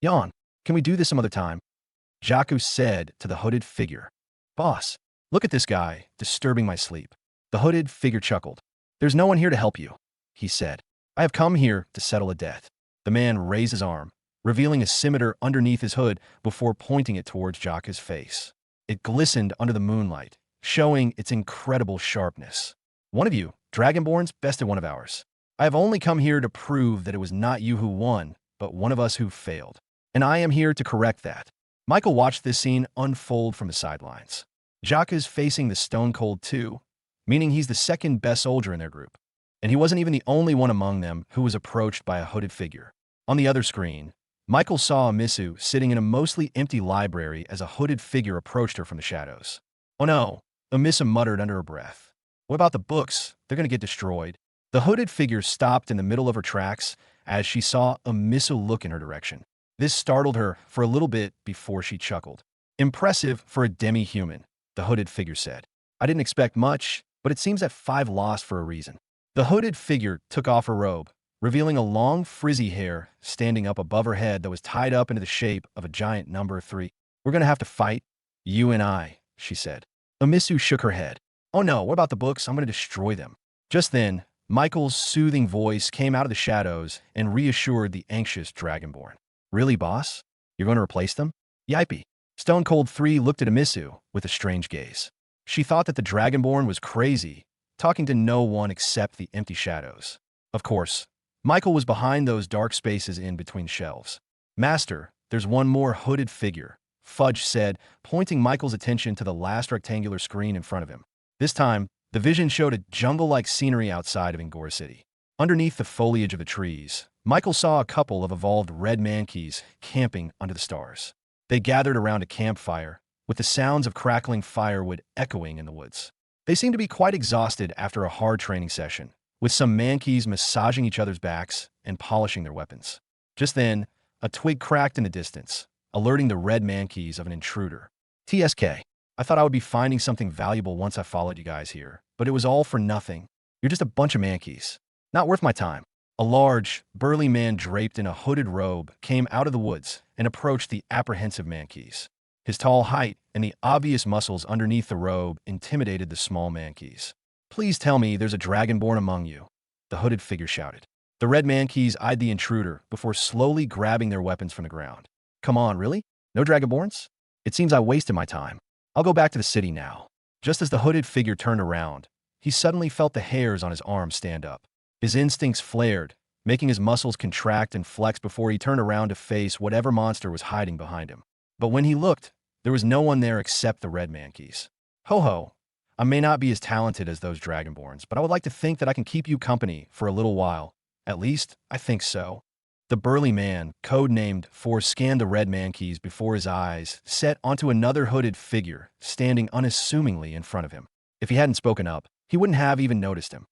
Yawn, can we do this some other time? Jaku said to the hooded figure. Boss, look at this guy, disturbing my sleep. The hooded figure chuckled. There's no one here to help you, he said. I have come here to settle a debt. The man raised his arm, revealing a scimitar underneath his hood before pointing it towards Jaku's face. It glistened under the moonlight, showing its incredible sharpness. One of you, Dragonborns, bested one of ours. I have only come here to prove that it was not you who won, but one of us who failed. And I am here to correct that. Michael watched this scene unfold from the sidelines. Jaku's facing the Stone Cold 2, meaning he's the second best soldier in their group. And he wasn't even the only one among them who was approached by a hooded figure. On the other screen, Michael saw Amisu sitting in a mostly empty library as a hooded figure approached her from the shadows. Oh no, Amisu muttered under her breath. What about the books? They're going to get destroyed. The hooded figure stopped in the middle of her tracks as she saw Amisu look in her direction. This startled her for a little bit before she chuckled. Impressive for a demi-human, the hooded figure said. I didn't expect much, but it seems that 5 lost for a reason. The hooded figure took off her robe, revealing a long frizzy hair standing up above her head that was tied up into the shape of a giant number 3. We're going to have to fight, you and I, she said. Amisu shook her head. Oh no, what about the books? I'm going to destroy them. Just then, Michael's soothing voice came out of the shadows and reassured the anxious Dragonborn. Really, boss? You're going to replace them? Yipey. Stone Cold 3 looked at Amisu with a strange gaze. She thought that the Dragonborn was crazy, talking to no one except the empty shadows. Of course, Michael was behind those dark spaces in between shelves. Master, there's one more hooded figure, Fudge said, pointing Michael's attention to the last rectangular screen in front of him. This time, the vision showed a jungle-like scenery outside of Angora City. Underneath the foliage of the trees, Michael saw a couple of evolved red mankeys camping under the stars. They gathered around a campfire, with the sounds of crackling firewood echoing in the woods. They seemed to be quite exhausted after a hard training session, with some mankeys massaging each other's backs and polishing their weapons. Just then, a twig cracked in the distance, alerting the red mankeys of an intruder. TSK. I thought I would be finding something valuable once I followed you guys here, but it was all for nothing. You're just a bunch of mankeys. Not worth my time. A large, burly man draped in a hooded robe came out of the woods and approached the apprehensive mankeys. His tall height and the obvious muscles underneath the robe intimidated the small mankeys. Please tell me there's a dragonborn among you, the hooded figure shouted. The red mankeys eyed the intruder before slowly grabbing their weapons from the ground. Come on, really? No dragonborns? It seems I wasted my time. I'll go back to the city now. Just as the hooded figure turned around, he suddenly felt the hairs on his arms stand up. His instincts flared, making his muscles contract and flex before he turned around to face whatever monster was hiding behind him. But when he looked, there was no one there except the red mankeys. Ho-ho, I may not be as talented as those dragonborns, but I would like to think that I can keep you company for a little while. At least, I think so. The burly man, code-named For, scanned the red mankeys before his eyes set onto another hooded figure standing unassumingly in front of him. If he hadn't spoken up, he wouldn't have even noticed him.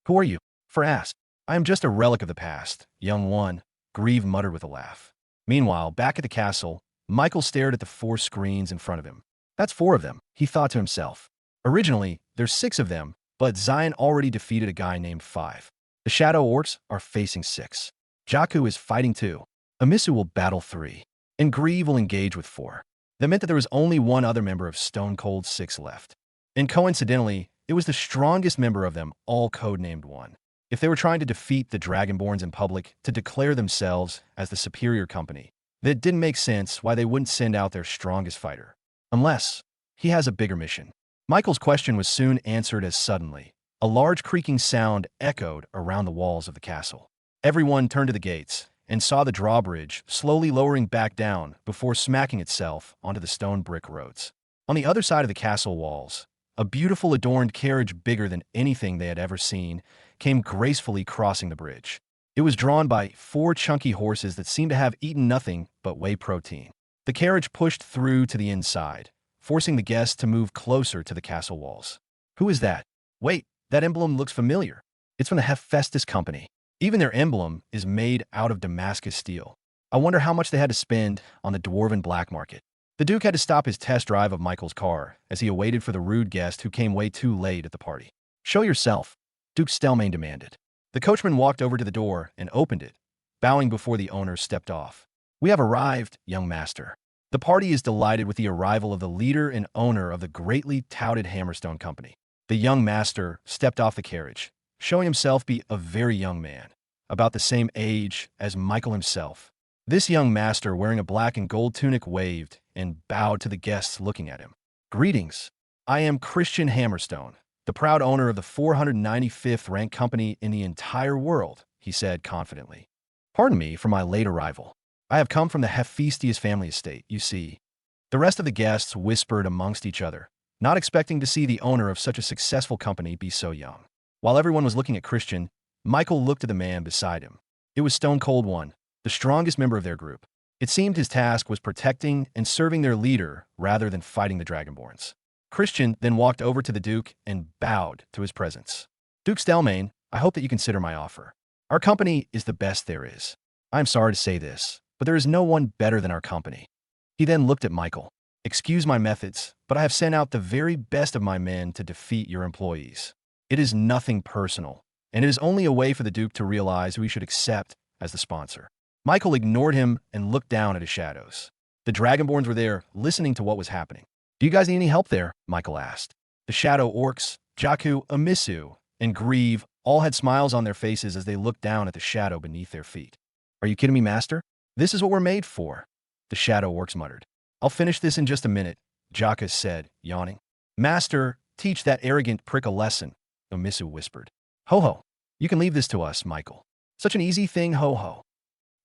Who are you? For asked. I am just a relic of the past, young one, Grieve muttered with a laugh. Meanwhile, back at the castle, Michael stared at the 4 screens in front of him. That's 4 of them, he thought to himself. Originally, there's 6 of them, but Zion already defeated a guy named 5. The Shadow Orcs are facing 6. Jaku is fighting 2. Amisu will battle 3. And Grieve will engage with 4. That meant that there was only one other member of Stone Cold 6 left. And coincidentally, it was the strongest member of them, all codenamed 1. If they were trying to defeat the Dragonborns in public to declare themselves as the superior company, that didn't make sense why they wouldn't send out their strongest fighter. Unless he has a bigger mission. Michael's question was soon answered as suddenly a large creaking sound echoed around the walls of the castle. Everyone turned to the gates and saw the drawbridge slowly lowering back down before smacking itself onto the stone brick roads. On the other side of the castle walls, a beautiful adorned carriage bigger than anything they had ever seen came gracefully crossing the bridge. It was drawn by 4 chunky horses that seemed to have eaten nothing but whey protein. The carriage pushed through to the inside, forcing the guests to move closer to the castle walls. Who is that? Wait, that emblem looks familiar. It's from the Hephaestus Company. Even their emblem is made out of Damascus steel. I wonder how much they had to spend on the dwarven black market. The Duke had to stop his test drive of Michael's car as he awaited for the rude guest who came way too late at the party. Show yourself, Duke Stelmane demanded. The coachman walked over to the door and opened it, bowing before the owner stepped off. We have arrived, young master. The party is delighted with the arrival of the leader and owner of the greatly touted Hammerstone Company. The young master stepped off the carriage, showing himself be a very young man, about the same age as Michael himself. This young master, wearing a black and gold tunic, waved and bowed to the guests looking at him. Greetings. I am Christian Hammerstone, the proud owner of the 495th ranked company in the entire world, he said confidently. Pardon me for my late arrival. I have come from the Hephaestus family estate, you see. The rest of the guests whispered amongst each other, not expecting to see the owner of such a successful company be so young. While everyone was looking at Christian, Michael looked at the man beside him. It was Stone Cold One, the strongest member of their group. It seemed his task was protecting and serving their leader rather than fighting the Dragonborns. Christian then walked over to the Duke and bowed to his presence. Duke Stelmane, I hope that you consider my offer. Our company is the best there is. I'm sorry to say this, but there is no one better than our company. He then looked at Michael. Excuse my methods, but I have sent out the very best of my men to defeat your employees. It is nothing personal, and it is only a way for the Duke to realize who he should accept as the sponsor. Michael ignored him and looked down at his shadows. The Dragonborns were there, listening to what was happening. Do you guys need any help there? Michael asked. The Shadow Orcs, Jakku, Amisu, and Grieve all had smiles on their faces as they looked down at the shadow beneath their feet. Are you kidding me, Master? This is what we're made for, the Shadow Orcs muttered. I'll finish this in just a minute, Jakku said, yawning. Master, teach that arrogant prick a lesson, Amisu whispered. Ho-ho, you can leave this to us, Michael. Such an easy thing, ho-ho.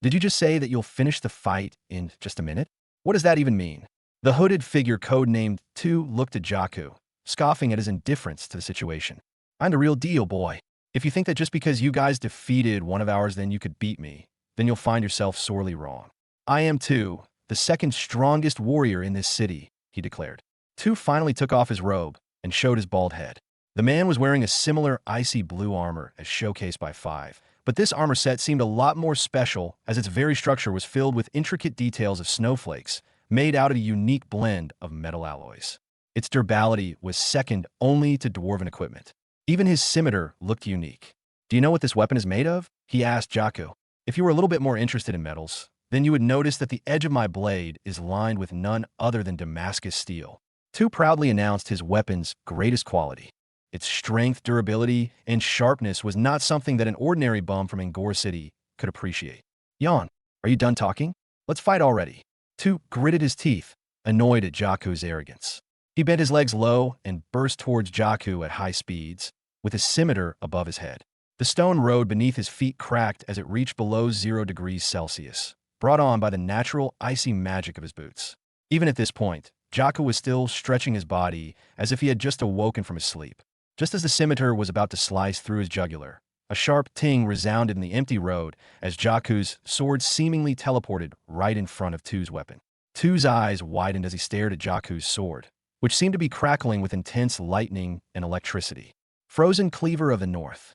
Did you just say that you'll finish the fight in just a minute? What does that even mean? The hooded figure codenamed Tu looked at Jakku, scoffing at his indifference to the situation. I'm the real deal, boy. If you think that just because you guys defeated one of ours then you could beat me, then you'll find yourself sorely wrong. I am Tu, the second strongest warrior in this city, he declared. Tu finally took off his robe and showed his bald head. The man was wearing a similar icy blue armor as showcased by Five, but this armor set seemed a lot more special as its very structure was filled with intricate details of snowflakes made out of a unique blend of metal alloys. Its durability was second only to dwarven equipment. Even his scimitar looked unique. Do you know what this weapon is made of? He asked Jakku. If you were a little bit more interested in metals, then you would notice that the edge of my blade is lined with none other than Damascus steel. Tu proudly announced his weapon's greatest quality. Its strength, durability, and sharpness was not something that an ordinary bum from Angora City could appreciate. Yawn, are you done talking? Let's fight already. Tu gritted his teeth, annoyed at Jakku's arrogance. He bent his legs low and burst towards Jakku at high speeds, with his scimitar above his head. The stone road beneath his feet cracked as it reached below 0 degrees Celsius, brought on by the natural icy magic of his boots. Even at this point, Jakku was still stretching his body as if he had just awoken from his sleep. Just as the scimitar was about to slice through his jugular, a sharp ting resounded in the empty road as Jakku's sword seemingly teleported right in front of Tu's weapon. Tu's eyes widened as he stared at Jakku's sword, which seemed to be crackling with intense lightning and electricity. Frozen Cleaver of the North.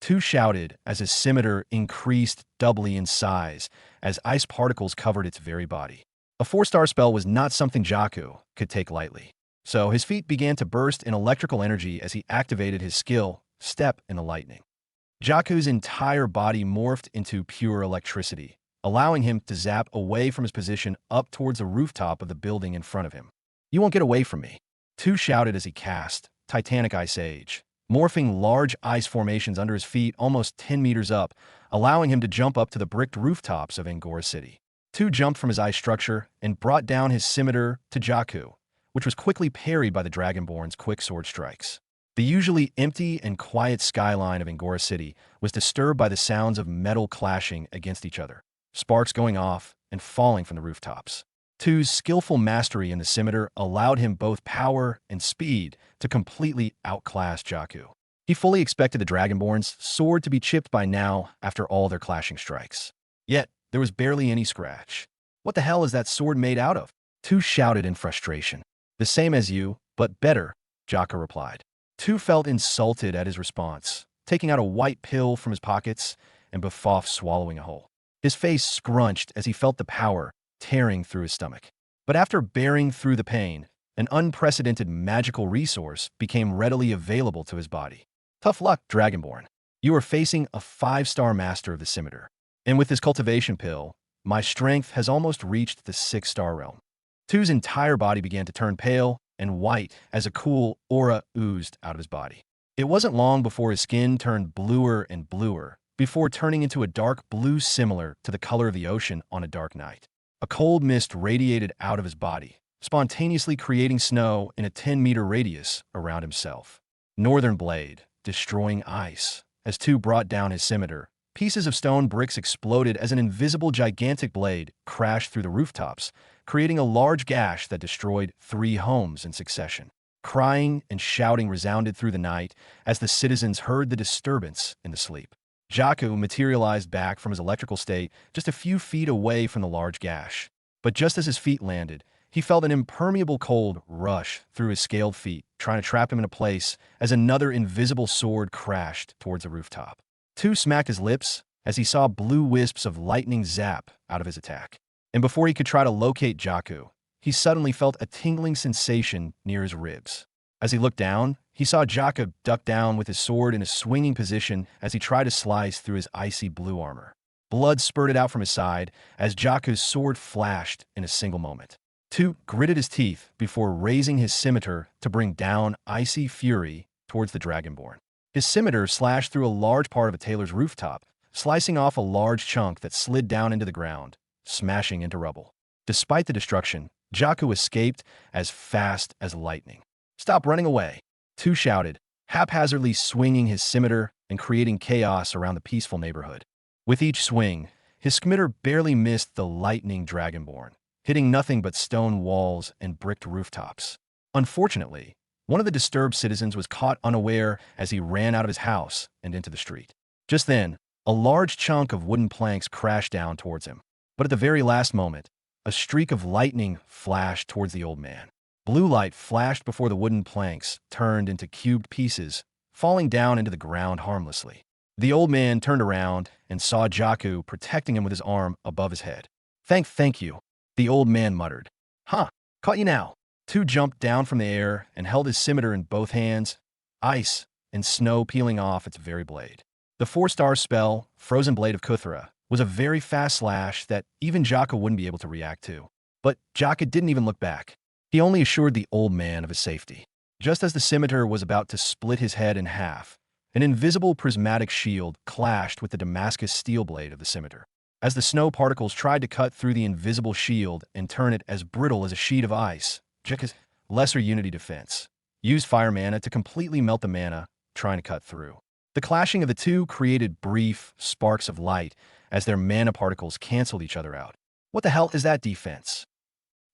Tu shouted as his scimitar increased doubly in size as ice particles covered its very body. A 4-star spell was not something Jakku could take lightly, so his feet began to burst in electrical energy as he activated his skill, Step in the Lightning. Jakku's entire body morphed into pure electricity, allowing him to zap away from his position up towards the rooftop of the building in front of him. You won't get away from me, Tu shouted as he cast Titanic Ice Age, morphing large ice formations under his feet almost 10 meters up, allowing him to jump up to the bricked rooftops of Angora City. Tu jumped from his ice structure and brought down his scimitar to Jakku, which was quickly parried by the Dragonborn's quick sword strikes. The usually empty and quiet skyline of Angora City was disturbed by the sounds of metal clashing against each other, sparks going off and falling from the rooftops. Tu's skillful mastery in the scimitar allowed him both power and speed to completely outclass Jakku. He fully expected the Dragonborn's sword to be chipped by now after all their clashing strikes. Yet, there was barely any scratch. What the hell is that sword made out of? Tu shouted in frustration. The same as you, but better, Jakku replied. Tu felt insulted at his response, taking out a white pill from his pockets and before swallowing a whole. His face scrunched as he felt the power tearing through his stomach. But after bearing through the pain, an unprecedented magical resource became readily available to his body. Tough luck, Dragonborn. You are facing a 5-star master of the scimitar. And with this cultivation pill, My strength has almost reached the 6-star realm. Two's entire body began to turn pale and white as a cool aura oozed out of his body. It wasn't long before his skin turned bluer and bluer, before turning into a dark blue similar to the color of the ocean on a dark night. A cold mist radiated out of his body, spontaneously creating snow in a 10-meter radius around himself. Northern Blade, destroying ice. As Two brought down his scimitar, pieces of stone bricks exploded as an invisible gigantic blade crashed through the rooftops, creating a large gash that destroyed 3 homes in succession. Crying and shouting resounded through the night as the citizens heard the disturbance in the sleep. Jaku materialized back from his electrical state just a few feet away from the large gash. But just as his feet landed, he felt an impermeable cold rush through his scaled feet, trying to trap him in a place as another invisible sword crashed towards the rooftop. Two smacked his lips as he saw blue wisps of lightning zap out of his attack. And before he could try to locate Jaku, he suddenly felt a tingling sensation near his ribs. As he looked down, he saw Jaku duck down with his sword in a swinging position as he tried to slice through his icy blue armor. Blood spurted out from his side as Jaku's sword flashed in a single moment. Two gritted his teeth before raising his scimitar to bring down icy fury towards the Dragonborn. His scimitar slashed through a large part of a tailor's rooftop, slicing off a large chunk that slid down into the ground, smashing into rubble. Despite the destruction, Jaku escaped as fast as lightning. "Stop running away!" Two shouted, haphazardly swinging his scimitar and creating chaos around the peaceful neighborhood. With each swing, his scimitar barely missed the lightning Dragonborn, hitting nothing but stone walls and bricked rooftops. Unfortunately, one of the disturbed citizens was caught unaware as he ran out of his house and into the street. Just then, a large chunk of wooden planks crashed down towards him. But at the very last moment, a streak of lightning flashed towards the old man. Blue light flashed before the wooden planks turned into cubed pieces, falling down into the ground harmlessly. The old man turned around and saw Jaku protecting him with his arm above his head. Thank you," the old man muttered. "Huh, caught you now." Two jumped down from the air and held his scimitar in both hands, ice and snow peeling off its very blade. The 4-star spell, Frozen Blade of Kuthra, was a very fast slash that even Jaku wouldn't be able to react to. But Jaku didn't even look back. He only assured the old man of his safety. Just as the scimitar was about to split his head in half, an invisible prismatic shield clashed with the Damascus steel blade of the scimitar. As the snow particles tried to cut through the invisible shield and turn it as brittle as a sheet of ice, Jaku's lesser unity defense used fire mana to completely melt the mana, trying to cut through. The clashing of the two created brief sparks of light as their mana particles canceled each other out. "What the hell is that defense?"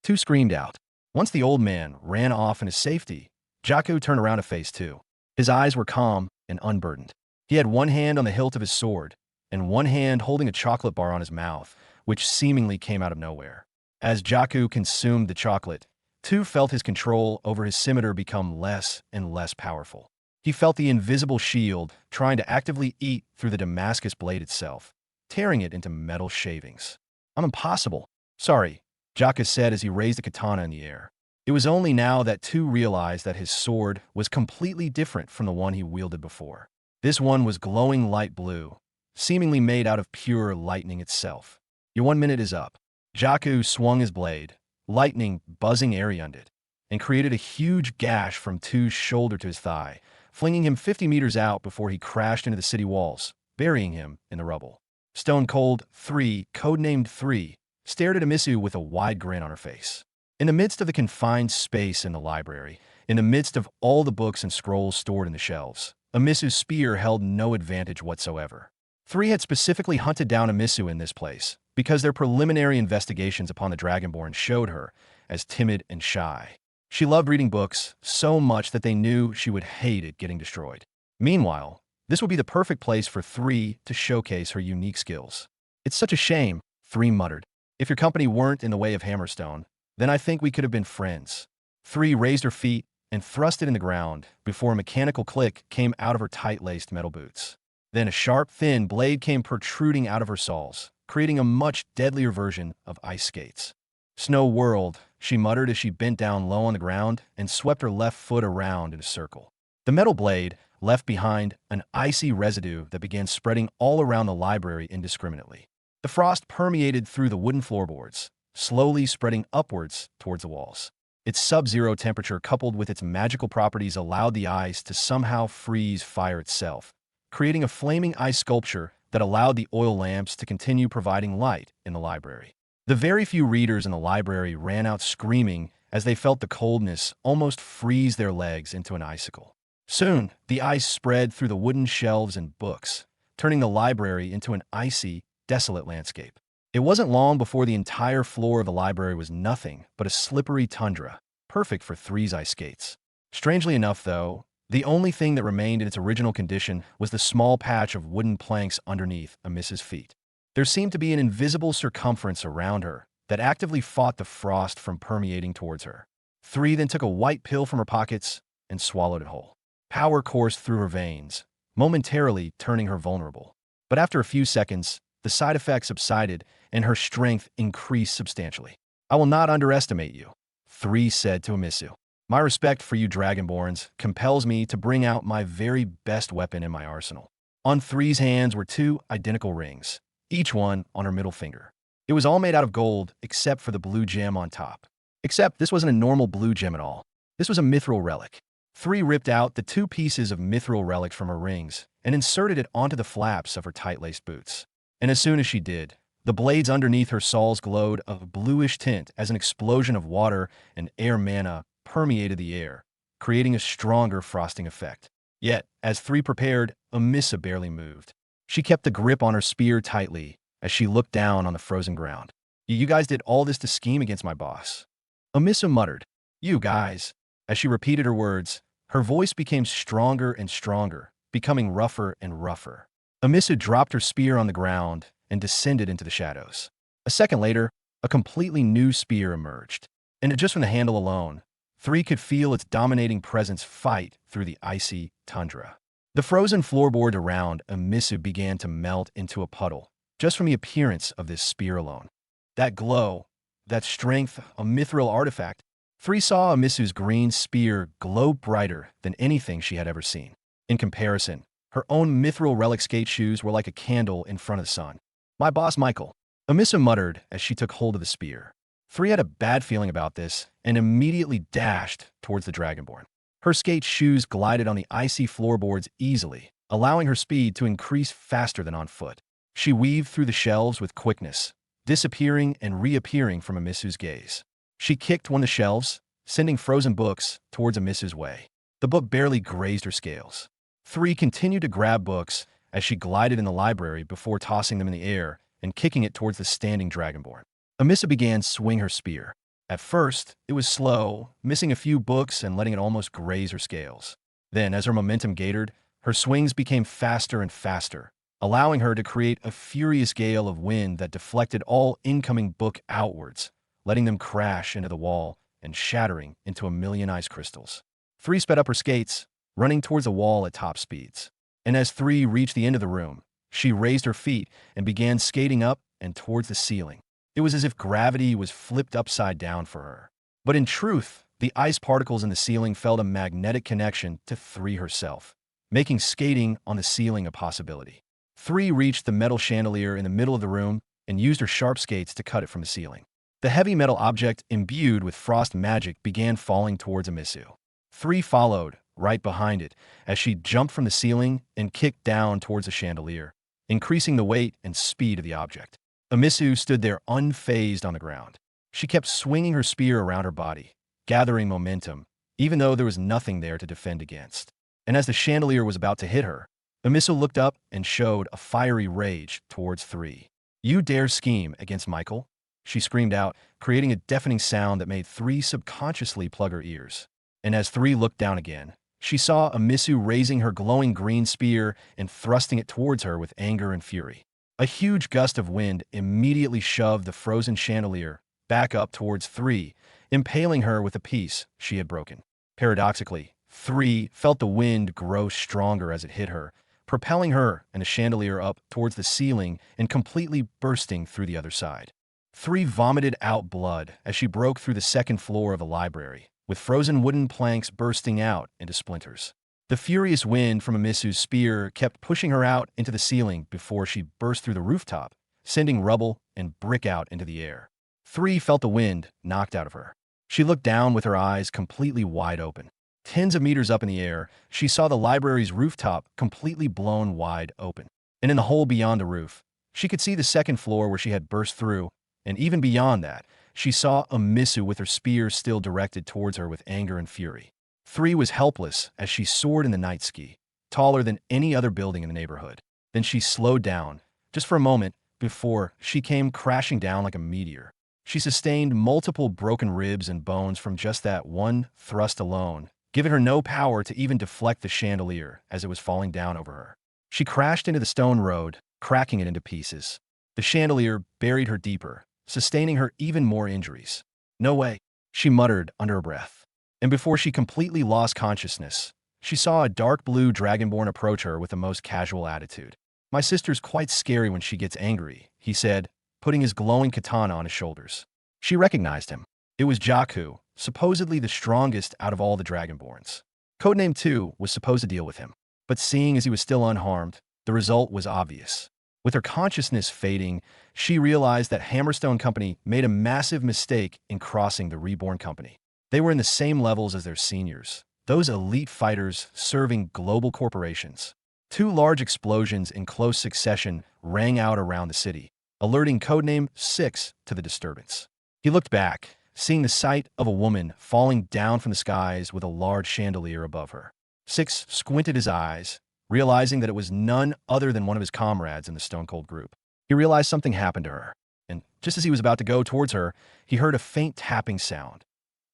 Two screamed out. Once the old man ran off into safety, Jaku turned around to face Two. His eyes were calm and unburdened. He had one hand on the hilt of his sword, and one hand holding a chocolate bar on his mouth, which seemingly came out of nowhere. As Jaku consumed the chocolate, Two felt his control over his scimitar become less and less powerful. He felt the invisible shield trying to actively eat through the Damascus blade itself, tearing it into metal shavings. "I'm impossible." "Sorry," Jaku said as he raised the katana in the air. It was only now that Two realized that his sword was completely different from the one he wielded before. This one was glowing light blue, seemingly made out of pure lightning itself. "Your 1 minute is up." Jaku swung his blade, lightning buzzing around it, and created a huge gash from Two's shoulder to his thigh, flinging him 50 meters out before he crashed into the city walls, burying him in the rubble. Stone Cold 3, codenamed 3, stared at Amisu with a wide grin on her face. In the midst of the confined space in the library, in the midst of all the books and scrolls stored in the shelves, Amisu's spear held no advantage whatsoever. 3 had specifically hunted down Amisu in this place, because their preliminary investigations upon the Dragonborn showed her as timid and shy. She loved reading books so much that they knew she would hate it getting destroyed. Meanwhile, this would be the perfect place for 3 to showcase her unique skills. "It's such a shame," 3 muttered. "If your company weren't in the way of Hammerstone, then I think we could have been friends." 3 raised her feet and thrust it in the ground before a mechanical click came out of her tight-laced metal boots. Then a sharp, thin blade came protruding out of her soles, creating a much deadlier version of ice skates. "Snow whirled," she muttered as she bent down low on the ground and swept her left foot around in a circle. The metal blade left behind an icy residue that began spreading all around the library indiscriminately. The frost permeated through the wooden floorboards, slowly spreading upwards towards the walls. Its sub-zero temperature coupled with its magical properties allowed the ice to somehow freeze fire itself, creating a flaming ice sculpture that allowed the oil lamps to continue providing light in the library. The very few readers in the library ran out screaming as they felt the coldness almost freeze their legs into an icicle. Soon, the ice spread through the wooden shelves and books, turning the library into an icy, desolate landscape. It wasn't long before the entire floor of the library was nothing but a slippery tundra, perfect for Three's ice skates. Strangely enough, though, the only thing that remained in its original condition was the small patch of wooden planks underneath Amiss's feet. There seemed to be an invisible circumference around her that actively fought the frost from permeating towards her. Three then took a white pill from her pockets and swallowed it whole. Power coursed through her veins, momentarily turning her vulnerable. But after a few seconds, the side effects subsided and her strength increased substantially. "I will not underestimate you," Three said to Amisu. "My respect for you Dragonborns compels me to bring out my very best weapon in my arsenal." On Three's hands were two identical rings, each one on her middle finger. It was all made out of gold except for the blue gem on top. Except this wasn't a normal blue gem at all. This was a mithril relic. Three ripped out the two pieces of mithril relic from her rings and inserted it onto the flaps of her tight-laced boots. And as soon as she did, the blades underneath her soles glowed of a bluish tint as an explosion of water and air mana permeated the air, creating a stronger frosting effect. Yet, as Three prepared, Amissa barely moved. She kept the grip on her spear tightly as she looked down on the frozen ground. "You guys did all this to scheme against my boss." Amissa muttered, "You guys." As she repeated her words, her voice became stronger and stronger, becoming rougher and rougher. Amissa dropped her spear on the ground and descended into the shadows. A second later, a completely new spear emerged, and just from the handle alone, Three could feel its dominating presence fight through the icy tundra. The frozen floorboard around Amisu began to melt into a puddle, just from the appearance of this spear alone. That glow, that strength, a mithril artifact. Three saw Amisu's green spear glow brighter than anything she had ever seen. In comparison, her own mithril relic skate shoes were like a candle in front of the sun. "My boss, Michael," Amissa muttered as she took hold of the spear. Three had a bad feeling about this and immediately dashed towards the Dragonborn. Her skate shoes glided on the icy floorboards easily, allowing her speed to increase faster than on foot. She weaved through the shelves with quickness, disappearing and reappearing from Amissu's gaze. She kicked one of the shelves, sending frozen books towards Amissu's way. The book barely grazed her scales. Three continued to grab books as she glided in the library before tossing them in the air and kicking it towards the standing Dragonborn. Amissa began to swing her spear. At first, it was slow, missing a few books and letting it almost graze her scales. Then, as her momentum gathered, her swings became faster and faster, allowing her to create a furious gale of wind that deflected all incoming book outwards, letting them crash into the wall and shattering into a million ice crystals. Three sped up her skates, running towards the wall at top speeds. And as Three reached the end of the room, she raised her feet and began skating up and towards the ceiling. It was as if gravity was flipped upside down for her. But in truth, the ice particles in the ceiling felt a magnetic connection to Three herself, making skating on the ceiling a possibility. Three reached the metal chandelier in the middle of the room and used her sharp skates to cut it from the ceiling. The heavy metal object imbued with frost magic began falling towards Amisu. Three followed, right behind it, as she jumped from the ceiling and kicked down towards the chandelier, increasing the weight and speed of the object. Amisu stood there unfazed on the ground. She kept swinging her spear around her body, gathering momentum, even though there was nothing there to defend against. And as the chandelier was about to hit her, Amisu looked up and showed a fiery rage towards Three. "You dare scheme against Michael?" she screamed out, creating a deafening sound that made Three subconsciously plug her ears. And as Three looked down again, she saw Amisu raising her glowing green spear and thrusting it towards her with anger and fury. A huge gust of wind immediately shoved the frozen chandelier back up towards Three, impaling her with a piece she had broken. Paradoxically, Three felt the wind grow stronger as it hit her, propelling her and the chandelier up towards the ceiling and completely bursting through the other side. Three vomited out blood as she broke through the second floor of the library, with frozen wooden planks bursting out into splinters. The furious wind from Amisu's spear kept pushing her out into the ceiling before she burst through the rooftop, sending rubble and brick out into the air. 3 felt the wind knocked out of her. She looked down with her eyes completely wide open. Tens of meters up in the air, she saw the library's rooftop completely blown wide open. And in the hole beyond the roof, she could see the second floor where she had burst through, and even beyond that, she saw a Misu with her spear still directed towards her with anger and fury. 3 was helpless as she soared in the night ski, taller than any other building in the neighborhood. Then she slowed down, just for a moment, before she came crashing down like a meteor. She sustained multiple broken ribs and bones from just that one thrust alone, giving her no power to even deflect the chandelier as it was falling down over her. She crashed into the stone road, cracking it into pieces. The chandelier buried her deeper, sustaining her even more injuries. "No way," she muttered under her breath. And before she completely lost consciousness, she saw a dark blue dragonborn approach her with the most casual attitude. "My sister's quite scary when she gets angry," he said, putting his glowing katana on his shoulders. She recognized him. It was Jakku, supposedly the strongest out of all the dragonborns. Codename 2 was supposed to deal with him, but seeing as he was still unharmed, the result was obvious. With her consciousness fading, she realized that Hammerstone Company made a massive mistake in crossing the Reborn Company. They were in the same levels as their seniors, those elite fighters serving global corporations. 2 large explosions in close succession rang out around the city, alerting Codename 6 to the disturbance. He looked back, seeing the sight of a woman falling down from the skies with a large chandelier above her. 6 squinted his eyes, realizing that it was none other than one of his comrades in the Stone Cold group. He realized something happened to her, and just as he was about to go towards her, he heard a faint tapping sound.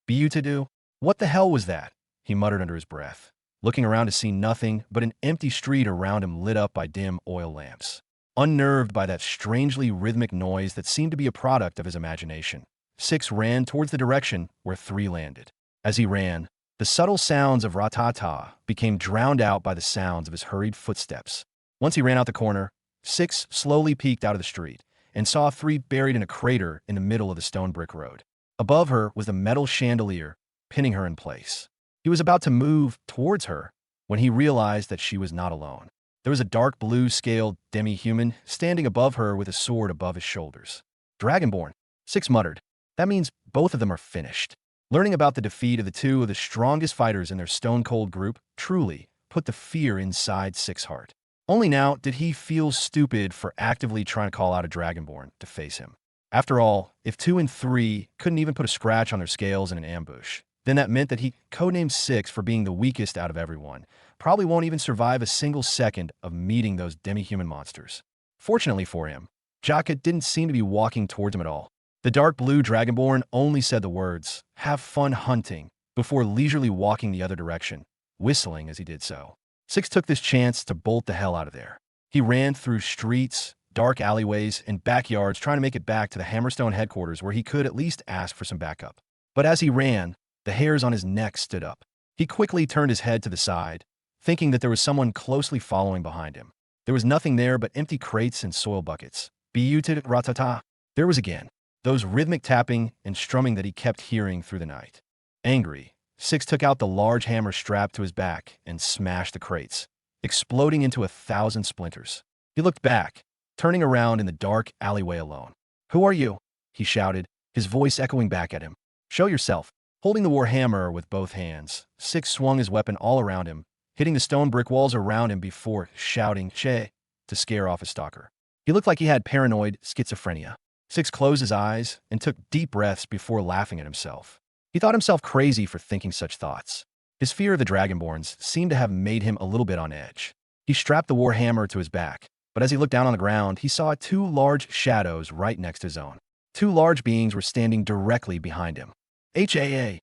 "Beutadu? What the hell was that?" he muttered under his breath, looking around to see nothing but an empty street around him lit up by dim oil lamps. Unnerved by that strangely rhythmic noise that seemed to be a product of his imagination, 6 ran towards the direction where 3 landed. As he ran, the subtle sounds of ratata became drowned out by the sounds of his hurried footsteps. Once he ran out the corner, 6 slowly peeked out of the street and saw 3 buried in a crater in the middle of the stone brick road. Above her was the metal chandelier, pinning her in place. He was about to move towards her when he realized that she was not alone. There was a dark blue-scaled demi-human standing above her with a sword above his shoulders. "Dragonborn," 6 muttered. "That means both of them are finished." Learning about the defeat of the 2 of the strongest fighters in their stone-cold group truly put the fear inside 6's heart. Only now did he feel stupid for actively trying to call out a Dragonborn to face him. After all, if 2 and 3 couldn't even put a scratch on their scales in an ambush, then that meant that he codenamed 6 for being the weakest out of everyone, probably won't even survive a single second of meeting those demi-human monsters. Fortunately for him, Jakku didn't seem to be walking towards him at all. The dark blue dragonborn only said the words, "Have fun hunting," before leisurely walking the other direction, whistling as he did so. 6 took this chance to bolt the hell out of there. He ran through streets, dark alleyways, and backyards trying to make it back to the Hammerstone headquarters where he could at least ask for some backup. But as he ran, the hairs on his neck stood up. He quickly turned his head to the side, thinking that there was someone closely following behind him. There was nothing there but empty crates and soil buckets. "Beutadu ratata." There was again those rhythmic tapping and strumming that he kept hearing through the night. Angry, 6 took out the large hammer strapped to his back and smashed the crates, exploding into 1,000 splinters. He looked back, turning around in the dark alleyway alone. "Who are you?" he shouted, his voice echoing back at him. "Show yourself." Holding the war hammer with both hands, 6 swung his weapon all around him, hitting the stone brick walls around him before shouting "Che" to scare off his stalker. He looked like he had paranoid schizophrenia. 6 closed his eyes and took deep breaths before laughing at himself. He thought himself crazy for thinking such thoughts. His fear of the Dragonborns seemed to have made him a little bit on edge. He strapped the war hammer to his back, but as he looked down on the ground, he saw 2 large shadows right next to his own. 2 large beings were standing directly behind him. "HAA!"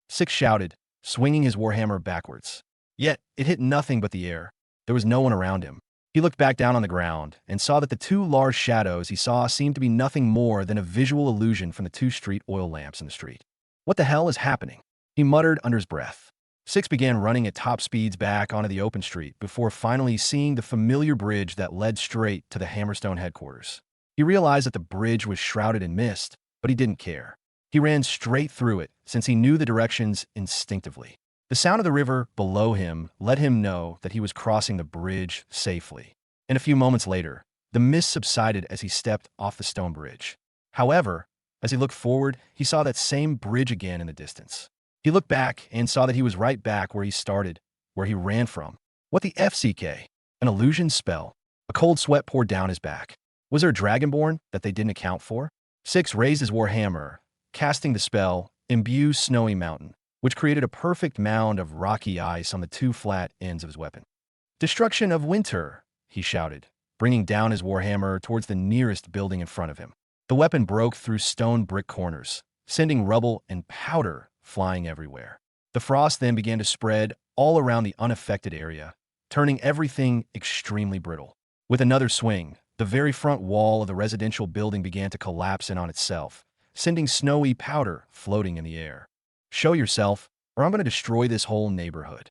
6 shouted, swinging his warhammer backwards. Yet, it hit nothing but the air. There was no one around him. He looked back down on the ground and saw that the 2 large shadows he saw seemed to be nothing more than a visual illusion from the 2 street oil lamps in the street. "What the hell is happening?" he muttered under his breath. 6 began running at top speeds back onto the open street before finally seeing the familiar bridge that led straight to the Hammerstone headquarters. He realized that the bridge was shrouded in mist, but he didn't care. He ran straight through it since he knew the directions instinctively. The sound of the river below him let him know that he was crossing the bridge safely. And a few moments later, The mist subsided as he stepped off the stone bridge. However, as he looked forward, he saw that same bridge again in the distance. He looked back and saw that he was right back where he started, where he ran from. What the FCK? An illusion spell. A cold sweat poured down his back. Was there a dragonborn that they didn't account for? Six raised his warhammer, casting the spell, Imbue Snowy Mountain, which created a perfect mound of rocky ice on the two flat ends of his weapon. Destruction of winter, he shouted, bringing down his warhammer towards the nearest building in front of him. The weapon broke through stone brick corners, sending rubble and powder flying everywhere. The frost then began to spread all around the unaffected area, turning everything extremely brittle. With another swing, the very front wall of the residential building began to collapse in on itself, sending snowy powder floating in the air. Show yourself, or I'm going to destroy this whole neighborhood.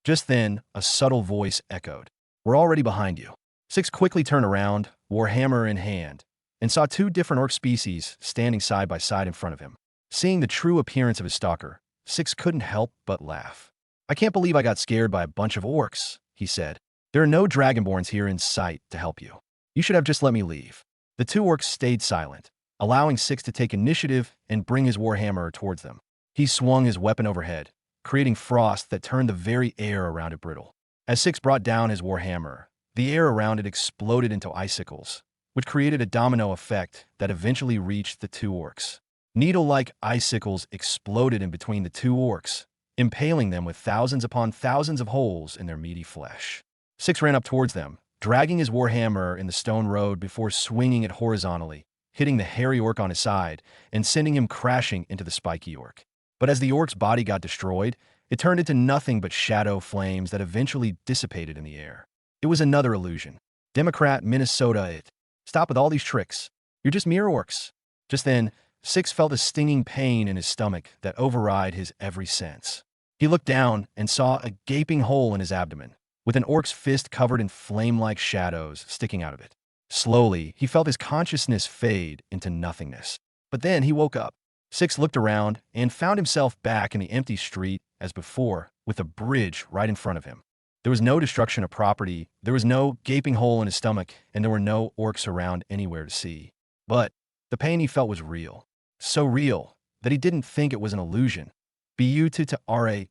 Just then, a subtle voice echoed. We're already behind you. Six quickly turned around, warhammer in hand, and saw two different orc species standing side by side in front of him. Seeing the true appearance of his stalker, Six couldn't help but laugh. I can't believe I got scared by a bunch of orcs, he said. There are no dragonborns here in sight to help you. You should have just let me leave. The two orcs stayed silent, allowing Six to take initiative and bring his warhammer towards them. He swung his weapon overhead, creating frost that turned the very air around it brittle. As Six brought down his warhammer, the air around it exploded into icicles, which created a domino effect that eventually reached the two orcs. Needle-like icicles exploded in between the two orcs, impaling them with thousands upon thousands of holes in their meaty flesh. Six ran up towards them, dragging his warhammer in the stone road before swinging it horizontally, hitting the hairy orc on his side and sending him crashing into the spiky orc. But as the orc's body got destroyed, it turned into nothing but shadow flames that eventually dissipated in the air. It was another illusion. Democrat Minnesota it. Stop with all these tricks. You're just mere orcs. Just then, Six felt a stinging pain in his stomach that override his every sense. He looked down and saw a gaping hole in his abdomen, with an orc's fist covered in flame-like shadows sticking out of it. Slowly, he felt his consciousness fade into nothingness. But then he woke up. Six looked around and found himself back in the empty street as before, with a bridge right in front of him. There was no destruction of property, there was no gaping hole in his stomach, and there were no orcs around anywhere to see. But the pain he felt was real. So real that he didn't think it was an illusion.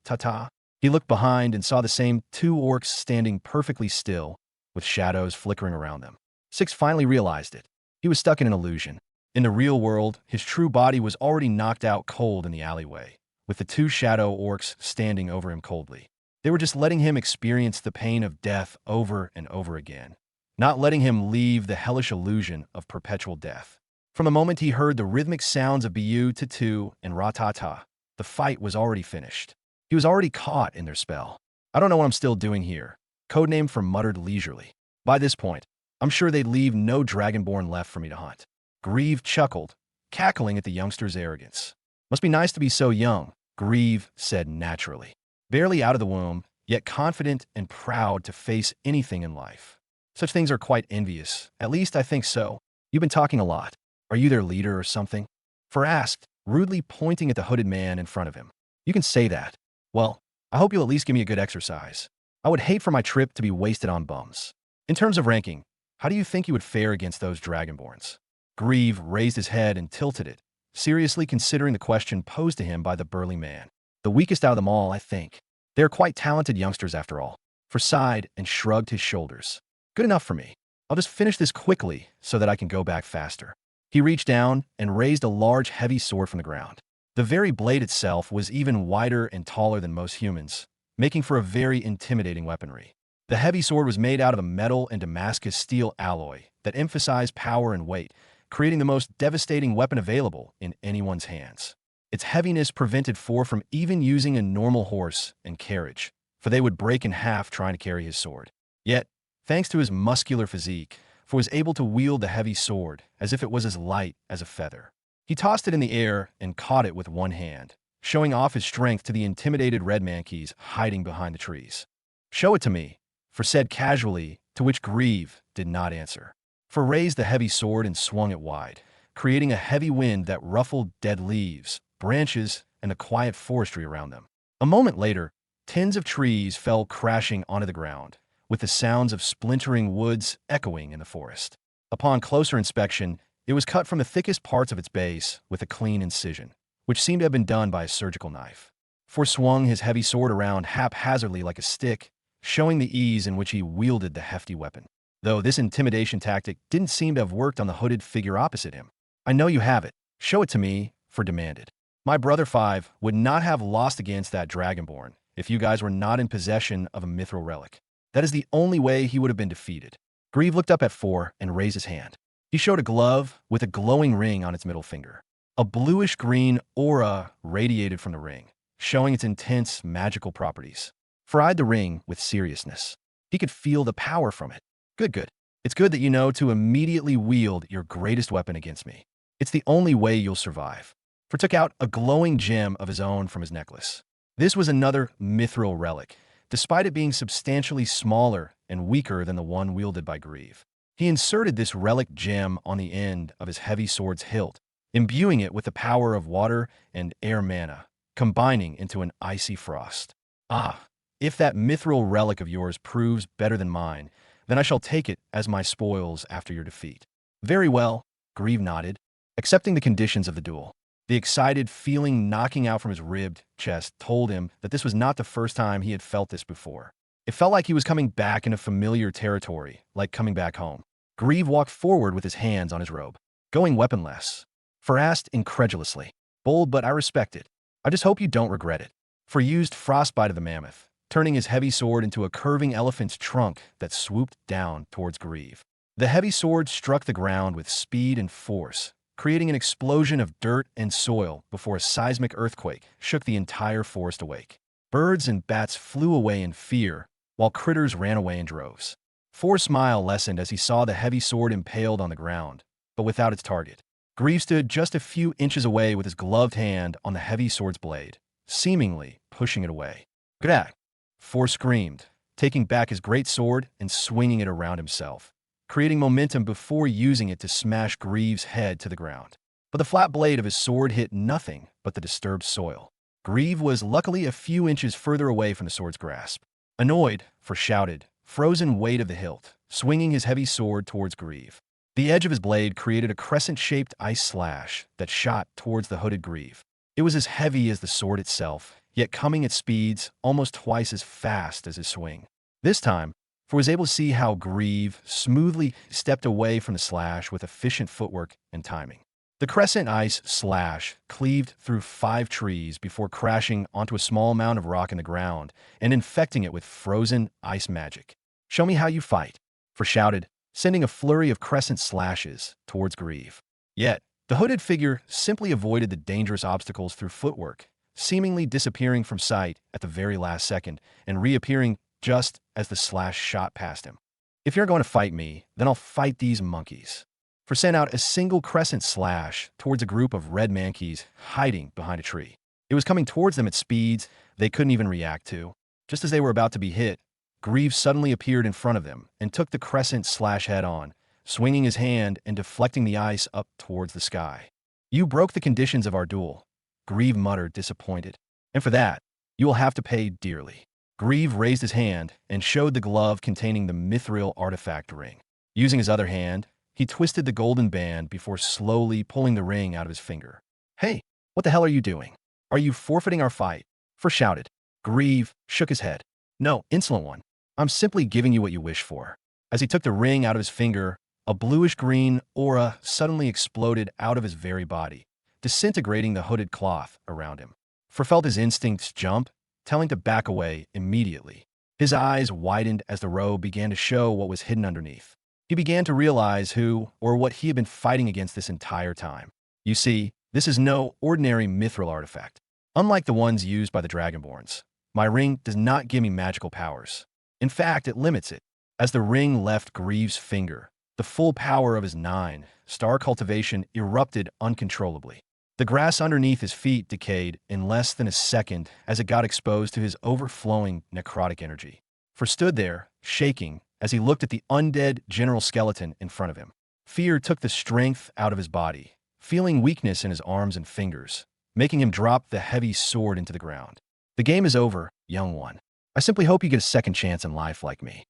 Ta-ta. He looked behind and saw the same two orcs standing perfectly still, with shadows flickering around them. Six finally realized it. He was stuck in an illusion. In the real world, his true body was already knocked out cold in the alleyway, with the two shadow orcs standing over him coldly. They were just letting him experience the pain of death over and over again, not letting him leave the hellish illusion of perpetual death. From the moment he heard the rhythmic sounds of Biu, Tutu, and Ratata, the fight was already finished. He was already caught in their spell. I don't know what I'm still doing here, codename for muttered leisurely. By this point, I'm sure they'd leave no dragonborn left for me to hunt. Grieve chuckled, cackling at the youngster's arrogance. Must be nice to be so young, Grieve said naturally. Barely out of the womb, yet confident and proud to face anything in life. Such things are quite envious. At least I think so. You've been talking a lot. Are you their leader or something? For asked, rudely pointing at the hooded man in front of him. You can say that. Well, I hope you'll at least give me a good exercise. I would hate for my trip to be wasted on bums. In terms of ranking, how do you think you would fare against those dragonborns? Grieve raised his head and tilted it, seriously considering the question posed to him by the burly man. The weakest out of them all, I think. They are quite talented youngsters after all. For sighed and shrugged his shoulders. Good enough for me. I'll just finish this quickly so that I can go back faster. He reached down and raised a large, heavy sword from the ground. The very blade itself was even wider and taller than most humans, making for a very intimidating weaponry. The heavy sword was made out of a metal and Damascus steel alloy that emphasized power and weight, creating the most devastating weapon available in anyone's hands. Its heaviness prevented Four from even using a normal horse and carriage, for they would break in half trying to carry his sword. Yet, thanks to his muscular physique, Four was able to wield the heavy sword as if it was as light as a feather. He tossed it in the air and caught it with one hand, showing off his strength to the intimidated red mankeys hiding behind the trees. Show it to me, Four said casually, to which Grieve did not answer. Four raised the heavy sword and swung it wide, creating a heavy wind that ruffled dead leaves, branches, and the quiet forestry around them. A moment later, tens of trees fell crashing onto the ground, with the sounds of splintering woods echoing in the forest. Upon closer inspection, it was cut from the thickest parts of its base with a clean incision, which seemed to have been done by a surgical knife. For swung his heavy sword around haphazardly like a stick, showing the ease in which he wielded the hefty weapon. Though this intimidation tactic didn't seem to have worked on the hooded figure opposite him. "I know you have it. Show it to me," For demanded. "My brother Five would not have lost against that Dragonborn if you guys were not in possession of a mithril relic. That is the only way he would have been defeated." Grieve looked up at Four and raised his hand. He showed a glove with a glowing ring on its middle finger. A bluish-green aura radiated from the ring, showing its intense magical properties. Four eyed the ring with seriousness. He could feel the power from it. Good, good. It's good that you know to immediately wield your greatest weapon against me. It's the only way you'll survive." For took out a glowing gem of his own from his necklace. This was another mithril relic, despite it being substantially smaller and weaker than the one wielded by Grieve. He inserted this relic gem on the end of his heavy sword's hilt, imbuing it with the power of water and air mana, combining into an icy frost. "Ah, if that mithril relic of yours proves better than mine, then I shall take it as my spoils after your defeat." "Very well," Grieve nodded, accepting the conditions of the duel. The excited feeling knocking out from his ribbed chest told him that this was not the first time he had felt this before. It felt like he was coming back into familiar territory, like coming back home. Grieve walked forward with his hands on his robe. "Going weaponless?" For asked incredulously. "Bold, but I respect it. I just hope you don't regret it." For used Frostbite of the Mammoth, turning his heavy sword into a curving elephant's trunk that swooped down towards Grieve. The heavy sword struck the ground with speed and force, creating an explosion of dirt and soil before a seismic earthquake shook the entire forest awake. Birds and bats flew away in fear, while critters ran away in droves. Four's smile lessened as he saw the heavy sword impaled on the ground, but without its target. Grieve stood just a few inches away with his gloved hand on the heavy sword's blade, seemingly pushing it away. "G'day!" Four screamed, taking back his great sword and swinging it around himself, creating momentum before using it to smash Grieve's head to the ground. But the flat blade of his sword hit nothing but the disturbed soil. Grieve was luckily a few inches further away from the sword's grasp. Annoyed, For shouted, frozen weight of the hilt, swinging his heavy sword towards Grieve. The edge of his blade created a crescent-shaped ice slash that shot towards the hooded Grieve. It was as heavy as the sword itself, yet coming at speeds almost twice as fast as his swing. This time, For was able to see how Grieve smoothly stepped away from the slash with efficient footwork and timing. The crescent ice slash cleaved through 5 trees before crashing onto a small mound of rock in the ground and infecting it with frozen ice magic. "Show me how you fight," For shouted, sending a flurry of crescent slashes towards Grieve. Yet, the hooded figure simply avoided the dangerous obstacles through footwork, seemingly disappearing from sight at the very last second and reappearing just as the slash shot past him. "If you're going to fight me, then I'll fight these monkeys." For sent out a single crescent slash towards a group of red mankeys hiding behind a tree. It was coming towards them at speeds they couldn't even react to. Just as they were about to be hit, Grieve suddenly appeared in front of them and took the crescent slash head on, swinging his hand and deflecting the ice up towards the sky. "You broke the conditions of our duel," Grieve muttered, disappointed. "And for that, you will have to pay dearly." Grieve raised his hand and showed the glove containing the mithril artifact ring. Using his other hand, he twisted the golden band before slowly pulling the ring out of his finger. "Hey, what the hell are you doing? Are you forfeiting our fight?" For shouted. Grieve shook his head. "No, insolent one. I'm simply giving you what you wish for." As he took the ring out of his finger, a bluish-green aura suddenly exploded out of his very body, disintegrating the hooded cloth around him. For felt his instincts jump, telling to back away immediately. His eyes widened as the robe began to show what was hidden underneath. He began to realize who or what he had been fighting against this entire time. You see, this is no ordinary mithril artifact. Unlike the ones used by the Dragonborns, my ring does not give me magical powers. In fact, it limits it. As the ring left Grieve's finger, the full power of his 9-star cultivation erupted uncontrollably. The grass underneath his feet decayed in less than a second as it got exposed to his overflowing necrotic energy. For stood there, shaking, as he looked at the undead general skeleton in front of him. Fear took the strength out of his body, feeling weakness in his arms and fingers, making him drop the heavy sword into the ground. "The game is over, young one. I simply hope you get a second chance in life like me."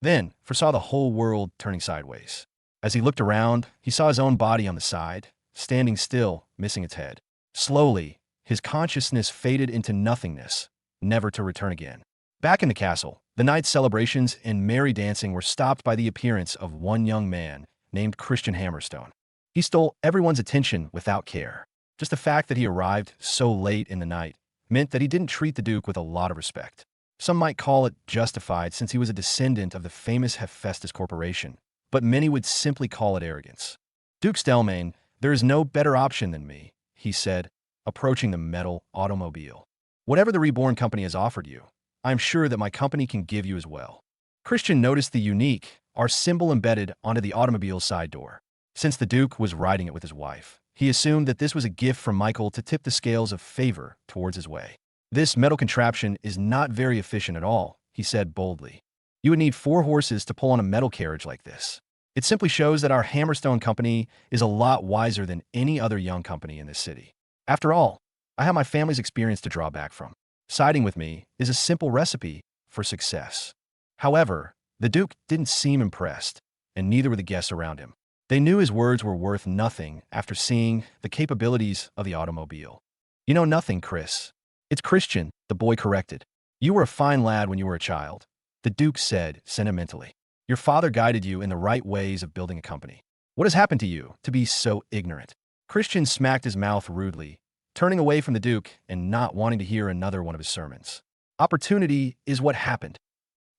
Then foresaw the whole world turning sideways. As he looked around, he saw his own body on the side, standing still, missing its head. Slowly, his consciousness faded into nothingness, never to return again. Back in the castle, the night's celebrations and merry dancing were stopped by the appearance of one young man named Christian Hammerstone. He stole everyone's attention without care. Just the fact that he arrived so late in the night meant that he didn't treat the Duke with a lot of respect. Some might call it justified since he was a descendant of the famous Hephaestus Corporation, but many would simply call it arrogance. Duke Stelmane, there is no better option than me, he said, approaching the metal automobile. Whatever the Reborn company has offered you, I am sure that my company can give you as well. Christian noticed the unique, our symbol embedded onto the automobile's side door. Since the Duke was riding it with his wife, he assumed that this was a gift from Michael to tip the scales of favor towards his way. This metal contraption is not very efficient at all, he said boldly. You would need 4 horses to pull on a metal carriage like this. It simply shows that our Hammerstone company is a lot wiser than any other young company in this city. After all, I have my family's experience to draw back from. Siding with me is a simple recipe for success. However, the Duke didn't seem impressed, and neither were the guests around him. They knew his words were worth nothing after seeing the capabilities of the automobile. You know nothing, Chris. It's Christian, the boy corrected. You were a fine lad when you were a child, the Duke said sentimentally. Your father guided you in the right ways of building a company. What has happened to you to be so ignorant? Christian smacked his mouth rudely, turning away from the Duke and not wanting to hear another one of his sermons. Opportunity is what happened.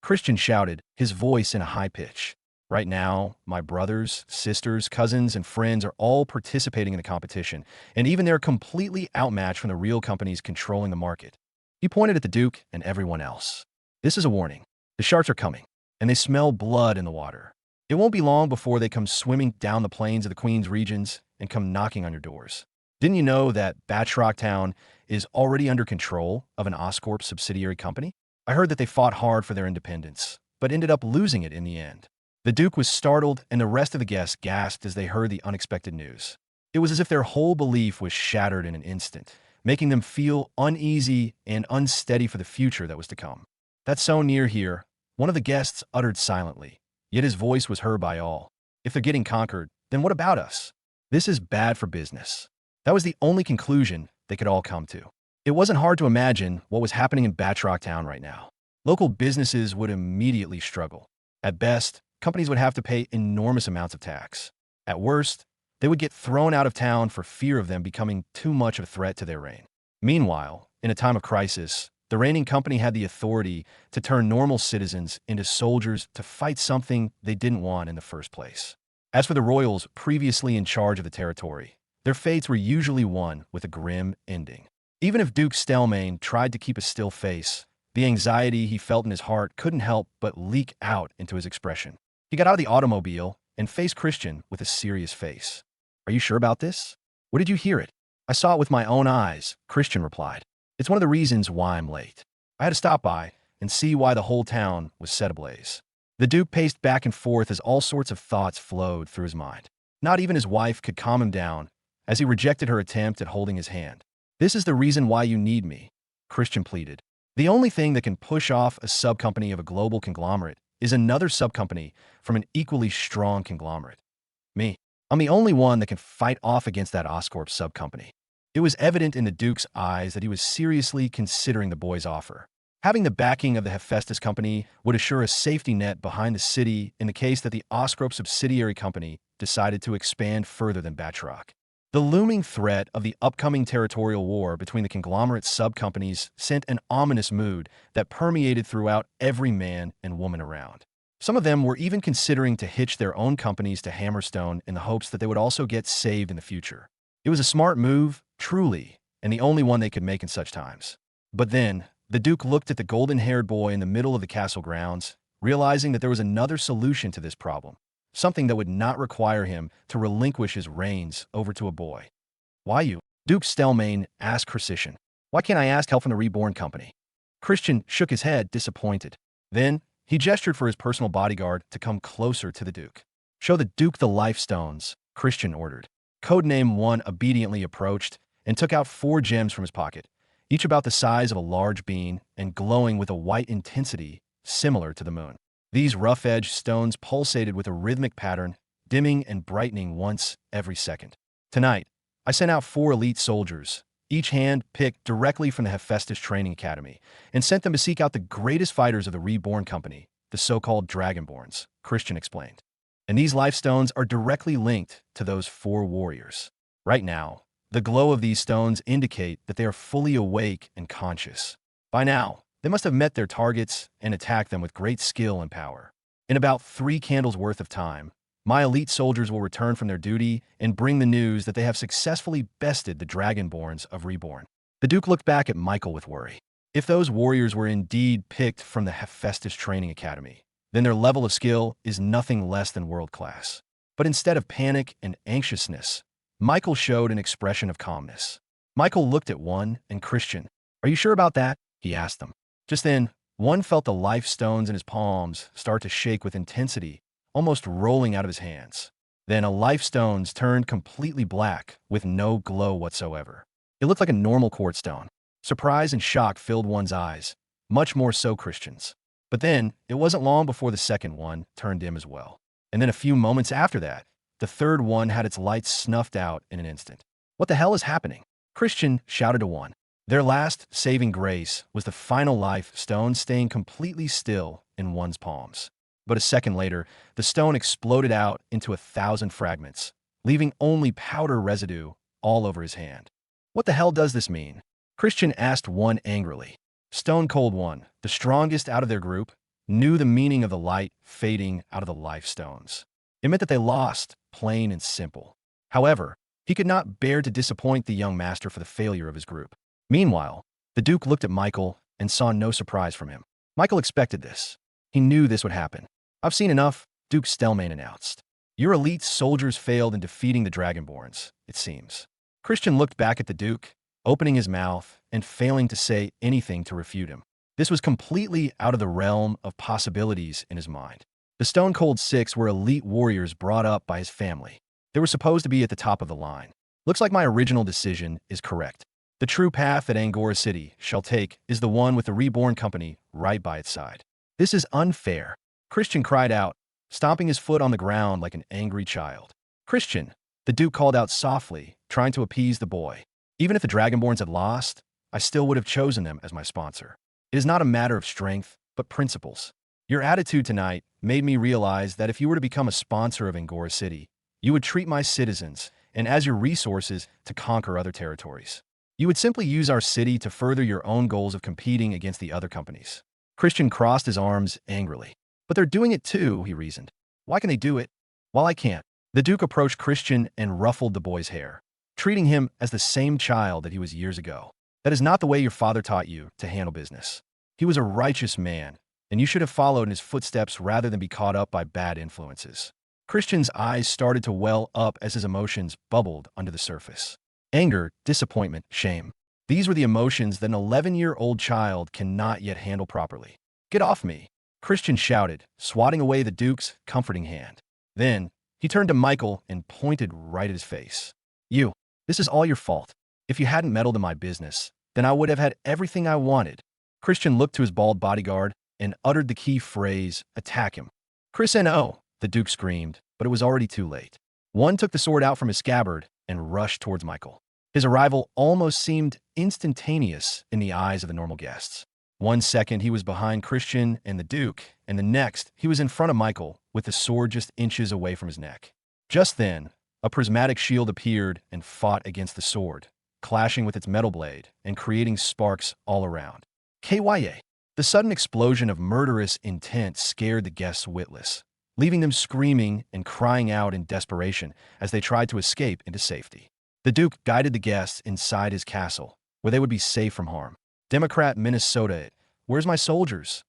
Christian shouted, his voice in a high pitch. Right now, my brothers, sisters, cousins, and friends are all participating in the competition, and even they're completely outmatched from the real companies controlling the market. He pointed at the Duke and everyone else. This is a warning. The sharks are coming, and they smell blood in the water. It won't be long before they come swimming down the plains of the Queen's regions and come knocking on your doors. Didn't you know that Batrock Town is already under control of an Oscorp subsidiary company? I heard that they fought hard for their independence, but ended up losing it in the end. The Duke was startled, and the rest of the guests gasped as they heard the unexpected news. It was as if their whole belief was shattered in an instant, making them feel uneasy and unsteady for the future that was to come. That's so near here, one of the guests uttered silently, yet his voice was heard by all. If they're getting conquered, then what about us? This is bad for business. That was the only conclusion they could all come to. It wasn't hard to imagine what was happening in Batrock Town right now. Local businesses would immediately struggle. At best, companies would have to pay enormous amounts of tax. At worst, they would get thrown out of town for fear of them becoming too much of a threat to their reign. Meanwhile, in a time of crisis, the reigning company had the authority to turn normal citizens into soldiers to fight something they didn't want in the first place. As for the royals previously in charge of the territory, their fates were usually one with a grim ending. Even if Duke Stelmane tried to keep a still face, the anxiety he felt in his heart couldn't help but leak out into his expression. He got out of the automobile and faced Christian with a serious face. Are you sure about this? Where did you hear it? I saw it with my own eyes, Christian replied. It's one of the reasons why I'm late. I had to stop by and see why the whole town was set ablaze. The Duke paced back and forth as all sorts of thoughts flowed through his mind. Not even his wife could calm him down as he rejected her attempt at holding his hand. This is the reason why you need me, Christian pleaded. The only thing that can push off a subcompany of a global conglomerate is another subcompany from an equally strong conglomerate. Me. I'm the only one that can fight off against that Oscorp subcompany. It was evident in the Duke's eyes that he was seriously considering the boy's offer. Having the backing of the Hephaestus company would assure a safety net behind the city in the case that the Oscorp subsidiary company decided to expand further than Batrock. The looming threat of the upcoming territorial war between the conglomerate sub-companies sent an ominous mood that permeated throughout every man and woman around. Some of them were even considering to hitch their own companies to Hammerstone in the hopes that they would also get saved in the future. It was a smart move, truly, and the only one they could make in such times. But then, the Duke looked at the golden-haired boy in the middle of the castle grounds, realizing that there was another solution to this problem. Something that would not require him to relinquish his reins over to a boy. Why you? Duke Stelmane asked Christian. Why can't I ask help from the Reborn company? Christian shook his head, disappointed. Then, he gestured for his personal bodyguard to come closer to the Duke. Show the Duke the life stones, Christian ordered. Codename 1 obediently approached and took out 4 gems from his pocket, each about the size of a large bean and glowing with a white intensity similar to the moon. These rough-edged stones pulsated with a rhythmic pattern, dimming and brightening once every second. Tonight, I sent out 4 elite soldiers, each hand-picked directly from the Hephaestus Training Academy, and sent them to seek out the greatest fighters of the Reborn Company, the so-called Dragonborns, Christian explained. And these life stones are directly linked to those 4 warriors. Right now, the glow of these stones indicate that they are fully awake and conscious. By now, they must have met their targets and attacked them with great skill and power. In about 3 candles worth of time, my elite soldiers will return from their duty and bring the news that they have successfully bested the Dragonborns of Reborn. The Duke looked back at Michael with worry. If those warriors were indeed picked from the Hephaestus Training Academy, then their level of skill is nothing less than world-class. But instead of panic and anxiousness, Michael showed an expression of calmness. Michael looked at one and Christian. "Are you sure about that?" he asked them. Just then, one felt the life stones in his palms start to shake with intensity, almost rolling out of his hands. Then a life stones turned completely black with no glow whatsoever. It looked like a normal quartz stone. Surprise and shock filled one's eyes, much more so Christian's. But then, it wasn't long before the second one turned dim as well. And then a few moments after that, the third one had its lights snuffed out in an instant. "What the hell is happening?" Christian shouted to one. Their last saving grace was the final life stone staying completely still in one's palms. But a second later, the stone exploded out into 1,000 fragments, leaving only powder residue all over his hand. "What the hell does this mean?" Christian asked one angrily. Stone Cold One, the strongest out of their group, knew the meaning of the light fading out of the life stones. It meant that they lost, plain and simple. However, he could not bear to disappoint the young master for the failure of his group. Meanwhile, the Duke looked at Michael and saw no surprise from him. Michael expected this. He knew this would happen. "I've seen enough," Duke Stellmain announced. "Your elite soldiers failed in defeating the Dragonborns, it seems." Christian looked back at the Duke, opening his mouth and failing to say anything to refute him. This was completely out of the realm of possibilities in his mind. The Stone Cold Six were elite warriors brought up by his family. They were supposed to be at the top of the line. "Looks like my original decision is correct. The true path that Angora City shall take is the one with the Reborn Company right by its side." "This is unfair," Christian cried out, stomping his foot on the ground like an angry child. "Christian," the Duke called out softly, trying to appease the boy. "Even if the Dragonborns had lost, I still would have chosen them as my sponsor. It is not a matter of strength, but principles. Your attitude tonight made me realize that if you were to become a sponsor of Angora City, you would treat my citizens and as your resources to conquer other territories. You would simply use our city to further your own goals of competing against the other companies." Christian crossed his arms angrily. "But they're doing it too," he reasoned. "Why can they do it, while I can't?" The Duke approached Christian and ruffled the boy's hair, treating him as the same child that he was years ago. "That is not the way your father taught you to handle business. He was a righteous man, and you should have followed in his footsteps rather than be caught up by bad influences." Christian's eyes started to well up as his emotions bubbled under the surface. Anger, disappointment, shame. These were the emotions that an 11-year-old child cannot yet handle properly. "Get off me," Christian shouted, swatting away the Duke's comforting hand. Then, he turned to Michael and pointed right at his face. "You, this is all your fault. If you hadn't meddled in my business, then I would have had everything I wanted." Christian looked to his bald bodyguard and uttered the key phrase, "Attack him." "Chris N.O., the Duke screamed, but it was already too late. One took the sword out from his scabbard and rushed towards Michael. His arrival almost seemed instantaneous in the eyes of the normal guests. 1 second he was behind Christian and the Duke, and the next he was in front of Michael with the sword just inches away from his neck. Just then, a prismatic shield appeared and fought against the sword, clashing with its metal blade and creating sparks all around. KYA. The sudden explosion of murderous intent scared the guests witless, leaving them screaming and crying out in desperation as they tried to escape into safety. The Duke guided the guests inside his castle, where they would be safe from harm. "Democrat Minnesota, where's my soldiers?"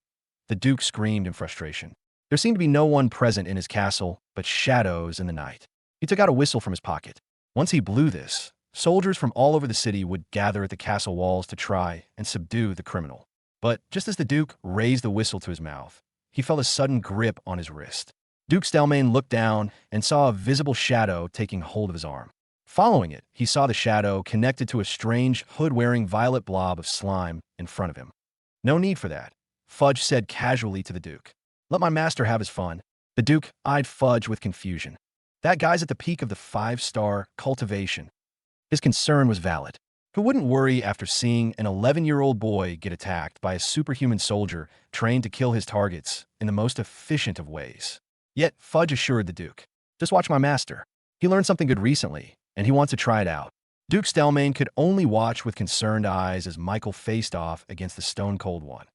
The Duke screamed in frustration. There seemed to be no one present in his castle but shadows in the night. He took out a whistle from his pocket. Once he blew this, soldiers from all over the city would gather at the castle walls to try and subdue the criminal. But just as the Duke raised the whistle to his mouth, he felt a sudden grip on his wrist. Duke Stellmain looked down and saw a visible shadow taking hold of his arm. Following it, he saw the shadow connected to a strange, hood-wearing violet blob of slime in front of him. "No need for that," Fudge said casually to the Duke. Let my master have his fun. The Duke eyed Fudge with confusion. That guy's at the peak of the 5-star cultivation. His concern was valid. Who wouldn't worry after seeing an 11-year-old boy get attacked by a superhuman soldier trained to kill his targets in the most efficient of ways? Yet Fudge assured the Duke, just watch my master. He learned something good recently, and he wants to try it out. Duke Stelmane could only watch with concerned eyes as Michael faced off against the stone-cold one.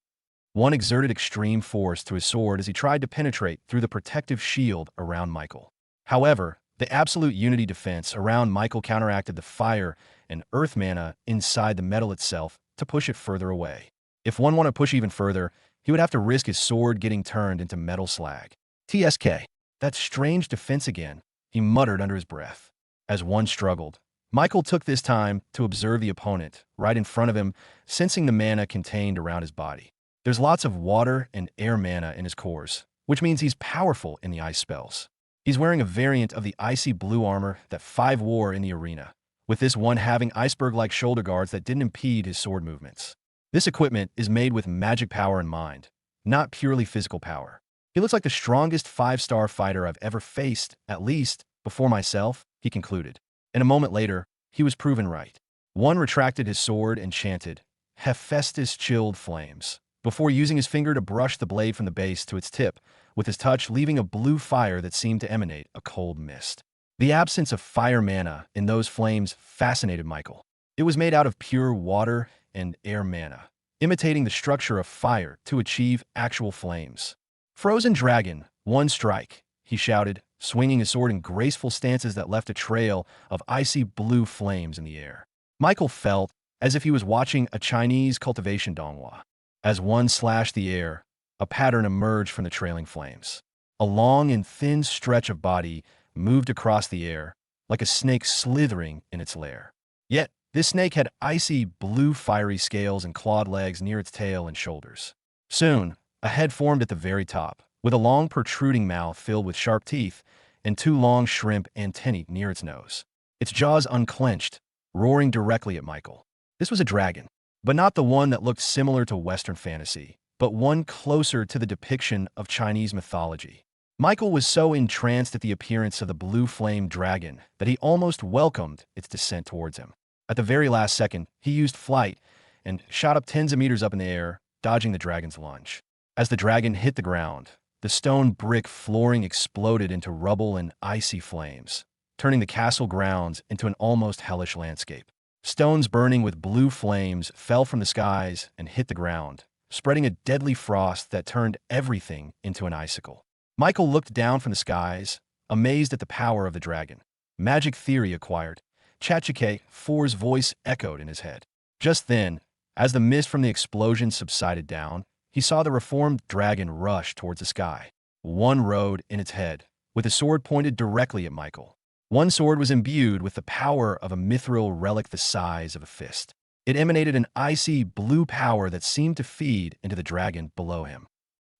One exerted extreme force to his sword as he tried to penetrate through the protective shield around Michael. However, the absolute unity defense around Michael counteracted the fire and earth mana inside the metal itself to push it further away. If one wanted to push even further, he would have to risk his sword getting turned into metal slag. TSK. That strange defense again, he muttered under his breath. As one struggled, Michael took this time to observe the opponent right in front of him, sensing the mana contained around his body. There's lots of water and air mana in his cores, which means he's powerful in the ice spells. He's wearing a variant of the icy blue armor that 5 wore in the arena, with this one having iceberg-like shoulder guards that didn't impede his sword movements. This equipment is made with magic power in mind, not purely physical power. He looks like the strongest 5-star fighter I've ever faced, at least, before myself, he concluded. And a moment later, he was proven right. One retracted his sword and chanted, Hephaestus chilled flames, before using his finger to brush the blade from the base to its tip, with his touch leaving a blue fire that seemed to emanate a cold mist. The absence of fire mana in those flames fascinated Michael. It was made out of pure water and air mana, imitating the structure of fire to achieve actual flames. Frozen Dragon, one strike, he shouted, swinging his sword in graceful stances that left a trail of icy blue flames in the air. Michael felt as if he was watching a Chinese cultivation donghua. As one slashed the air, a pattern emerged from the trailing flames. A long and thin stretch of body moved across the air, like a snake slithering in its lair. Yet, this snake had icy blue fiery scales and clawed legs near its tail and shoulders. Soon, a head formed at the very top, with a long protruding mouth filled with sharp teeth and 2 long shrimp antennae near its nose. Its jaws unclenched, roaring directly at Michael. This was a dragon, but not the one that looked similar to Western fantasy, but one closer to the depiction of Chinese mythology. Michael was so entranced at the appearance of the blue flame dragon that he almost welcomed its descent towards him. At the very last second, he used flight and shot up tens of meters up in the air, dodging the dragon's lunge. As the dragon hit the ground, the stone brick flooring exploded into rubble and icy flames, turning the castle grounds into an almost hellish landscape. Stones burning with blue flames fell from the skies and hit the ground, spreading a deadly frost that turned everything into an icicle. Michael looked down from the skies, amazed at the power of the dragon. Magic theory acquired. Chachike 4's voice echoed in his head. Just then, as the mist from the explosion subsided down, he saw the reformed dragon rush towards the sky. One rode in its head, with a sword pointed directly at Michael. One sword was imbued with the power of a mithril relic the size of a fist. It emanated an icy blue power that seemed to feed into the dragon below him.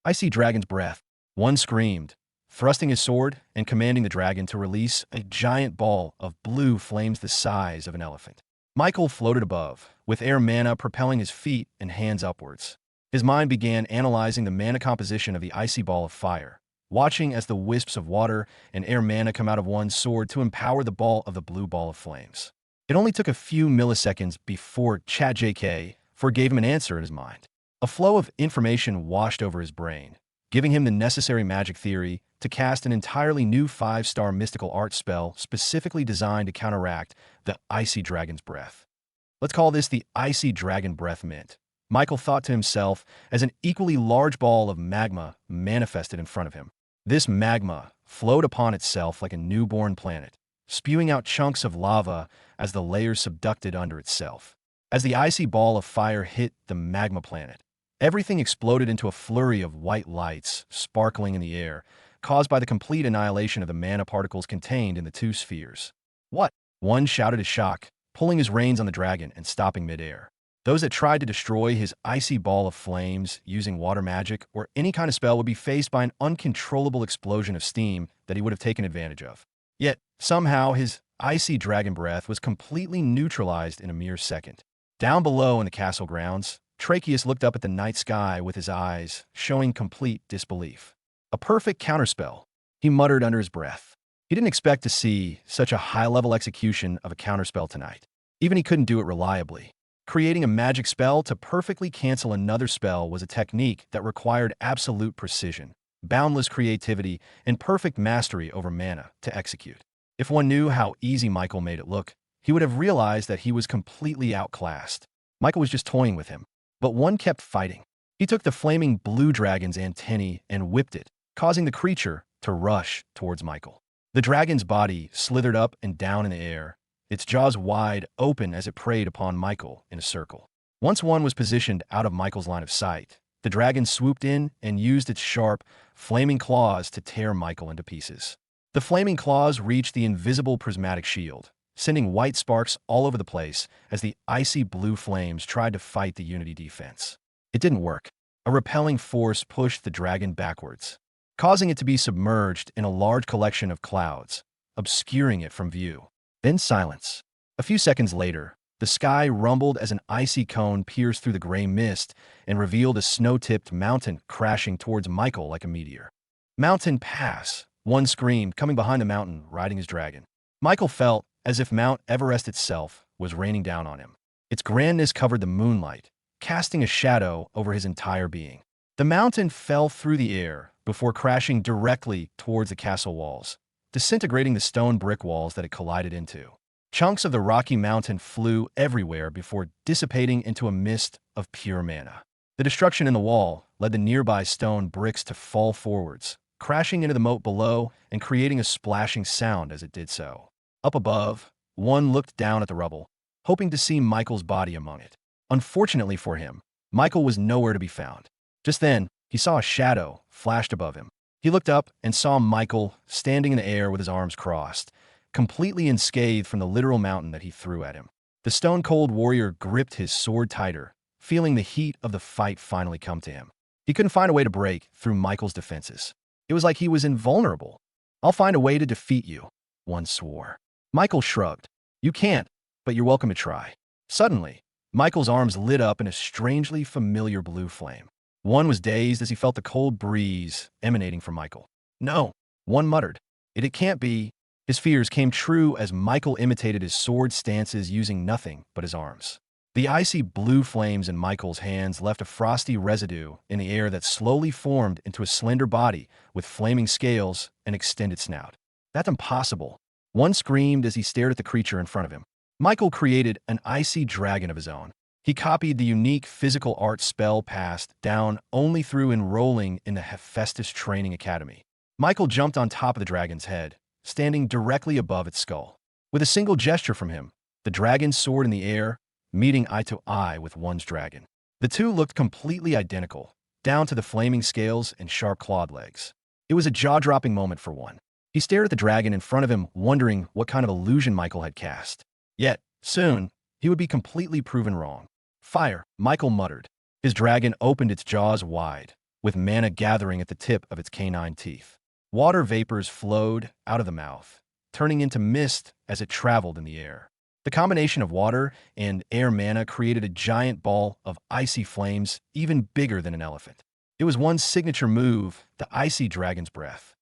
Icy dragon's breath. One screamed, thrusting his sword and commanding the dragon to release a giant ball of blue flames the size of an elephant. Michael floated above, with air mana propelling his feet and hands upwards. His mind began analyzing the mana composition of the icy ball of fire, watching as the wisps of water and air mana come out of one's sword to empower the ball of the blue ball of flames. It only took a few milliseconds before ChatJK forgave him an answer in his mind. A flow of information washed over his brain, giving him the necessary magic theory to cast an entirely new 5-star mystical art spell specifically designed to counteract the icy dragon's breath. Let's call this the Icy Dragon Breath Mint. Michael thought to himself as an equally large ball of magma manifested in front of him. This magma flowed upon itself like a newborn planet, spewing out chunks of lava as the layers subducted under itself. As the icy ball of fire hit the magma planet, everything exploded into a flurry of white lights sparkling in the air, caused by the complete annihilation of the mana particles contained in the 2 spheres. What? One shouted in shock, pulling his reins on the dragon and stopping midair. Those that tried to destroy his icy ball of flames using water magic or any kind of spell would be faced by an uncontrollable explosion of steam that he would have taken advantage of. Yet, somehow, his icy dragon breath was completely neutralized in a mere second. Down below in the castle grounds, Tracheus looked up at the night sky with his eyes showing complete disbelief. A perfect counterspell, he muttered under his breath. He didn't expect to see such a high-level execution of a counterspell tonight. Even he couldn't do it reliably. Creating a magic spell to perfectly cancel another spell was a technique that required absolute precision, boundless creativity, and perfect mastery over mana to execute. If one knew how easy Michael made it look, he would have realized that he was completely outclassed. Michael was just toying with him, but one kept fighting. He took the flaming blue dragon's antennae and whipped it, causing the creature to rush towards Michael. The dragon's body slithered up and down in the air, its jaws wide open as it preyed upon Michael in a circle. Once one was positioned out of Michael's line of sight, the dragon swooped in and used its sharp, flaming claws to tear Michael into pieces. The flaming claws reached the invisible prismatic shield, sending white sparks all over the place as the icy blue flames tried to fight the Unity defense. It didn't work. A repelling force pushed the dragon backwards, causing it to be submerged in a large collection of clouds, obscuring it from view. Then silence. A few seconds later, the sky rumbled as an icy cone pierced through the gray mist and revealed a snow-tipped mountain crashing towards Michael like a meteor. "Mountain pass!" One screamed, coming behind the mountain, riding his dragon. Michael felt as if Mount Everest itself was raining down on him. Its grandness covered the moonlight, casting a shadow over his entire being. The mountain fell through the air before crashing directly towards the castle walls, disintegrating the stone brick walls that it collided into. Chunks of the rocky mountain flew everywhere before dissipating into a mist of pure mana. The destruction in the wall led the nearby stone bricks to fall forwards, crashing into the moat below and creating a splashing sound as it did so. Up above, one looked down at the rubble, hoping to see Michael's body among it. Unfortunately for him, Michael was nowhere to be found. Just then, he saw a shadow flashed above him. He looked up and saw Michael standing in the air with his arms crossed, completely unscathed from the literal mountain that he threw at him. The stone-cold warrior gripped his sword tighter, feeling the heat of the fight finally come to him. He couldn't find a way to break through Michael's defenses. It was like he was invulnerable. "I'll find a way to defeat you," one swore. Michael shrugged. "You can't, but you're welcome to try." Suddenly, Michael's arms lit up in a strangely familiar blue flame. One was dazed as he felt the cold breeze emanating from Michael. "No," one muttered. It can't be." His fears came true as Michael imitated his sword stances using nothing but his arms. The icy blue flames in Michael's hands left a frosty residue in the air that slowly formed into a slender body with flaming scales and extended snout. "That's impossible," one screamed as he stared at the creature in front of him. Michael created an icy dragon of his own. He copied the unique physical art spell passed down only through enrolling in the Hephaestus Training Academy. Michael jumped on top of the dragon's head, standing directly above its skull. With a single gesture from him, the dragon soared in the air, meeting eye to eye with one's dragon. The two looked completely identical, down to the flaming scales and sharp clawed legs. It was a jaw-dropping moment for one. He stared at the dragon in front of him, wondering what kind of illusion Michael had cast. Yet, soon, he would be completely proven wrong. "Fire," Michael muttered. His dragon opened its jaws wide, with mana gathering at the tip of its canine teeth. Water vapors flowed out of the mouth, turning into mist as it traveled in the air. The combination of water and air mana created a giant ball of icy flames even bigger than an elephant. It was one's signature move, the icy dragon's breath.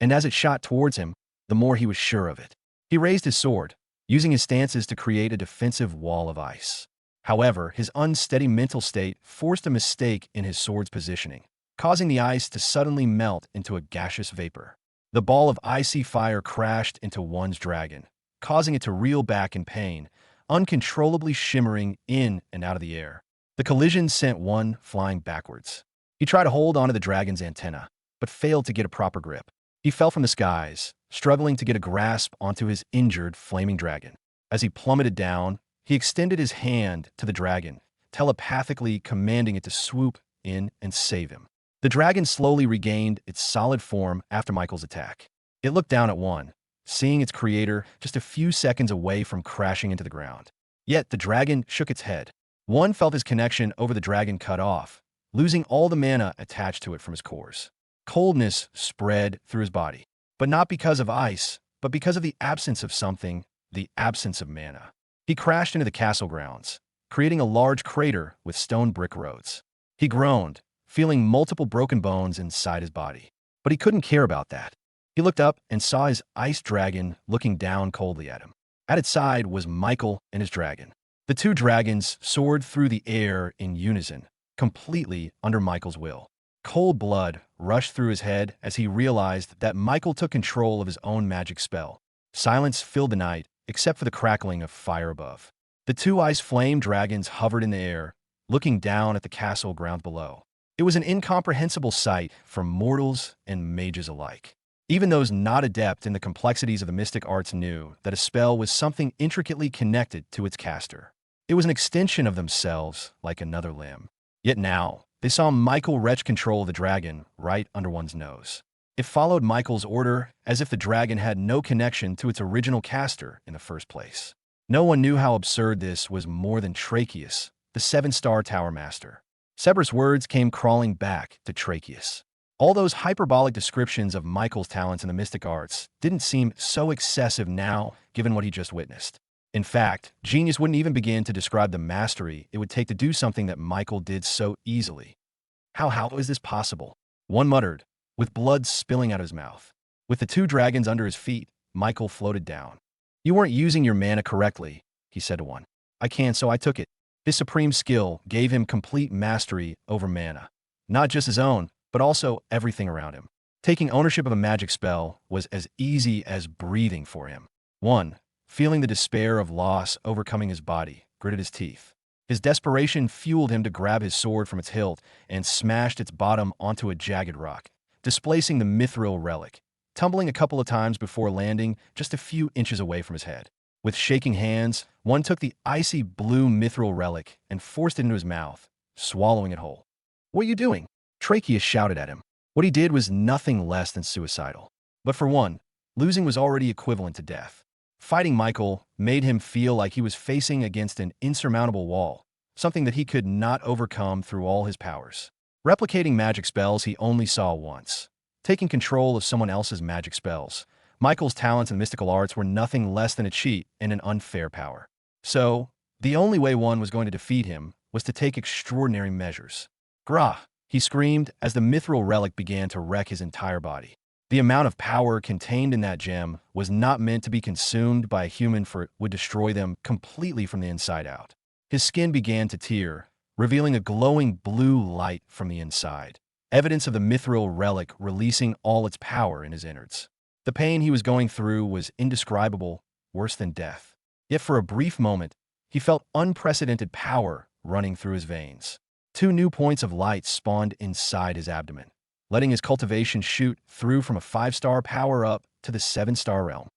And as it shot towards him, the more he was sure of it. He raised his sword, using his stances to create a defensive wall of ice. However, his unsteady mental state forced a mistake in his sword's positioning, causing the ice to suddenly melt into a gaseous vapor. The ball of icy fire crashed into one's dragon, causing it to reel back in pain, uncontrollably shimmering in and out of the air. The collision sent one flying backwards. He tried to hold onto the dragon's antenna, but failed to get a proper grip. He fell from the skies, struggling to get a grasp onto his injured flaming dragon. As he plummeted down, he extended his hand to the dragon, telepathically commanding it to swoop in and save him. The dragon slowly regained its solid form after Michael's attack. It looked down at one, seeing its creator just a few seconds away from crashing into the ground. Yet the dragon shook its head. One felt his connection over the dragon cut off, losing all the mana attached to it from his cores. Coldness spread through his body, but not because of ice, but because of the absence of something, the absence of mana. He crashed into the castle grounds, creating a large crater with stone brick roads. He groaned, feeling multiple broken bones inside his body. But he couldn't care about that. He looked up and saw his ice dragon looking down coldly at him. At its side was Michael and his dragon. The two dragons soared through the air in unison, completely under Michael's will. Cold blood rushed through his head as he realized that Michael took control of his own magic spell. Silence filled the night, except for the crackling of fire above. The two ice flame dragons hovered in the air, looking down at the castle ground below. It was an incomprehensible sight for mortals and mages alike. Even those not adept in the complexities of the mystic arts knew that a spell was something intricately connected to its caster. It was an extension of themselves, like another limb. Yet now, they saw Michael wrench control of the dragon right under one's nose. It followed Michael's order as if the dragon had no connection to its original caster in the first place. No one knew how absurd this was more than Tracheus, the seven-star tower master. Severus' words came crawling back to Tracheus. All those hyperbolic descriptions of Michael's talents in the mystic arts didn't seem so excessive now, given what he just witnessed. In fact, genius wouldn't even begin to describe the mastery it would take to do something that Michael did so easily. How is this possible? One muttered, with blood spilling out of his mouth. With the two dragons under his feet, Michael floated down. You weren't using your mana correctly, he said to one. I can, so I took it. His supreme skill gave him complete mastery over mana. Not just his own, but also everything around him. Taking ownership of a magic spell was as easy as breathing for him. 1. Feeling the despair of loss overcoming his body, gritted his teeth. His desperation fueled him to grab his sword from its hilt and smashed its bottom onto a jagged rock, displacing the mithril relic, tumbling a couple of times before landing just a few inches away from his head. With shaking hands, one took the icy blue mithril relic and forced it into his mouth, swallowing it whole. What are you doing? Tracheus shouted at him. What he did was nothing less than suicidal. But for one, losing was already equivalent to death. Fighting Michael made him feel like he was facing against an insurmountable wall, something that he could not overcome through all his powers. Replicating magic spells he only saw once. Taking control of someone else's magic spells. Michael's talents in mystical arts were nothing less than a cheat and an unfair power. So, the only way one was going to defeat him was to take extraordinary measures. Grah! He screamed as the mithril relic began to wreck his entire body. The amount of power contained in that gem was not meant to be consumed by a human, for it would destroy them completely from the inside out. His skin began to tear, revealing a glowing blue light from the inside, evidence of the mithril relic releasing all its power in his innards. The pain he was going through was indescribable, worse than death. Yet for a brief moment, he felt unprecedented power running through his veins. 2 new points of light spawned inside his abdomen, letting his cultivation shoot through from a 5-star power up to the 7-star realm.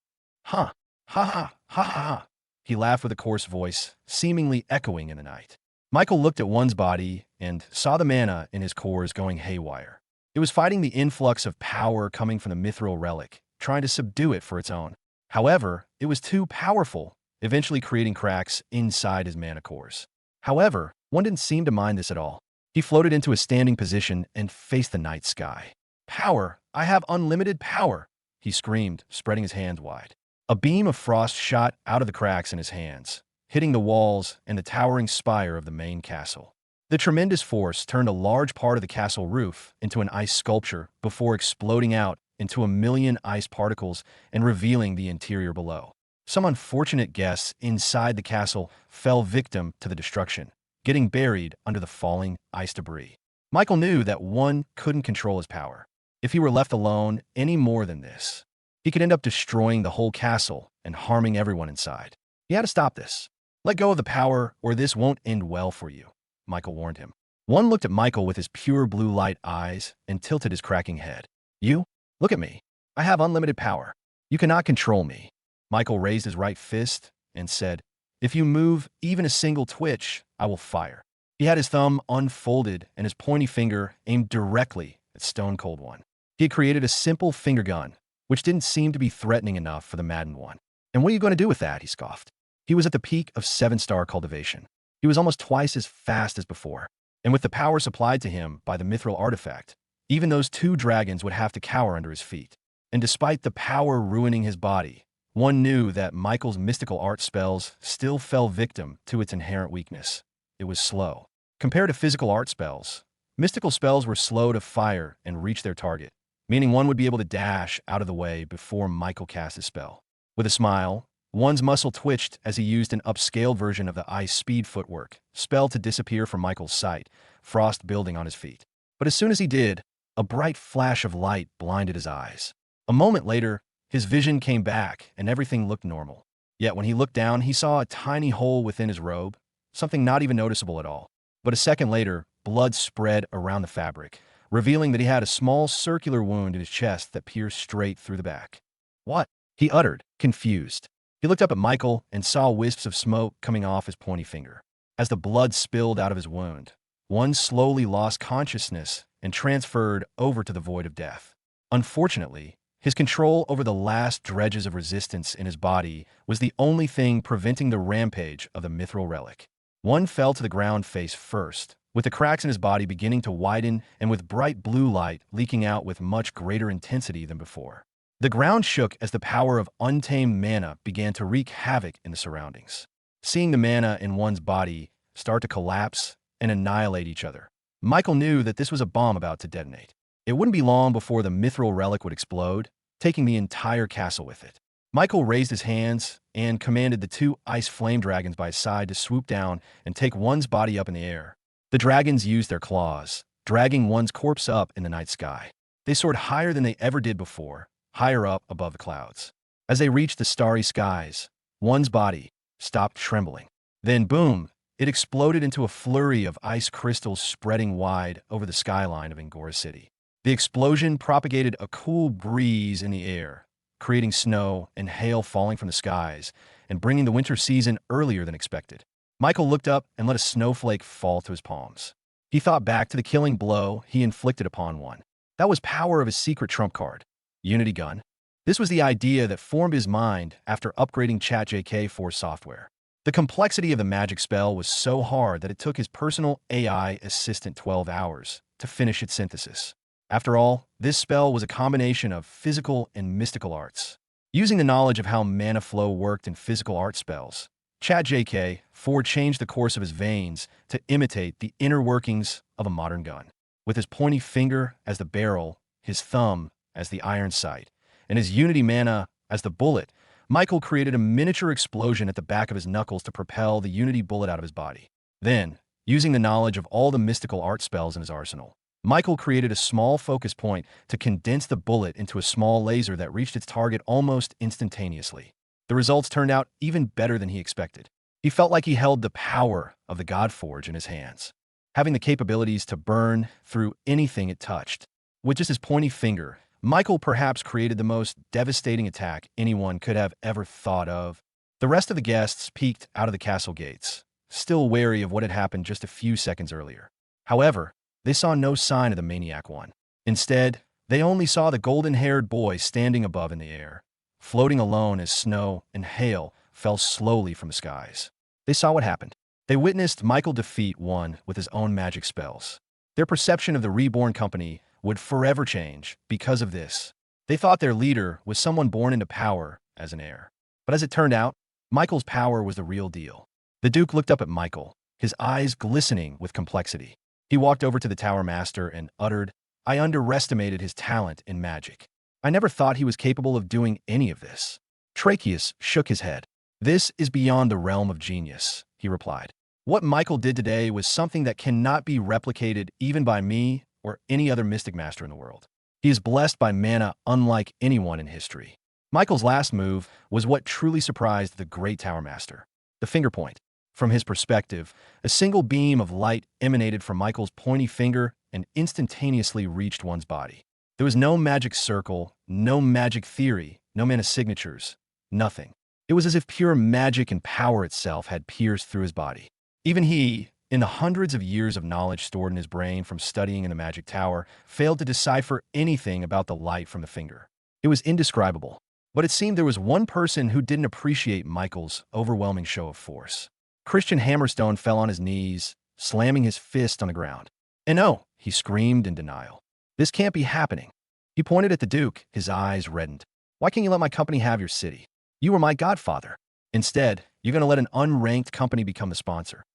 Ha! Ha ha! Ha ha! He laughed with a coarse voice, seemingly echoing in the night. Michael looked at one's body and saw the mana in his cores going haywire. It was fighting the influx of power coming from the mithril relic, trying to subdue it for its own. However, it was too powerful, eventually creating cracks inside his mana cores. However, one didn't seem to mind this at all. He floated into a standing position and faced the night sky. Power! I have unlimited power! He screamed, spreading his hands wide. A beam of frost shot out of the cracks in his hands, hitting the walls and the towering spire of the main castle. The tremendous force turned a large part of the castle roof into an ice sculpture before exploding out into a million ice particles and revealing the interior below. Some unfortunate guests inside the castle fell victim to the destruction, getting buried under the falling ice debris. Michael knew that one couldn't control his power. If he were left alone any more than this, he could end up destroying the whole castle and harming everyone inside. He had to stop this. Let go of the power, or this won't end well for you, Michael warned him. One looked at Michael with his pure blue light eyes and tilted his cracking head. You? Look at me. I have unlimited power. You cannot control me. Michael raised his right fist and said, If you move even a single twitch, I will fire. He had his thumb unfolded and his pointy finger aimed directly at Stone Cold One. He had created a simple finger gun, which didn't seem to be threatening enough for the maddened one. And what are you going to do with that? He scoffed. He was at the peak of 7-star cultivation. He was almost twice as fast as before. And with the power supplied to him by the mithril artifact, even those 2 dragons would have to cower under his feet. And despite the power ruining his body, one knew that Michael's mystical art spells still fell victim to its inherent weakness. It was slow. Compared to physical art spells, mystical spells were slow to fire and reach their target, meaning one would be able to dash out of the way before Michael cast his spell. With a smile, one's muscle twitched as he used an upscaled version of the ice speed footwork spell to disappear from Michael's sight, frost building on his feet. But as soon as he did, a bright flash of light blinded his eyes. A moment later, his vision came back and everything looked normal. Yet when he looked down, he saw a tiny hole within his robe, something not even noticeable at all. But a second later, blood spread around the fabric, revealing that he had a small circular wound in his chest that pierced straight through the back. "What?" he uttered, confused. He looked up at Michael and saw wisps of smoke coming off his pointy finger. As the blood spilled out of his wound, one slowly lost consciousness and transferred over to the void of death. Unfortunately, his control over the last dredges of resistance in his body was the only thing preventing the rampage of the mithril relic. One fell to the ground face first, with the cracks in his body beginning to widen and with bright blue light leaking out with much greater intensity than before. The ground shook as the power of untamed mana began to wreak havoc in the surroundings. Seeing the mana in one's body start to collapse and annihilate each other, Michael knew that this was a bomb about to detonate. It wouldn't be long before the mithril relic would explode, taking the entire castle with it. Michael raised his hands and commanded the two ice flame dragons by his side to swoop down and take one's body up in the air. The dragons used their claws, dragging one's corpse up in the night sky. They soared higher than they ever did before, higher up above the clouds. As they reached the starry skies, one's body stopped trembling. Then, boom, it exploded into a flurry of ice crystals spreading wide over the skyline of Angora City. The explosion propagated a cool breeze in the air, creating snow and hail falling from the skies and bringing the winter season earlier than expected. Michael looked up and let a snowflake fall to his palms. He thought back to the killing blow he inflicted upon one. That was power of his secret trump card, Unity Gun. This was the idea that formed his mind after upgrading ChatJK4 software. The complexity of the magic spell was so hard that it took his personal AI assistant 12 hours to finish its synthesis. After all, this spell was a combination of physical and mystical arts. Using the knowledge of how mana flow worked in physical art spells, ChatJK4 changed the course of his veins to imitate the inner workings of a modern gun. With his pointy finger as the barrel, his thumb as the iron sight, and his Unity mana as the bullet, Michael created a miniature explosion at the back of his knuckles to propel the Unity bullet out of his body. Then, using the knowledge of all the mystical art spells in his arsenal, Michael created a small focus point to condense the bullet into a small laser that reached its target almost instantaneously. The results turned out even better than he expected. He felt like he held the power of the Godforge in his hands, having the capabilities to burn through anything it touched. With just his pointy finger, Michael perhaps created the most devastating attack anyone could have ever thought of. The rest of the guests peeked out of the castle gates, still wary of what had happened just a few seconds earlier. However, they saw no sign of the maniac one. Instead, they only saw the golden-haired boy standing above in the air, floating alone as snow and hail fell slowly from the skies. They saw what happened. They witnessed Michael defeat one with his own magic spells. Their perception of the Reborn company would forever change because of this. They thought their leader was someone born into power as an heir. But as it turned out, Michael's power was the real deal. The Duke looked up at Michael, his eyes glistening with complexity. He walked over to the Tower Master and uttered, "I underestimated his talent in magic. I never thought he was capable of doing any of this." Tracheus shook his head. "This is beyond the realm of genius," he replied. "What Michael did today was something that cannot be replicated even by me or any other mystic master in the world. He is blessed by mana unlike anyone in history." Michael's last move was what truly surprised the great Tower Master. The finger point. From his perspective, a single beam of light emanated from Michael's pointy finger and instantaneously reached one's body. There was no magic circle, no magic theory, no mana signatures, nothing. It was as if pure magic and power itself had pierced through his body. Even he, in the hundreds of years of knowledge stored in his brain from studying in the magic tower, failed to decipher anything about the light from the finger. It was indescribable, but it seemed there was one person who didn't appreciate Michael's overwhelming show of force. Christian Hammerstone fell on his knees, slamming his fist on the ground. "And no," he screamed in denial. "This can't be happening." He pointed at the Duke, his eyes reddened. "Why can't you let my company have your city? You were my godfather. Instead, you're going to let an unranked company become the sponsor.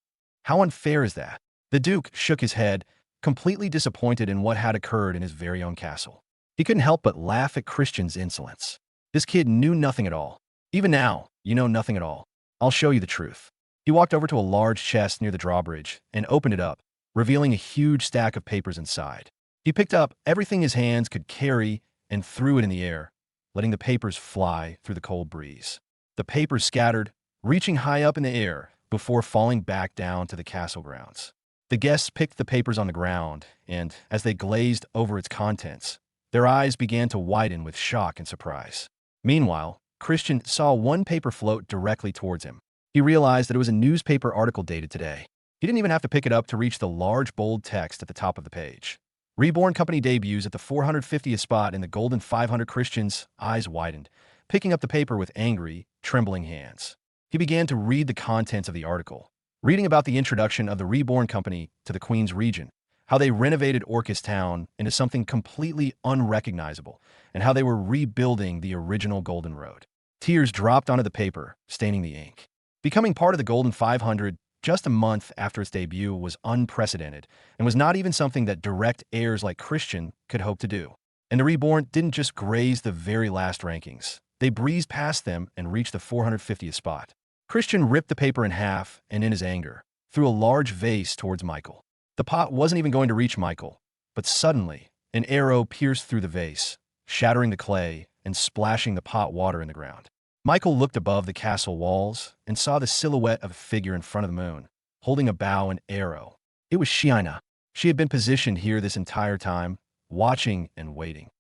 How unfair is that?" The Duke shook his head, completely disappointed in what had occurred in his very own castle. He couldn't help but laugh at Christian's insolence. This kid knew nothing at all. Even now, you know nothing at all. I'll show you the truth. He walked over to a large chest near the drawbridge and opened it up, revealing a huge stack of papers inside. He picked up everything his hands could carry and threw it in the air, letting the papers fly through the cold breeze. The papers scattered, reaching high up in the air before falling back down to the castle grounds. The guests picked the papers on the ground, and as they glazed over its contents, their eyes began to widen with shock and surprise. Meanwhile, Christian saw one paper float directly towards him. He realized that it was a newspaper article dated today. He didn't even have to pick it up to reach the large bold text at the top of the page. Reborn Company debuts at the 450th spot in the Golden 500. Christian's eyes widened, picking up the paper with angry, trembling hands. He began to read the contents of the article, reading about the introduction of the Reborn Company to the Queen's region, how they renovated Orcus Town into something completely unrecognizable, and how they were rebuilding the original Golden Road. Tears dropped onto the paper, staining the ink. Becoming part of the Golden 500 just a month after its debut was unprecedented and was not even something that direct heirs like Christian could hope to do. And the Reborn didn't just graze the very last rankings. They breezed past them and reached the 450th spot. Christian ripped the paper in half and, in his anger, threw a large vase towards Michael. The pot wasn't even going to reach Michael, but suddenly, an arrow pierced through the vase, shattering the clay and splashing the pot water in the ground. Michael looked above the castle walls and saw the silhouette of a figure in front of the moon, holding a bow and arrow. It was Shiina. She had been positioned here this entire time, watching and waiting.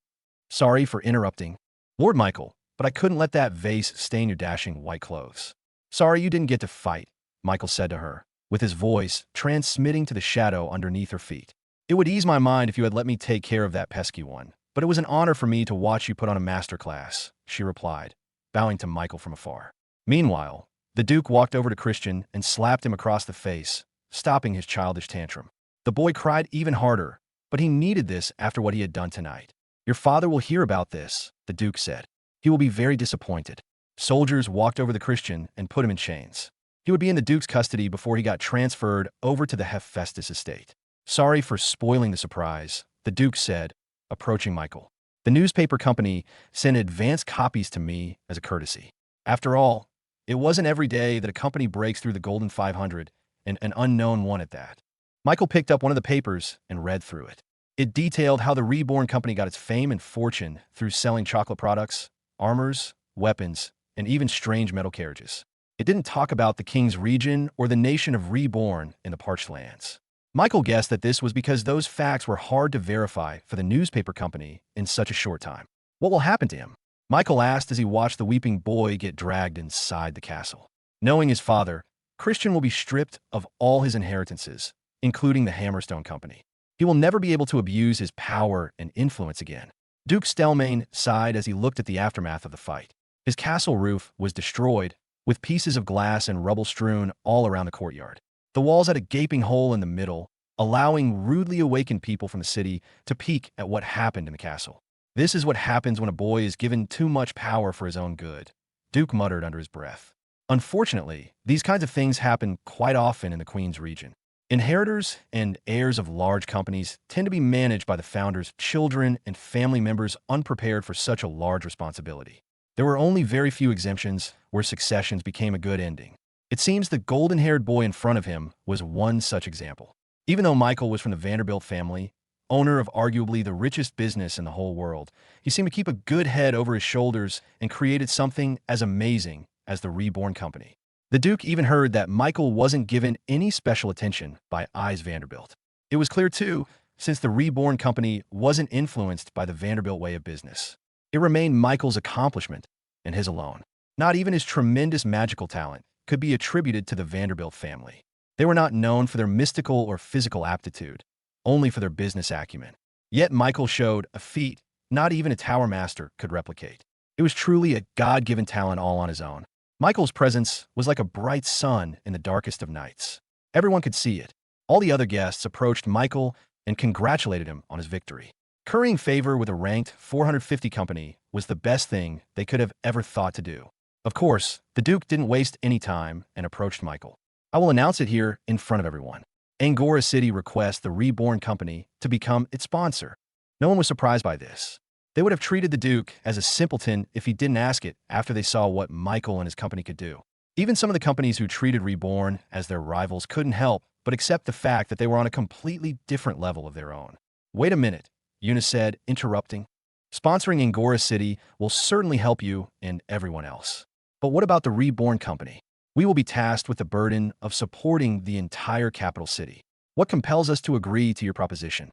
Sorry for interrupting, Lord Michael, but I couldn't let that vase stain your dashing white clothes. Sorry you didn't get to fight, Michael said to her, with his voice transmitting to the shadow underneath her feet. It would ease my mind if you had let me take care of that pesky one, but it was an honor for me to watch you put on a masterclass, she replied, bowing to Michael from afar. Meanwhile, the Duke walked over to Christian and slapped him across the face, stopping his childish tantrum. The boy cried even harder, but he needed this after what he had done tonight. Your father will hear about this, the Duke said. He will be very disappointed. Soldiers walked over the Christian and put him in chains. He would be in the Duke's custody before he got transferred over to the Hephaestus estate. Sorry for spoiling the surprise, the Duke said, approaching Michael. The newspaper company sent advance copies to me as a courtesy. After all, it wasn't every day that a company breaks through the Golden 500, and an unknown one at that. Michael picked up one of the papers and read through it. It detailed how the Reborn Company got its fame and fortune through selling chocolate products, armors, weapons, and even strange metal carriages. It didn't talk about the king's region or the nation of Reborn in the parched lands. Michael guessed that this was because those facts were hard to verify for the newspaper company in such a short time. What will happen to him? Michael asked as he watched the weeping boy get dragged inside the castle. Knowing his father, Christian will be stripped of all his inheritances, including the Hammerstone Company. He will never be able to abuse his power and influence again. Duke Stelmane sighed as he looked at the aftermath of the fight. His castle roof was destroyed, with pieces of glass and rubble strewn all around the courtyard. The walls had a gaping hole in the middle, allowing rudely awakened people from the city to peek at what happened in the castle. This is what happens when a boy is given too much power for his own good, Duke muttered under his breath. Unfortunately, these kinds of things happen quite often in the Queen's region. Inheritors and heirs of large companies tend to be managed by the founders' children and family members unprepared for such a large responsibility. There were only very few exemptions where successions became a good ending. It seems the golden-haired boy in front of him was one such example. Even though Michael was from the Vanderbilt family, owner of arguably the richest business in the whole world, he seemed to keep a good head over his shoulders and created something as amazing as the Reborn Company. The Duke even heard that Michael wasn't given any special attention by Eyes Vanderbilt. It was clear, too, since the Reborn Company wasn't influenced by the Vanderbilt way of business. It remained Michael's accomplishment, and his alone. Not even his tremendous magical talent could be attributed to the Vanderbilt family. They were not known for their mystical or physical aptitude, only for their business acumen. Yet Michael showed a feat not even a Tower Master could replicate. It was truly a God-given talent all on his own. Michael's presence was like a bright sun in the darkest of nights. Everyone could see it. All the other guests approached Michael and congratulated him on his victory. Currying favor with a ranked 450 company was the best thing they could have ever thought to do. Of course, the Duke didn't waste any time and approached Michael. I will announce it here in front of everyone. Angora City requests the Reborn Company to become its sponsor. No one was surprised by this. They would have treated the Duke as a simpleton if he didn't ask it after they saw what Michael and his company could do. Even some of the companies who treated Reborn as their rivals couldn't help but accept the fact that they were on a completely different level of their own. Wait a minute, Yuna said, interrupting. Sponsoring Angora City will certainly help you and everyone else. But what about the Reborn company? We will be tasked with the burden of supporting the entire capital city. What compels us to agree to your proposition?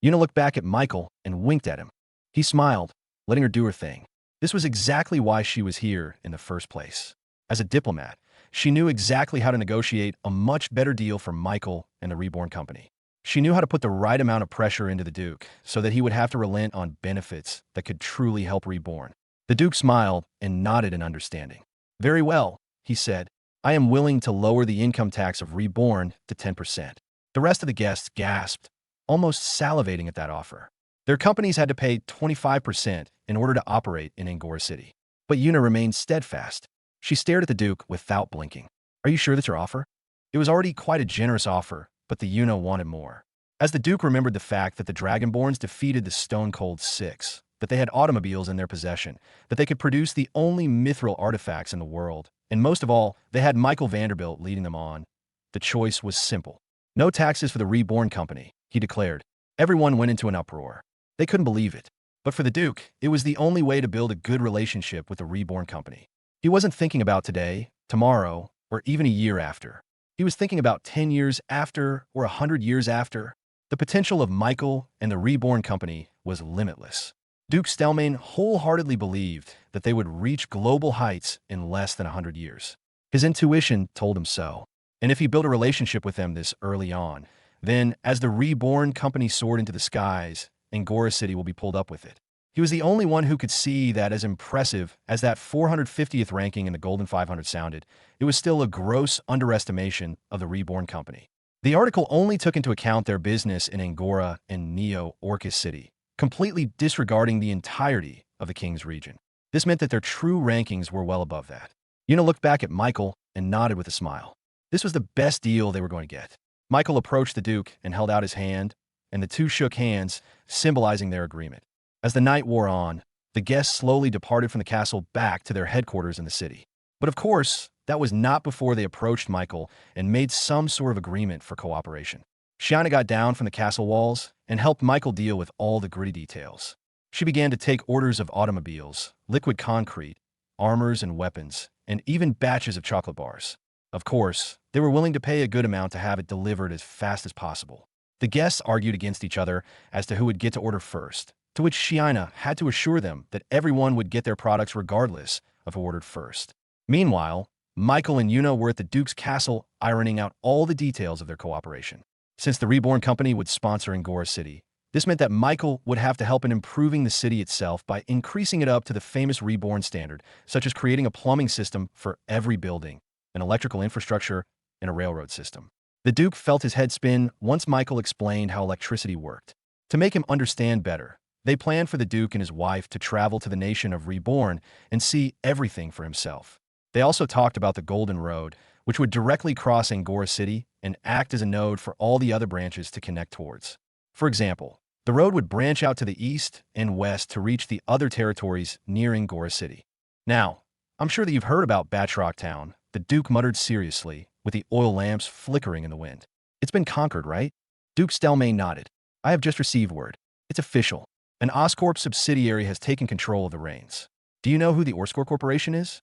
Yuna looked back at Michael and winked at him. He smiled, letting her do her thing. This was exactly why she was here in the first place. As a diplomat, she knew exactly how to negotiate a much better deal for Michael and the Reborn company. She knew how to put the right amount of pressure into the Duke so that he would have to relent on benefits that could truly help Reborn. The Duke smiled and nodded in understanding. Very well, he said. I am willing to lower the income tax of Reborn to 10%. The rest of the guests gasped, almost salivating at that offer. Their companies had to pay 25% in order to operate in Angora City. But Yuna remained steadfast. She stared at the Duke without blinking. Are you sure that's your offer? It was already quite a generous offer, but the Yuna wanted more. As the Duke remembered the fact that the Dragonborns defeated the Stone Cold Six, that they had automobiles in their possession, that they could produce the only mithril artifacts in the world, and most of all, they had Michael Vanderbilt leading them on, the choice was simple. No taxes for the Reborn company, he declared. Everyone went into an uproar. They couldn't believe it. But for the Duke, it was the only way to build a good relationship with the Reborn company. He wasn't thinking about today, tomorrow, or even a year after. He was thinking about 10 years after or 100 years after. The potential of Michael and the Reborn company was limitless. Duke Stelmane wholeheartedly believed that they would reach global heights in less than 100 years. His intuition told him so. And if he built a relationship with them this early on, then, as the Reborn company soared into the skies, Angora City will be pulled up with it. He was the only one who could see that as impressive as that 450th ranking in the Golden 500 sounded, it was still a gross underestimation of the Reborn company. The article only took into account their business in Angora and Neo-Orcus City, completely disregarding the entirety of the King's region. This meant that their true rankings were well above that. Yuna looked back at Michael and nodded with a smile. This was the best deal they were going to get. Michael approached the Duke and held out his hand, and the two shook hands, symbolizing their agreement. As the night wore on, the guests slowly departed from the castle back to their headquarters in the city. But of course, that was not before they approached Michael and made some sort of agreement for cooperation. Shiana got down from the castle walls and helped Michael deal with all the gritty details. She began to take orders of automobiles, liquid concrete, armors and weapons, and even batches of chocolate bars. Of course, they were willing to pay a good amount to have it delivered as fast as possible. The guests argued against each other as to who would get to order first, to which Shiana had to assure them that everyone would get their products regardless of who ordered first. Meanwhile, Michael and Yuna were at the Duke's castle ironing out all the details of their cooperation. Since the Reborn company would sponsor Angora City, this meant that Michael would have to help in improving the city itself by increasing it up to the famous Reborn standard, such as creating a plumbing system for every building, an electrical infrastructure, and a railroad system. The Duke felt his head spin once Michael explained how electricity worked. To make him understand better, they planned for the Duke and his wife to travel to the nation of Reborn and see everything for himself. They also talked about the Golden Road, which would directly cross Angora City and act as a node for all the other branches to connect towards. For example, the road would branch out to the east and west to reach the other territories near Angora City. Now, I'm sure that you've heard about Batrock Town, the Duke muttered seriously, with the oil lamps flickering in the wind. It's been conquered, right? Duke Stelmane nodded. I have just received word. It's official. An Oscorp subsidiary has taken control of the reins. Do you know who the Oscorp Corporation is?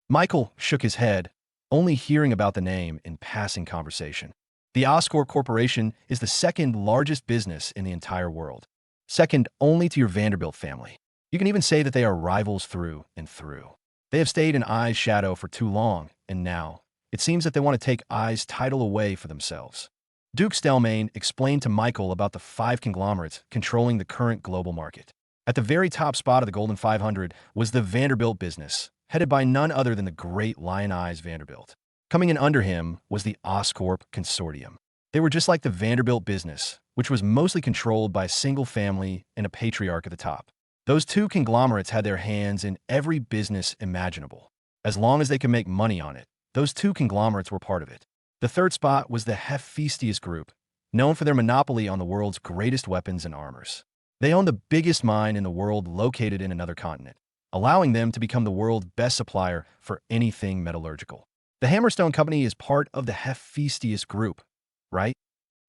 Michael shook his head, only hearing about the name in passing conversation. The Oscorp Corporation is the second largest business in the entire world, second only to your Vanderbilt family. You can even say that they are rivals through and through. They have stayed in I's shadow for too long, and now, it seems that they want to take I's title away for themselves. Duke Stelmane explained to Michael about the 5 conglomerates controlling the current global market. At the very top spot of the Golden 500 was the Vanderbilt business, headed by none other than the great Lion Eyes Vanderbilt. Coming in under him was the Oscorp Consortium. They were just like the Vanderbilt business, which was mostly controlled by a single family and a patriarch at the top. Those 2 conglomerates had their hands in every business imaginable. As long as they could make money on it, those 2 conglomerates were part of it. The third spot was the Hephaestus Group, known for their monopoly on the world's greatest weapons and armors. They own the biggest mine in the world located in another continent, allowing them to become the world's best supplier for anything metallurgical. The Hammerstone Company is part of the Hephaestus Group, right?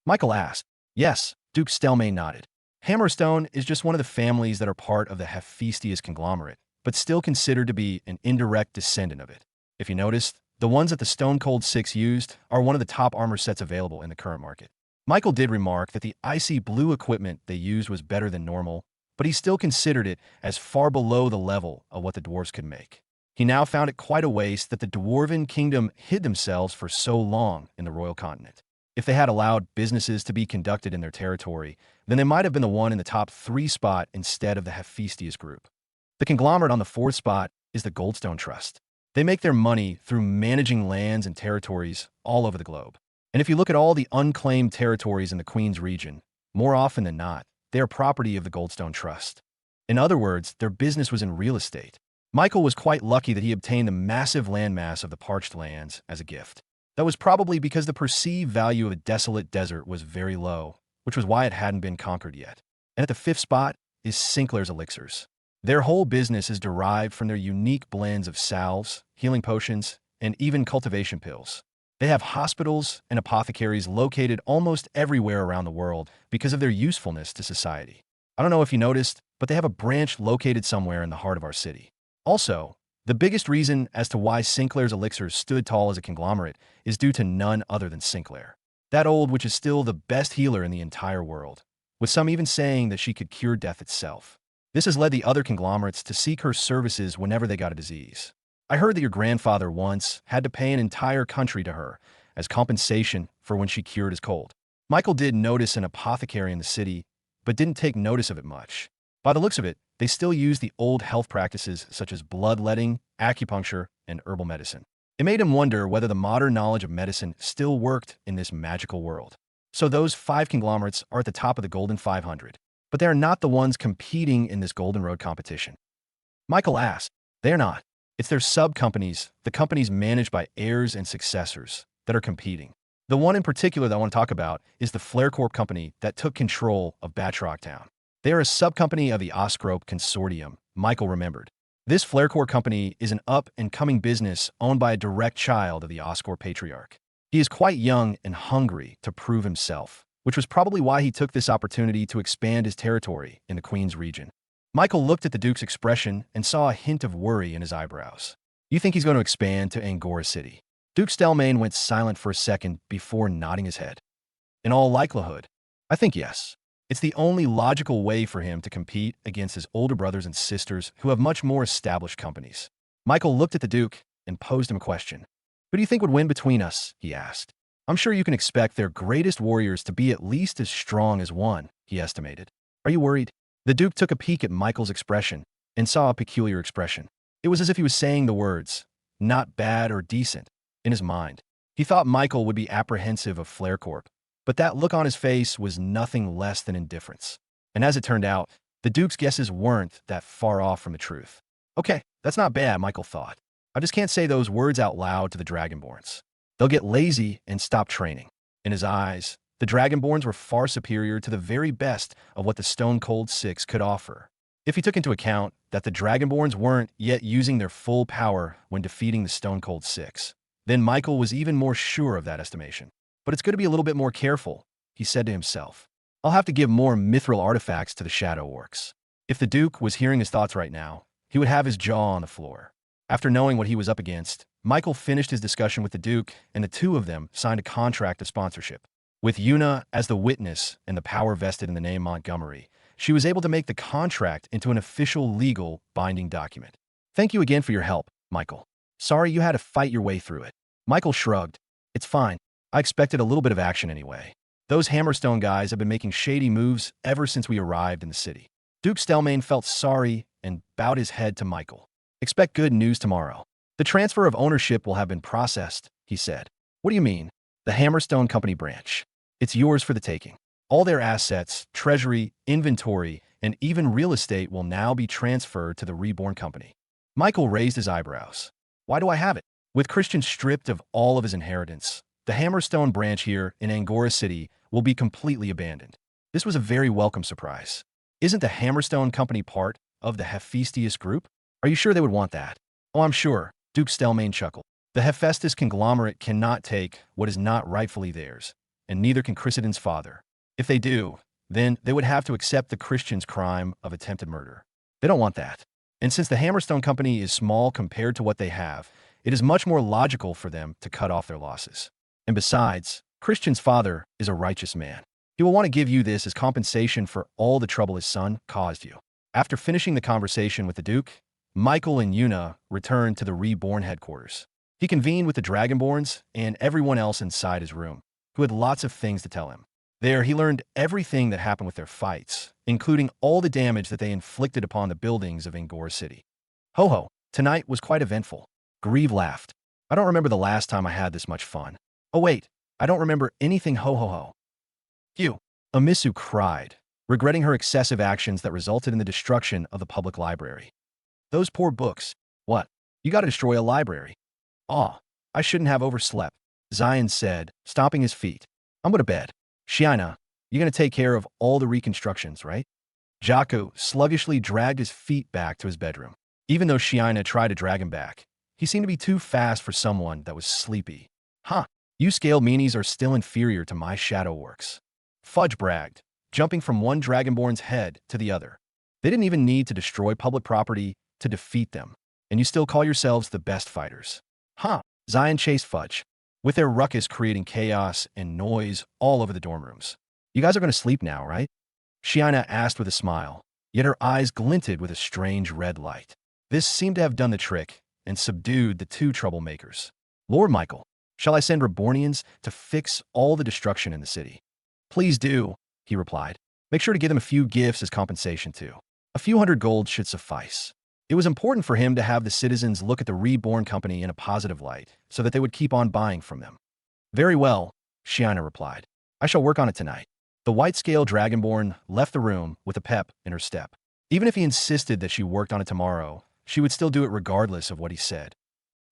Michael asked. Yes, Duke Stelmane nodded. Hammerstone is just one of the families that are part of the Hephaestus conglomerate, but still considered to be an indirect descendant of it. If you noticed, the ones that the Stone Cold Six used are one of the top armor sets available in the current market. Michael did remark that the icy blue equipment they used was better than normal, but he still considered it as far below the level of what the dwarves could make. He now found it quite a waste that the Dwarven Kingdom hid themselves for so long in the royal continent. If they had allowed businesses to be conducted in their territory, then they might have been the one in the top 3 spot instead of the Hephaestus Group. The conglomerate on the 4th spot is the Goldstone Trust. They make their money through managing lands and territories all over the globe. And if you look at all the unclaimed territories in the Queen's region, more often than not, they are property of the Goldstone Trust. In other words, their business was in real estate. Michael was quite lucky that he obtained the massive landmass of the parched lands as a gift. That was probably because the perceived value of a desolate desert was very low, which was why it hadn't been conquered yet. And at the 5th spot is Sinclair's Elixirs. Their whole business is derived from their unique blends of salves, healing potions, and even cultivation pills. They have hospitals and apothecaries located almost everywhere around the world because of their usefulness to society. I don't know if you noticed, but they have a branch located somewhere in the heart of our city. Also, the biggest reason as to why Sinclair's Elixirs stood tall as a conglomerate is due to none other than Sinclair. That old witch is still the best healer in the entire world, with some even saying that she could cure death itself. This has led the other conglomerates to seek her services whenever they got a disease. I heard that your grandfather once had to pay an entire country to her as compensation for when she cured his cold. Michael did notice an apothecary in the city, but didn't take notice of it much. By the looks of it, they still use the old health practices such as bloodletting, acupuncture, and herbal medicine. It made him wonder whether the modern knowledge of medicine still worked in this magical world. So those 5 conglomerates are at the top of the Golden 500, but they are not the ones competing in this Golden Road competition. Michael asked. They're not. It's their sub-companies, the companies managed by heirs and successors, that are competing. The one in particular that I want to talk about is the FlareCorp company that took control of Batrock Town. They are a sub-company of the Oscorp Consortium, Michael remembered. This FlareCorp company is an up-and-coming business owned by a direct child of the Oscorp Patriarch. He is quite young and hungry to prove himself, which was probably why he took this opportunity to expand his territory in the Queen's region. Michael looked at the Duke's expression and saw a hint of worry in his eyebrows. You think he's going to expand to Angora City? Duke Stelmane went silent for a second before nodding his head. In all likelihood, I think yes. It's the only logical way for him to compete against his older brothers and sisters who have much more established companies. Michael looked at the Duke and posed him a question. Who do you think would win between us? He asked. I'm sure you can expect their greatest warriors to be at least as strong as one, he estimated. Are you worried? The Duke took a peek at Michael's expression and saw a peculiar expression. It was as if he was saying the words, not bad or decent, in his mind. He thought Michael would be apprehensive of FlareCorp, but that look on his face was nothing less than indifference. And as it turned out, the Duke's guesses weren't that far off from the truth. Okay, that's not bad, Michael thought. I just can't say those words out loud to the Dragonborns. They'll get lazy and stop training. In his eyes, the Dragonborns were far superior to the very best of what the Stone Cold Six could offer. If he took into account that the Dragonborns weren't yet using their full power when defeating the Stone Cold Six, then Michael was even more sure of that estimation. But it's good to be a little bit more careful, he said to himself. I'll have to give more mithril artifacts to the Shadow Orcs. If the Duke was hearing his thoughts right now, he would have his jaw on the floor. After knowing what he was up against, Michael finished his discussion with the Duke, and the two of them signed a contract of sponsorship. With Yuna as the witness and the power vested in the name Montgomery, she was able to make the contract into an official legal binding document. Thank you again for your help, Michael. Sorry you had to fight your way through it. Michael shrugged. It's fine. I expected a little bit of action anyway. Those Hammerstone guys have been making shady moves ever since we arrived in the city. Duke Stelmane felt sorry and bowed his head to Michael. Expect good news tomorrow. The transfer of ownership will have been processed, he said. What do you mean? The Hammerstone Company branch. It's yours for the taking. All their assets, treasury, inventory, and even real estate will now be transferred to the Reborn Company. Michael raised his eyebrows. Why do I have it? With Christian stripped of all of his inheritance, the Hammerstone branch here in Angora City will be completely abandoned. This was a very welcome surprise. Isn't the Hammerstone Company part of the Hephaestus Group? Are you sure they would want that? Oh, I'm sure, Duke Stelmane chuckled. The Hephaestus conglomerate cannot take what is not rightfully theirs, and neither can Chryseidon's father. If they do, then they would have to accept the Christian's crime of attempted murder. They don't want that. And since the Hammerstone Company is small compared to what they have, it is much more logical for them to cut off their losses. And besides, Christian's father is a righteous man. He will want to give you this as compensation for all the trouble his son caused you. After finishing the conversation with the Duke, Michael and Yuna returned to the Reborn headquarters. He convened with the Dragonborns and everyone else inside his room, who had lots of things to tell him. There, he learned everything that happened with their fights, including all the damage that they inflicted upon the buildings of Angora City. Ho-ho, tonight was quite eventful. Grieve laughed. I don't remember the last time I had this much fun. Oh wait, I don't remember anything ho-ho-ho. Phew. Amisu cried, regretting her excessive actions that resulted in the destruction of the public library. Those poor books. What? You gotta destroy a library. Aw, I shouldn't have overslept, Zion said, stomping his feet. I'm going to bed. Shiina, you're going to take care of all the reconstructions, right? Jaku sluggishly dragged his feet back to his bedroom. Even though Shiina tried to drag him back, he seemed to be too fast for someone that was sleepy. Huh, you scaled meanies are still inferior to my shadow works. Fudge bragged, jumping from one Dragonborn's head to the other. They didn't even need to destroy public property to defeat them, and you still call yourselves the best fighters. Huh, Zion chased Fudge, with their ruckus creating chaos and noise all over the dorm rooms. You guys are going to sleep now, right? Shiina asked with a smile, yet her eyes glinted with a strange red light. This seemed to have done the trick and subdued the two troublemakers. Lord Michael, shall I send Rebornians to fix all the destruction in the city? Please do, he replied. Make sure to give them a few gifts as compensation too. A few hundred gold should suffice. It was important for him to have the citizens look at the Reborn Company in a positive light so that they would keep on buying from them. Very well, Shiina replied. I shall work on it tonight. The white-scale Dragonborn left the room with a pep in her step. Even if he insisted that she worked on it tomorrow, she would still do it regardless of what he said.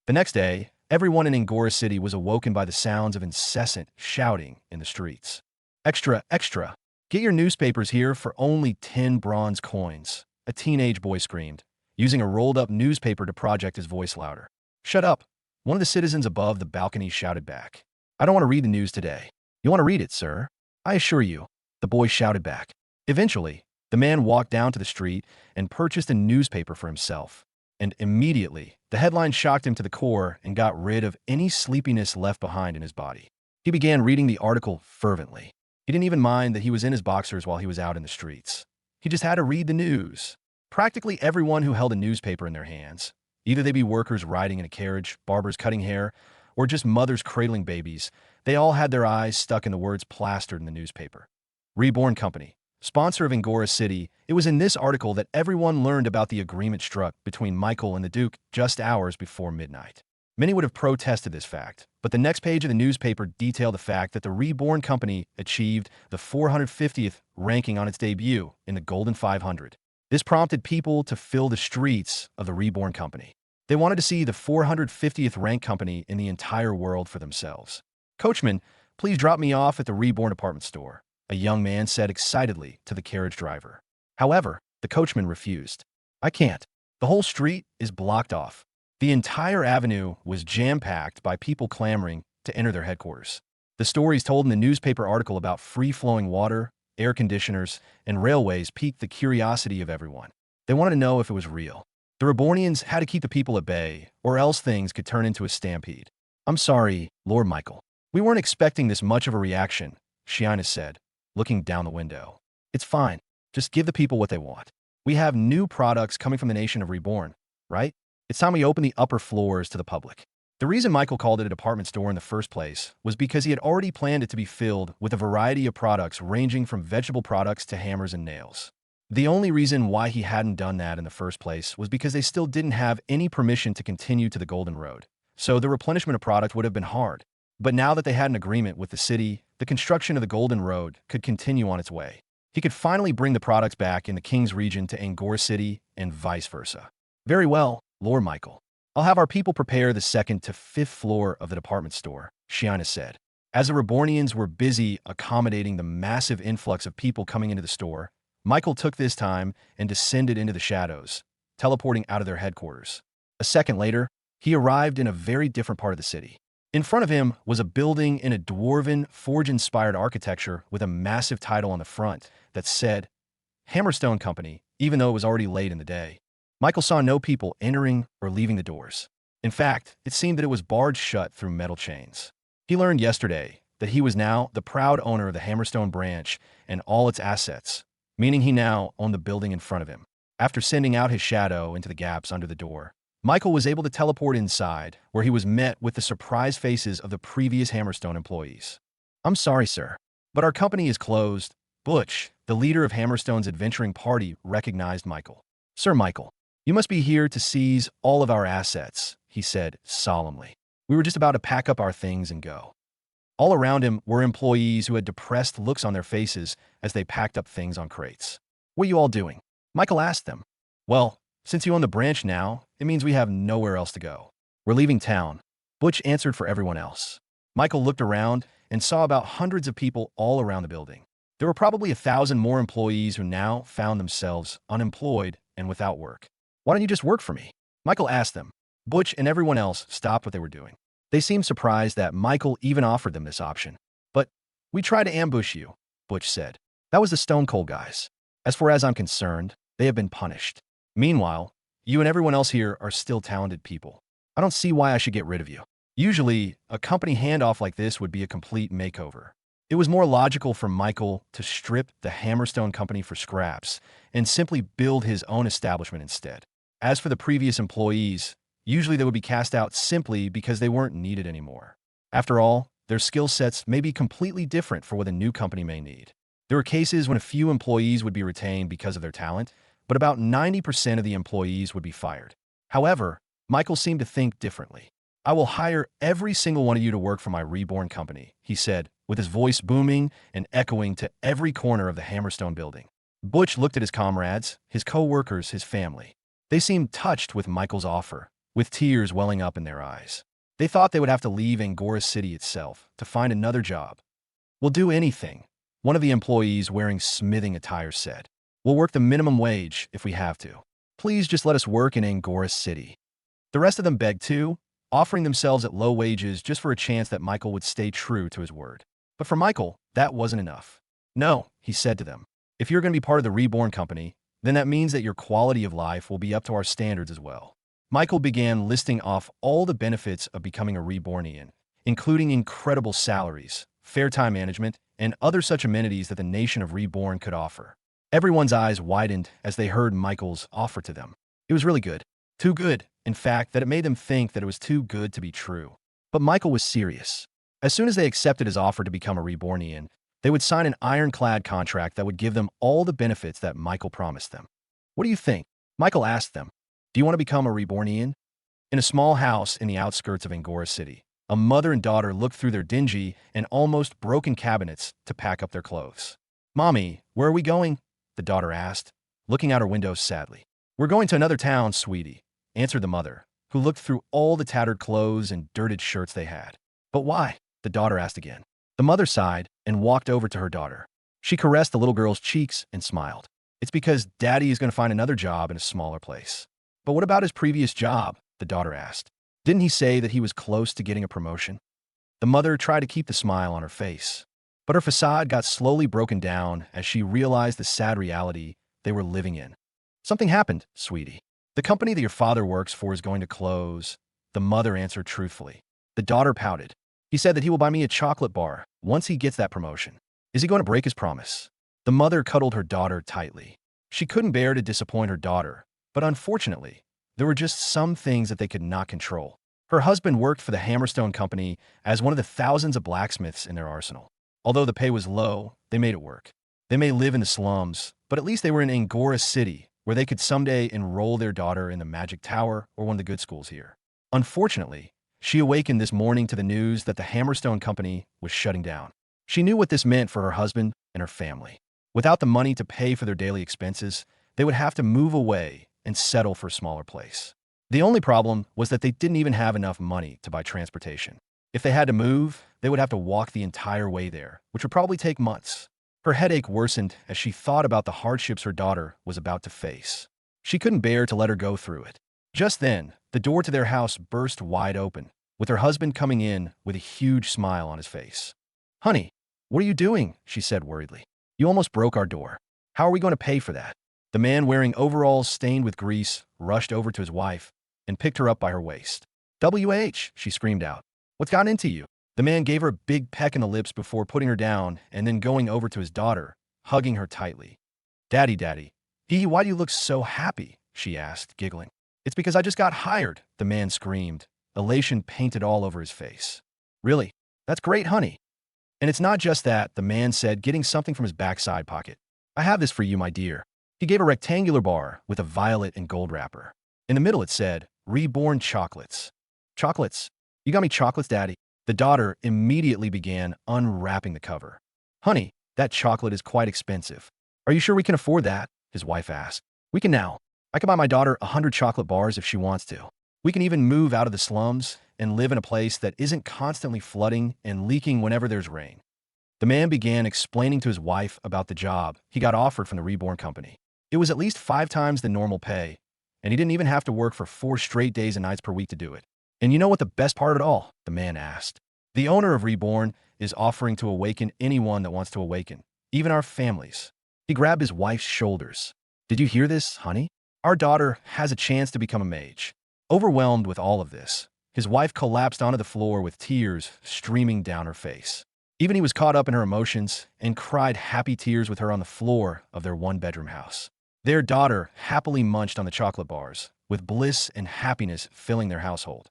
The next day, everyone in Angora City was awoken by the sounds of incessant shouting in the streets. Extra, extra! Get your newspapers here for only 10 bronze coins, a teenage boy screamed, using a rolled-up newspaper to project his voice louder. Shut up, one of the citizens above the balcony shouted back. I don't want to read the news today. You want to read it, sir? I assure you, the boy shouted back. Eventually, the man walked down to the street and purchased a newspaper for himself. And immediately, the headline shocked him to the core and got rid of any sleepiness left behind in his body. He began reading the article fervently. He didn't even mind that he was in his boxers while he was out in the streets. He just had to read the news. Practically everyone who held a newspaper in their hands, either they be workers riding in a carriage, barbers cutting hair, or just mothers cradling babies, they all had their eyes stuck in the words plastered in the newspaper. Reborn Company, sponsor of Angora City. It was in this article that everyone learned about the agreement struck between Michael and the Duke just hours before midnight. Many would have protested this fact, but the next page of the newspaper detailed the fact that the Reborn Company achieved the 450th ranking on its debut in the Golden 500. This prompted people to fill the streets of the Reborn Company. They wanted to see the 450th ranked company in the entire world for themselves. Coachman, please drop me off at the Reborn department store, a young man said excitedly to the carriage driver. However, the coachman refused. I can't. The whole street is blocked off. The entire avenue was jam-packed by people clamoring to enter their headquarters. The stories told in the newspaper article about free-flowing water, air conditioners, and railways piqued the curiosity of everyone. They wanted to know if it was real. The Rebornians had to keep the people at bay, or else things could turn into a stampede. I'm sorry, Lord Michael. We weren't expecting this much of a reaction, Shiina said, looking down the window. It's fine. Just give the people what they want. We have new products coming from the nation of Reborn, right? It's time we open the upper floors to the public. The reason Michael called it a department store in the first place was because he had already planned it to be filled with a variety of products ranging from vegetable products to hammers and nails. The only reason why he hadn't done that in the first place was because they still didn't have any permission to continue to the Golden Road, so the replenishment of product would have been hard. But now that they had an agreement with the city, the construction of the Golden Road could continue on its way. He could finally bring the products back in the King's region to Angora City and vice versa. Very well, Lord Michael. I'll have our people prepare the 2nd to 5th floor of the department store, Shiina said. As the Rebornians were busy accommodating the massive influx of people coming into the store, Michael took this time and descended into the shadows, teleporting out of their headquarters. A second later, he arrived in a very different part of the city. In front of him was a building in a dwarven, forge-inspired architecture with a massive title on the front that said, Hammerstone Company, even though it was already late in the day. Michael saw no people entering or leaving the doors. In fact, it seemed that it was barred shut through metal chains. He learned yesterday that he was now the proud owner of the Hammerstone branch and all its assets, meaning he now owned the building in front of him. After sending out his shadow into the gaps under the door, Michael was able to teleport inside, where he was met with the surprised faces of the previous Hammerstone employees. "I'm sorry, sir, but our company is closed." Butch, the leader of Hammerstone's adventuring party, recognized Michael. "Sir Michael, you must be here to seize all of our assets," he said solemnly. "We were just about to pack up our things and go." All around him were employees who had depressed looks on their faces as they packed up things on crates. "What are you all doing?" Michael asked them. "Well, since you own the branch now, it means we have nowhere else to go. We're leaving town." Butch answered for everyone else. Michael looked around and saw about hundreds of people all around the building. There were probably 1,000 more employees who now found themselves unemployed and without work. "Why don't you just work for me?" Michael asked them. Butch and everyone else stopped what they were doing. They seemed surprised that Michael even offered them this option. "But we tried to ambush you," Butch said. "That was the Stone Cold guys. As far as I'm concerned, they have been punished. Meanwhile, you and everyone else here are still talented people. I don't see why I should get rid of you." Usually, a company handoff like this would be a complete makeover. It was more logical for Michael to strip the Hammerstone Company for scraps and simply build his own establishment instead. As for the previous employees, usually they would be cast out simply because they weren't needed anymore. After all, their skill sets may be completely different for what a new company may need. There were cases when a few employees would be retained because of their talent, but about 90% of the employees would be fired. However, Michael seemed to think differently. "I will hire every single one of you to work for my Reborn company," he said, with his voice booming and echoing to every corner of the Hammerstone building. Butch looked at his comrades, his co-workers, his family. They seemed touched with Michael's offer, with tears welling up in their eyes. They thought they would have to leave Angora City itself to find another job. "We'll do anything," one of the employees wearing smithing attire said. "We'll work the minimum wage if we have to. Please just let us work in Angora City." The rest of them begged too, offering themselves at low wages just for a chance that Michael would stay true to his word. But for Michael, that wasn't enough. "No," he said to them. "If you're going to be part of the Reborn company, then that means that your quality of life will be up to our standards as well." Michael began listing off all the benefits of becoming a Rebornian, including incredible salaries, fair time management, and other such amenities that the nation of Reborn could offer. Everyone's eyes widened as they heard Michael's offer to them. It was really good. Too good, in fact, that it made them think that it was too good to be true. But Michael was serious. As soon as they accepted his offer to become a Rebornian, they would sign an ironclad contract that would give them all the benefits that Michael promised them. "What do you think?" Michael asked them. "Do you want to become a Rebornian?" In a small house in the outskirts of Angora City, a mother and daughter looked through their dingy and almost broken cabinets to pack up their clothes. "Mommy, where are we going?" the daughter asked, looking out her window sadly. "We're going to another town, sweetie," answered the mother, who looked through all the tattered clothes and dirted shirts they had. "But why?" the daughter asked again. The mother sighed and walked over to her daughter. She caressed the little girl's cheeks and smiled. "It's because Daddy is going to find another job in a smaller place." "But what about his previous job?" the daughter asked. "Didn't he say that he was close to getting a promotion?" The mother tried to keep the smile on her face, but her facade got slowly broken down as she realized the sad reality they were living in. "Something happened, sweetie. The company that your father works for is going to close," the mother answered truthfully. The daughter pouted. "He said that he will buy me a chocolate bar once he gets that promotion. Is he going to break his promise?" The mother cuddled her daughter tightly. She couldn't bear to disappoint her daughter, but unfortunately, there were just some things that they could not control. Her husband worked for the Hammerstone Company as one of the thousands of blacksmiths in their arsenal. Although the pay was low, they made it work. They may live in the slums, but at least they were in Angora City, where they could someday enroll their daughter in the Magic Tower or one of the good schools here. Unfortunately, she awakened this morning to the news that the Hammerstone Company was shutting down. She knew what this meant for her husband and her family. Without the money to pay for their daily expenses, they would have to move away and settle for a smaller place. The only problem was that they didn't even have enough money to buy transportation. If they had to move, they would have to walk the entire way there, which would probably take months. Her headache worsened as she thought about the hardships her daughter was about to face. She couldn't bear to let her go through it. Just then, the door to their house burst wide open, with her husband coming in with a huge smile on his face. "Honey, what are you doing?" she said worriedly. "You almost broke our door. How are we going to pay for that?" The man wearing overalls stained with grease rushed over to his wife and picked her up by her waist. "WH," she screamed out. "What's gotten into you?" The man gave her a big peck in the lips before putting her down and then going over to his daughter, hugging her tightly. Daddy, why do you look so happy?" she asked, giggling. "It's because I just got hired," the man screamed, elation painted all over his face. "Really? That's great, honey." "And it's not just that," the man said, getting something from his backside pocket. "I have this for you, my dear." He gave a rectangular bar with a violet and gold wrapper. In the middle it said, "Reborn chocolates." "Chocolates? You got me chocolates, Daddy." The daughter immediately began unwrapping the cover. "Honey, that chocolate is quite expensive." "Are you sure we can afford that?" his wife asked. "We can now. I can buy my daughter 100 chocolate bars if she wants to. We can even move out of the slums and live in a place that isn't constantly flooding and leaking whenever there's rain." The man began explaining to his wife about the job he got offered from the Reborn company. It was at least 5 times the normal pay, and he didn't even have to work for 4 straight days and nights per week to do it. "And you know what the best part of it all?" the man asked. "The owner of Reborn is offering to awaken anyone that wants to awaken, even our families." He grabbed his wife's shoulders. "Did you hear this, honey? Our daughter has a chance to become a mage." Overwhelmed with all of this, his wife collapsed onto the floor with tears streaming down her face. Even he was caught up in her emotions and cried happy tears with her on the floor of their one-bedroom house. Their daughter happily munched on the chocolate bars, with bliss and happiness filling their household.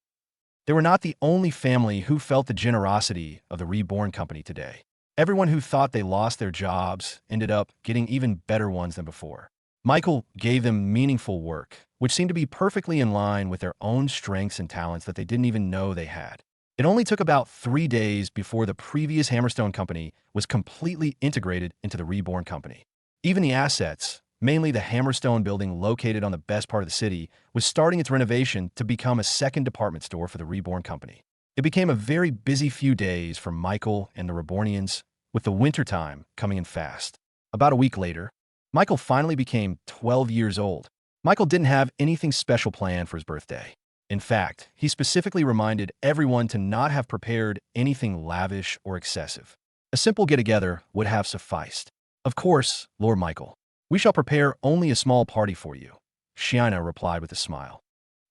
They were not the only family who felt the generosity of the Reborn company today. Everyone who thought they lost their jobs ended up getting even better ones than before. Michael gave them meaningful work, which seemed to be perfectly in line with their own strengths and talents that they didn't even know they had. It only took about 3 days before the previous Hammerstone company was completely integrated into the Reborn company. Even the assets, mainly the Hammerstone building located on the best part of the city, was starting its renovation to become a second department store for the Reborn company. It became a very busy few days for Michael and the Rebornians, with the wintertime coming in fast. About a week later, Michael finally became 12 years old. Michael didn't have anything special planned for his birthday. In fact, he specifically reminded everyone to not have prepared anything lavish or excessive. A simple get-together would have sufficed. "Of course, Lord Michael. We shall prepare only a small party for you," Shiina replied with a smile.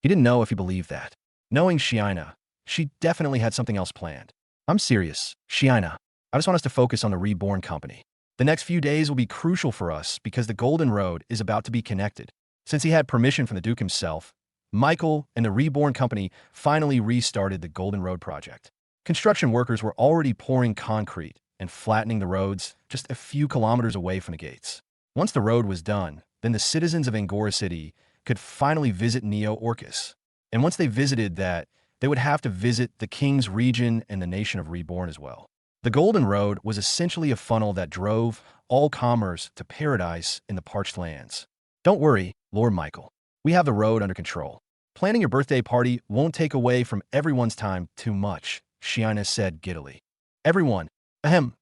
He didn't know if he believed that. Knowing Shiina, she definitely had something else planned. "I'm serious, Shiina. I just want us to focus on the Reborn company. The next few days will be crucial for us because the Golden Road is about to be connected." Since he had permission from the Duke himself, Michael and the Reborn company finally restarted the Golden Road project. Construction workers were already pouring concrete and flattening the roads just a few kilometers away from the gates. Once the road was done, then the citizens of Angora City could finally visit Neo-Orcus. And once they visited that, they would have to visit the King's region and the nation of Reborn as well. The Golden Road was essentially a funnel that drove all commerce to paradise in the parched lands. "Don't worry, Lord Michael. We have the road under control. Planning your birthday party won't take away from everyone's time too much," Shiina said giddily. "Everyone, ahem.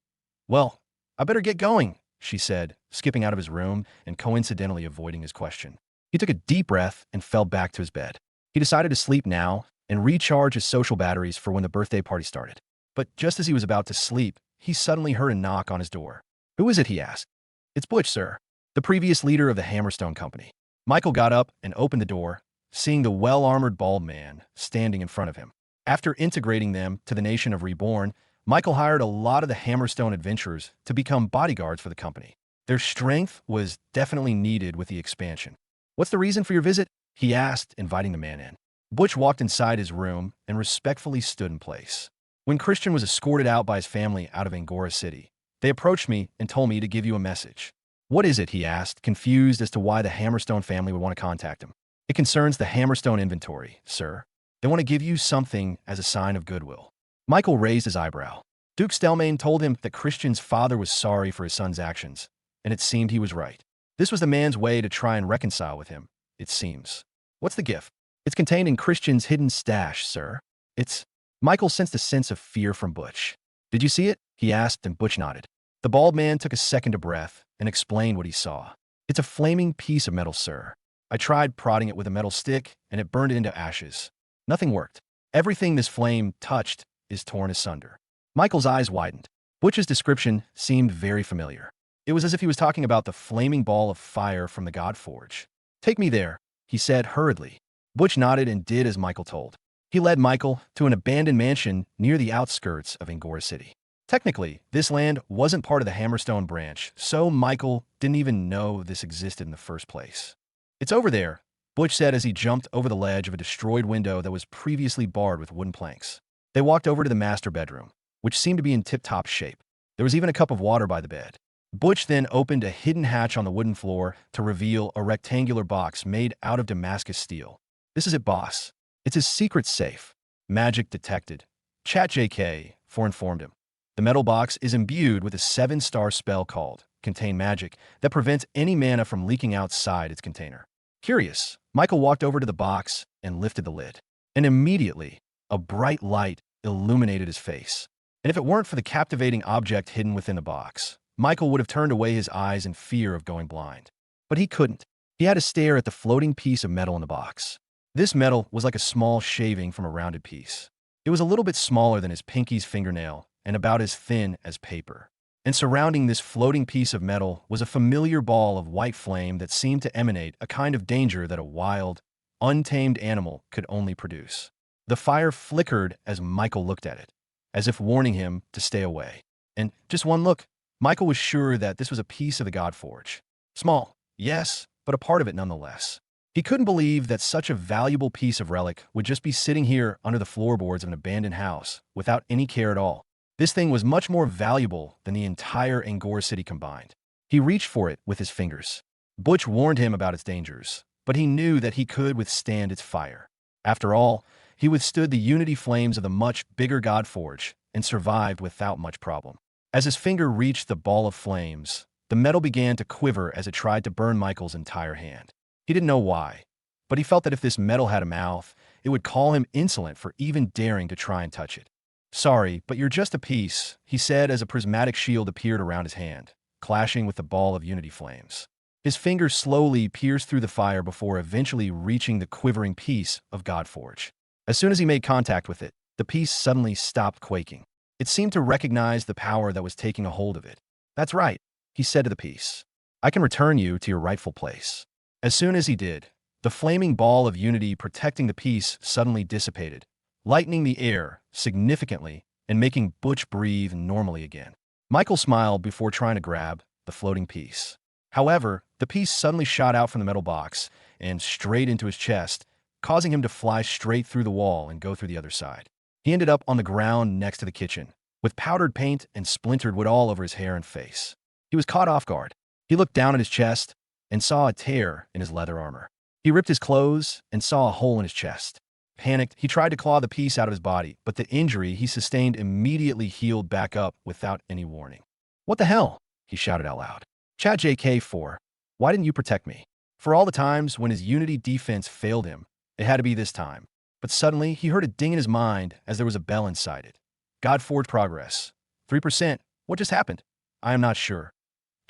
Well, I better get going," she said, skipping out of his room and coincidentally avoiding his question. He took a deep breath and fell back to his bed. He decided to sleep now and recharge his social batteries for when the birthday party started. But just as he was about to sleep, he suddenly heard a knock on his door. "Who is it?" he asked. "It's Butch, sir, the previous leader of the Hammerstone company." Michael got up and opened the door, seeing the well-armored bald man standing in front of him. After integrating them to the nation of Reborn, Michael hired a lot of the Hammerstone adventurers to become bodyguards for the company. Their strength was definitely needed with the expansion. "What's the reason for your visit?" he asked, inviting the man in. Butch walked inside his room and respectfully stood in place. "When Christian was escorted out by his family out of Angora City, they approached me and told me to give you a message." "What is it?" he asked, confused as to why the Hammerstone family would want to contact him. "It concerns the Hammerstone inventory, sir. They want to give you something as a sign of goodwill." Michael raised his eyebrow. Duke Stelmane told him that Christian's father was sorry for his son's actions, and it seemed he was right. This was the man's way to try and reconcile with him, it seems. "What's the gift?" "It's contained in Christian's hidden stash, sir. It's—" Michael sensed a sense of fear from Butch. "Did you see it?" he asked, and Butch nodded. The bald man took a second to breath and explained what he saw. It's a flaming piece of metal, sir. I tried prodding it with a metal stick, and it burned it into ashes. Nothing worked. Everything this flame touched is torn asunder. Michael's eyes widened. Butch's description seemed very familiar. It was as if he was talking about the flaming ball of fire from the God Forge. Take me there, he said hurriedly. Butch nodded and did as Michael told. He led Michael to an abandoned mansion near the outskirts of Angora City. Technically, this land wasn't part of the Hammerstone branch, so Michael didn't even know this existed in the first place. It's over there, Butch said as he jumped over the ledge of a destroyed window that was previously barred with wooden planks. They walked over to the master bedroom, which seemed to be in tip-top shape. There was even a cup of water by the bed. Butch then opened a hidden hatch on the wooden floor to reveal a rectangular box made out of Damascus steel. This is it, boss. It's his secret safe. Magic detected. ChatJK4 informed him. The metal box is imbued with a 7-star spell called Contain Magic that prevents any mana from leaking outside its container. Curious, Michael walked over to the box and lifted the lid. And immediately, a bright light illuminated his face. And if it weren't for the captivating object hidden within the box, Michael would have turned away his eyes in fear of going blind. But he couldn't. He had to stare at the floating piece of metal in the box. This metal was like a small shaving from a rounded piece. It was a little bit smaller than his pinky's fingernail and about as thin as paper. And surrounding this floating piece of metal was a familiar ball of white flame that seemed to emanate a kind of danger that a wild, untamed animal could only produce. The fire flickered as Michael looked at it, as if warning him to stay away. And just one look, Michael was sure that this was a piece of the God Forge. Small, yes, but a part of it nonetheless. He couldn't believe that such a valuable piece of relic would just be sitting here under the floorboards of an abandoned house without any care at all. This thing was much more valuable than the entire Angora City combined. He reached for it with his fingers. Butch warned him about its dangers, but he knew that he could withstand its fire. After all, he withstood the unity flames of the much bigger God Forge and survived without much problem. As his finger reached the ball of flames, the metal began to quiver as it tried to burn Michael's entire hand. He didn't know why, but he felt that if this metal had a mouth, it would call him insolent for even daring to try and touch it. Sorry, but you're just a piece, he said as a prismatic shield appeared around his hand, clashing with the ball of unity flames. His finger slowly pierced through the fire before eventually reaching the quivering piece of God Forge. As soon as he made contact with it, the piece suddenly stopped quaking. It seemed to recognize the power that was taking a hold of it. That's right, he said to the piece. I can return you to your rightful place. As soon as he did, the flaming ball of unity protecting the piece suddenly dissipated, lightening the air significantly and making Butch breathe normally again. Michael smiled before trying to grab the floating piece. However, the piece suddenly shot out from the metal box and straight into his chest, causing him to fly straight through the wall and go through the other side. He ended up on the ground next to the kitchen, with powdered paint and splintered wood all over his hair and face. He was caught off guard. He looked down at his chest and saw a tear in his leather armor. He ripped his clothes and saw a hole in his chest. Panicked, he tried to claw the piece out of his body, but the injury he sustained immediately healed back up without any warning. What the hell? He shouted out loud. ChatJK4, why didn't you protect me? For all the times when his unity defense failed him, it had to be this time. But suddenly, he heard a ding in his mind as there was a bell inside it. God Forge progress. 3%. What just happened? I am not sure.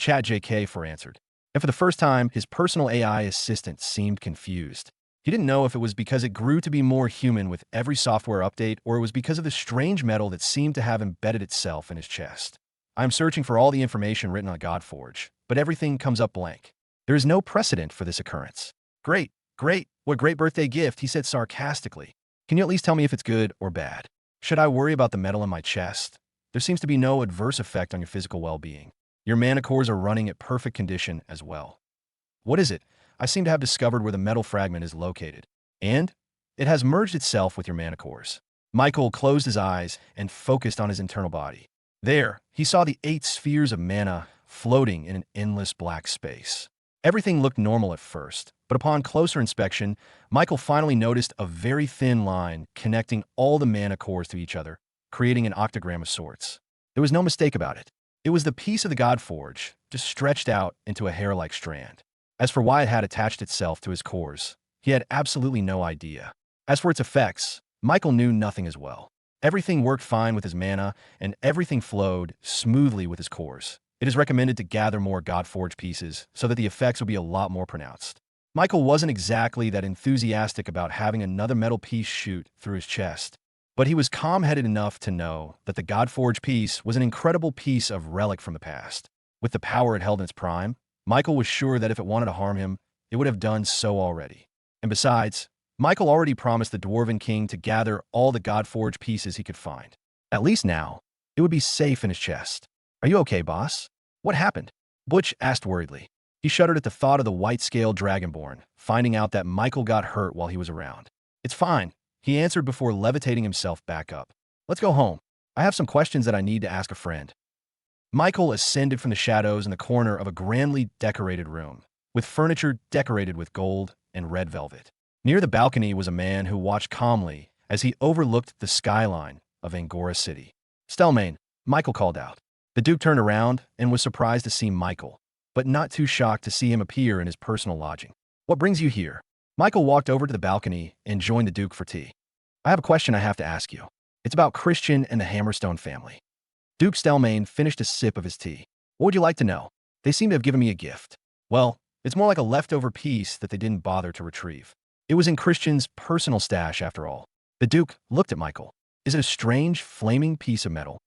ChatJK4 answered. And for the first time, his personal AI assistant seemed confused. He didn't know if it was because it grew to be more human with every software update or it was because of the strange metal that seemed to have embedded itself in his chest. I am searching for all the information written on God Forge, but everything comes up blank. There is no precedent for this occurrence. Great, great, what great birthday gift, he said sarcastically. Can you at least tell me if it's good or bad? Should I worry about the metal in my chest? There seems to be no adverse effect on your physical well-being. Your mana cores are running at perfect condition as well. What is it? I seem to have discovered where the metal fragment is located. And it has merged itself with your mana cores. Michael closed his eyes and focused on his internal body. There, he saw the 8 spheres of mana floating in an endless black space. Everything looked normal at first, but upon closer inspection, Michael finally noticed a very thin line connecting all the mana cores to each other, creating an octagram of sorts. There was no mistake about it. It was the piece of the God Forge, just stretched out into a hair-like strand. As for why it had attached itself to his cores, he had absolutely no idea. As for its effects, Michael knew nothing as well. Everything worked fine with his mana, and everything flowed smoothly with his cores. It is recommended to gather more God-forged pieces so that the effects will be a lot more pronounced. Michael wasn't exactly that enthusiastic about having another metal piece shoot through his chest, but he was calm-headed enough to know that the God-forged piece was an incredible piece of relic from the past. With the power it held in its prime, Michael was sure that if it wanted to harm him, it would have done so already. And besides, Michael already promised the Dwarven King to gather all the God-forged pieces he could find. At least now, it would be safe in his chest. Are you okay, boss? What happened? Butch asked worriedly. He shuddered at the thought of the white-scaled dragonborn, finding out that Michael got hurt while he was around. It's fine, he answered before levitating himself back up. Let's go home. I have some questions that I need to ask a friend. Michael ascended from the shadows in the corner of a grandly decorated room, with furniture decorated with gold and red velvet. Near the balcony was a man who watched calmly as he overlooked the skyline of Angora City. Stelmane, Michael called out. The Duke turned around and was surprised to see Michael, but not too shocked to see him appear in his personal lodging. What brings you here? Michael walked over to the balcony and joined the Duke for tea. I have a question I have to ask you. It's about Christian and the Hammerstone family. Duke Stelmane finished a sip of his tea. What would you like to know? They seem to have given me a gift. Well, it's more like a leftover piece that they didn't bother to retrieve. It was in Christian's personal stash, after all. The Duke looked at Michael. Is it a strange, flaming piece of metal?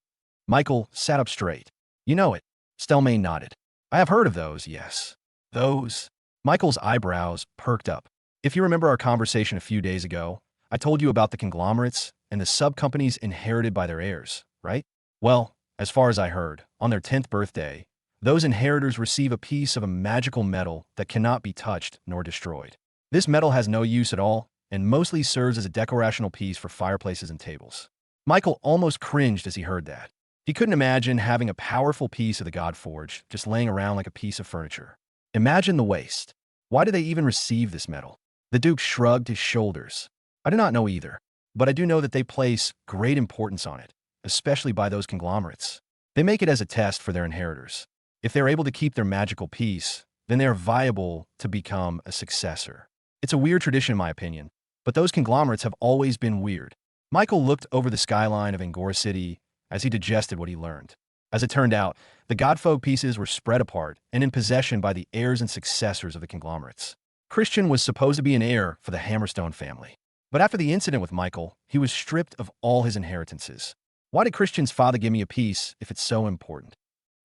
Michael sat up straight. You know it. Stelmane nodded. I have heard of those, yes. Those? Michael's eyebrows perked up. If you remember our conversation a few days ago, I told you about the conglomerates and the sub-companies inherited by their heirs, right? Well, as far as I heard, on their 10th birthday, those inheritors receive a piece of a magical metal that cannot be touched nor destroyed. This metal has no use at all and mostly serves as a decorational piece for fireplaces and tables. Michael almost cringed as he heard that. He couldn't imagine having a powerful piece of the Godforge just laying around like a piece of furniture. Imagine the waste. Why do they even receive this metal? The Duke shrugged his shoulders. I do not know either, but I do know that they place great importance on it, especially by those conglomerates. They make it as a test for their inheritors. If they're able to keep their magical piece, then they are viable to become a successor. It's a weird tradition in my opinion, but those conglomerates have always been weird. Michael looked over the skyline of Angora City as he digested what he learned. As it turned out, the Godfolk pieces were spread apart and in possession by the heirs and successors of the conglomerates. Christian was supposed to be an heir for the Hammerstone family. But after the incident with Michael, he was stripped of all his inheritances. Why did Christian's father give me a piece if it's so important?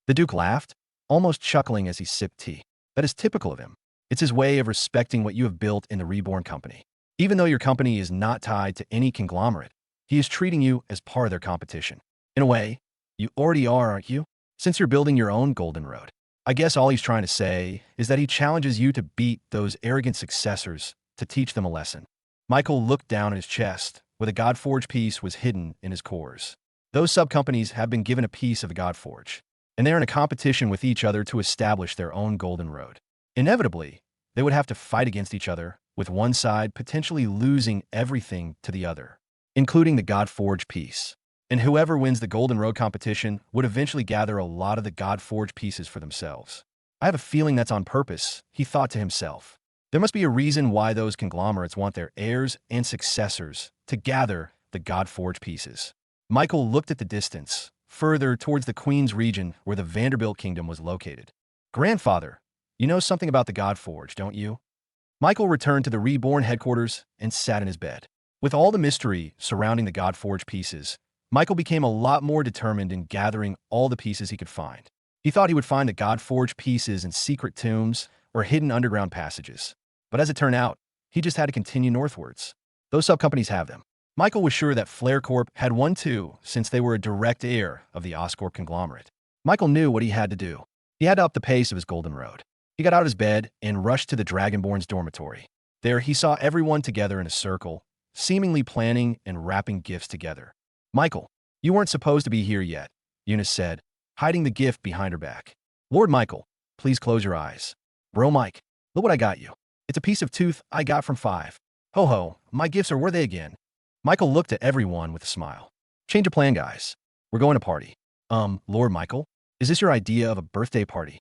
The Duke laughed, almost chuckling as he sipped tea. That is typical of him. It's his way of respecting what you have built in the Reborn company. Even though your company is not tied to any conglomerate, he is treating you as part of their competition. In a way, you already are, aren't you? Since you're building your own golden road. I guess all he's trying to say is that he challenges you to beat those arrogant successors to teach them a lesson. Michael looked down at his chest, where the Godforge piece was hidden in his cores. Those sub-companies have been given a piece of the Godforge, and they're in a competition with each other to establish their own golden road. Inevitably, they would have to fight against each other, with one side potentially losing everything to the other, including the Godforge piece. And whoever wins the Golden Road competition would eventually gather a lot of the Godforge pieces for themselves. I have a feeling that's on purpose, he thought to himself. There must be a reason why those conglomerates want their heirs and successors to gather the Godforge pieces. Michael looked at the distance, further towards the Queen's region where the Vanderbilt Kingdom was located. Grandfather, you know something about the Godforge, don't you? Michael returned to the Reborn headquarters and sat in his bed. With all the mystery surrounding the Godforge pieces, Michael became a lot more determined in gathering all the pieces he could find. He thought he would find the Godforge pieces in secret tombs or hidden underground passages. But as it turned out, he just had to continue northwards. Those sub-companies have them. Michael was sure that Flare Corp had one too, since they were a direct heir of the Oscorp conglomerate. Michael knew what he had to do. He had to up the pace of his golden road. He got out of his bed and rushed to the Dragonborn's dormitory. There he saw everyone together in a circle, seemingly planning and wrapping gifts together. Michael, you weren't supposed to be here yet, Eunice said, hiding the gift behind her back. Lord Michael, please close your eyes. Bro Mike, look what I got you. It's a piece of tooth I got from Five. Ho ho, my gifts are where they again. Michael looked at everyone with a smile. Change of plan, guys. We're going to party. Lord Michael, is this your idea of a birthday party?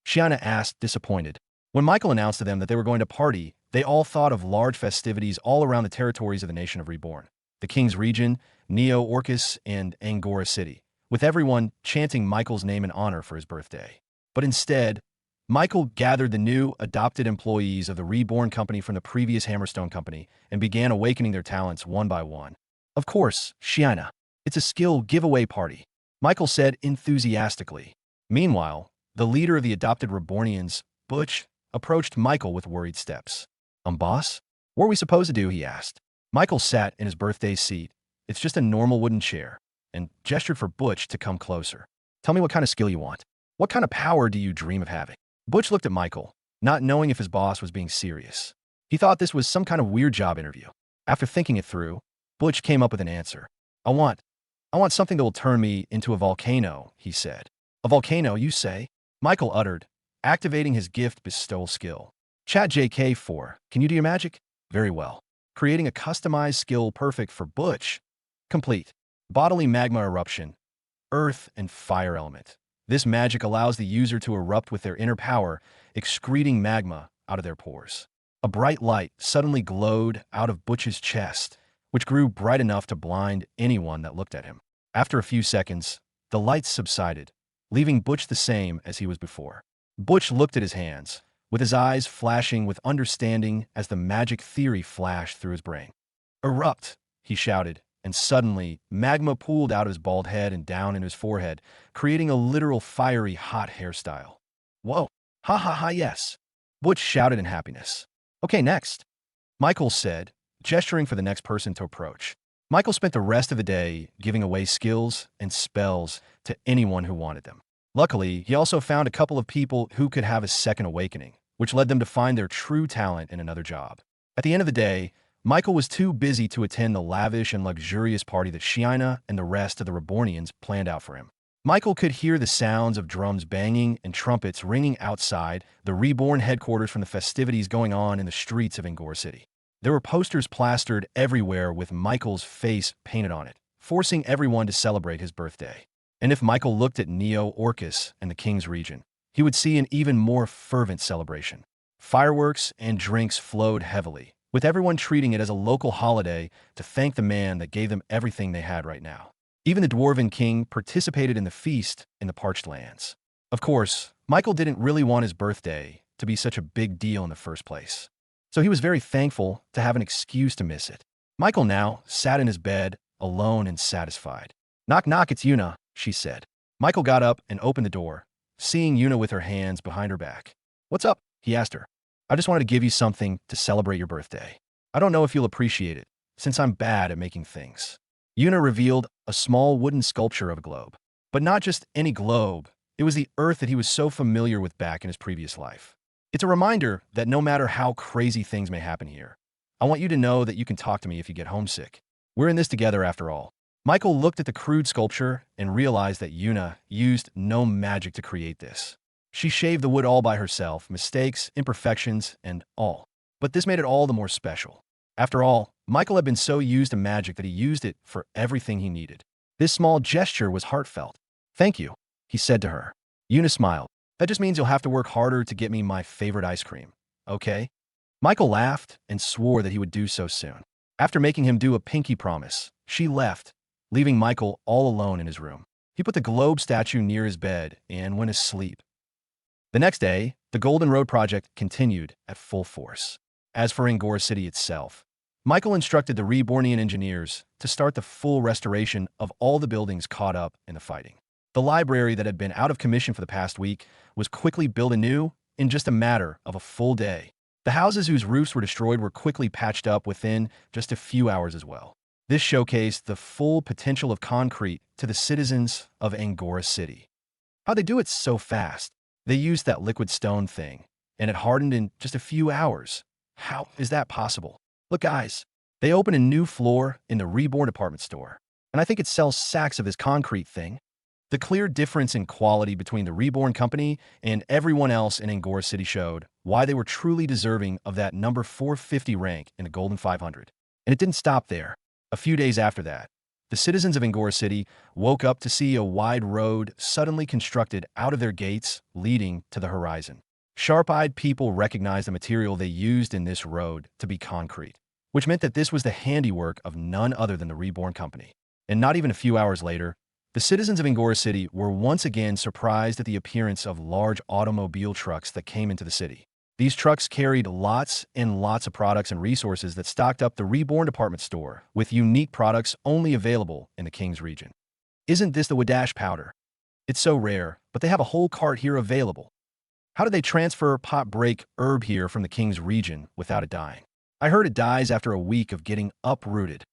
Shiana asked, disappointed. When Michael announced to them that they were going to party, they all thought of large festivities all around the territories of the nation of Reborn. The King's region, Neo Orcus, and Angora City. with everyone chanting Michael's name in honor for his birthday. But instead, Michael gathered the new, adopted employees of the Reborn company from the previous Hammerstone company and began awakening their talents one by one. Of course, Shiana. It's a skill giveaway party, Michael said enthusiastically. Meanwhile, the leader of the adopted Rebornians, Butch, approached Michael with worried steps. Boss? What are we supposed to do, he asked. Michael sat in his birthday seat. It's just a normal wooden chair, and gestured for Butch to come closer. Tell me what kind of skill you want. What kind of power do you dream of having? Butch looked at Michael, not knowing if his boss was being serious. He thought this was some kind of weird job interview. After thinking it through, Butch came up with an answer. I want something that will turn me into a volcano, he said. A volcano, you say? Michael uttered, activating his gift bestowal skill. Chat JK4, can you do your magic? Very well. Creating a customized skill perfect for Butch. Complete. Bodily magma eruption. Earth and fire element. This magic allows the user to erupt with their inner power, excreting magma out of their pores. A bright light suddenly glowed out of Butch's chest, which grew bright enough to blind anyone that looked at him. After a few seconds, the lights subsided, leaving Butch the same as he was before. Butch looked at his hands, with his eyes flashing with understanding as the magic theory flashed through his brain. Erupt, he shouted, and suddenly, magma pooled out of his bald head and down into his forehead, creating a literal fiery hot hairstyle. Whoa, ha ha ha yes, Butch shouted in happiness. Okay, next, Michael said, gesturing for the next person to approach. Michael spent the rest of the day giving away skills and spells to anyone who wanted them. Luckily, he also found a couple of people who could have a second awakening, which led them to find their true talent in another job. At the end of the day, Michael was too busy to attend the lavish and luxurious party that Shiana and the rest of the Rebornians planned out for him. Michael could hear the sounds of drums banging and trumpets ringing outside the Reborn headquarters from the festivities going on in the streets of Angora City. There were posters plastered everywhere with Michael's face painted on it, forcing everyone to celebrate his birthday. And if Michael looked at Neo Orcus and the King's region, he would see an even more fervent celebration. Fireworks and drinks flowed heavily, with everyone treating it as a local holiday to thank the man that gave them everything they had right now. Even the Dwarven King participated in the feast in the parched lands. Of course, Michael didn't really want his birthday to be such a big deal in the first place, so he was very thankful to have an excuse to miss it. Michael now sat in his bed, alone and satisfied. Knock knock, it's Yuna, she said. Michael got up and opened the door, seeing Yuna with her hands behind her back. What's up? He asked her. I just wanted to give you something to celebrate your birthday. I don't know if you'll appreciate it, since I'm bad at making things. Yuna revealed a small wooden sculpture of a globe. But not just any globe, it was the Earth that he was so familiar with back in his previous life. It's a reminder that no matter how crazy things may happen here, I want you to know that you can talk to me if you get homesick. We're in this together after all. Michael looked at the crude sculpture and realized that Yuna used no magic to create this. She shaved the wood all by herself, mistakes, imperfections, and all. But this made it all the more special. After all, Michael had been so used to magic that he used it for everything he needed. This small gesture was heartfelt. Thank you, he said to her. Yuna smiled. That just means you'll have to work harder to get me my favorite ice cream, okay? Michael laughed and swore that he would do so soon. After making him do a pinky promise, she left, leaving Michael all alone in his room. He put the globe statue near his bed and went to sleep. The next day, the Golden Road project continued at full force. As for Angora City itself, Michael instructed the Rebornian engineers to start the full restoration of all the buildings caught up in the fighting. The library that had been out of commission for the past week was quickly built anew in just a matter of a full day. The houses whose roofs were destroyed were quickly patched up within just a few hours as well. This showcased the full potential of concrete to the citizens of Angora City. How'd they do it so fast? They used that liquid stone thing, and it hardened in just a few hours. How is that possible? Look, guys, they opened a new floor in the Reborn department store, and I think it sells sacks of this concrete thing. The clear difference in quality between the Reborn company and everyone else in Angora City showed why they were truly deserving of that number 450 rank in the Golden 500. And it didn't stop there. A few days after that, the citizens of Angora City woke up to see a wide road suddenly constructed out of their gates leading to the horizon. Sharp-eyed people recognized the material they used in this road to be concrete, which meant that this was the handiwork of none other than the Reborn company. And not even a few hours later, The citizens of Angora City were once again surprised at the appearance of large automobile trucks that came into the city. These trucks carried lots and lots of products and resources that stocked up the Reborn department store with unique products only available in the King's region. Isn't this the Wadash powder? It's so rare, but they have a whole cart here available. How did they transfer pot break herb here from the King's region without it dying? I heard it dies after a week of getting uprooted.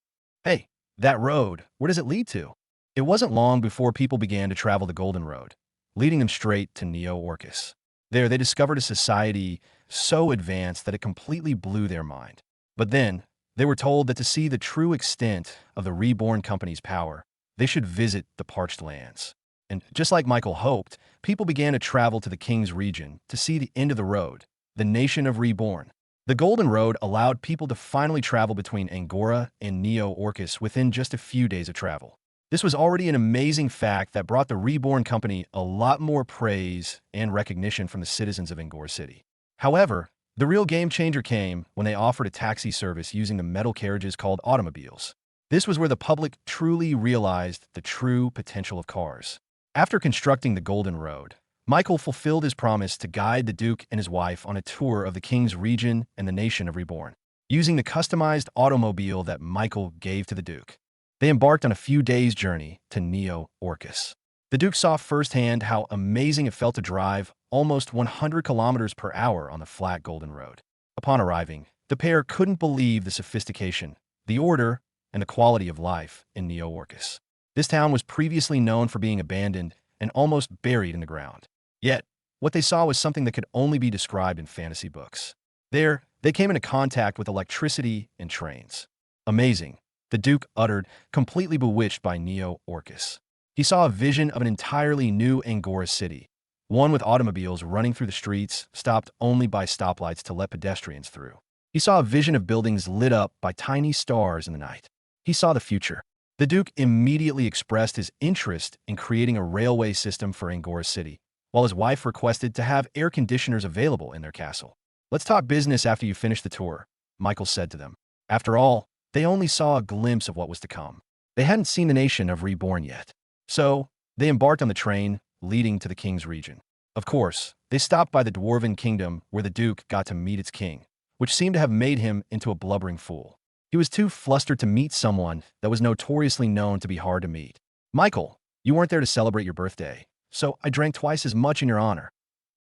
Hey, that road, where does it lead to? It wasn't long before people began to travel the Golden Road, leading them straight to Neo-Orcus. There, they discovered a society so advanced that it completely blew their mind. But then, they were told that to see the true extent of the Reborn Company's power, they should visit the parched lands. And just like Michael hoped, people began to travel to the King's region to see the end of the road, the nation of Reborn. The Golden Road allowed people to finally travel between Angora and Neo-Orcus within just a few days of travel. This was already an amazing fact that brought the Reborn Company a lot more praise and recognition from the citizens of Angora City. However, the real game changer came when they offered a taxi service using the metal carriages called automobiles. This was where the public truly realized the true potential of cars. After constructing the Golden Road, Michael fulfilled his promise to guide the Duke and his wife on a tour of the King's region and the nation of Reborn. Using the customized automobile that Michael gave to the Duke, they embarked on a few days' journey to Neo-Orcus. The Duke saw firsthand how amazing it felt to drive almost 100 kilometers per hour on the flat Golden Road. Upon arriving, the pair couldn't believe the sophistication, the order, and the quality of life in Neo-Orcus. This town was previously known for being abandoned and almost buried in the ground. Yet, what they saw was something that could only be described in fantasy books. There, they came into contact with electricity and trains. Amazing, the Duke uttered, completely bewitched by Neo-Orcus. He saw a vision of an entirely new Angora City, one with automobiles running through the streets, stopped only by stoplights to let pedestrians through. He saw a vision of buildings lit up by tiny stars in the night. He saw the future. The Duke immediately expressed his interest in creating a railway system for Angora City, while his wife requested to have air conditioners available in their castle. "Let's talk business after you finish the tour," Michael said to them. After all, they only saw a glimpse of what was to come. They hadn't seen the nation of Reborn yet. So, they embarked on the train leading to the King's region. Of course, they stopped by the Dwarven Kingdom where the Duke got to meet its king, which seemed to have made him into a blubbering fool. He was too flustered to meet someone that was notoriously known to be hard to meet. "Michael, you weren't there to celebrate your birthday, so I drank twice as much in your honor,"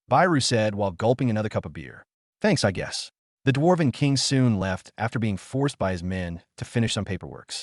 Byru said while gulping another cup of beer. "Thanks, I guess." The Dwarven King soon left after being forced by his men to finish some paperwork.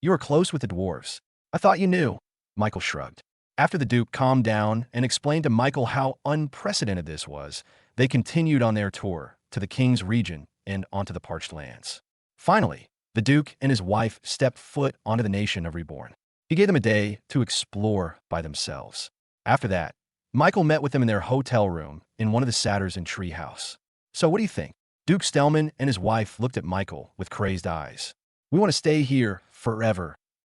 "You were close with the dwarves. I thought you knew." Michael shrugged. After the Duke calmed down and explained to Michael how unprecedented this was, they continued on their tour to the King's region and onto the parched lands. Finally, the Duke and his wife stepped foot onto the nation of Reborn. He gave them a day to explore by themselves. After that, Michael met with them in their hotel room in one of the Satyrs and Treehouse. "So what do you think?" Duke Stellman and his wife looked at Michael with crazed eyes. "We want to stay here forever."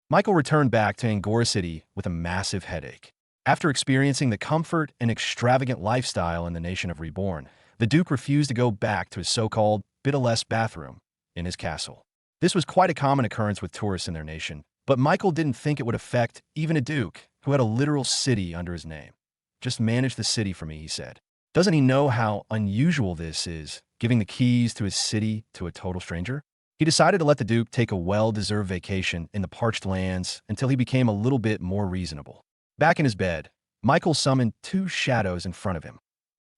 Michael returned back to Angora City with a massive headache. After experiencing the comfort and extravagant lifestyle in the nation of Reborn, the Duke refused to go back to his so-called bit-less bathroom in his castle. This was quite a common occurrence with tourists in their nation, but Michael didn't think it would affect even a Duke who had a literal city under his name. "Just manage the city for me," he said. Doesn't he know how unusual this is, giving the keys to his city to a total stranger? He decided to let the Duke take a well-deserved vacation in the parched lands until he became a little bit more reasonable. Back in his bed, Michael summoned two shadows in front of him.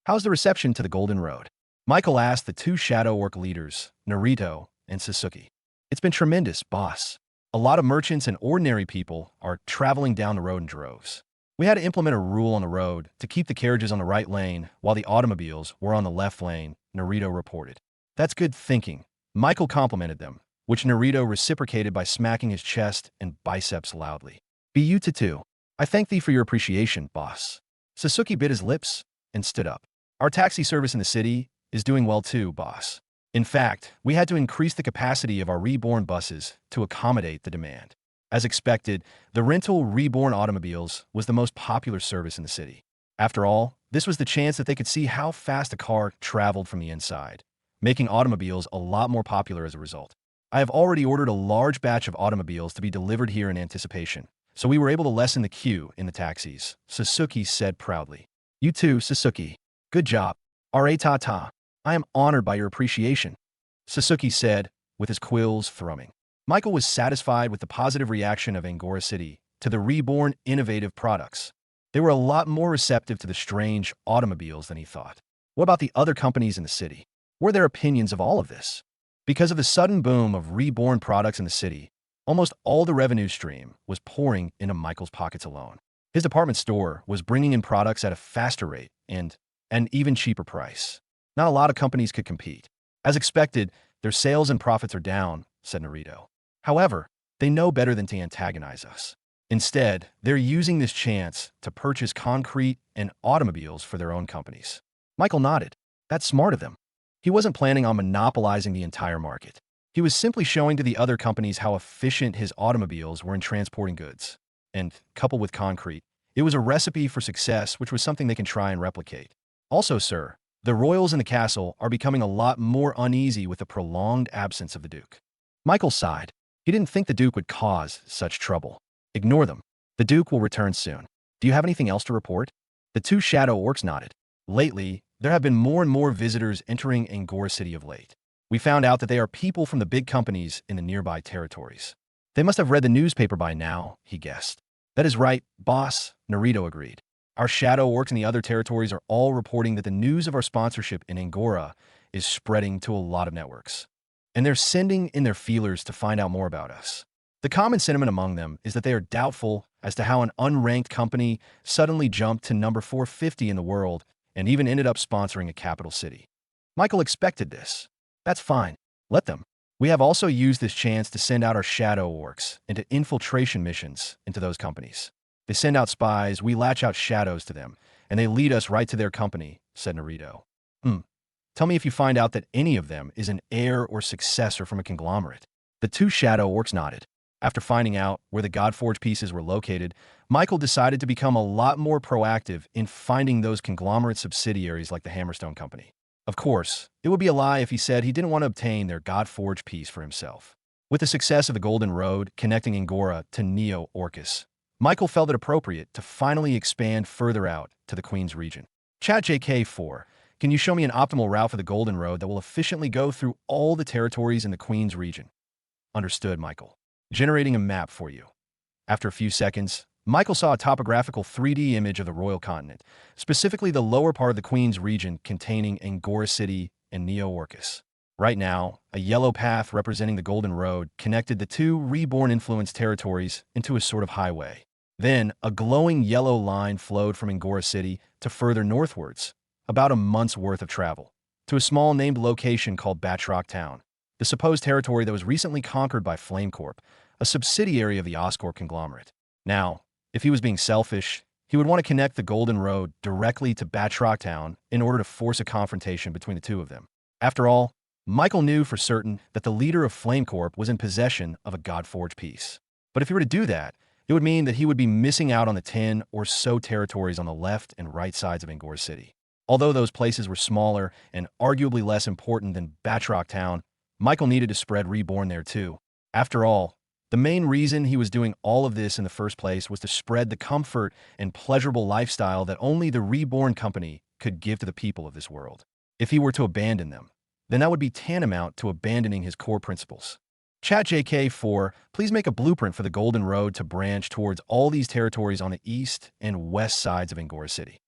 "How's the reception to the Golden Road?" Michael asked the two shadow orc leaders, Naruto and Sasuke. "It's been tremendous, boss. A lot of merchants and ordinary people are traveling down the road in droves. We had to implement a rule on the road to keep the carriages on the right lane while the automobiles were on the left lane," Naruto reported. "That's good thinking." Michael complimented them, which Naruto reciprocated by smacking his chest and biceps loudly. "Be you to too. I thank thee for your appreciation, boss." Sasuke bit his lips and stood up. "Our taxi service in the city is doing well too, boss. In fact, we had to increase the capacity of our Reborn buses to accommodate the demand. As expected, the rental Reborn automobiles was the most popular service in the city. After all, this was the chance that they could see how fast a car traveled from the inside, making automobiles a lot more popular as a result. I have already ordered a large batch of automobiles to be delivered here in anticipation, so we were able to lessen the queue in the taxis, Sasuke said proudly. You too, Sasuke. Good job. Aretata. I am honored by your appreciation, Sasuke said, with his quills thrumming. Michael was satisfied with the positive reaction of Angora City to the Reborn innovative products. They were a lot more receptive to the strange automobiles than he thought. What about the other companies in the city? What were their opinions of all of this? Because of the sudden boom of Reborn products in the city, almost all the revenue stream was pouring into Michael's pockets alone. His department store was bringing in products at a faster rate and an even cheaper price. Not a lot of companies could compete. As expected, their sales and profits are down, said Naruto. However, they know better than to antagonize us. Instead, they're using this chance to purchase concrete and automobiles for their own companies. Michael nodded. That's smart of them. He wasn't planning on monopolizing the entire market. He was simply showing to the other companies how efficient his automobiles were in transporting goods. And, coupled with concrete, it was a recipe for success which was something they can try and replicate. Also, sir, the royals in the castle are becoming a lot more uneasy with the prolonged absence of the Duke. Michael sighed. He didn't think the Duke would cause such trouble. Ignore them. The Duke will return soon. Do you have anything else to report? The two shadow orcs nodded. Lately, there have been more and more visitors entering Angora City of late. We found out that they are people from the big companies in the nearby territories. They must have read the newspaper by now, he guessed. That is right, boss, Naruto agreed. Our shadow orcs in the other territories are all reporting that the news of our sponsorship in Angora is spreading to a lot of networks. And they're sending in their feelers to find out more about us. The common sentiment among them is that they are doubtful as to how an unranked company suddenly jumped to number 450 in the world and even ended up sponsoring a capital city. Michael expected this. That's fine. Let them. We have also used this chance to send out our shadow orcs into infiltration missions into those companies. They send out spies, we latch out shadows to them, and they lead us right to their company, said Naruto. Tell me if you find out that any of them is an heir or successor from a conglomerate. The two shadow orcs nodded. After finding out where the Godforge pieces were located, Michael decided to become a lot more proactive in finding those conglomerate subsidiaries like the Hammerstone Company. Of course, it would be a lie if he said he didn't want to obtain their Godforge piece for himself. With the success of the Golden Road connecting Angora to Neo Orcus, Michael felt it appropriate to finally expand further out to the Queen's region. Chat JK4, can you show me an optimal route for the Golden Road that will efficiently go through all the territories in the Queen's region? Understood, Michael. Generating a map for you. After a few seconds, Michael saw a topographical 3D image of the royal continent, specifically the lower part of the Queen's region containing Angora City and Neo Orcus. Right now, a yellow path representing the Golden Road connected the two Reborn-influenced territories into a sort of highway. Then, a glowing yellow line flowed from Angora City to further northwards, about a month's worth of travel, to a small named location called Batrock Town, the supposed territory that was recently conquered by Flame Corp, a subsidiary of the Oscorp conglomerate. Now, if he was being selfish, he would want to connect the Golden Road directly to Batrock Town in order to force a confrontation between the two of them. After all, Michael knew for certain that the leader of Flame Corp was in possession of a Godforge piece. But if he were to do that, it would mean that he would be missing out on the 10 or so territories on the left and right sides of Angora City. Although those places were smaller and arguably less important than Batrock Town, Michael needed to spread Reborn there too. After all, the main reason he was doing all of this in the first place was to spread the comfort and pleasurable lifestyle that only the Reborn company could give to the people of this world. If he were to abandon them, then that would be tantamount to abandoning his core principles. Chat JK4, please make a blueprint for the Golden Road to branch towards all these territories on the east and west sides of Angora City.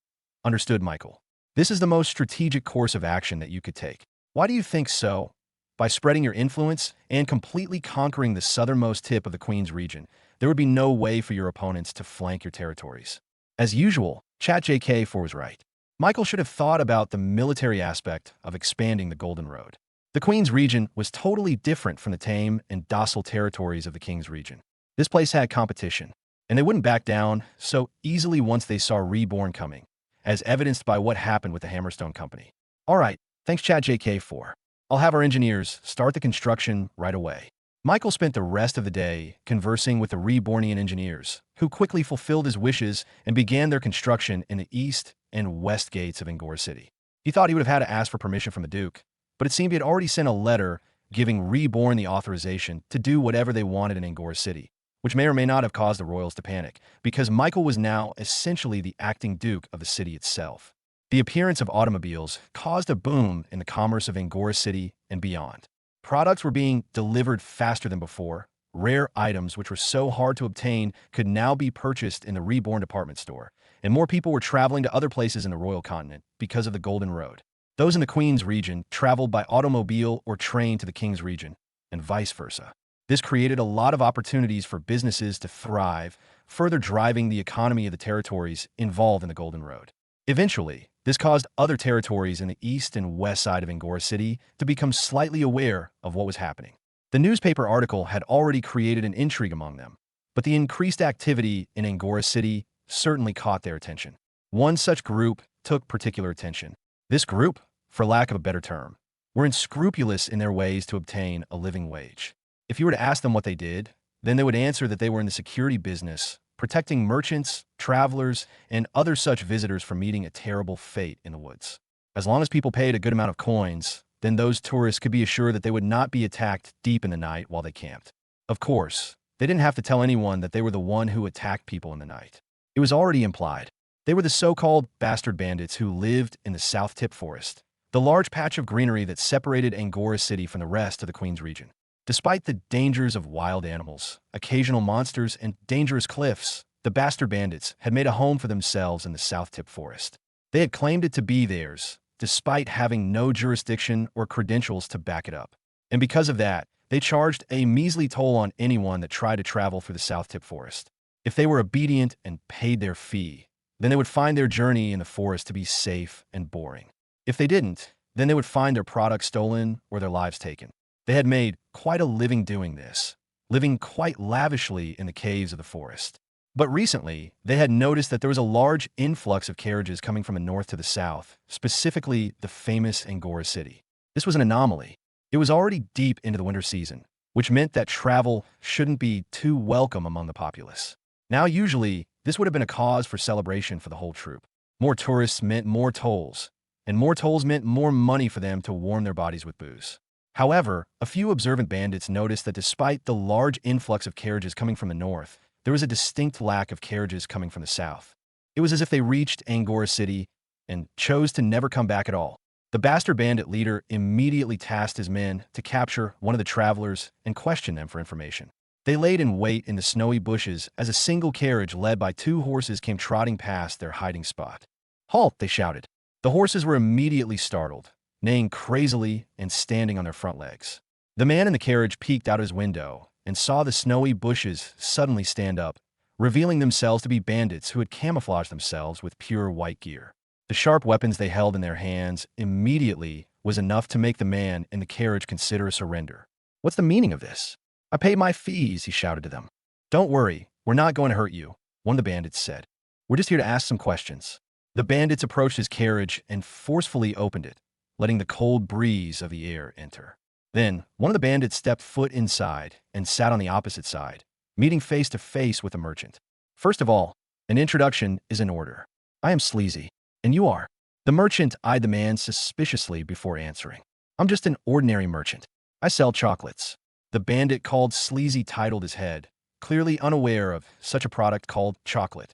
Understood, Michael. This is the most strategic course of action that you could take. Why do you think so? By spreading your influence and completely conquering the southernmost tip of the Queen's region, there would be no way for your opponents to flank your territories. As usual, Chat JK4 was right. Michael should have thought about the military aspect of expanding the Golden Road. The Queen's region was totally different from the tame and docile territories of the King's region. This place had competition, and they wouldn't back down so easily once they saw Reborn coming, as evidenced by what happened with the Hammerstone Company. All right, thanks Chat JK4. I'll have our engineers start the construction right away. Michael spent the rest of the day conversing with the Rebornian engineers, who quickly fulfilled his wishes and began their construction in the east and west gates of Angora City. He thought he would have had to ask for permission from the Duke, but it seemed he had already sent a letter giving Reborn the authorization to do whatever they wanted in Angora City, which may or may not have caused the royals to panic, because Michael was now essentially the acting duke of the city itself. The appearance of automobiles caused a boom in the commerce of Angora City and beyond. Products were being delivered faster than before. Rare items which were so hard to obtain could now be purchased in the Reborn department store, and more people were traveling to other places in the royal continent because of the Golden Road. Those in the Queen's region traveled by automobile or train to the King's region, and vice versa. This created a lot of opportunities for businesses to thrive, further driving the economy of the territories involved in the Golden Road. Eventually, this caused other territories in the east and west side of Angora City to become slightly aware of what was happening. The newspaper article had already created an intrigue among them, but the increased activity in Angora City certainly caught their attention. One such group took particular attention. This group, for lack of a better term, were unscrupulous in their ways to obtain a living wage. If you were to ask them what they did, then they would answer that they were in the security business, protecting merchants, travelers, and other such visitors from meeting a terrible fate in the woods. As long as people paid a good amount of coins, then those tourists could be assured that they would not be attacked deep in the night while they camped. Of course, they didn't have to tell anyone that they were the one who attacked people in the night. It was already implied. They were the so-called bastard bandits who lived in the South Tip Forest, the large patch of greenery that separated Angora City from the rest of the Queen's region. Despite the dangers of wild animals, occasional monsters, and dangerous cliffs, the bastard bandits had made a home for themselves in the South Tip Forest. They had claimed it to be theirs, despite having no jurisdiction or credentials to back it up. And because of that, they charged a measly toll on anyone that tried to travel through the South Tip Forest. If they were obedient and paid their fee, then they would find their journey in the forest to be safe and boring. If they didn't, then they would find their products stolen or their lives taken. They had made quite a living doing this, living quite lavishly in the caves of the forest. But recently, they had noticed that there was a large influx of carriages coming from the north to the south, specifically the famous Angora City. This was an anomaly. It was already deep into the winter season, which meant that travel shouldn't be too welcome among the populace. Now, usually, this would have been a cause for celebration for the whole troop. More tourists meant more tolls, and more tolls meant more money for them to warm their bodies with booze. However, a few observant bandits noticed that despite the large influx of carriages coming from the north, there was a distinct lack of carriages coming from the south. It was as if they reached Angora City and chose to never come back at all. The bastard bandit leader immediately tasked his men to capture one of the travelers and question them for information. They laid in wait in the snowy bushes as a single carriage led by 2 horses came trotting past their hiding spot. "Halt!" they shouted. The horses were immediately startled, neighing crazily and standing on their front legs. The man in the carriage peeked out his window and saw the snowy bushes suddenly stand up, revealing themselves to be bandits who had camouflaged themselves with pure white gear. The sharp weapons they held in their hands immediately was enough to make the man in the carriage consider a surrender. "What's the meaning of this?" "I paid my fees," he shouted to them. "Don't worry, we're not going to hurt you," one of the bandits said. "We're just here to ask some questions." The bandits approached his carriage and forcefully opened it, letting the cold breeze of the air enter. Then, one of the bandits stepped foot inside and sat on the opposite side, meeting face to face with the merchant. "First of all, an introduction is in order. I am Sleazy, and you are?" The merchant eyed the man suspiciously before answering. "I'm just an ordinary merchant. I sell chocolates." The bandit called Sleazy titled his head, clearly unaware of such a product called chocolate.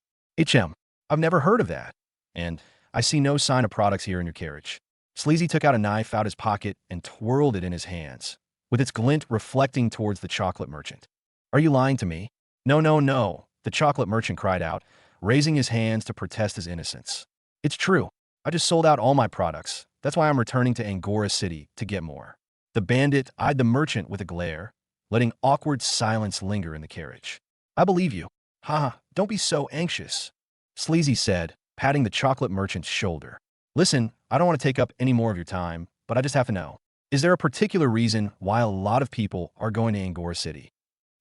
I've never heard of that. And I see no sign of products here in your carriage." Sleazy took out a knife out his pocket and twirled it in his hands, with its glint reflecting towards the chocolate merchant. "Are you lying to me?" "No, no, no," the chocolate merchant cried out, raising his hands to protest his innocence. "It's true. I just sold out all my products. That's why I'm returning to Angora City to get more." The bandit eyed the merchant with a glare, letting awkward silence linger in the carriage. "I believe you." "Ha, don't be so anxious," Sleazy said, patting the chocolate merchant's shoulder. "Listen, I don't want to take up any more of your time, but I just have to know. Is there a particular reason why a lot of people are going to Angora City?"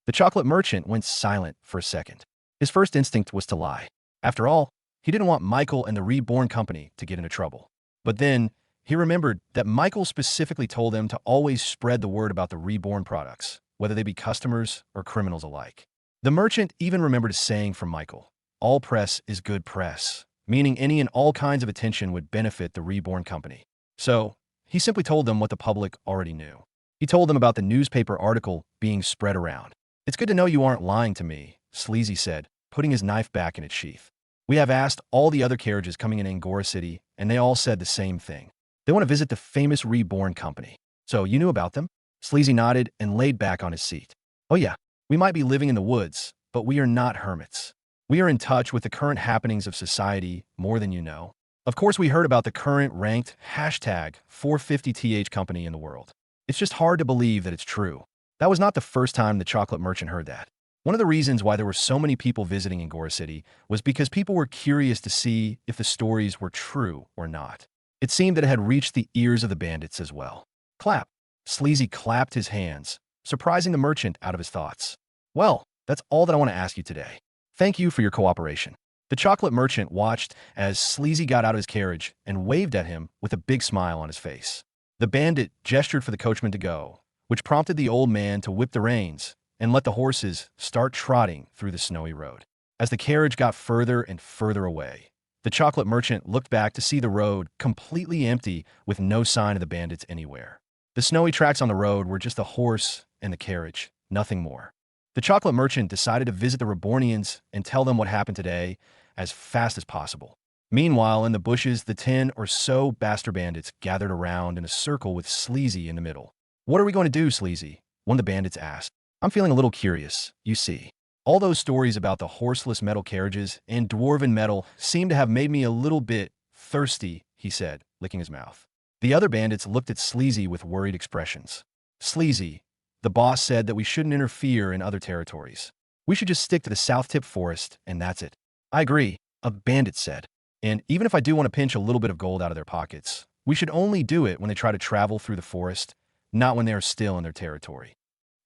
The chocolate merchant went silent for a second. His first instinct was to lie. After all, he didn't want Michael and the Reborn company to get into trouble. But then, he remembered that Michael specifically told them to always spread the word about the Reborn products, whether they be customers or criminals alike. The merchant even remembered a saying from Michael: "All press is good press," meaning any and all kinds of attention would benefit the Reborn company. So, he simply told them what the public already knew. He told them about the newspaper article being spread around. It's good to know you aren't lying to me, Sleazy said, putting his knife back in its sheath. We have asked all the other carriages coming in Angora City, and they all said the same thing. They want to visit the famous Reborn company. So you knew about them? Sleazy nodded and laid back on his seat. Oh yeah, we might be living in the woods, but we are not hermits. We are in touch with the current happenings of society more than you know. Of course, we heard about the current ranked hashtag 450th company in the world. It's just hard to believe that it's true. That was not the first time the chocolate merchant heard that. One of the reasons why there were so many people visiting Angora City was because people were curious to see if the stories were true or not. It seemed that it had reached the ears of the bandits as well. Clap. Sleazy clapped his hands, surprising the merchant out of his thoughts. Well, that's all that I want to ask you today. Thank you for your cooperation. The chocolate merchant watched as Sleazy got out of his carriage and waved at him with a big smile on his face. The bandit gestured for the coachman to go, which prompted the old man to whip the reins and let the horses start trotting through the snowy road. As the carriage got further and further away, the chocolate merchant looked back to see the road completely empty with no sign of the bandits anywhere. The snowy tracks on the road were just the horse and the carriage, nothing more. The chocolate merchant decided to visit the Rebornians and tell them what happened today as fast as possible. Meanwhile, in the bushes, the 10 or so bastard bandits gathered around in a circle with Sleazy in the middle. What are we going to do, Sleazy? One of the bandits asked. I'm feeling a little curious, you see. All those stories about the horseless metal carriages and dwarven metal seem to have made me a little bit thirsty, he said, licking his mouth. The other bandits looked at Sleazy with worried expressions. Sleazy, the boss said that we shouldn't interfere in other territories. We should just stick to the South Tip Forest, and that's it. I agree, a bandit said. And even if I do want to pinch a little bit of gold out of their pockets, we should only do it when they try to travel through the forest, not when they are still in their territory.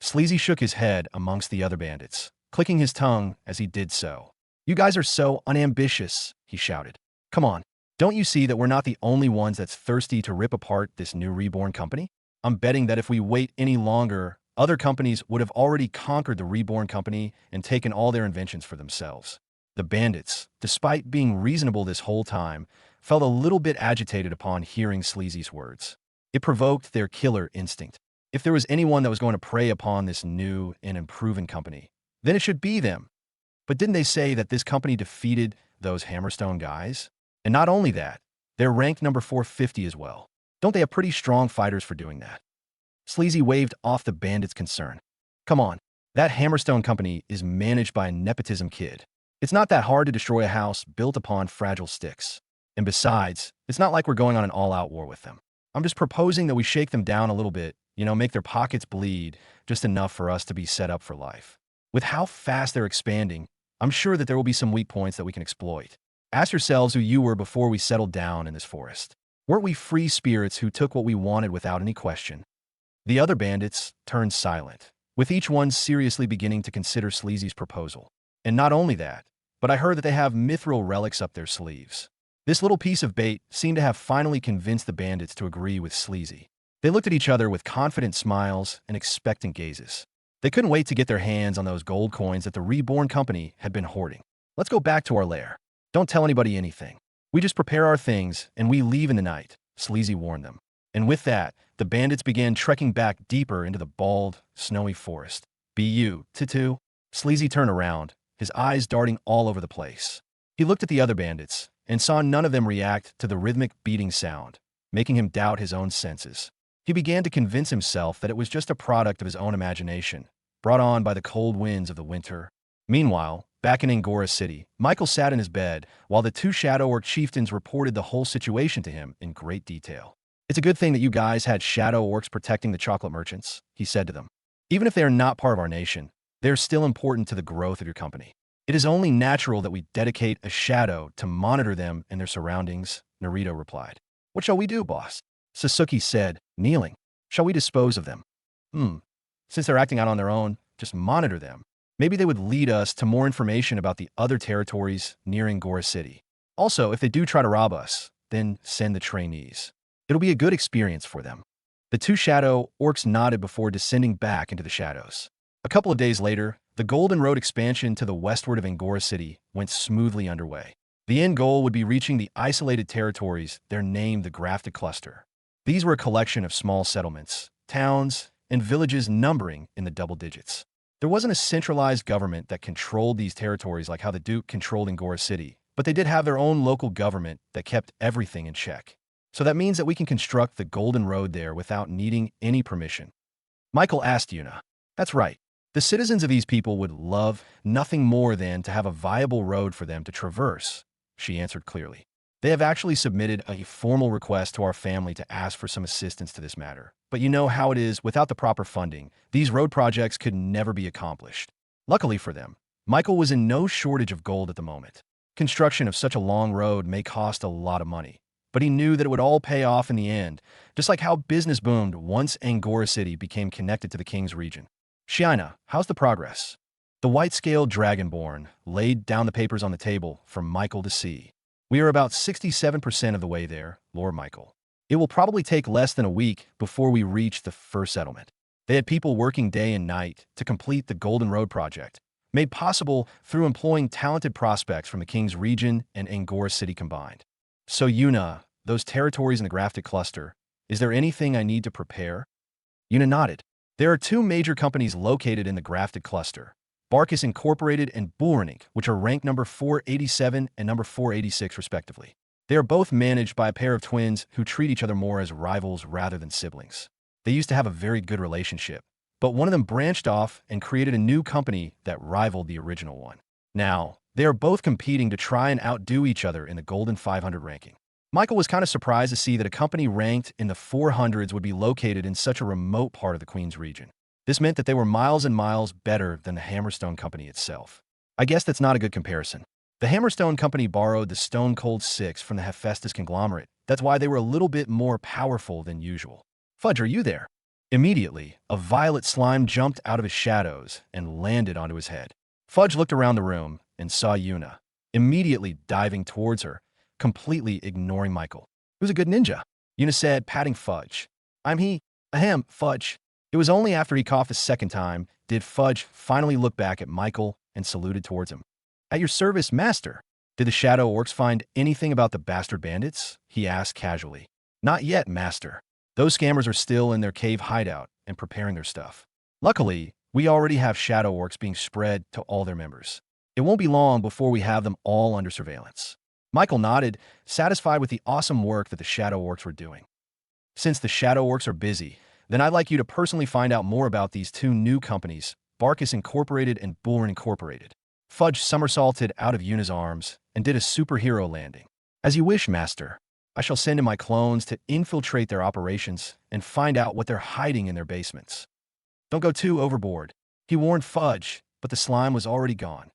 Sleazy shook his head amongst the other bandits, clicking his tongue as he did so. You guys are so unambitious, he shouted. Come on, don't you see that we're not the only ones that's thirsty to rip apart this new Reborn company? I'm betting that if we wait any longer, other companies would have already conquered the Reborn company and taken all their inventions for themselves. The bandits, despite being reasonable this whole time, felt a little bit agitated upon hearing Sleazy's words. It provoked their killer instinct. If there was anyone that was going to prey upon this new and improving company, then it should be them. But didn't they say that this company defeated those Hammerstone guys? And not only that, they're ranked number 450 as well. Don't they have pretty strong fighters for doing that? Sleazy waved off the bandits' concern. Come on, that Hammerstone company is managed by a nepotism kid. It's not that hard to destroy a house built upon fragile sticks. And besides, it's not like we're going on an all-out war with them. I'm just proposing that we shake them down a little bit, make their pockets bleed just enough for us to be set up for life. With how fast they're expanding, I'm sure that there will be some weak points that we can exploit. Ask yourselves who you were before we settled down in this forest. Weren't we free spirits who took what we wanted without any question? The other bandits turned silent, with each one seriously beginning to consider Sleazy's proposal. And not only that, but I heard that they have mithril relics up their sleeves. This little piece of bait seemed to have finally convinced the bandits to agree with Sleazy. They looked at each other with confident smiles and expectant gazes. They couldn't wait to get their hands on those gold coins that the Reborn company had been hoarding. Let's go back to our lair. Don't tell anybody anything. We just prepare our things and we leave in the night, Sleazy warned them. And with that, the bandits began trekking back deeper into the bald, snowy forest. "Bu, Titu." Sleazy turned around, his eyes darting all over the place. He looked at the other bandits and saw none of them react to the rhythmic beating sound, making him doubt his own senses. He began to convince himself that it was just a product of his own imagination, brought on by the cold winds of the winter. Meanwhile, back in Angora City, Michael sat in his bed while the two Shadow Orc chieftains reported the whole situation to him in great detail. It's a good thing that you guys had Shadow Orcs protecting the chocolate merchants, he said to them. Even if they are not part of our nation, they are still important to the growth of your company. It is only natural that we dedicate a shadow to monitor them and their surroundings, Naruto replied. What shall we do, boss? Sasuke said, kneeling. Shall we dispose of them? Since they're acting out on their own, just monitor them. Maybe they would lead us to more information about the other territories near Angora City. Also, if they do try to rob us, then send the trainees. It'll be a good experience for them. The two Shadow Orcs nodded before descending back into the shadows. A couple of days later, the Golden Road expansion to the westward of Angora City went smoothly underway. The end goal would be reaching the isolated territories they're named the Grafted Cluster. These were a collection of small settlements, towns, and villages numbering in the double digits. There wasn't a centralized government that controlled these territories like how the Duke controlled Angora City, but they did have their own local government that kept everything in check. So that means that we can construct the Golden Road there without needing any permission. Michael asked Yuna. That's right. The citizens of these people would love nothing more than to have a viable road for them to traverse, she answered clearly. They have actually submitted a formal request to our family to ask for some assistance to this matter. But you know how it is, without the proper funding, these road projects could never be accomplished. Luckily for them, Michael was in no shortage of gold at the moment. Construction of such a long road may cost a lot of money, but he knew that it would all pay off in the end, just like how business boomed once Angora City became connected to the king's region. Shiina, how's the progress? The white-scaled dragonborn laid down the papers on the table for Michael to see. We are about 67% of the way there, Lord Michael. It will probably take less than a week before we reach the first settlement. They had people working day and night to complete the Golden Road project, made possible through employing talented prospects from the King's region and Angora City combined. So Yuna, those territories in the Grafted Cluster, is there anything I need to prepare? Yuna nodded. There are two major companies located in the Grafted Cluster, Barkus Incorporated and Bullrunning, which are ranked number 487 and number 486 respectively. They are both managed by a pair of twins who treat each other more as rivals rather than siblings. They used to have a very good relationship, but one of them branched off and created a new company that rivaled the original one. Now, they are both competing to try and outdo each other in the Golden 500 ranking. Michael was kind of surprised to see that a company ranked in the 400s would be located in such a remote part of the Queen's region. This meant that they were miles and miles better than the Hammerstone Company itself. I guess that's not a good comparison. The Hammerstone Company borrowed the Stone Cold Six from the Hephaestus conglomerate. That's why they were a little bit more powerful than usual. Fudge, are you there? Immediately, a violet slime jumped out of his shadows and landed onto his head. Fudge looked around the room and saw Yuna, immediately diving towards her, completely ignoring Michael. Who's a good ninja? Yuna said, patting Fudge. I'm he. Ahem, Fudge. It was only after he coughed a second time did Fudge finally look back at Michael and saluted towards him. At your service, master. Did the Shadow Orcs find anything about the bastard bandits? He asked casually. Not yet, master. Those scammers are still in their cave hideout and preparing their stuff. Luckily, we already have Shadow Orcs being spread to all their members. It won't be long before we have them all under surveillance. Michael nodded, satisfied with the awesome work that the Shadow Orcs were doing. Since the Shadow Orcs are busy, then I'd like you to personally find out more about these two new companies, Barkus Incorporated and Bullrunning Incorporated. Fudge somersaulted out of Yuna's arms and did a superhero landing. As you wish, master. I shall send in my clones to infiltrate their operations and find out what they're hiding in their basements. Don't go too overboard. He warned Fudge, but the slime was already gone.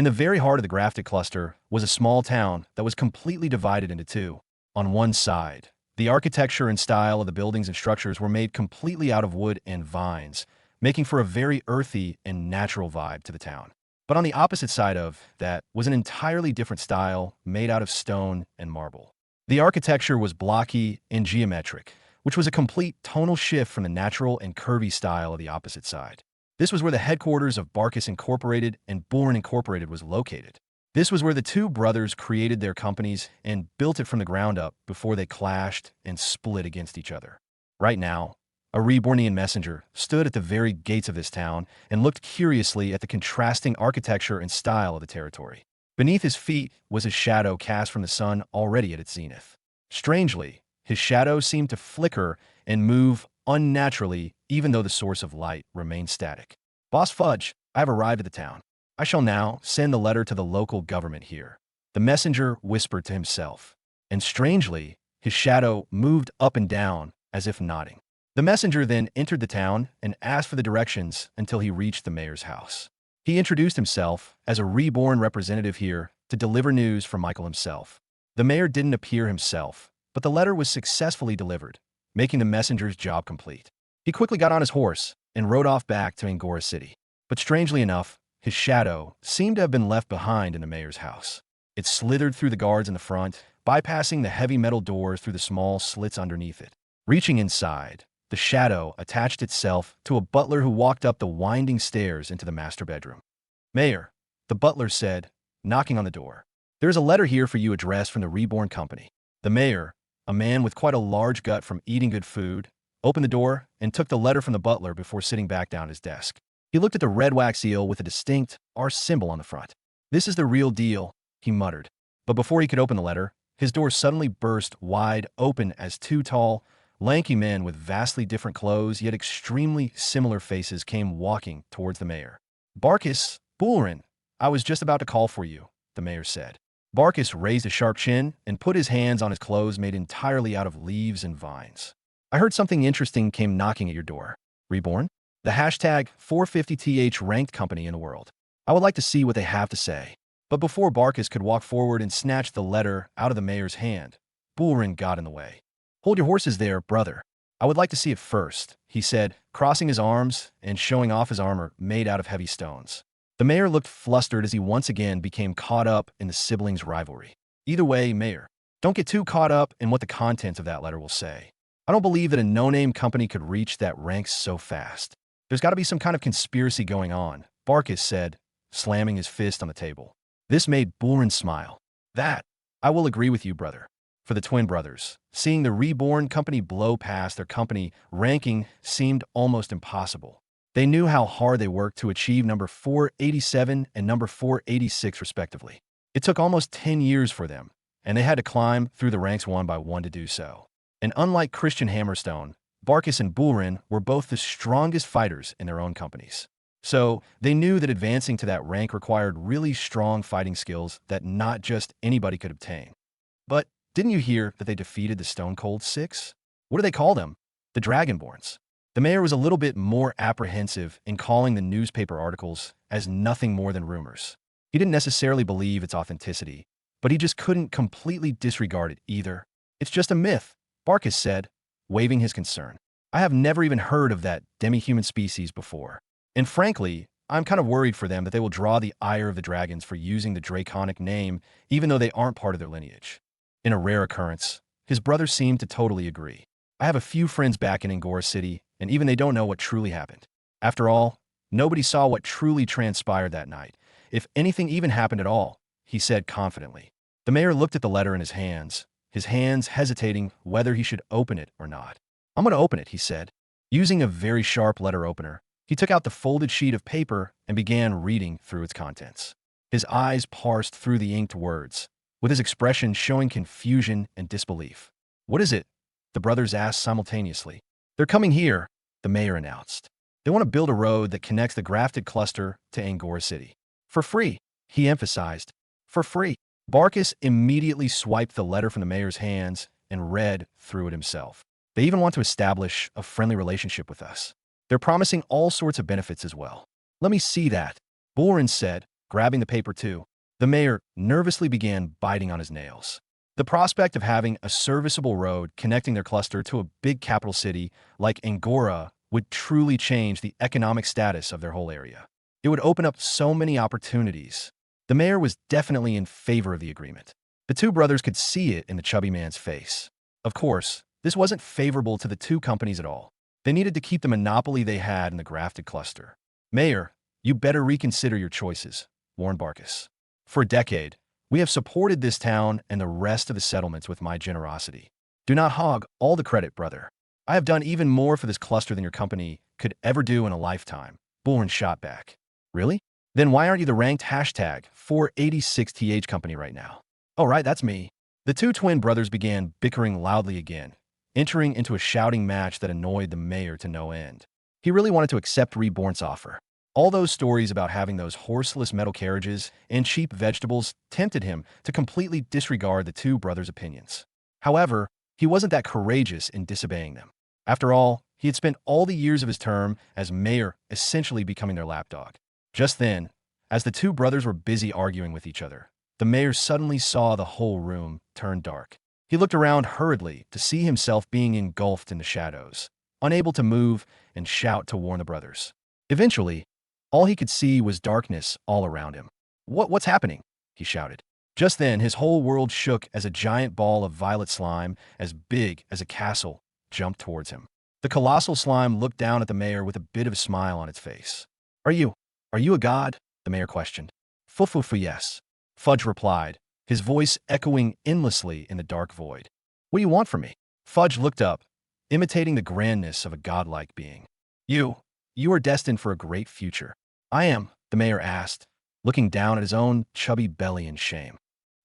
In the very heart of the Grafted Cluster was a small town that was completely divided into two. On one side, the architecture and style of the buildings and structures were made completely out of wood and vines, making for a very earthy and natural vibe to the town. But on the opposite side of that was an entirely different style made out of stone and marble. The architecture was blocky and geometric, which was a complete tonal shift from the natural and curvy style of the opposite side. This was where the headquarters of Barkus Incorporated and Bullrunning Incorporated was located. This was where the two brothers created their companies and built it from the ground up before they clashed and split against each other. Right now, a Rebornian messenger stood at the very gates of this town and looked curiously at the contrasting architecture and style of the territory. Beneath his feet was a shadow cast from the sun already at its zenith. Strangely, his shadow seemed to flicker and move unnaturally even though the source of light remained static. Boss Fudge, I have arrived at the town. I shall now send the letter to the local government here. The messenger whispered to himself, and strangely, his shadow moved up and down as if nodding. The messenger then entered the town and asked for the directions until he reached the mayor's house. He introduced himself as a reborn representative here to deliver news from Michael himself. The mayor didn't appear himself, but the letter was successfully delivered, making the messenger's job complete. He quickly got on his horse and rode off back to Angora City. But strangely enough, his shadow seemed to have been left behind in the mayor's house. It slithered through the guards in the front, bypassing the heavy metal doors through the small slits underneath it. Reaching inside, the shadow attached itself to a butler who walked up the winding stairs into the master bedroom. Mayor, the butler said, knocking on the door. There is a letter here for you addressed from the Reborn Company. The mayor, a man with quite a large gut from eating good food, opened the door and took the letter from the butler before sitting back down at his desk. He looked at the red wax eel with a distinct R symbol on the front. "This is the real deal," he muttered. But before he could open the letter, his door suddenly burst wide open as two tall, lanky men with vastly different clothes yet extremely similar faces came walking towards the mayor. "Barkis, Bullerin, I was just about to call for you," the mayor said. Barkis raised a sharp chin and put his hands on his clothes made entirely out of leaves and vines. "I heard something interesting came knocking at your door. Reborn? The hashtag 450th ranked company in the world. I would like to see what they have to say." But before Barkis could walk forward and snatch the letter out of the mayor's hand, Bullerin got in the way. "Hold your horses there, brother. I would like to see it first," he said, crossing his arms and showing off his armor made out of heavy stones. The mayor looked flustered as he once again became caught up in the siblings' rivalry. "Either way, Mayor, don't get too caught up in what the contents of that letter will say. I don't believe that a no-name company could reach that rank so fast. There's got to be some kind of conspiracy going on," Barkis said, slamming his fist on the table. This made Bullerin smile. "That, I will agree with you, brother." For the twin brothers, seeing the Reborn company blow past their company ranking seemed almost impossible. They knew how hard they worked to achieve number 487 and number 486 respectively. It took almost 10 years for them, and they had to climb through the ranks one by one to do so. And unlike Christian Hammerstone, Barkis and Bullerin were both the strongest fighters in their own companies. So they knew that advancing to that rank required really strong fighting skills that not just anybody could obtain. But didn't you hear that they defeated the Stone Cold Six? What do they call them? The Dragonborns. The mayor was a little bit more apprehensive in calling the newspaper articles as nothing more than rumors. He didn't necessarily believe its authenticity, but he just couldn't completely disregard it either. "It's just a myth," Barkis said, waving his concern. "I have never even heard of that demi-human species before. And frankly, I'm kind of worried for them that they will draw the ire of the dragons for using the draconic name even though they aren't part of their lineage." In a rare occurrence, his brothers seemed to totally agree. "I have a few friends back in Angora City, and even they don't know what truly happened. After all, nobody saw what truly transpired that night, if anything even happened at all," he said confidently. The mayor looked at the letter in his hands hesitating whether he should open it or not. "I'm going to open it," he said. Using a very sharp letter opener, he took out the folded sheet of paper and began reading through its contents. His eyes parsed through the inked words, with his expression showing confusion and disbelief. "What is it?" the brothers asked simultaneously. "They're coming here," the mayor announced. "They want to build a road that connects the grafted cluster to Angora City. For free," he emphasized. "For free." Barkis immediately swiped the letter from the mayor's hands and read through it himself. "They even want to establish a friendly relationship with us. They're promising all sorts of benefits as well." "Let me see that," Bullerin said, grabbing the paper too. The mayor nervously began biting on his nails. The prospect of having a serviceable road connecting their cluster to a big capital city like Angora would truly change the economic status of their whole area. It would open up so many opportunities. The mayor was definitely in favor of the agreement. The two brothers could see it in the chubby man's face. Of course, this wasn't favorable to the two companies at all. They needed to keep the monopoly they had in the grafted cluster. "Mayor, you better reconsider your choices," warned Barkis. "For a decade, we have supported this town and the rest of the settlements with my generosity. Do not hog all the credit, brother. I have done even more for this cluster than your company could ever do in a lifetime," Bullerin shot back. "Really? Then why aren't you the ranked hashtag 486th company right now?" "Oh, right, that's me." The two twin brothers began bickering loudly again, entering into a shouting match that annoyed the mayor to no end. He really wanted to accept Reborn's offer. All those stories about having those horseless metal carriages and cheap vegetables tempted him to completely disregard the two brothers' opinions. However, he wasn't that courageous in disobeying them. After all, he had spent all the years of his term as mayor essentially becoming their lapdog. Just then, as the two brothers were busy arguing with each other, the mayor suddenly saw the whole room turn dark. He looked around hurriedly to see himself being engulfed in the shadows, unable to move and shout to warn the brothers. Eventually, all he could see was darkness all around him. What's happening?" he shouted. Just then, his whole world shook as a giant ball of violet slime, as big as a castle, jumped towards him. The colossal slime looked down at the mayor with a bit of a smile on its face. Are you a god?" the mayor questioned. Fu, yes," Fudge replied, his voice echoing endlessly in the dark void. "What do you want from me?" Fudge looked up, imitating the grandness of a godlike being. You You are destined for a great future. I am, the mayor asked, looking down at his own chubby belly in shame.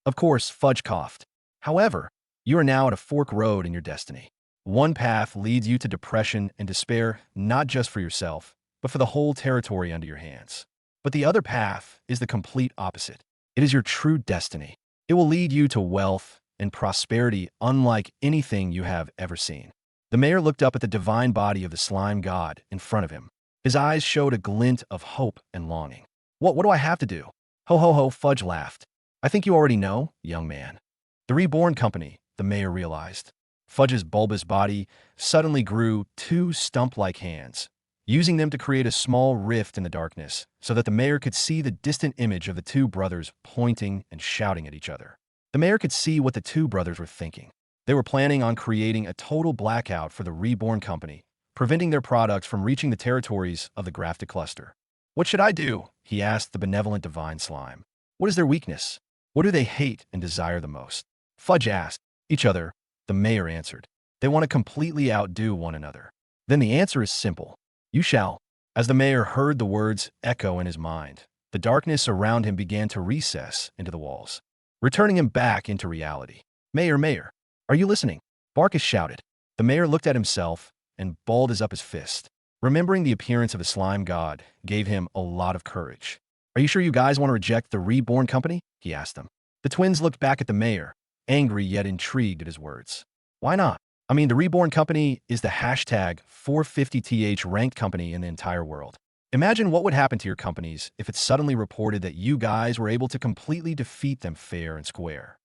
Of course, Fudge coughed. However, you are now at a fork road in your destiny. One path leads you to depression and despair, not just for yourself, but for the whole territory under your hands. But the other path is the complete opposite. It is your true destiny. It will lead you to wealth and prosperity unlike anything you have ever seen. The mayor looked up at the divine body of the slime god in front of him. His eyes showed a glint of hope and longing. What do I have to do? Ho ho ho, Fudge laughed. I think you already know, young man. The Reborn Company, the mayor realized. Fudge's bulbous body suddenly grew two stump-like hands, using them to create a small rift in the darkness so that the mayor could see the distant image of the two brothers pointing and shouting at each other. The mayor could see what the two brothers were thinking. They were planning on creating a total blackout for the Reborn Company, preventing their products from reaching the territories of the grafted cluster. What should I do? He asked the benevolent divine slime. What is their weakness? What do they hate and desire the most? Fudge asked. Each other, the mayor answered. They want to completely outdo one another. Then the answer is simple. You shall. As the mayor heard the words echo in his mind, the darkness around him began to recess into the walls, returning him back into reality. Mayor, are you listening? Barkus shouted. The mayor looked at himself and balled up his fist. Remembering the appearance of the slime god gave him a lot of courage. Are you sure you guys want to reject the Reborn Company? He asked them. The twins looked back at the mayor, angry yet intrigued at his words. Why not? I mean, the Reborn Company is the hashtag 450th ranked company in the entire world. Imagine what would happen to your companies if it suddenly reported that you guys were able to completely defeat them fair and square.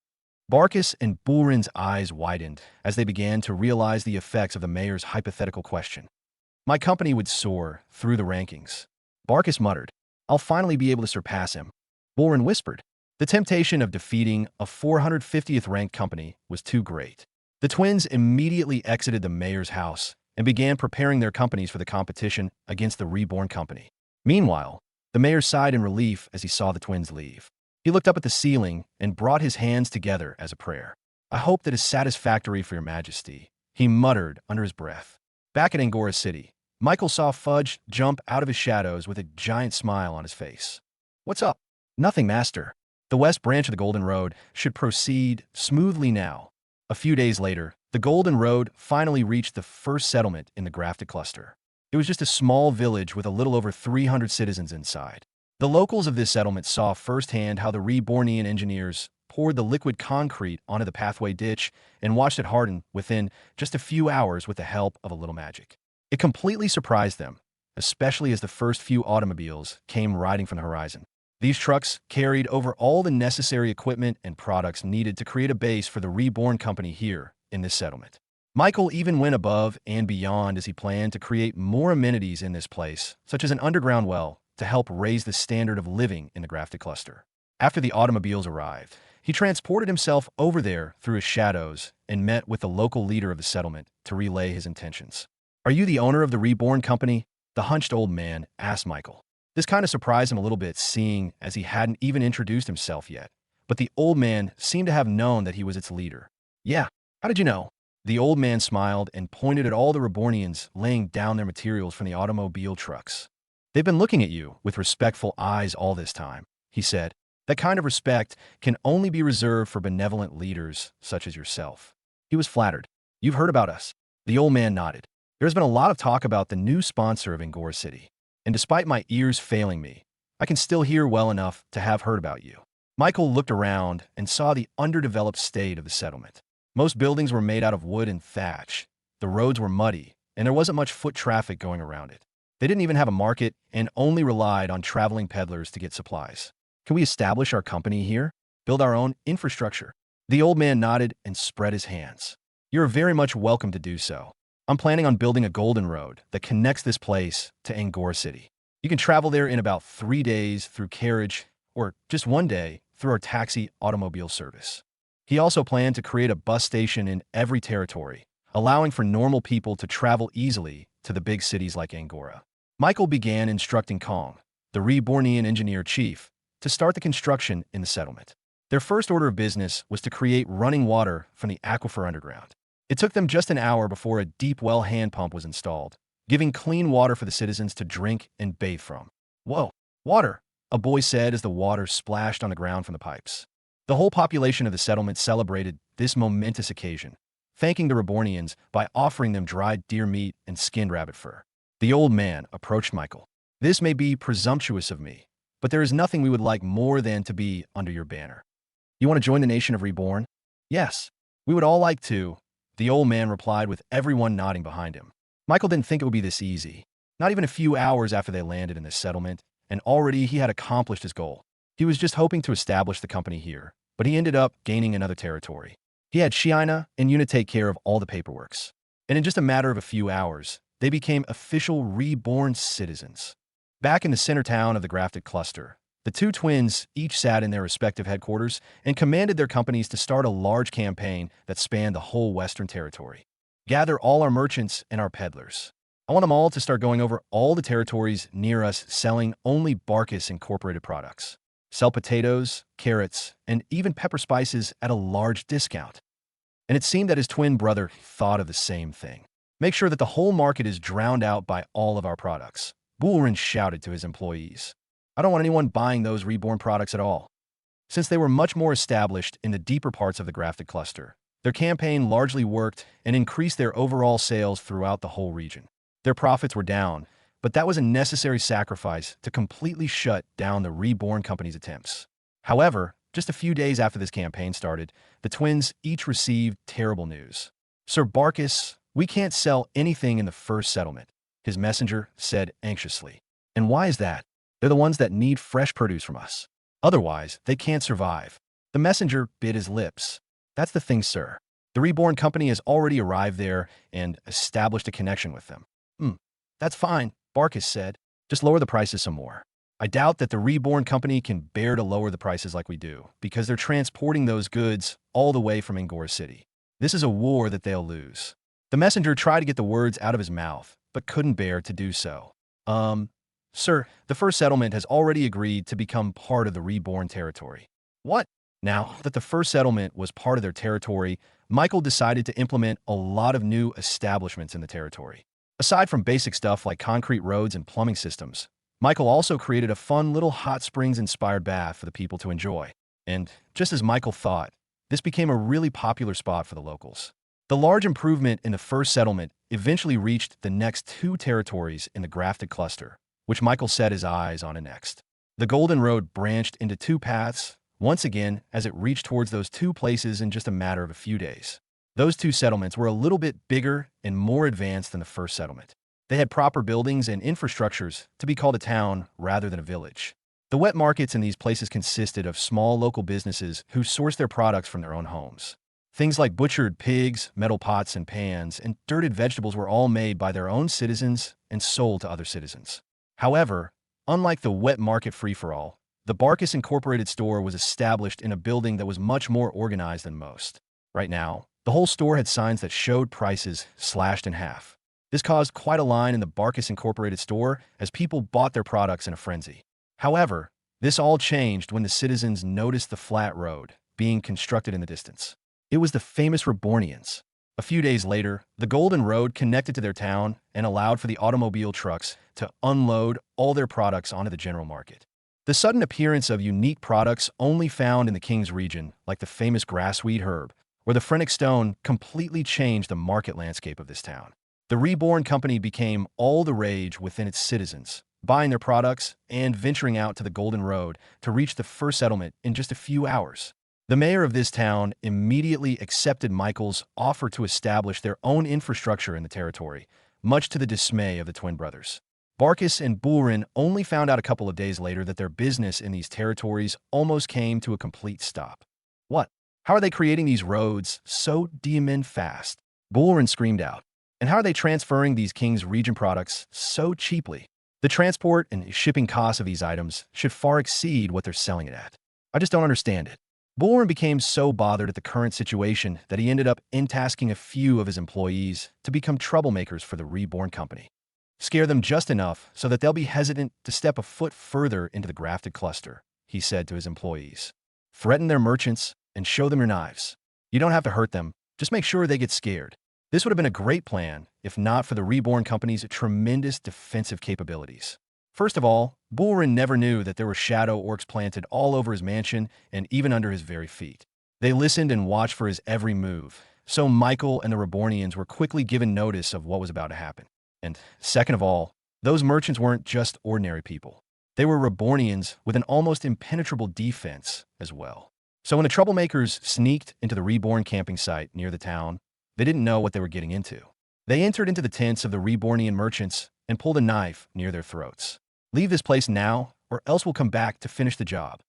Barkus and Bullrin's eyes widened as they began to realize the effects of the mayor's hypothetical question. My company would soar through the rankings. Barkus muttered, I'll finally be able to surpass him. Bullrin whispered, the temptation of defeating a 450th ranked company was too great. The twins immediately exited the mayor's house and began preparing their companies for the competition against the Reborn Company. Meanwhile, the mayor sighed in relief as he saw the twins leave. He looked up at the ceiling and brought his hands together as a prayer. I hope that is satisfactory for your majesty, he muttered under his breath. Back at Angora City, Michael saw Fudge jump out of his shadows with a giant smile on his face. What's up? Nothing, master. The west branch of the Golden Road should proceed smoothly now. A few days later, the Golden Road finally reached the first settlement in the grafted cluster. It was just a small village with a little over 300 citizens inside. The locals of this settlement saw firsthand how the Rebornian engineers poured the liquid concrete onto the pathway ditch and watched it harden within just a few hours with the help of a little magic. It completely surprised them, especially as the first few automobiles came riding from the horizon. These trucks carried over all the necessary equipment and products needed to create a base for the Reborn Company here in this settlement. Michael even went above and beyond as he planned to create more amenities in this place, such as an underground well, to help raise the standard of living in the grafted cluster. After the automobiles arrived, he transported himself over there through his shadows and met with the local leader of the settlement to relay his intentions. Are you the owner of the Reborn Company? The hunched old man asked Michael. This kind of surprised him a little bit, seeing as he hadn't even introduced himself yet. But the old man seemed to have known that he was its leader. Yeah, how did you know? The old man smiled and pointed at all the Rebornians laying down their materials from the automobile trucks. They've been looking at you with respectful eyes all this time, he said. That kind of respect can only be reserved for benevolent leaders such as yourself. He was flattered. You've heard about us. The old man nodded. There's been a lot of talk about the new sponsor of Angora City. And despite my ears failing me, I can still hear well enough to have heard about you. Michael looked around and saw the underdeveloped state of the settlement. Most buildings were made out of wood and thatch. The roads were muddy, and there wasn't much foot traffic going around it. They didn't even have a market and only relied on traveling peddlers to get supplies. Can we establish our company here? Build our own infrastructure? The old man nodded and spread his hands. You're very much welcome to do so. I'm planning on building a golden road that connects this place to Angora City. You can travel there in about 3 days through carriage or just 1 day through our taxi automobile service. He also planned to create a bus station in every territory, allowing for normal people to travel easily to the big cities like Angora. Michael began instructing Kong, the Rebornian engineer chief, to start the construction in the settlement. Their first order of business was to create running water from the aquifer underground. It took them just an hour before a deep well hand pump was installed, giving clean water for the citizens to drink and bathe from. Whoa, water, a boy said as the water splashed on the ground from the pipes. The whole population of the settlement celebrated this momentous occasion, thanking the Rebornians by offering them dried deer meat and skinned rabbit fur. The old man approached Michael. This may be presumptuous of me, but there is nothing we would like more than to be under your banner. You want to join the nation of Reborn? Yes, we would all like to, the old man replied with everyone nodding behind him. Michael didn't think it would be this easy. Not even a few hours after they landed in this settlement, and already he had accomplished his goal. He was just hoping to establish the company here, but he ended up gaining another territory. He had Shiina and Yuna take care of all the paperworks. And in just a matter of a few hours, they became official Reborn citizens. Back in the center town of the grafted cluster, the two twins each sat in their respective headquarters and commanded their companies to start a large campaign that spanned the whole Western territory. Gather all our merchants and our peddlers. I want them all to start going over all the territories near us selling only Barkus Incorporated products. Sell potatoes, carrots, and even pepper spices at a large discount. And it seemed that his twin brother thought of the same thing. Make sure that the whole market is drowned out by all of our products, Bullrin shouted to his employees. I don't want anyone buying those Reborn products at all. Since they were much more established in the deeper parts of the grafted cluster, their campaign largely worked and increased their overall sales throughout the whole region. Their profits were down, but that was a necessary sacrifice to completely shut down the Reborn company's attempts. However, just a few days after this campaign started, the twins each received terrible news. Sir Barkus, we can't sell anything in the first settlement, his messenger said anxiously. And why is that? They're the ones that need fresh produce from us. Otherwise, they can't survive. The messenger bit his lips. That's the thing, sir. The Reborn company has already arrived there and established a connection with them. That's fine, Barkus said. Just lower the prices some more. I doubt that the Reborn company can bear to lower the prices like we do, because they're transporting those goods all the way from Angora City. This is a war that they'll lose. The messenger tried to get the words out of his mouth, but couldn't bear to do so. Sir, the first settlement has already agreed to become part of the Reborn territory. What? Now that the first settlement was part of their territory, Michael decided to implement a lot of new establishments in the territory. Aside from basic stuff like concrete roads and plumbing systems, Michael also created a fun little hot springs-inspired bath for the people to enjoy. And just as Michael thought, this became a really popular spot for the locals. The large improvement in the first settlement eventually reached the next two territories in the grafted cluster, which Michael set his eyes on next. The Golden Road branched into two paths, once again as it reached towards those two places in just a matter of a few days. Those two settlements were a little bit bigger and more advanced than the first settlement. They had proper buildings and infrastructures to be called a town rather than a village. The wet markets in these places consisted of small local businesses who sourced their products from their own homes. Things like butchered pigs, metal pots and pans, and dirted vegetables were all made by their own citizens and sold to other citizens. However, unlike the wet market free-for-all, the Barkus Incorporated store was established in a building that was much more organized than most. Right now, the whole store had signs that showed prices slashed in half. This caused quite a line in the Barkus Incorporated store as people bought their products in a frenzy. However, this all changed when the citizens noticed the flat road being constructed in the distance. It was the famous Rebornians. A few days later, the Golden Road connected to their town and allowed for the automobile trucks to unload all their products onto the general market. The sudden appearance of unique products only found in the King's region, like the famous grassweed herb, or the phrenic stone, completely changed the market landscape of this town. The Reborn company became all the rage within its citizens, buying their products and venturing out to the Golden Road to reach the first settlement in just a few hours. The mayor of this town immediately accepted Michael's offer to establish their own infrastructure in the territory, much to the dismay of the twin brothers. Barkus and Bullrin only found out a couple of days later that their business in these territories almost came to a complete stop. What? How are they creating these roads so demon fast? Bullrin screamed out. And how are they transferring these King's region products so cheaply? The transport and shipping costs of these items should far exceed what they're selling it at. I just don't understand it. Bullrin became so bothered at the current situation that he ended up entasking a few of his employees to become troublemakers for the Reborn company. Scare them just enough so that they'll be hesitant to step a foot further into the grafted cluster, he said to his employees. Threaten their merchants and show them your knives. You don't have to hurt them, just make sure they get scared. This would have been a great plan if not for the Reborn Company's tremendous defensive capabilities. First of all, Bullrin never knew that there were shadow orcs planted all over his mansion and even under his very feet. They listened and watched for his every move, so Michael and the Rebornians were quickly given notice of what was about to happen. And second of all, those merchants weren't just ordinary people. They were Rebornians with an almost impenetrable defense as well. So when the troublemakers sneaked into the Reborn camping site near the town, they didn't know what they were getting into. They entered into the tents of the Rebornian merchants and pulled a knife near their throats. Leave this place now, or else we'll come back to finish the job.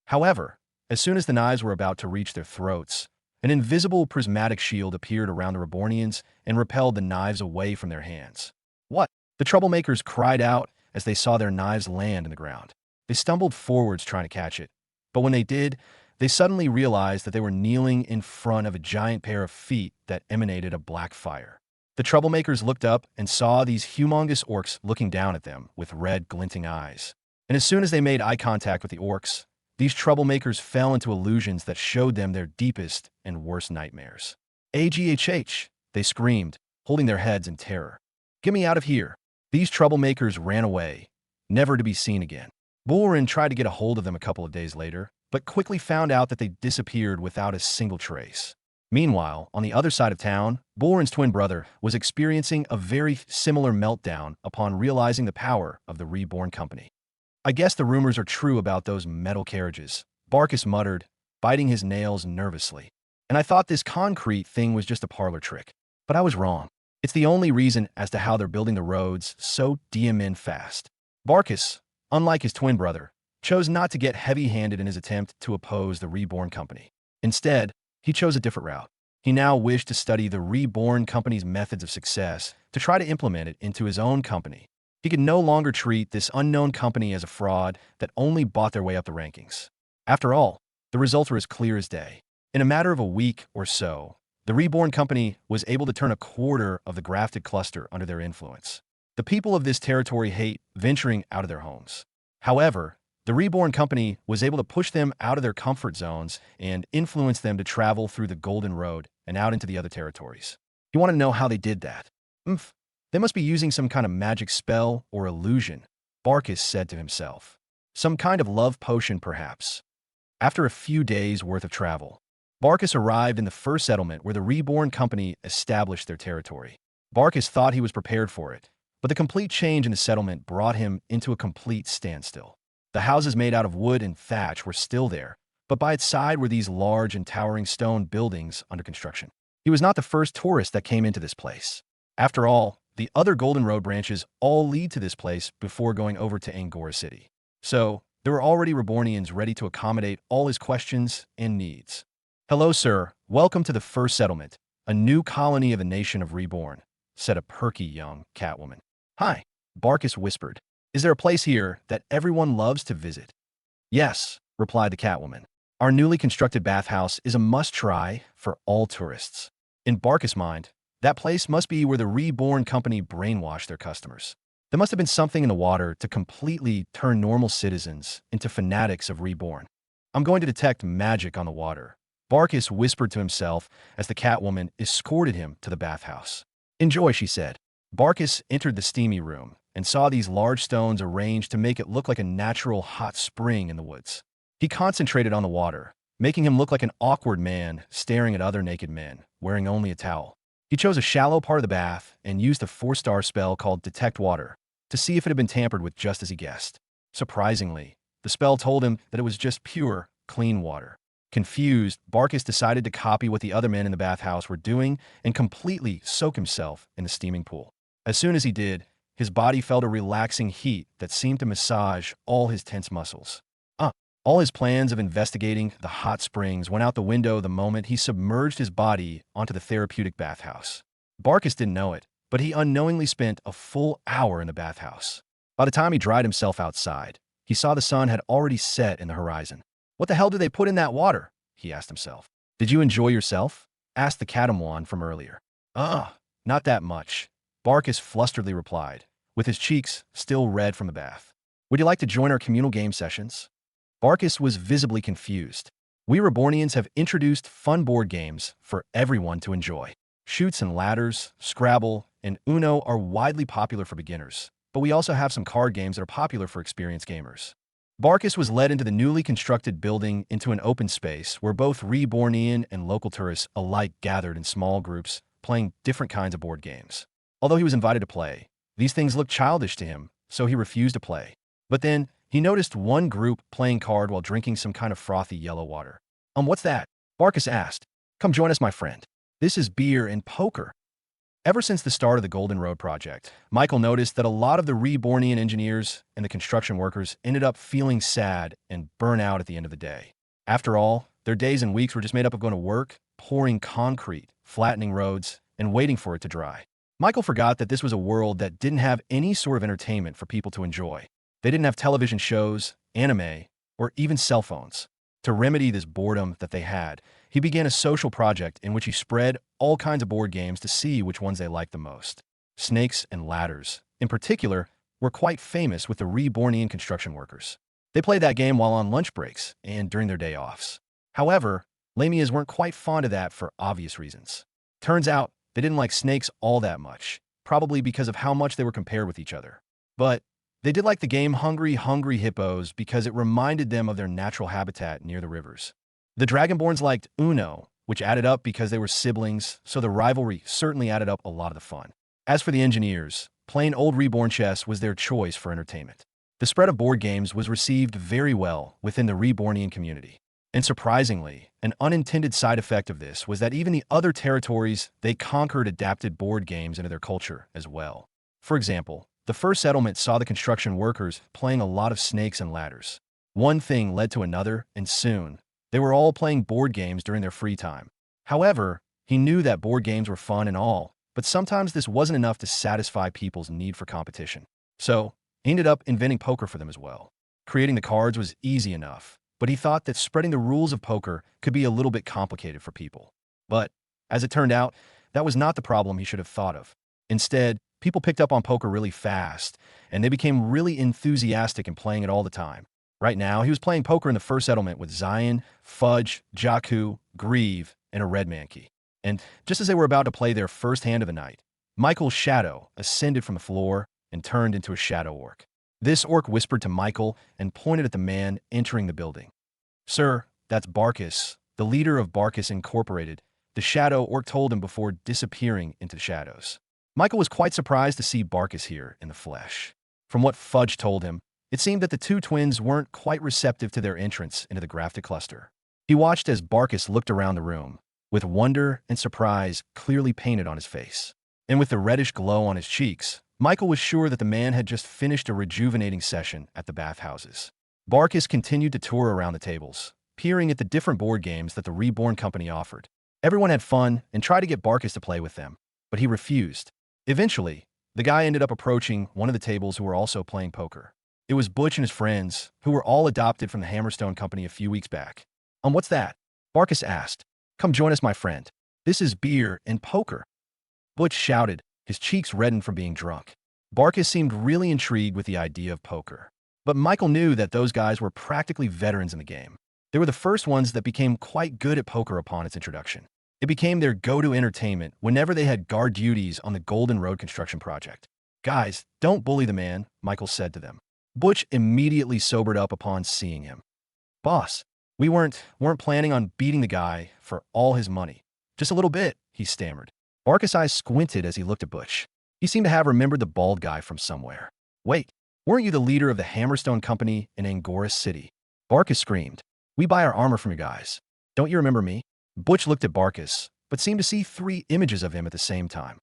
However, as soon as the knives were about to reach their throats, an invisible prismatic shield appeared around the Rebornians and repelled the knives away from their hands. What? The troublemakers cried out as they saw their knives land in the ground. They stumbled forwards trying to catch it, but when they did, they suddenly realized that they were kneeling in front of a giant pair of feet that emanated a black fire. The troublemakers looked up and saw these humongous orcs looking down at them with red, glinting eyes. And as soon as they made eye contact with the orcs, these troublemakers fell into illusions that showed them their deepest and worst nightmares. AGHH, they screamed, holding their heads in terror. Get me out of here. These troublemakers ran away, never to be seen again. Bullrin tried to get a hold of them a couple of days later, but quickly found out that they disappeared without a single trace. Meanwhile, on the other side of town, Bullrin's twin brother was experiencing a very similar meltdown upon realizing the power of the Reborn Company. I guess the rumors are true about those metal carriages, Barkus muttered, biting his nails nervously. And I thought this concrete thing was just a parlor trick. But I was wrong. It's the only reason as to how they're building the roads so damn fast. Barkus, unlike his twin brother, chose not to get heavy-handed in his attempt to oppose the Reborn Company. Instead, he chose a different route. He now wished to study the Reborn Company's methods of success to try to implement it into his own company. He could no longer treat this unknown company as a fraud that only bought their way up the rankings. After all, the results were as clear as day. In a matter of a week or so, the Reborn Company was able to turn a quarter of the grafted cluster under their influence. The people of this territory hate venturing out of their homes. However, the Reborn Company was able to push them out of their comfort zones and influence them to travel through the Golden Road and out into the other territories. You want to know how they did that? They must be using some kind of magic spell or illusion, Barkus said to himself. Some kind of love potion, perhaps. After a few days' worth of travel, Barkus arrived in the first settlement where the Reborn Company established their territory. Barkus thought he was prepared for it, but the complete change in the settlement brought him into a complete standstill. The houses made out of wood and thatch were still there, but by its side were these large and towering stone buildings under construction. He was not the first tourist that came into this place. After all, the other Golden Road branches all lead to this place before going over to Angora City. So, there were already Rebornians ready to accommodate all his questions and needs. Hello, sir. Welcome to the first settlement, a new colony of the nation of Reborn, said a perky young catwoman. Hi, Barkus whispered. Is there a place here that everyone loves to visit? Yes, replied the catwoman. Our newly constructed bathhouse is a must-try for all tourists. In Barkus' mind, that place must be where the Reborn Company brainwashed their customers. There must have been something in the water to completely turn normal citizens into fanatics of Reborn. I'm going to detect magic on the water, Barkus whispered to himself as the catwoman escorted him to the bathhouse. Enjoy, she said. Barkus entered the steamy room and saw these large stones arranged to make it look like a natural hot spring in the woods. He concentrated on the water, making him look like an awkward man staring at other naked men, wearing only a towel. He chose a shallow part of the bath and used a 4-star spell called Detect Water to see if it had been tampered with just as he guessed. Surprisingly, the spell told him that it was just pure, clean water. Confused, Barkus decided to copy what the other men in the bathhouse were doing and completely soak himself in the steaming pool. As soon as he did, his body felt a relaxing heat that seemed to massage all his tense muscles. All his plans of investigating the hot springs went out the window the moment he submerged his body onto the therapeutic bathhouse. Barkus didn't know it, but he unknowingly spent a full hour in the bathhouse. By the time he dried himself outside, he saw the sun had already set in the horizon. What the hell did they put in that water? He asked himself. Did you enjoy yourself? Asked the catamaran from earlier. Not that much, Barkus flusteredly replied, with his cheeks still red from the bath. Would you like to join our communal game sessions? Barkus was visibly confused. We Rebornians have introduced fun board games for everyone to enjoy. Chutes and ladders, Scrabble, and Uno are widely popular for beginners, but we also have some card games that are popular for experienced gamers. Barkus was led into the newly constructed building into an open space where both Rebornian and local tourists alike gathered in small groups, playing different kinds of board games. Although he was invited to play, these things looked childish to him, so he refused to play. But then, he noticed one group playing card while drinking some kind of frothy yellow water. What's that? Barkus asked. Come join us, my friend. This is beer and poker. Ever since the start of the Golden Road project, Michael noticed that a lot of the Rebornian engineers and the construction workers ended up feeling sad and burnt out at the end of the day. After all, their days and weeks were just made up of going to work, pouring concrete, flattening roads, and waiting for it to dry. Michael forgot that this was a world that didn't have any sort of entertainment for people to enjoy. They didn't have television shows, anime, or even cell phones. To remedy this boredom that they had, he began a social project in which he spread all kinds of board games to see which ones they liked the most. Snakes and ladders, in particular, were quite famous with the Rebornian construction workers. They played that game while on lunch breaks and during their day offs. However, Lamias weren't quite fond of that for obvious reasons. Turns out, they didn't like snakes all that much, probably because of how much they were compared with each other. But they did like the game Hungry Hippos because it reminded them of their natural habitat near the rivers. The Dragonborns liked Uno, which added up because they were siblings, so the rivalry certainly added up a lot of the fun. As for the engineers, plain old Reborn chess was their choice for entertainment. The spread of board games was received very well within the Rebornian community. And surprisingly, an unintended side effect of this was that even the other territories they conquered adapted board games into their culture as well. For example, the first settlement saw the construction workers playing a lot of snakes and ladders. One thing led to another, and soon, they were all playing board games during their free time. However, he knew that board games were fun and all, but sometimes this wasn't enough to satisfy people's need for competition. So, he ended up inventing poker for them as well. Creating the cards was easy enough, but he thought that spreading the rules of poker could be a little bit complicated for people. But, as it turned out, that was not the problem he should have thought of. Instead, people picked up on poker really fast, and they became really enthusiastic in playing it all the time. Right now, he was playing poker in the first settlement with Zion, Fudge, Jakku, Grieve, and a red mankey. And just as they were about to play their first hand of the night, Michael's shadow ascended from the floor and turned into a shadow orc. This orc whispered to Michael and pointed at the man entering the building. Sir, that's Barkus, the leader of Barkus Incorporated, the shadow orc told him before disappearing into the shadows. Michael was quite surprised to see Barkus here in the flesh. From what Fudge told him, it seemed that the two twins weren't quite receptive to their entrance into the grafted cluster. He watched as Barkus looked around the room, with wonder and surprise clearly painted on his face. And with the reddish glow on his cheeks, Michael was sure that the man had just finished a rejuvenating session at the bathhouses. Barkus continued to tour around the tables, peering at the different board games that the Reborn company offered. Everyone had fun and tried to get Barkus to play with them, but he refused. Eventually, the guy ended up approaching one of the tables who were also playing poker. It was Butch and his friends, who were all adopted from the Hammerstone Company a few weeks back. What's that? Barkus asked. Come join us, my friend. This is beer and poker. Butch shouted, his cheeks reddened from being drunk. Barkus seemed really intrigued with the idea of poker. But Michael knew that those guys were practically veterans in the game. They were the first ones that became quite good at poker upon its introduction. It became their go-to entertainment whenever they had guard duties on the Golden Road construction project. Guys, don't bully the man, Michael said to them. Butch immediately sobered up upon seeing him. Boss, we weren't planning on beating the guy for all his money. Just a little bit, he stammered. Barkus' eyes squinted as he looked at Butch. He seemed to have remembered the bald guy from somewhere. Wait, weren't you the leader of the Hammerstone Company in Angora City? Barkus screamed. We buy our armor from you guys. Don't you remember me? Butch looked at Barkus, but seemed to see 3 images of him at the same time.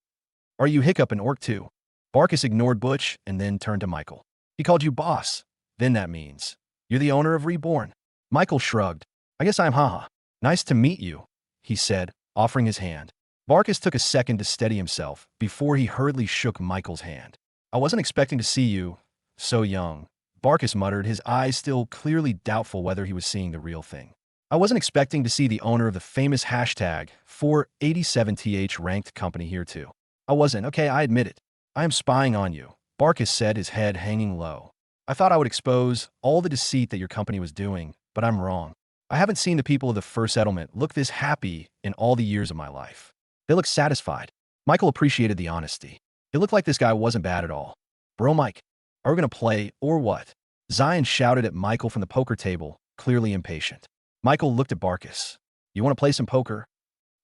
Are you Hiccup and Orc too? Barkus ignored Butch and then turned to Michael. He called you boss. Then that means you're the owner of Reborn. Michael shrugged. I guess I'm haha. Nice to meet you, he said, offering his hand. Barkus took a second to steady himself before he hurriedly shook Michael's hand. I wasn't expecting to see you so young, Barkus muttered, his eyes still clearly doubtful whether he was seeing the real thing. I wasn't expecting to see the owner of the famous hashtag 487th ranked company here too. I wasn't, okay, I admit it. I am spying on you, Barkus said, his head hanging low. I thought I would expose all the deceit that your company was doing, but I'm wrong. I haven't seen the people of the first settlement look this happy in all the years of my life. They looked satisfied. Michael appreciated the honesty. It looked like this guy wasn't bad at all. Bro, Mike, are we going to play or what? Zion shouted at Michael from the poker table, clearly impatient. Michael looked at Barkus. You want to play some poker?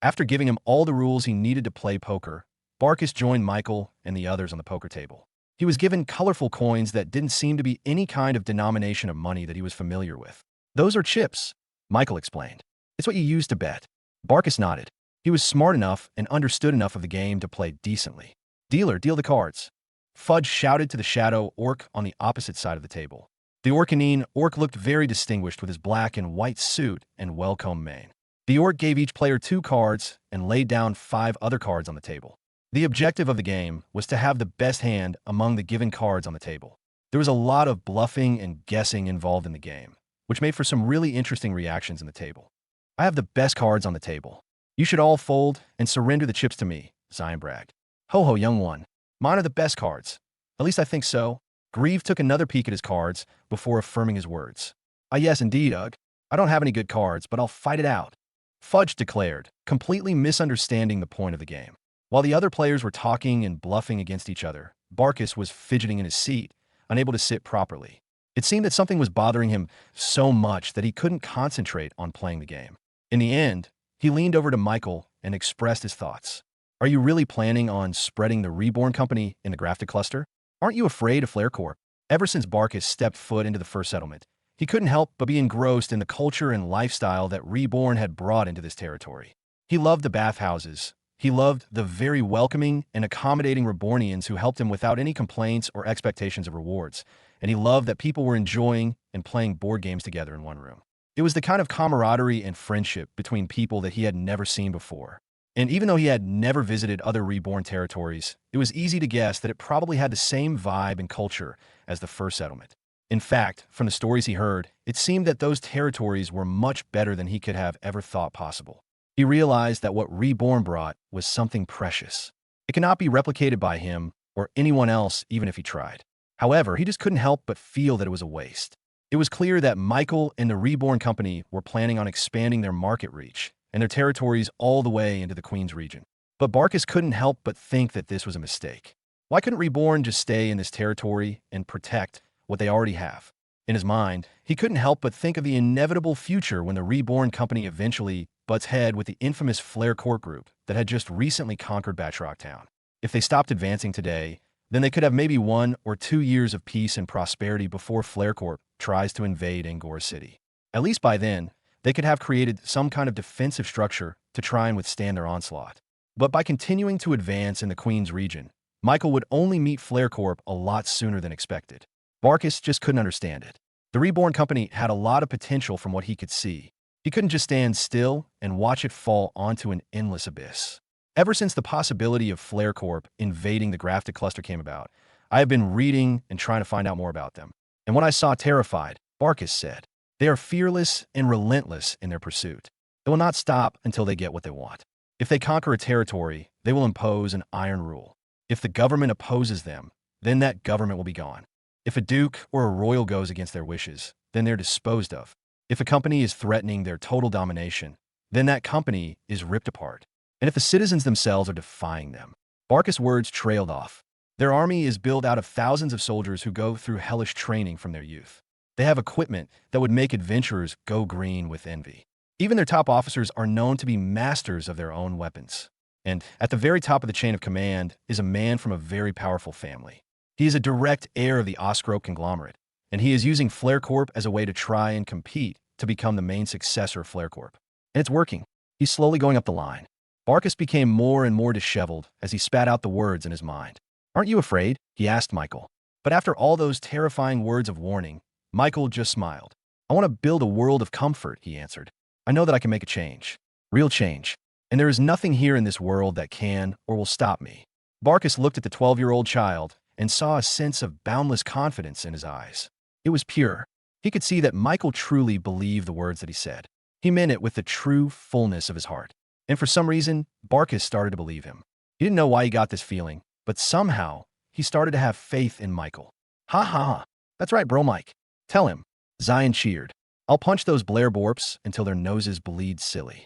After giving him all the rules he needed to play poker, Barkus joined Michael and the others on the poker table. He was given colorful coins that didn't seem to be any kind of denomination of money that he was familiar with. Those are chips, Michael explained. It's what you use to bet. Barkus nodded. He was smart enough and understood enough of the game to play decently. Dealer, deal the cards. Fudge shouted to the shadow orc on the opposite side of the table. The Orcanine orc looked very distinguished with his black and white suit and well-combed mane. The orc gave each player 2 cards and laid down 5 other cards on the table. The objective of the game was to have the best hand among the given cards on the table. There was a lot of bluffing and guessing involved in the game, which made for some really interesting reactions in the table. I have the best cards on the table. You should all fold and surrender the chips to me, Zion bragged. Ho ho, young one. Mine are the best cards. At least I think so. Grieve took another peek at his cards before affirming his words. Ah yes, indeed, Ugg. I don't have any good cards, but I'll fight it out. Fudge declared, completely misunderstanding the point of the game. While the other players were talking and bluffing against each other, Barkus was fidgeting in his seat, unable to sit properly. It seemed that something was bothering him so much that he couldn't concentrate on playing the game. In the end, he leaned over to Michael and expressed his thoughts. Are you really planning on spreading the Reborn company in the grafted cluster? Aren't you afraid of Flare Corp? Ever since Barkus stepped foot into the first settlement, he couldn't help but be engrossed in the culture and lifestyle that Reborn had brought into this territory. He loved the bathhouses. He loved the very welcoming and accommodating Rebornians who helped him without any complaints or expectations of rewards. And he loved that people were enjoying and playing board games together in one room. It was the kind of camaraderie and friendship between people that he had never seen before. And even though he had never visited other Reborn territories, it was easy to guess that it probably had the same vibe and culture as the first settlement. In fact, from the stories he heard, it seemed that those territories were much better than he could have ever thought possible. He realized that what Reborn brought was something precious. It cannot be replicated by him or anyone else even if he tried. However, he just couldn't help but feel that it was a waste. It was clear that Michael and the Reborn company were planning on expanding their market reach and their territories all the way into the Queen's region. But Barkus couldn't help but think that this was a mistake. Why couldn't Reborn just stay in this territory and protect what they already have? In his mind, he couldn't help but think of the inevitable future when the Reborn company eventually butts head with the infamous Flare Corp group that had just recently conquered Batrock Town. If they stopped advancing today, then they could have maybe 1 or 2 years of peace and prosperity before Flare Corp tries to invade Angora City. At least by then, they could have created some kind of defensive structure to try and withstand their onslaught. But by continuing to advance in the Queen's region, Michael would only meet Flare Corp a lot sooner than expected. Barkus just couldn't understand it. The Reborn company had a lot of potential from what he could see. He couldn't just stand still and watch it fall onto an endless abyss. Ever since the possibility of Flare Corp invading the grafted cluster came about, I have been reading and trying to find out more about them. And when I saw Terrified, Barkus said, they are fearless and relentless in their pursuit. They will not stop until they get what they want. If they conquer a territory, they will impose an iron rule. If the government opposes them, then that government will be gone. If a duke or a royal goes against their wishes, then they're disposed of. If a company is threatening their total domination, then that company is ripped apart. And if the citizens themselves are defying them. Barkus' words trailed off. Their army is built out of thousands of soldiers who go through hellish training from their youth. They have equipment that would make adventurers go green with envy. Even their top officers are known to be masters of their own weapons. And at the very top of the chain of command is a man from a very powerful family. He is a direct heir of the Oscro conglomerate, and he is using Flare Corp as a way to try and compete to become the main successor of Flare Corp. And it's working. He's slowly going up the line. Barkus became more and more disheveled as he spat out the words in his mind. Aren't you afraid? He asked Michael. But after all those terrifying words of warning, Michael just smiled. I want to build a world of comfort, he answered. I know that I can make a change. Real change. And there is nothing here in this world that can or will stop me. Barkus looked at the 12-year-old child and saw a sense of boundless confidence in his eyes. It was pure. He could see that Michael truly believed the words that he said. He meant it with the true fullness of his heart. And for some reason, Barkus started to believe him. He didn't know why he got this feeling, but somehow, he started to have faith in Michael. Ha ha ha. That's right, bro, Mike. Tell him. Zion cheered. I'll punch those Blair Borps until their noses bleed silly.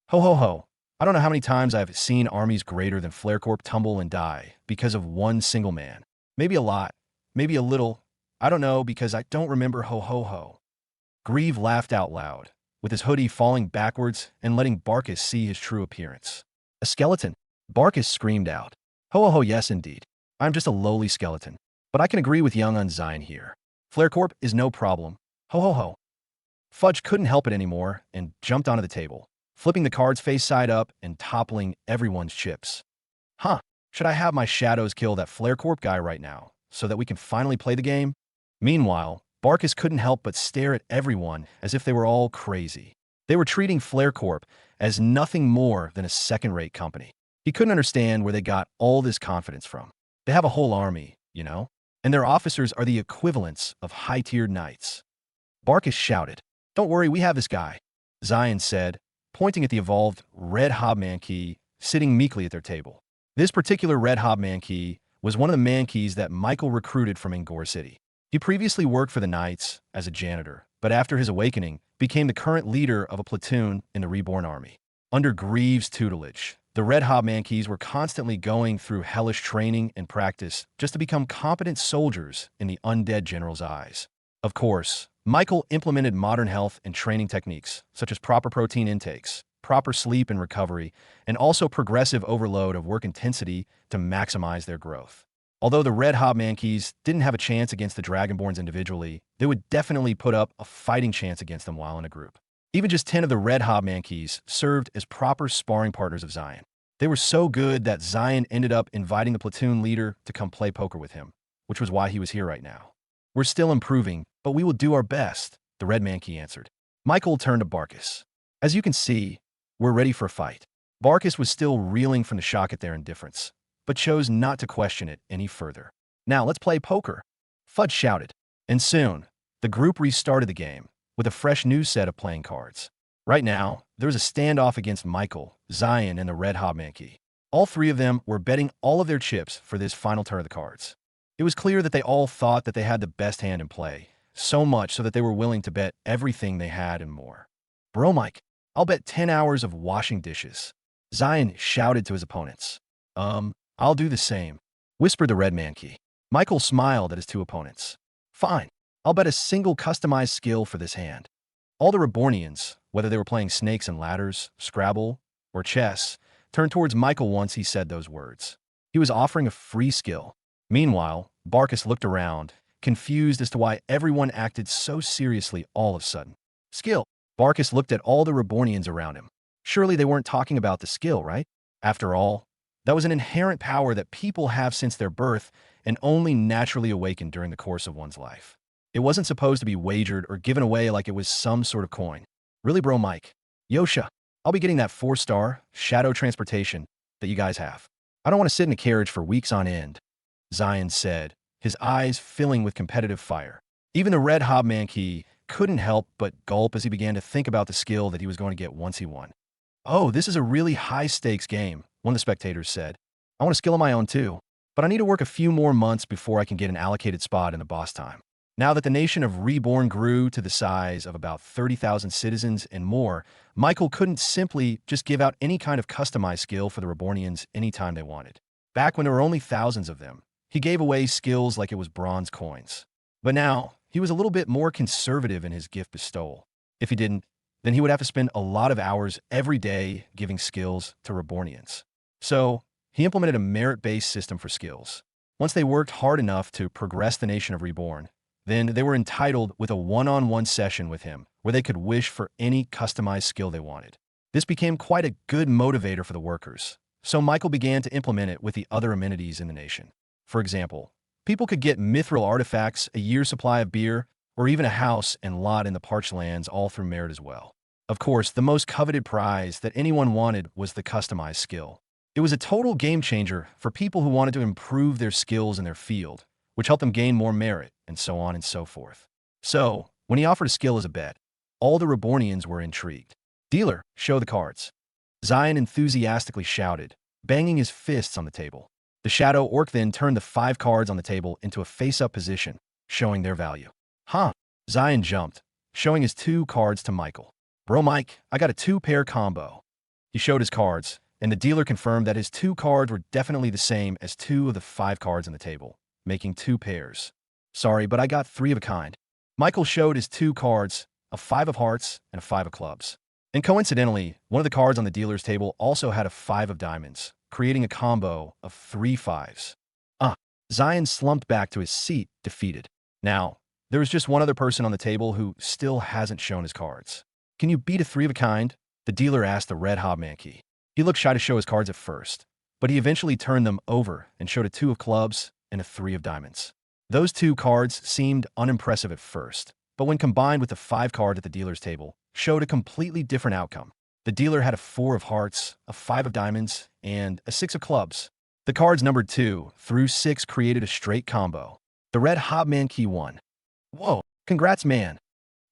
Ho ho ho. I don't know how many times I've seen armies greater than Flare Corp tumble and die because of one single man. Maybe a lot, maybe a little. I don't know because I don't remember ho ho ho. Grieve laughed out loud, with his hoodie falling backwards and letting Barkus see his true appearance. A skeleton, Barkus screamed out. Ho ho ho, yes indeed. I'm just a lowly skeleton. But I can agree with young Unzion here. Flare Corp is no problem. Ho ho ho. Fudge couldn't help it anymore and jumped onto the table, flipping the cards face side up and toppling everyone's chips. Huh, should I have my shadows kill that Flare Corp guy right now, so that we can finally play the game? Meanwhile, Barkus couldn't help but stare at everyone as if they were all crazy. They were treating Flare Corp as nothing more than a second-rate company. He couldn't understand where they got all this confidence from. They have a whole army, you know? And their officers are the equivalents of high-tiered knights. Barkus shouted, "Don't worry, we have this guy," Zion said, pointing at the evolved Red Hobmankey sitting meekly at their table. This particular Red Hobmankey was one of the Mankeys that Michael recruited from Angor City. He previously worked for the Knights as a janitor, but after his awakening, became the current leader of a platoon in the Reborn army. Under Greaves' tutelage, the Red Hobmankeys were constantly going through hellish training and practice just to become competent soldiers in the undead general's eyes. Of course, Michael implemented modern health and training techniques, such as proper protein intakes, proper sleep and recovery, and also progressive overload of work intensity to maximize their growth. Although the Red Hobmankeys didn't have a chance against the Dragonborns individually, they would definitely put up a fighting chance against them while in a group. Even just 10 of the Red Hobmankeys served as proper sparring partners of Zion. They were so good that Zion ended up inviting the platoon leader to come play poker with him, which was why he was here right now. "We're still improving, but we will do our best," the Red Mankey answered. Michael turned to Barkus. "As you can see, we're ready for a fight." Barkus was still reeling from the shock at their indifference, but chose not to question it any further. "Now let's play poker," Fudge shouted. And soon, the group restarted the game, with a fresh new set of playing cards. Right now, there was a standoff against Michael, Zion, and the Red Hobmankey. All three of them were betting all of their chips for this final turn of the cards. It was clear that they all thought that they had the best hand in play, so much so that they were willing to bet everything they had and more. "Bro, Mike, I'll bet 10 hours of washing dishes," Zion shouted to his opponents. I'll do the same," whispered the Red Mankey. Michael smiled at his two opponents. "Fine, I'll bet a single customized skill for this hand." All the Rebornians, whether they were playing snakes and ladders, Scrabble, or chess, turned towards Michael once he said those words. He was offering a free skill. Meanwhile, Barkus looked around, confused as to why everyone acted so seriously all of a sudden. "Skill." Barkus looked at all the Rebornians around him. Surely they weren't talking about the skill, right? After all, that was an inherent power that people have since their birth and only naturally awakened during the course of one's life. It wasn't supposed to be wagered or given away like it was some sort of coin. "Really, bro, Mike? Yosha, I'll be getting that 4-star shadow transportation that you guys have. I don't want to sit in a carriage for weeks on end," Zion said, his eyes filling with competitive fire. Even the Red Hobmankey couldn't help but gulp as he began to think about the skill that he was going to get once he won. "Oh, this is a really high-stakes game," one of the spectators said. "I want a skill of my own too, but I need to work a few more months before I can get an allocated spot in the boss time." Now that the nation of Reborn grew to the size of about 30,000 citizens and more, Michael couldn't simply just give out any kind of customized skill for the Rebornians anytime they wanted. Back when there were only thousands of them, he gave away skills like it was bronze coins. But now, he was a little bit more conservative in his gift bestowal. If he didn't, then he would have to spend a lot of hours every day giving skills to Rebornians. So, he implemented a merit-based system for skills. Once they worked hard enough to progress the nation of Reborn, then they were entitled with a one-on-one session with him where they could wish for any customized skill they wanted. This became quite a good motivator for the workers, so Michael began to implement it with the other amenities in the nation. For example, people could get mithril artifacts, a year's supply of beer, or even a house and lot in the parched lands all through merit as well. Of course, the most coveted prize that anyone wanted was the customized skill. It was a total game changer for people who wanted to improve their skills in their field, which helped them gain more merit, and so on and so forth. So, when he offered a skill as a bet, all the Rebornians were intrigued. "Dealer, show the cards," Zion enthusiastically shouted, banging his fists on the table. The Shadow Orc then turned the 5 cards on the table into a face-up position, showing their value. "Huh?" Zion jumped, showing his 2 cards to Michael. "Bro, Mike, I got a 2-pair combo." He showed his cards, and the dealer confirmed that his 2 cards were definitely the same as 2 of the 5 cards on the table, making 2 pairs. Sorry, but I got 3 of a kind. Michael showed his 2 cards, a 5 of hearts and a 5 of clubs. And coincidentally, one of the cards on the dealer's table also had a 5 of diamonds, creating a combo of 3 5s. Zion slumped back to his seat, defeated. Now, there was just one other person on the table who still hasn't shown his cards. Can you beat a 3 of a kind? The dealer asked the red hobmanki. He looked shy to show his cards at first, but he eventually turned them over and showed a 2 of clubs and a 3 of diamonds. Those 2 cards seemed unimpressive at first, but when combined with the 5 card at the dealer's table, showed a completely different outcome. The dealer had a 4 of hearts, a 5 of diamonds, and a 6 of clubs. The cards numbered 2 through 6 created a straight combo. The red hobmanki won. Whoa, congrats, man.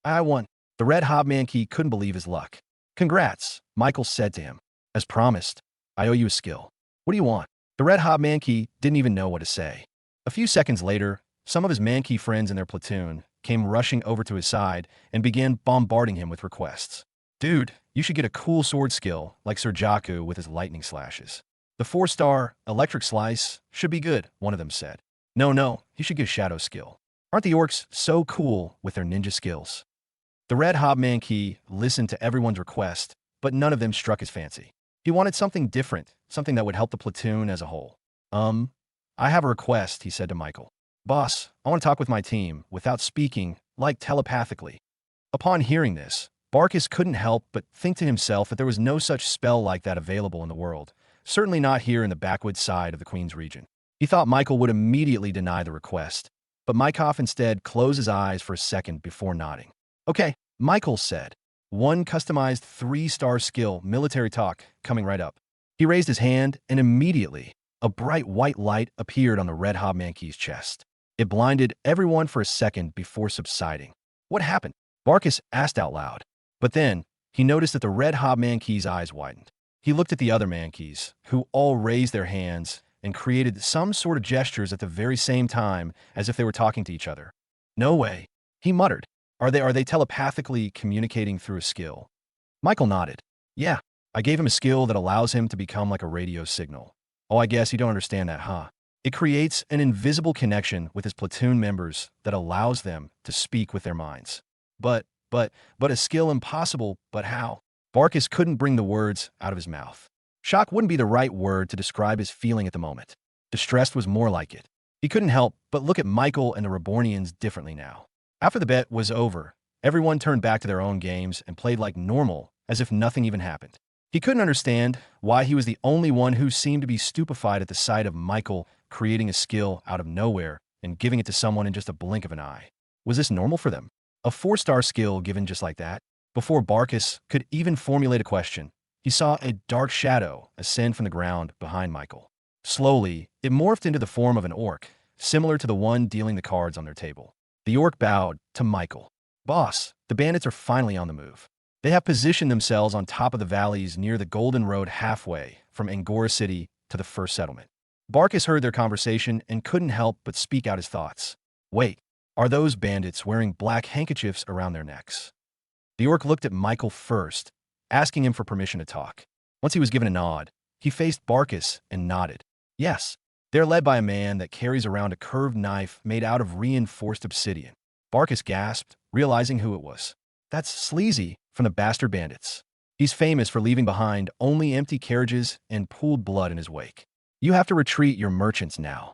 I won. The red hobmanki couldn't believe his luck. Congrats, Michael said to him. As promised, I owe you a skill. What do you want? The red hobmanki didn't even know what to say. A few seconds later, some of his manki friends in their platoon came rushing over to his side and began bombarding him with requests. Dude, you should get a cool sword skill like Sir Jaku with his lightning slashes. The 4-star electric slice should be good, one of them said. No, he should get shadow skill. Aren't the orcs so cool with their ninja skills? The red hobmanki listened to everyone's request, but none of them struck his fancy. He wanted something different, something that would help the platoon as a whole. I have a request, he said to Michael. Boss, I want to talk with my team without speaking, like telepathically. Upon hearing this, Barkus couldn't help but think to himself that there was no such spell like that available in the world, certainly not here in the backwoods side of the Queen's region. He thought Michael would immediately deny the request, but Mykoff instead closed his eyes for a second before nodding. Okay, Michael said. 1 customized 3-star skill, military talk, coming right up. He raised his hand, and immediately, a bright white light appeared on the red hobmanki's chest. It blinded everyone for a second before subsiding. What happened? Barkus asked out loud. But then, he noticed that the red hobmanki's eyes widened. He looked at the other mankis, who all raised their hands and created some sort of gestures at the very same time as if they were talking to each other. No way, he muttered. Are they telepathically communicating through a skill? Michael nodded. Yeah, I gave him a skill that allows him to become like a radio signal. Oh, I guess you don't understand that, huh? It creates an invisible connection with his platoon members that allows them to speak with their minds. But a skill impossible, but how? Barkus couldn't bring the words out of his mouth. Shock wouldn't be the right word to describe his feeling at the moment. Distressed was more like it. He couldn't help but look at Michael and the Rebornians differently now. After the bet was over, everyone turned back to their own games and played like normal, as if nothing even happened. He couldn't understand why he was the only one who seemed to be stupefied at the sight of Michael creating a skill out of nowhere and giving it to someone in just a blink of an eye. Was this normal for them? A 4-star skill given just like that? Before Barkus could even formulate a question, he saw a dark shadow ascend from the ground behind Michael. Slowly, it morphed into the form of an orc, similar to the one dealing the cards on their table. The orc bowed to Michael. Boss, the bandits are finally on the move. They have positioned themselves on top of the valleys near the Golden Road halfway from Angora City to the first settlement. Barkus heard their conversation and couldn't help but speak out his thoughts. Wait, are those bandits wearing black handkerchiefs around their necks? The orc looked at Michael first, asking him for permission to talk. Once he was given a nod, he faced Barkus and nodded. Yes, they're led by a man that carries around a curved knife made out of reinforced obsidian. Barkus gasped, realizing who it was. That's Sleazy from the Bastard Bandits. He's famous for leaving behind only empty carriages and pooled blood in his wake. You have to retreat your merchants now.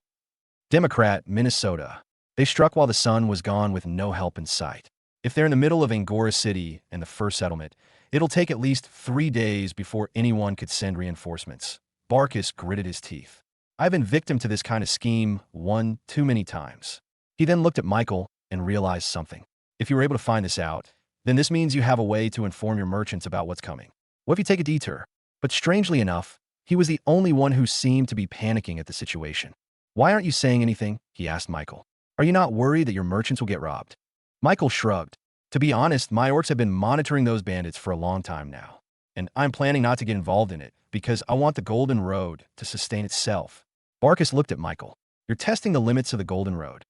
Democrat, Minnesota. They struck while the sun was gone with no help in sight. If they're in the middle of Angora City and the first settlement, it'll take at least 3 days before anyone could send reinforcements. Barkus gritted his teeth. I've been victim to this kind of scheme one too many times. He then looked at Michael and realized something. If you were able to find this out, then this means you have a way to inform your merchants about what's coming. What if you take a detour? But strangely enough, he was the only one who seemed to be panicking at the situation. Why aren't you saying anything? He asked Michael. Are you not worried that your merchants will get robbed? Michael shrugged. To be honest, my orcs have been monitoring those bandits for a long time now, and I'm planning not to get involved in it because I want the Golden Road to sustain itself. Barkus looked at Michael. You're testing the limits of the Golden Road.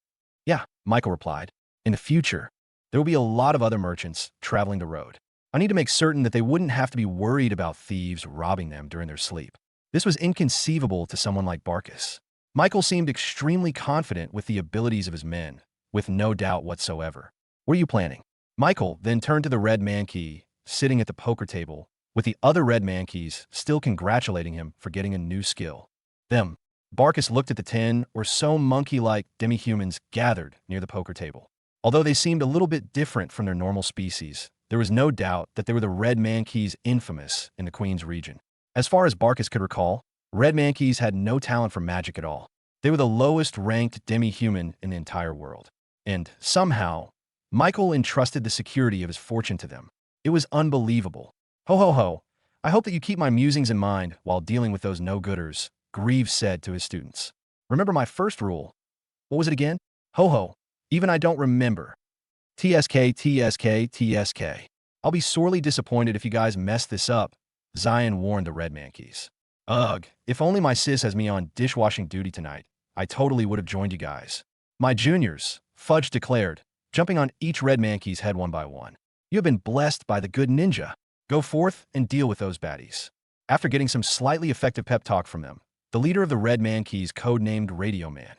Yeah, Michael replied. In the future, there will be a lot of other merchants traveling the road. I need to make certain that they wouldn't have to be worried about thieves robbing them during their sleep. This was inconceivable to someone like Barkis. Michael seemed extremely confident with the abilities of his men, with no doubt whatsoever. What are you planning? Michael then turned to the red mankey, sitting at the poker table, with the other red mankeys still congratulating him for getting a new skill. Them. Barkis looked at the 10 or so monkey-like demi-humans gathered near the poker table. Although they seemed a little bit different from their normal species, there was no doubt that they were the red mankeys infamous in the Queen's region. As far as Barkis could recall, red mankeys had no talent for magic at all. They were the lowest-ranked demi-human in the entire world. And, somehow, Michael entrusted the security of his fortune to them. It was unbelievable. Ho ho ho, I hope that you keep my musings in mind while dealing with those no-gooders, Greaves said to his students. Remember my first rule. What was it again? Ho ho, even I don't remember. TSK, TSK, TSK. I'll be sorely disappointed if you guys mess this up, Zion warned the red mankeys. Ugh, if only my sis has me on dishwashing duty tonight, I totally would have joined you guys. My juniors, Fudge declared, jumping on each red mankey's head one by one. You have been blessed by the good ninja. Go forth and deal with those baddies. After getting some slightly effective pep talk from them, the leader of the red mankeys, codenamed Radio Man,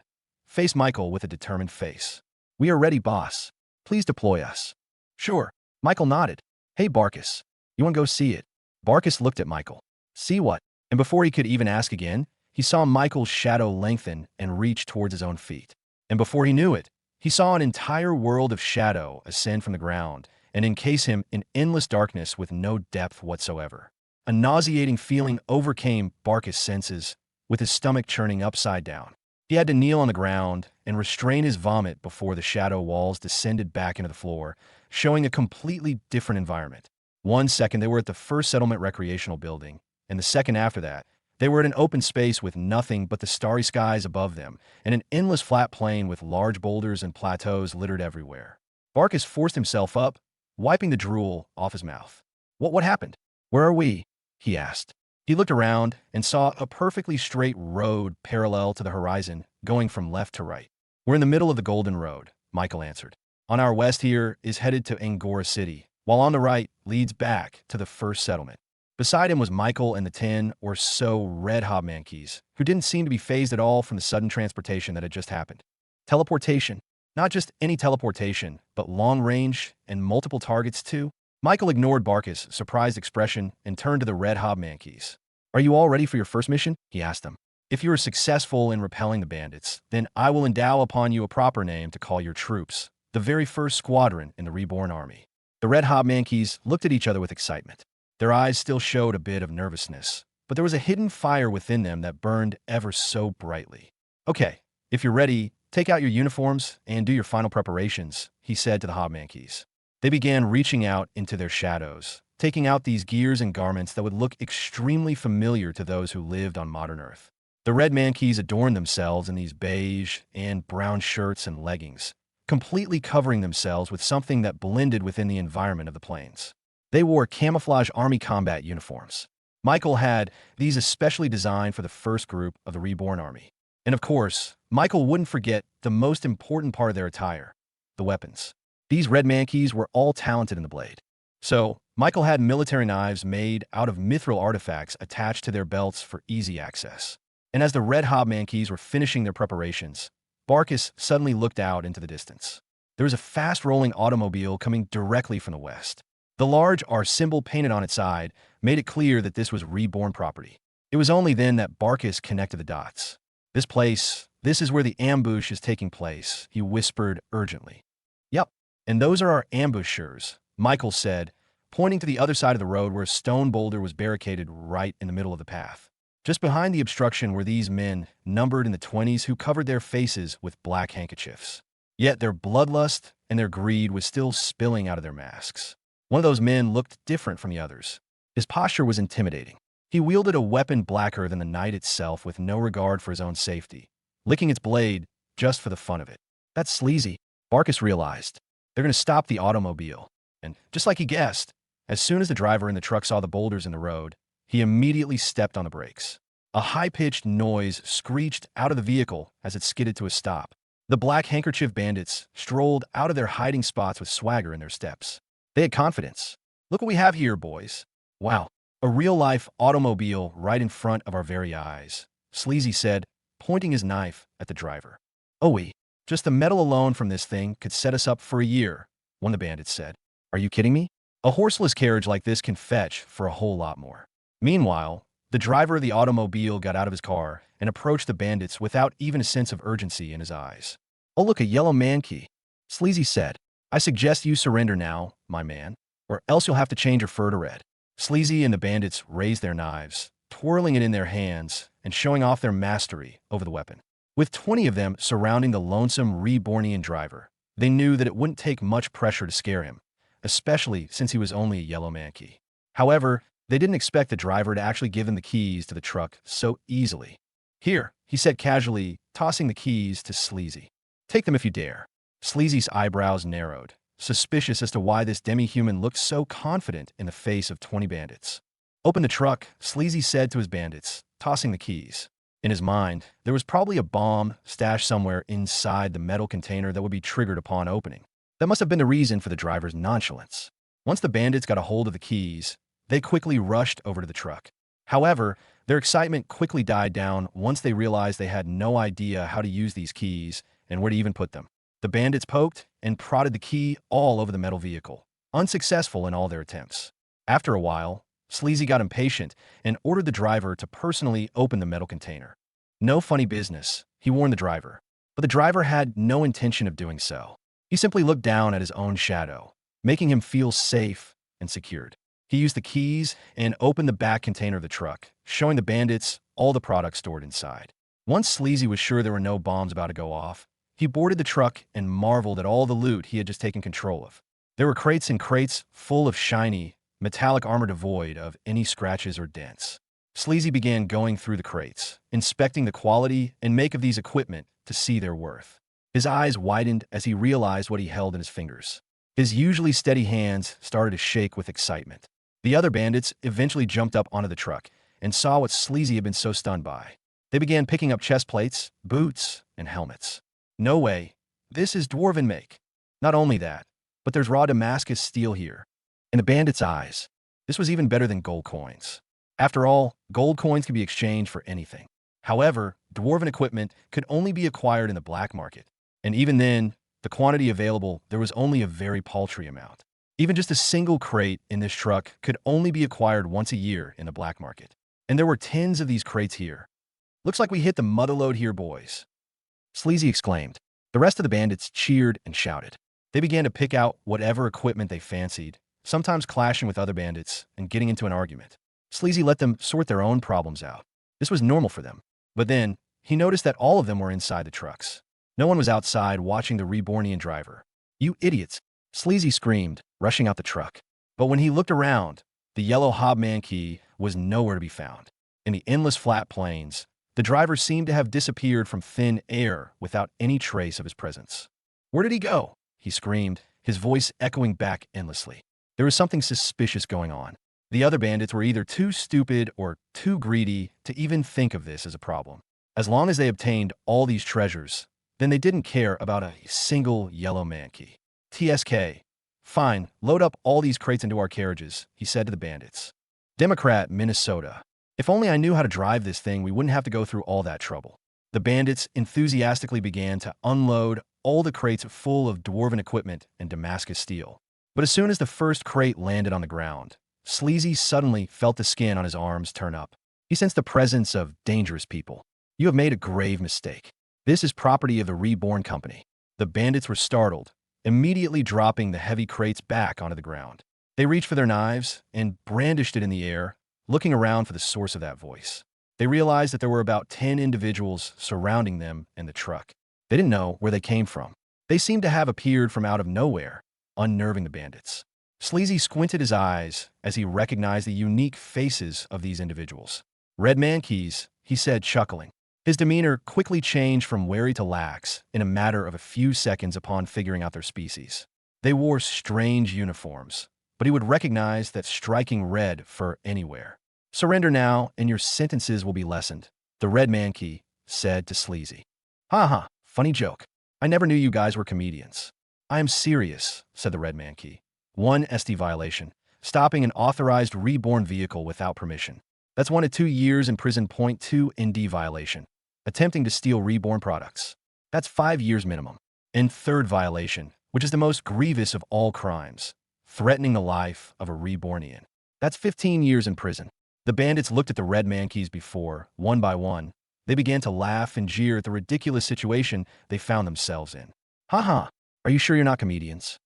faced Michael with a determined face. We are ready, boss. Please deploy us. Sure. Michael nodded. Hey, Barkis. You want to go see it? Barkis looked at Michael. See what? And before he could even ask again, he saw Michael's shadow lengthen and reach towards his own feet. And before he knew it, he saw an entire world of shadow ascend from the ground and encase him in endless darkness with no depth whatsoever. A nauseating feeling overcame Barkis' senses, with his stomach churning upside down. He had to kneel on the ground and restrain his vomit before the shadow walls descended back into the floor, showing a completely different environment. 1 second they were at the first settlement recreational building, and the second after that, they were at an open space with nothing but the starry skies above them and an endless flat plain with large boulders and plateaus littered everywhere. Barkis forced himself up, wiping the drool off his mouth. What happened? Where are we? He asked. He looked around and saw a perfectly straight road parallel to the horizon, going from left to right. We're in the middle of the Golden Road, Michael answered. On our west here is headed to Angora City, while on the right leads back to the first settlement. Beside him was Michael and the 10 or so red hobmankeys, who didn't seem to be fazed at all from the sudden transportation that had just happened. Teleportation. Not just any teleportation, but long range and multiple targets too. Michael ignored Barkis' surprised expression and turned to the red hobmankeys. Are you all ready for your first mission? He asked them. If you are successful in repelling the bandits, then I will endow upon you a proper name to call your troops, the very first squadron in the Reborn army. The red hobmankeys looked at each other with excitement. Their eyes still showed a bit of nervousness, but there was a hidden fire within them that burned ever so brightly. Okay, if you're ready, take out your uniforms and do your final preparations, he said to the hobmankeys. They began reaching out into their shadows, taking out these gears and garments that would look extremely familiar to those who lived on modern Earth. The red mankeys adorned themselves in these beige and brown shirts and leggings, completely covering themselves with something that blended within the environment of the plains. They wore camouflage army combat uniforms. Michael had these especially designed for the first group of the Reborn army. And of course, Michael wouldn't forget the most important part of their attire, the weapons. These red mankeys were all talented in the blade. So, Michael had military knives made out of mithril artifacts attached to their belts for easy access. And as the red hobmankeys were finishing their preparations, Barkis suddenly looked out into the distance. There was a fast-rolling automobile coming directly from the west. The large R symbol painted on its side made it clear that this was Reborn property. It was only then that Barkis connected the dots. This is where the ambush is taking place, he whispered urgently. Yep, and those are our ambushers, Michael said, pointing to the other side of the road where a stone boulder was barricaded right in the middle of the path. Just behind the obstruction were these men, numbered in the 20s, who covered their faces with black handkerchiefs. Yet their bloodlust and their greed was still spilling out of their masks. One of those men looked different from the others. His posture was intimidating. He wielded a weapon blacker than the night itself with no regard for his own safety, licking its blade just for the fun of it. That's sleazy, Barkis realized. They're going to stop the automobile. And just like he guessed, as soon as the driver in the truck saw the boulders in the road, he immediately stepped on the brakes. A high-pitched noise screeched out of the vehicle as it skidded to a stop. The black handkerchief bandits strolled out of their hiding spots with swagger in their steps. They had confidence. Look what we have here, boys. Wow, a real-life automobile right in front of our very eyes, Sleazy said, pointing his knife at the driver. Oh, just the metal alone from this thing could set us up for a year, one of the bandits said. Are you kidding me? A horseless carriage like this can fetch for a whole lot more. Meanwhile, the driver of the automobile got out of his car and approached the bandits without even a sense of urgency in his eyes. Oh, look, a yellow mankey, Sleazy said. I suggest you surrender now, my man, or else you'll have to change your fur to red. Sleazy and the bandits raised their knives, twirling it in their hands and showing off their mastery over the weapon. With 20 of them surrounding the lonesome Rebornian driver, they knew that it wouldn't take much pressure to scare him, especially since he was only a yellow mankey. However, they didn't expect the driver to actually give them the keys to the truck so easily. Here, he said casually, tossing the keys to Sleazy. Take them if you dare. Sleazy's eyebrows narrowed, suspicious as to why this demi-human looked so confident in the face of 20 bandits. Open the truck, Sleazy said to his bandits, tossing the keys. In his mind, there was probably a bomb stashed somewhere inside the metal container that would be triggered upon opening. That must have been the reason for the driver's nonchalance. Once the bandits got a hold of the keys, they quickly rushed over to the truck. However, their excitement quickly died down once they realized they had no idea how to use these keys and where to even put them. The bandits poked and prodded the key all over the metal vehicle, unsuccessful in all their attempts. After a while, Sleazy got impatient and ordered the driver to personally open the metal container. No funny business, he warned the driver. But the driver had no intention of doing so. He simply looked down at his own shadow, making him feel safe and secured. He used the keys and opened the back container of the truck, showing the bandits all the products stored inside. Once Sleazy was sure there were no bombs about to go off, he boarded the truck and marveled at all the loot he had just taken control of. There were crates and crates full of shiny, metallic armor devoid of any scratches or dents. Sleazy began going through the crates, inspecting the quality and make of these equipment to see their worth. His eyes widened as he realized what he held in his fingers. His usually steady hands started to shake with excitement. The other bandits eventually jumped up onto the truck and saw what Sleazy had been so stunned by. They began picking up chest plates, boots, and helmets. No way. This is dwarven make. Not only that, but there's raw Damascus steel here. In the bandits' eyes, this was even better than gold coins. After all, gold coins could be exchanged for anything. However, dwarven equipment could only be acquired in the black market. And even then, the quantity available, there was only a very paltry amount. Even just a single crate in this truck could only be acquired once a year in the black market. And there were tens of these crates here. Looks like we hit the motherlode here, boys, Sleazy exclaimed. The rest of the bandits cheered and shouted. They began to pick out whatever equipment they fancied, sometimes clashing with other bandits and getting into an argument. Sleazy let them sort their own problems out. This was normal for them. But then, he noticed that all of them were inside the trucks. No one was outside watching the Rebornian driver. You idiots, Sleazy screamed, rushing out the truck. But when he looked around, the yellow hobman key was nowhere to be found. In the endless flat plains, the driver seemed to have disappeared from thin air without any trace of his presence. Where did he go? He screamed, his voice echoing back endlessly. There was something suspicious going on. The other bandits were either too stupid or too greedy to even think of this as a problem. As long as they obtained all these treasures, then they didn't care about a single yellow mankey. TSK. Fine, load up all these crates into our carriages, he said to the bandits. Democrat, Minnesota. If only I knew how to drive this thing, we wouldn't have to go through all that trouble. The bandits enthusiastically began to unload all the crates full of dwarven equipment and Damascus steel. But as soon as the first crate landed on the ground, Sleazy suddenly felt the skin on his arms turn up. He sensed the presence of dangerous people. You have made a grave mistake. This is property of the Reborn Company. The bandits were startled, immediately dropping the heavy crates back onto the ground. They reached for their knives and brandished it in the air, looking around for the source of that voice. They realized that there were about 10 individuals surrounding them in the truck. They didn't know where they came from. They seemed to have appeared from out of nowhere, unnerving the bandits. Sleazy squinted his eyes as he recognized the unique faces of these individuals. Red mankeys, he said, chuckling. His demeanor quickly changed from wary to lax in a matter of a few seconds upon figuring out their species. They wore strange uniforms, but he would recognize that striking red fur anywhere. Surrender now, and your sentences will be lessened, the red mankey said to Sleazy. Ha ha, funny joke. I never knew you guys were comedians. I am serious, said the red mankey. One SD violation, stopping an authorized Reborn vehicle without permission. That's 1 to 2 years in prison. Point 2, ND violation. Attempting to steal Reborn products. That's 5 years minimum. And third violation, which is the most grievous of all crimes, threatening the life of a Rebornian. That's 15 years in prison. The bandits looked at the red man keys before, one by one. They began to laugh and jeer at the ridiculous situation they found themselves in. Haha, are you sure you're not comedians?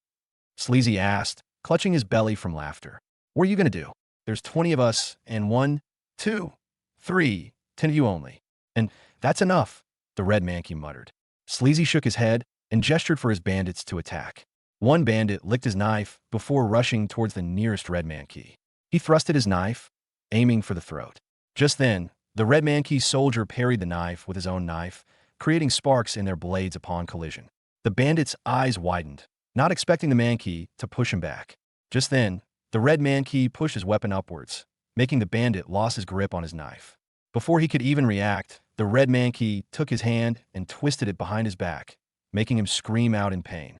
Sleazy asked, clutching his belly from laughter. What are you going to do? There's 20 of us, and 1, 2, 3, 10 of you only. And that's enough, the red mankey muttered. Sleazy shook his head and gestured for his bandits to attack. One bandit licked his knife before rushing towards the nearest red mankey. He thrusted his knife, aiming for the throat. Just then, the red mankey soldier parried the knife with his own knife, creating sparks in their blades upon collision. The bandit's eyes widened, not expecting the mankey to push him back. Just then, the red mankey pushed his weapon upwards, making the bandit lose his grip on his knife. Before he could even react, the red mankey took his hand and twisted it behind his back, making him scream out in pain.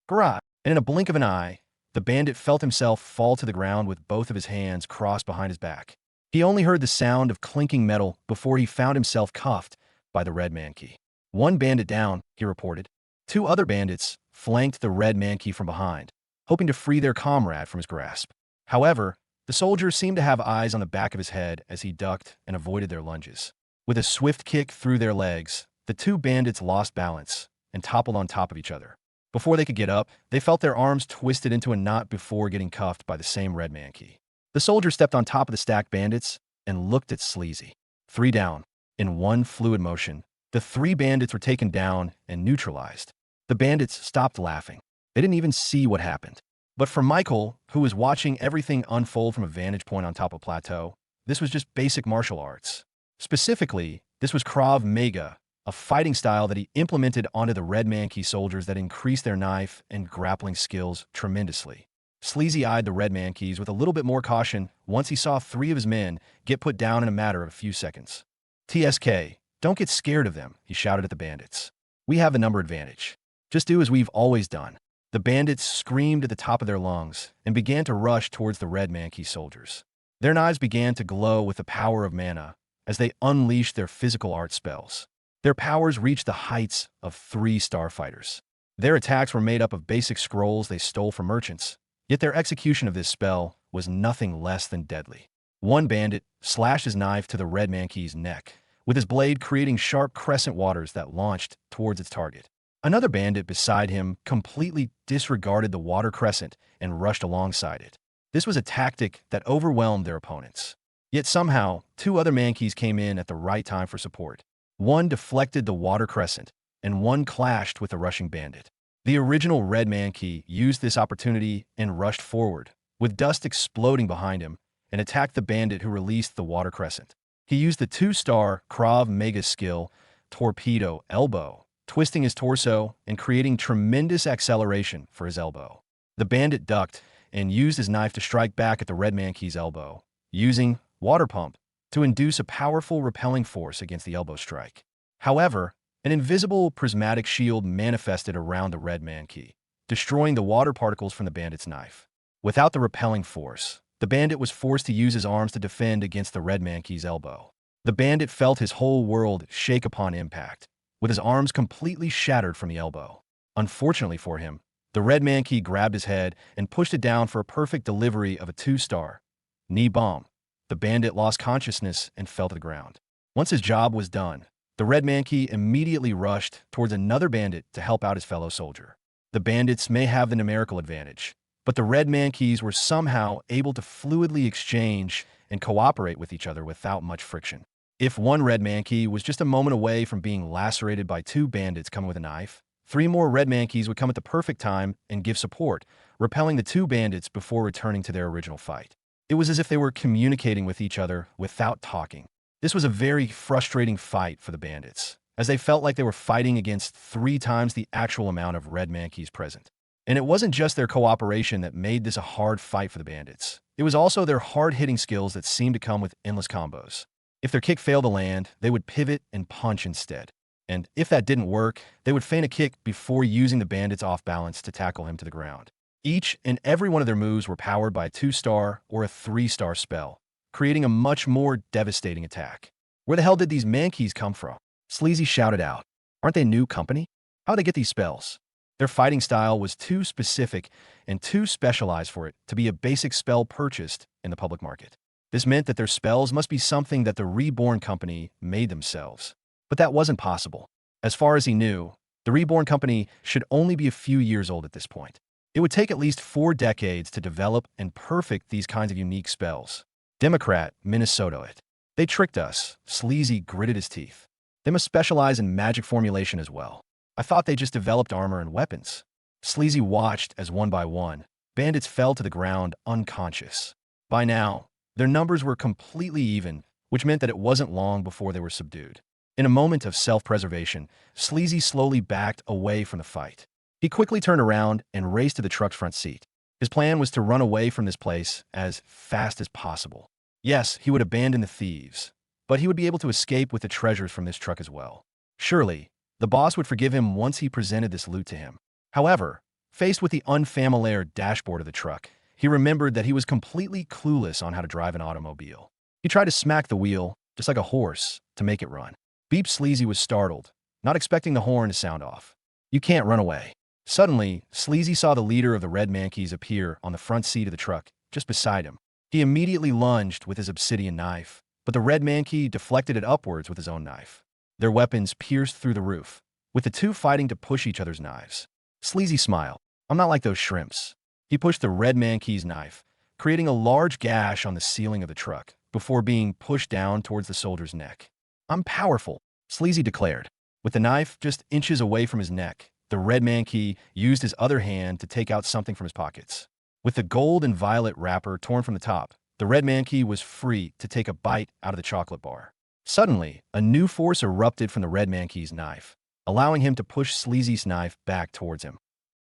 Grah! And in a blink of an eye, the bandit felt himself fall to the ground with both of his hands crossed behind his back. He only heard the sound of clinking metal before he found himself cuffed by the red mankey. One bandit down, he reported. 2 other bandits flanked the red mankey from behind, hoping to free their comrade from his grasp. However, the soldier seemed to have eyes on the back of his head as he ducked and avoided their lunges. With a swift kick through their legs, the 2 bandits lost balance and toppled on top of each other. Before they could get up, they felt their arms twisted into a knot before getting cuffed by the same red mankey. The soldier stepped on top of the stacked bandits and looked at Sleazy. 3 down. In one fluid motion, the 3 bandits were taken down and neutralized. The bandits stopped laughing. They didn't even see what happened. But for Michael, who was watching everything unfold from a vantage point on top of a plateau, this was just basic martial arts. Specifically, this was Krav Maga, a fighting style that he implemented onto the red mankey soldiers that increased their knife and grappling skills tremendously. Sleazy eyed the red mankeys with a little bit more caution once he saw 3 of his men get put down in a matter of a few seconds. TSK, don't get scared of them, he shouted at the bandits. We have the number advantage. Just do as we've always done. The bandits screamed at the top of their lungs and began to rush towards the red mankey soldiers. Their knives began to glow with the power of mana as they unleashed their physical art spells. Their powers reached the heights of 3 starfighters. Their attacks were made up of basic scrolls they stole from merchants, yet their execution of this spell was nothing less than deadly. One bandit slashed his knife to the red mankey's neck, with his blade creating sharp crescent waters that launched towards its target. Another bandit beside him completely disregarded the water crescent and rushed alongside it. This was a tactic that overwhelmed their opponents. Yet somehow, 2 other mankeys came in at the right time for support. One deflected the water crescent, and one clashed with the rushing bandit. The original red mankey used this opportunity and rushed forward, with dust exploding behind him, and attacked the bandit who released the water crescent. He used the 2-star Krav Maga skill, Torpedo Elbow, twisting his torso and creating tremendous acceleration for his elbow. The bandit ducked and used his knife to strike back at the red mankey's elbow, using Water Pump to induce a powerful repelling force against the elbow strike. However, an invisible prismatic shield manifested around the red mankey, destroying the water particles from the bandit's knife. Without the repelling force, the bandit was forced to use his arms to defend against the red mankey's elbow. The bandit felt his whole world shake upon impact, with his arms completely shattered from the elbow. Unfortunately for him, the red mankey grabbed his head and pushed it down for a perfect delivery of a 2-star knee bomb. The bandit lost consciousness and fell to the ground. Once his job was done, the red mankey immediately rushed towards another bandit to help out his fellow soldier. The bandits may have the numerical advantage, but the red mankeys were somehow able to fluidly exchange and cooperate with each other without much friction. If one red mankey was just a moment away from being lacerated by 2 bandits coming with a knife, 3 more red mankeys would come at the perfect time and give support, repelling the 2 bandits before returning to their original fight. It was as if they were communicating with each other without talking. This was a very frustrating fight for the bandits, as they felt like they were fighting against 3 times the actual amount of red mankeys present. And it wasn't just their cooperation that made this a hard fight for the bandits. It was also their hard-hitting skills that seemed to come with endless combos. If their kick failed to land, they would pivot and punch instead. And if that didn't work, they would feign a kick before using the bandits off balance to tackle him to the ground. Each and every one of their moves were powered by a 2-star or a 3-star spell, creating a much more devastating attack. Where the hell did these mankeys come from? Sleazy shouted out. Aren't they new company? How'd they get these spells? Their fighting style was too specific and too specialized for it to be a basic spell purchased in the public market. This meant that their spells must be something that the Reborn company made themselves. But that wasn't possible. As far as he knew, the Reborn company should only be a few years old at this point. It would take at least 4 decades to develop and perfect these kinds of unique spells. Democrat, Minnesota it. They tricked us. Sleazy gritted his teeth. They must specialize in magic formulation as well. I thought they just developed armor and weapons. Sleazy watched as one by one, bandits fell to the ground unconscious. By now, their numbers were completely even, which meant that it wasn't long before they were subdued. In a moment of self-preservation, Sleazy slowly backed away from the fight. He quickly turned around and raced to the truck's front seat. His plan was to run away from this place as fast as possible. Yes, he would abandon the thieves, but he would be able to escape with the treasures from this truck as well. Surely, the boss would forgive him once he presented this loot to him. However, faced with the unfamiliar dashboard of the truck, he remembered that he was completely clueless on how to drive an automobile. He tried to smack the wheel, just like a horse, to make it run. Beep. Sleazy was startled, not expecting the horn to sound off. You can't run away. Suddenly, Sleazy saw the leader of the Red Mankeys appear on the front seat of the truck, just beside him. He immediately lunged with his obsidian knife, but the Red Mankey deflected it upwards with his own knife. Their weapons pierced through the roof, with the two fighting to push each other's knives. Sleazy smiled. I'm not like those shrimps. He pushed the Red Mankey's knife, creating a large gash on the ceiling of the truck, before being pushed down towards the soldier's neck. I'm powerful, Sleazy declared. With the knife just inches away from his neck, the Red Mankey used his other hand to take out something from his pockets. With the gold and violet wrapper torn from the top, the Red Mankey was free to take a bite out of the chocolate bar. Suddenly, a new force erupted from the Red Mankey's knife, allowing him to push Sleazy's knife back towards him.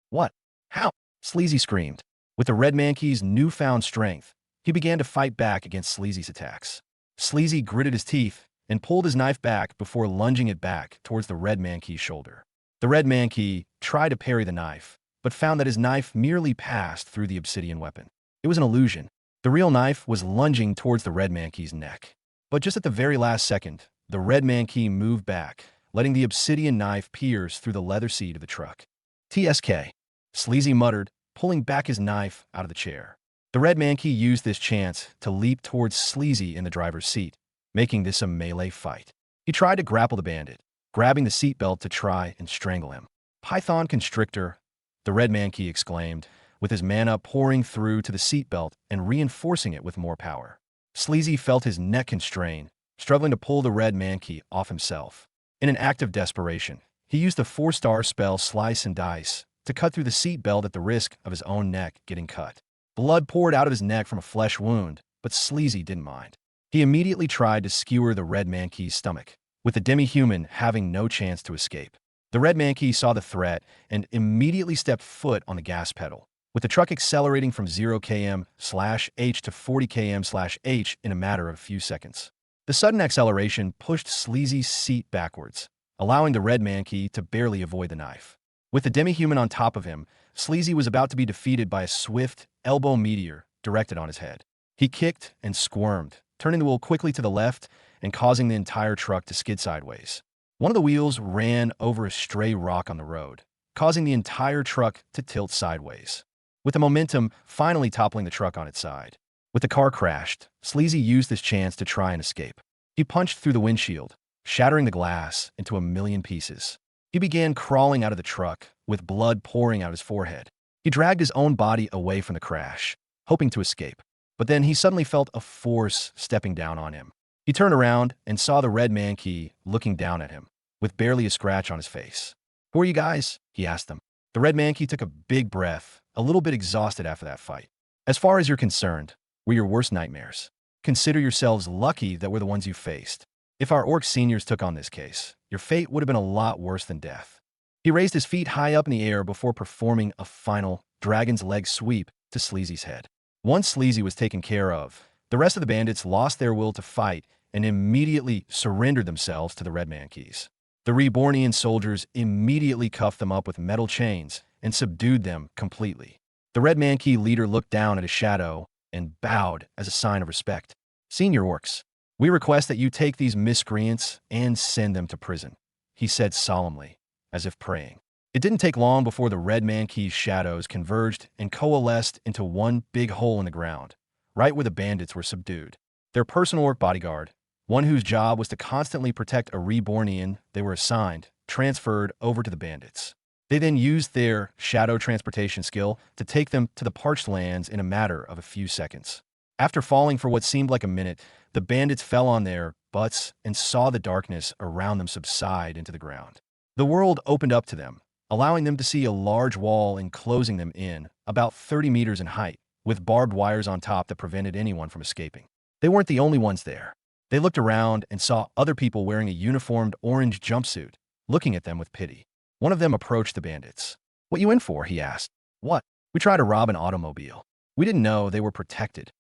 What? How? Sleazy screamed. With the Red Mankey's newfound strength, he began to fight back against Sleazy's attacks. Sleazy gritted his teeth and pulled his knife back before lunging it back towards the Red Mankey's shoulder. The Red Mankey tried to parry the knife, but found that his knife merely passed through the obsidian weapon. It was an illusion. The real knife was lunging towards the Red Mankey's neck. But just at the very last second, the Red Mankey moved back, letting the obsidian knife pierce through the leather seat of the truck. TSK. Sleazy muttered, pulling back his knife out of the chair. The Red Mankey used this chance to leap towards Sleazy in the driver's seat, making this a melee fight. He tried to grapple the bandit, grabbing the seatbelt to try and strangle him. Python Constrictor, the Red Mankey exclaimed, with his mana pouring through to the seatbelt and reinforcing it with more power. Sleazy felt his neck constrain, struggling to pull the Red Mankey off himself. In an act of desperation, he used the 4-star spell Slice and Dice to cut through the seatbelt at the risk of his own neck getting cut. Blood poured out of his neck from a flesh wound, but Sleazy didn't mind. He immediately tried to skewer the Red Mankey's stomach, with the demi-human having no chance to escape. The Red Mankey saw the threat and immediately stepped foot on the gas pedal, with the truck accelerating from 0 km/h to 40 km/h in a matter of a few seconds. The sudden acceleration pushed Sleazy's seat backwards, allowing the Red Mankey to barely avoid the knife. With the demi-human on top of him, Sleazy was about to be defeated by a swift elbow meteor directed on his head. He kicked and squirmed, turning the wheel quickly to the left and causing the entire truck to skid sideways. One of the wheels ran over a stray rock on the road, causing the entire truck to tilt sideways, with the momentum finally toppling the truck on its side. With the car crashed, Sleazy used this chance to try and escape. He punched through the windshield, shattering the glass into a million pieces. He began crawling out of the truck, with blood pouring out his forehead. He dragged his own body away from the crash, hoping to escape. But then he suddenly felt a force stepping down on him. He turned around and saw the Red Mankey looking down at him, with barely a scratch on his face. "Who are you guys?" he asked them. The Red Mankey took a big breath, a little bit exhausted after that fight. "As far as you're concerned, we're your worst nightmares. Consider yourselves lucky that we're the ones you faced. If our orc seniors took on this case, your fate would have been a lot worse than death." He raised his feet high up in the air before performing a final dragon's leg sweep to Sleazy's head. Once Sleazy was taken care of, the rest of the bandits lost their will to fight and immediately surrendered themselves to the Red Mankeys. The Rebornian soldiers immediately cuffed them up with metal chains and subdued them completely. The Red Man Key leader looked down at his shadow and bowed as a sign of respect. Senior orcs, we request that you take these miscreants and send them to prison, he said solemnly, as if praying. It didn't take long before the Red Man Key's shadows converged and coalesced into one big hole in the ground, right where the bandits were subdued. Their personal orc bodyguard, one whose job was to constantly protect a Rebornian they were assigned, transferred over to the bandits. They then used their shadow transportation skill to take them to the parched lands in a matter of a few seconds. After falling for what seemed like a minute, the bandits fell on their butts and saw the darkness around them subside into the ground. The world opened up to them, allowing them to see a large wall enclosing them in, about 30 meters in height, with barbed wires on top that prevented anyone from escaping. They weren't the only ones there. They looked around and saw other people wearing a uniformed orange jumpsuit, looking at them with pity. One of them approached the bandits. "What you in for?" he asked. "What? We tried to rob an automobile. We didn't know they were protected."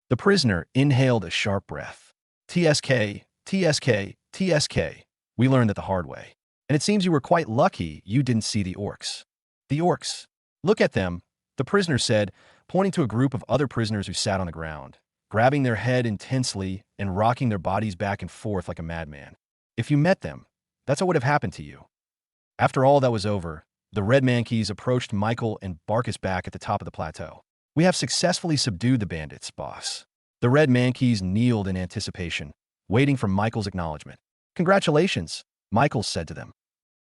The prisoner inhaled a sharp breath. "TSK, TSK, TSK. We learned that the hard way. And it seems you were quite lucky you didn't see the orcs." "The orcs? Look at them," the prisoner said, pointing to a group of other prisoners who sat on the ground, grabbing their head intensely and rocking their bodies back and forth like a madman. "If you met them, that's what would have happened to you." After all that was over, the Red Mankeys approached Michael and Barkus back at the top of the plateau. "We have successfully subdued the bandits, boss." The Red Mankeys kneeled in anticipation, waiting for Michael's acknowledgement. "Congratulations," Michael said to them.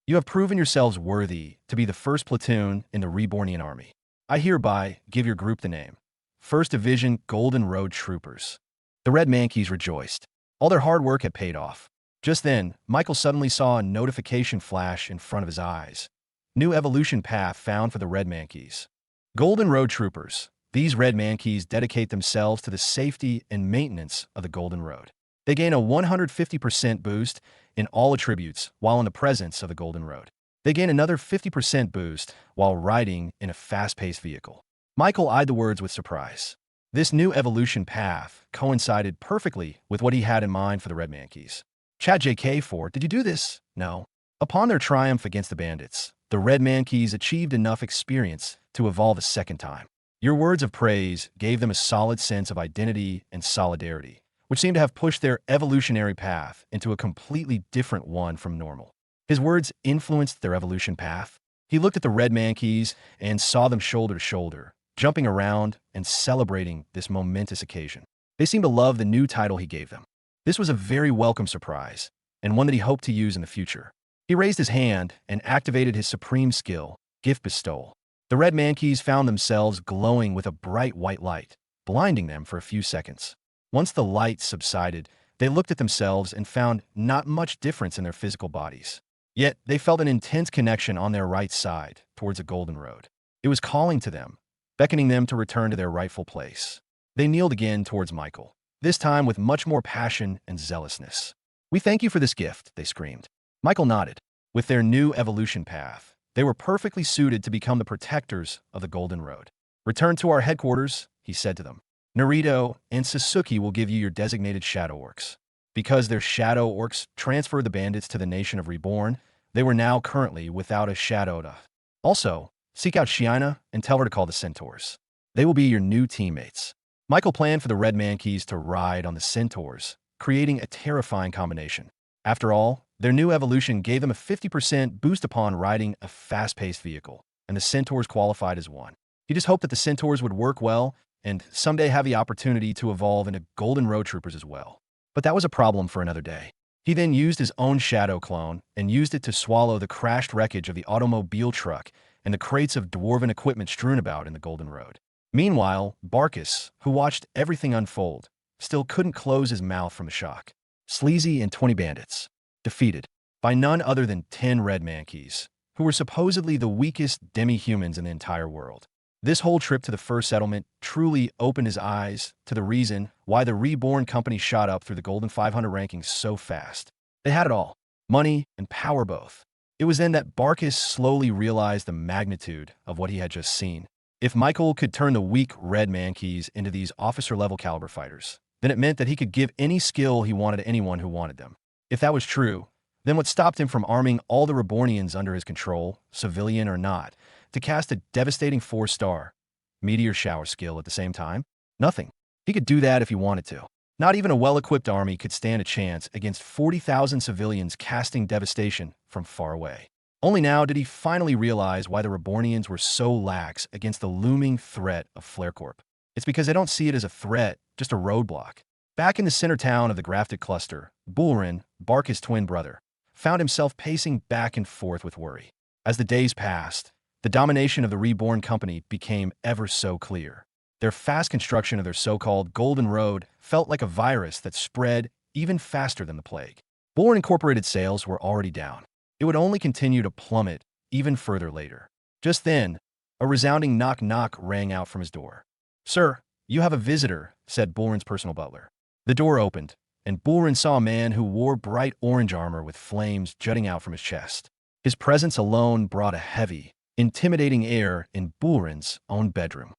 "You have proven yourselves worthy to be the first platoon in the Rebornian army. I hereby give your group the name, 1st Division Golden Road Troopers." The Red Mankeys rejoiced. All their hard work had paid off. Just then, Michael suddenly saw a notification flash in front of his eyes. New evolution path found for the Red Mankeys. Golden Road Troopers. These Red Mankeys dedicate themselves to the safety and maintenance of the Golden Road. They gain a 150% boost in all attributes while in the presence of the Golden Road. They gain another 50% boost while riding in a fast-paced vehicle. Michael eyed the words with surprise. This new evolution path coincided perfectly with what he had in mind for the Red Mankeys. Chat JK4, did you do this? No. Upon their triumph against the bandits, the Red Mankeys achieved enough experience to evolve a second time. Your words of praise gave them a solid sense of identity and solidarity, which seemed to have pushed their evolutionary path into a completely different one from normal. His words influenced their evolution path. He looked at the Red Mankeys and saw them shoulder to shoulder, jumping around and celebrating this momentous occasion. They seemed to love the new title he gave them. This was a very welcome surprise, and one that he hoped to use in the future. He raised his hand and activated his supreme skill, Gift Bestow. The Red Mankeys found themselves glowing with a bright white light, blinding them for a few seconds. Once the light subsided, they looked at themselves and found not much difference in their physical bodies. Yet, they felt an intense connection on their right side towards a golden road. It was calling to them, beckoning them to return to their rightful place. They kneeled again towards Michael, this time with much more passion and zealousness. "We thank you for this gift," they screamed. Michael nodded. With their new evolution path, they were perfectly suited to become the protectors of the Golden Road. "Return to our headquarters," he said to them. "Naruto and Sasuke will give you your designated Shadow Orcs." Because their Shadow Orcs transferred the bandits to the nation of Reborn, they were now currently without a Shadow. Also, seek out Shiina and tell her to call the Centaurs. They will be your new teammates. Michael planned for the Red Mankeys to ride on the Centaurs, creating a terrifying combination. After all, their new evolution gave them a 50% boost upon riding a fast-paced vehicle, and the Centaurs qualified as one. He just hoped that the Centaurs would work well and someday have the opportunity to evolve into Golden Road Troopers as well. But that was a problem for another day. He then used his own shadow clone and used it to swallow the crashed wreckage of the automobile truck and the crates of dwarven equipment strewn about in the Golden Road. Meanwhile, Barkus, who watched everything unfold, still couldn't close his mouth from the shock. Sleazy and 20 bandits, defeated by none other than 10 Red Mankeys, who were supposedly the weakest demi-humans in the entire world. This whole trip to the first settlement truly opened his eyes to the reason why the Reborn company shot up through the Golden 500 rankings so fast. They had it all, money and power both. It was then that Barkus slowly realized the magnitude of what he had just seen. If Michael could turn the weak Red Mankeys into these officer-level caliber fighters, then it meant that he could give any skill he wanted to anyone who wanted them. If that was true, then what stopped him from arming all the Rebornians under his control, civilian or not, to cast a devastating 4-star, meteor shower skill at the same time? Nothing. He could do that if he wanted to. Not even a well-equipped army could stand a chance against 40,000 civilians casting devastation from far away. Only now did he finally realize why the Rebornians were so lax against the looming threat of FlareCorp. It's because they don't see it as a threat, just a roadblock. Back in the center town of the Grafted Cluster, Bullrin, Bark's twin brother, found himself pacing back and forth with worry. As the days passed, the domination of the Reborn company became ever so clear. Their fast construction of their so-called Golden Road felt like a virus that spread even faster than the plague. Bullrin Incorporated sales were already down. It would only continue to plummet even further later. Just then, a resounding knock-knock rang out from his door. "Sir, you have a visitor," said Bullrin's personal butler. The door opened, and Bullrin saw a man who wore bright orange armor with flames jutting out from his chest. His presence alone brought a heavy, intimidating air in Bullrin's own bedroom.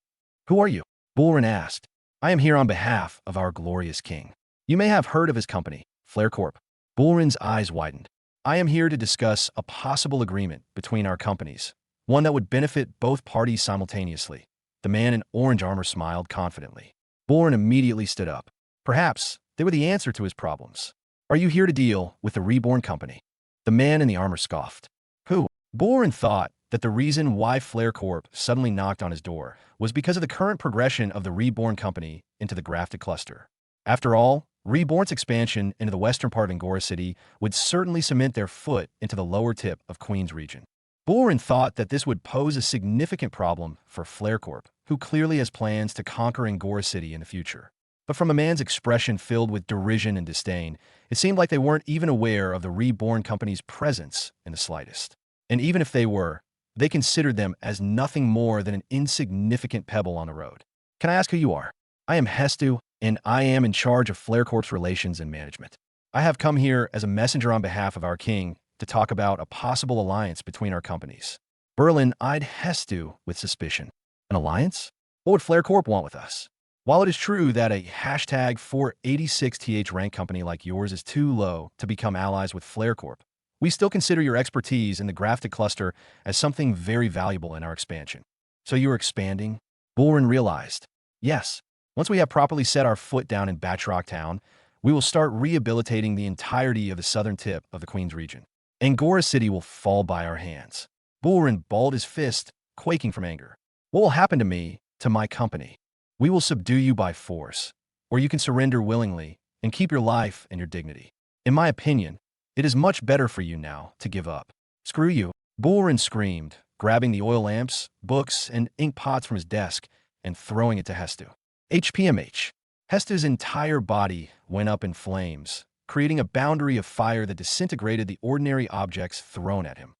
"Who are you?" Bullrin asked. "I am here on behalf of our glorious king. You may have heard of his company, FlareCorp." Bullrin's eyes widened. "I am here to discuss a possible agreement between our companies, one that would benefit both parties simultaneously." The man in orange armor smiled confidently. Bullrin immediately stood up. Perhaps they were the answer to his problems. "Are you here to deal with the Reborn company?" The man in the armor scoffed. "Who?" Bullrin thought that the reason why FlareCorp suddenly knocked on his door was because of the current progression of the Reborn company into the Grafted Cluster. After all, Reborn's expansion into the western part of Angora City would certainly cement their foot into the lower tip of Queen's region. Bullrin thought that this would pose a significant problem for FlareCorp, who clearly has plans to conquer Angora City in the future. But from a man's expression filled with derision and disdain, it seemed like they weren't even aware of the Reborn company's presence in the slightest. And even if they were, they considered them as nothing more than an insignificant pebble on the road. "Can I ask who you are?" "I am Hestu, and I am in charge of FlareCorp's relations and management. I have come here as a messenger on behalf of our king to talk about a possible alliance between our companies." Berlin eyed Hestu with suspicion. "An alliance? What would FlareCorp want with us?" "While it is true that a hashtag 486th rank company like yours is too low to become allies with FlareCorp, we still consider your expertise in the Grafted Cluster as something very valuable in our expansion." "So you are expanding?" Bullrin realized. "Yes. Once we have properly set our foot down in Batrock Town, we will start rehabilitating the entirety of the southern tip of the Queen's region. Angora City will fall by our hands." Bullrin balled his fist, quaking from anger. "What will happen to me, to my company? We will subdue you by force, or you can surrender willingly and keep your life and your dignity. In my opinion, it is much better for you now to give up." "Screw you," Bullrin screamed, grabbing the oil lamps, books, and ink pots from his desk and throwing it to Hestu. HPMH. Hestu's entire body went up in flames, creating a boundary of fire that disintegrated the ordinary objects thrown at him.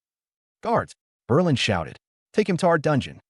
"Guards!" Berlin shouted. "Take him to our dungeon."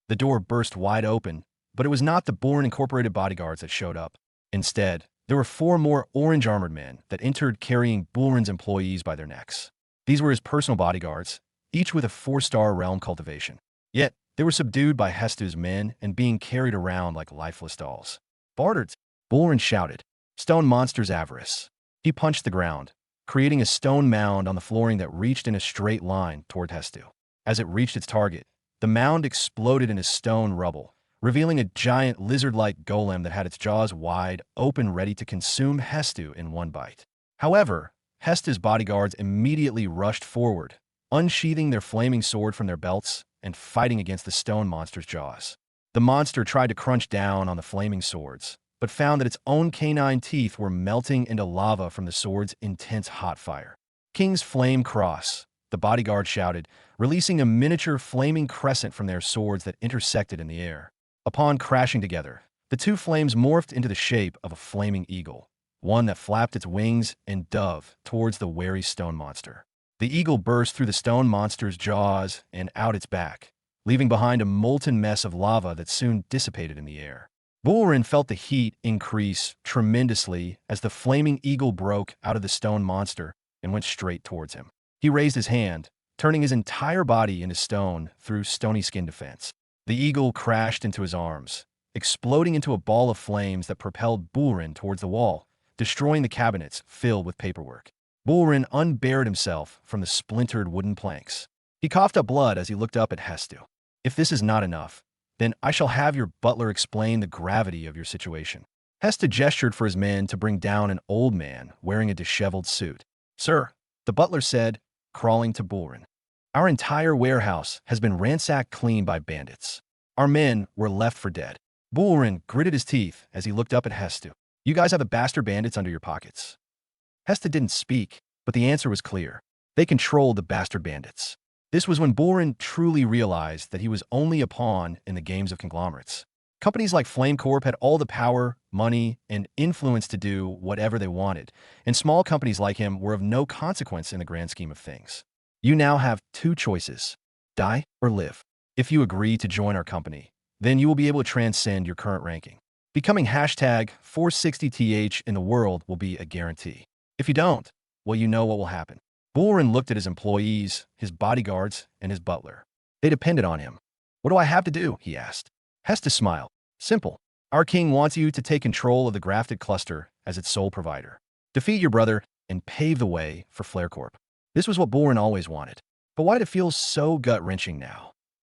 The door burst wide open, but it was not the Bullrin Incorporated bodyguards that showed up. Instead, there were 4 more orange-armored men that entered carrying Bullrin's employees by their necks. These were his personal bodyguards, each with a 4-star realm cultivation. Yet, they were subdued by Hestu's men and being carried around like lifeless dolls. "Bartards!" Bullrin shouted. "Stone monster's avarice." He punched the ground, creating a stone mound on the flooring that reached in a straight line toward Hestu. As it reached its target, the mound exploded into stone rubble, revealing a giant lizard-like golem that had its jaws wide open ready to consume Hestu in one bite. However, Hestu's bodyguards immediately rushed forward, unsheathing their flaming sword from their belts and fighting against the stone monster's jaws. The monster tried to crunch down on the flaming swords, but found that its own canine teeth were melting into lava from the sword's intense hot fire. "King's Flame Cross," the bodyguard shouted, releasing a miniature flaming crescent from their swords that intersected in the air. Upon crashing together, the 2 flames morphed into the shape of a flaming eagle, one that flapped its wings and dove towards the wary stone monster. The eagle burst through the stone monster's jaws and out its back, leaving behind a molten mess of lava that soon dissipated in the air. Bullrin felt the heat increase tremendously as the flaming eagle broke out of the stone monster and went straight towards him. He raised his hand, turning his entire body into stone through stony skin defense. The eagle crashed into his arms, exploding into a ball of flames that propelled Bullrin towards the wall, destroying the cabinets filled with paperwork. Bullrin unbared himself from the splintered wooden planks. He coughed up blood as he looked up at Hestu. "If this is not enough, Then I shall have your butler explain the gravity of your situation. Hesta gestured for his men to bring down an old man wearing a disheveled suit. Sir, the butler said, crawling to Bulrin. Our entire warehouse has been ransacked clean by bandits. Our men were left for dead. Bulrin gritted his teeth as he looked up at Hesta. You guys have the bastard bandits under your pockets. Hesta didn't speak, but the answer was clear. They controlled the bastard bandits. This was when Bulrin truly realized that he was only a pawn in the games of conglomerates. Companies like Flame Corp had all the power, money, and influence to do whatever they wanted, and small companies like him were of no consequence in the grand scheme of things. You now have two choices: die or live. If you agree to join our company, then you will be able to transcend your current ranking. Becoming hashtag 460th in the world will be a guarantee. If you don't, well, you know what will happen. Bulrin looked at his employees, his bodyguards, and his butler. They depended on him. What do I have to do? He asked. Hesta smiled. Simple. Our king wants you to take control of the grafted cluster as its sole provider. Defeat your brother and pave the way for Flare Corp. This was what Bulrin always wanted. But why did it feel so gut-wrenching now?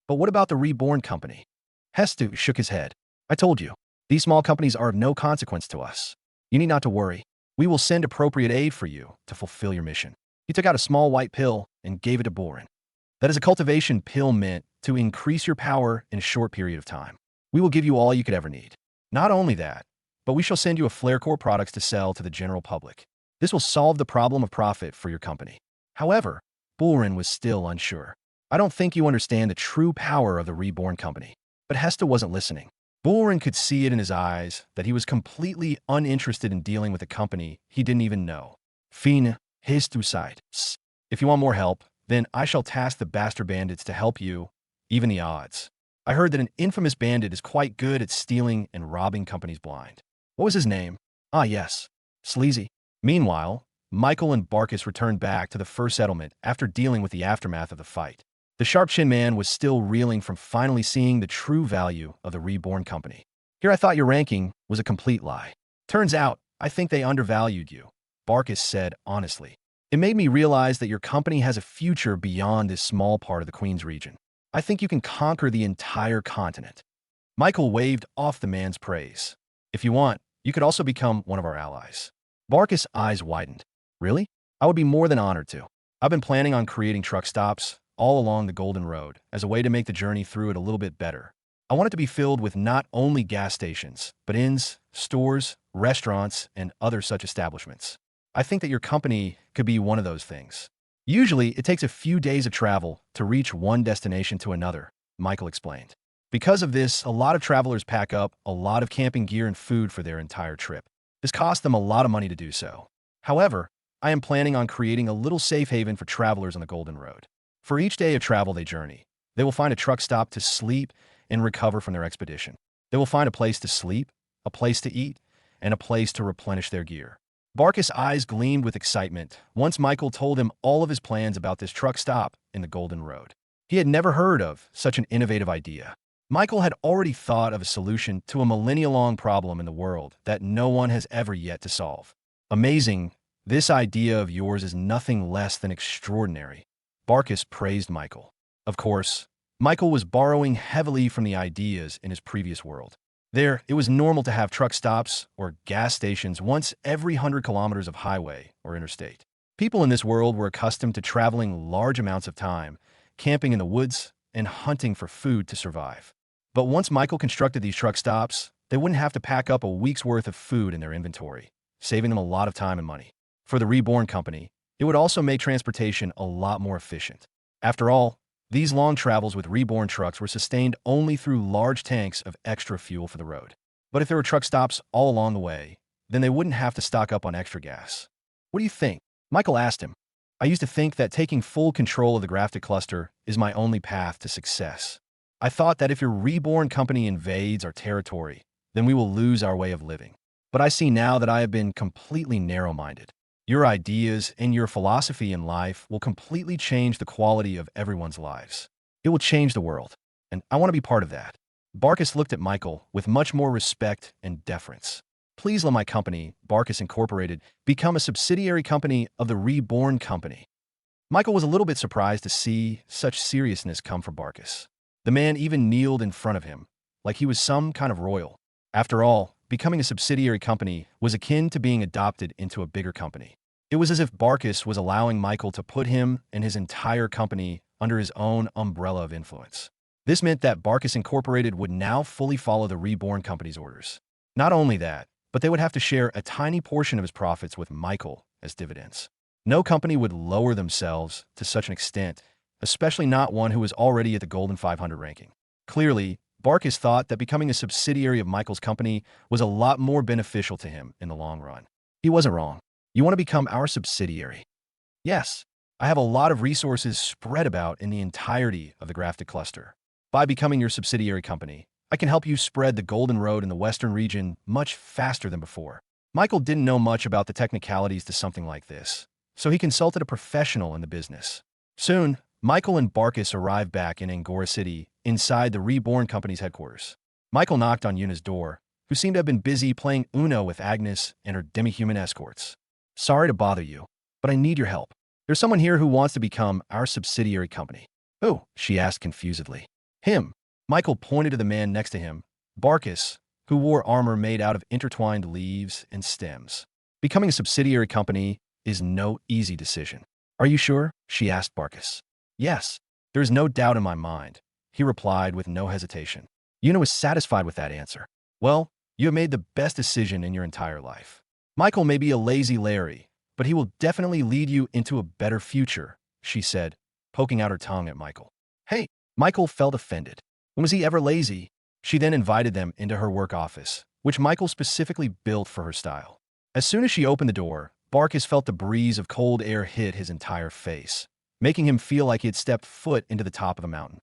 But what about the Reborn company? Hesta shook his head. I told you, these small companies are of no consequence to us. You need not to worry. We will send appropriate aid for you to fulfill your mission. He took out a small white pill and gave it to Bulrin. That is a cultivation pill meant to increase your power in a short period of time. We will give you all you could ever need. Not only that, but we shall send you a Flare Core products to sell to the general public. This will solve the problem of profit for your company. However, Bulrin was still unsure. I don't think you understand the true power of the Reborn company. But Hesta wasn't listening. Bulrin could see it in his eyes that he was completely uninterested in dealing with a company he didn't even know. Fine, his two sides. If you want more help, then I shall task the bastard bandits to help you, even the odds. I heard that an infamous bandit is quite good at stealing and robbing companies blind. What was his name? Ah, yes. Sleazy. Meanwhile, Michael and Barkus returned back to the first settlement after dealing with the aftermath of the fight. The sharp-chinned man was still reeling from finally seeing the true value of the Reborn company. Here I thought your ranking was a complete lie. Turns out, I think they undervalued you, Barkus said honestly. It made me realize that your company has a future beyond this small part of the Queen's region. I think you can conquer the entire continent. Michael waved off the man's praise. If you want, you could also become one of our allies. Barkus' eyes widened. Really? I would be more than honored to. I've been planning on creating truck stops all along the Golden Road as a way to make the journey through it a little bit better. I want it to be filled with not only gas stations, but inns, stores, restaurants, and other such establishments. I think that your company could be one of those things. Usually, it takes a few days of travel to reach one destination to another, Michael explained. Because of this, a lot of travelers pack up a lot of camping gear and food for their entire trip. This costs them a lot of money to do so. However, I am planning on creating a little safe haven for travelers on the Golden Road. For each day of travel they journey, they will find a truck stop to sleep and recover from their expedition. They will find a place to sleep, a place to eat, and a place to replenish their gear. Barkus' eyes gleamed with excitement once Michael told him all of his plans about this truck stop in the Golden Road. He had never heard of such an innovative idea. Michael had already thought of a solution to a millennia-long problem in the world that no one has ever yet to solve. Amazing, this idea of yours is nothing less than extraordinary. Barkus praised Michael. Of course, Michael was borrowing heavily from the ideas in his previous world. There, it was normal to have truck stops or gas stations once every 100 kilometers of highway or interstate. People in this world were accustomed to traveling large amounts of time, camping in the woods, and hunting for food to survive. But once Michael constructed these truck stops, they wouldn't have to pack up a week's worth of food in their inventory, saving them a lot of time and money. For the Reborn company, it would also make transportation a lot more efficient. After all, these long travels with Reborn trucks were sustained only through large tanks of extra fuel for the road. But if there were truck stops all along the way, then they wouldn't have to stock up on extra gas. What do you think? Michael asked him. I used to think that taking full control of the grafted cluster is my only path to success. I thought that if your Reborn company invades our territory, then we will lose our way of living. But I see now that I have been completely narrow-minded. Your ideas and your philosophy in life will completely change the quality of everyone's lives. It will change the world, and I want to be part of that. Barkus looked at Michael with much more respect and deference. Please let my company, Barkus Incorporated, become a subsidiary company of the Reborn company. Michael was a little bit surprised to see such seriousness come from Barkus. The man even kneeled in front of him, like he was some kind of royal. After all, becoming a subsidiary company was akin to being adopted into a bigger company. It was as if Barkis was allowing Michael to put him and his entire company under his own umbrella of influence. This meant that Barkis Incorporated would now fully follow the Reborn company's orders. Not only that, but they would have to share a tiny portion of his profits with Michael as dividends. No company would lower themselves to such an extent, especially not one who was already at the Golden 500 ranking. Clearly, Barkis thought that becoming a subsidiary of Michael's company was a lot more beneficial to him in the long run. He wasn't wrong. You want to become our subsidiary? Yes, I have a lot of resources spread about in the entirety of the grafted cluster. By becoming your subsidiary company, I can help you spread the Golden Road in the Western region much faster than before. Michael didn't know much about the technicalities to something like this, so he consulted a professional in the business. Soon, Michael and Barkis arrived back in Angora City, inside the Reborn company's headquarters. Michael knocked on Yuna's door, who seemed to have been busy playing Uno with Agnes and her demi-human escorts. Sorry to bother you, but I need your help. There's someone here who wants to become our subsidiary company. Who? She asked confusedly. Him. Michael pointed to the man next to him, Barkis, who wore armor made out of intertwined leaves and stems. Becoming a subsidiary company is no easy decision. Are you sure? She asked Barkis. Yes, there is no doubt in my mind, he replied with no hesitation. Yuna was satisfied with that answer. Well, you have made the best decision in your entire life. Michael may be a lazy Larry, but he will definitely lead you into a better future, she said, poking out her tongue at Michael. Hey, Michael felt offended. When was he ever lazy? She then invited them into her work office, which Michael specifically built for her style. As soon as she opened the door, Barkis felt the breeze of cold air hit his entire face, making him feel like he had stepped foot into the top of a mountain.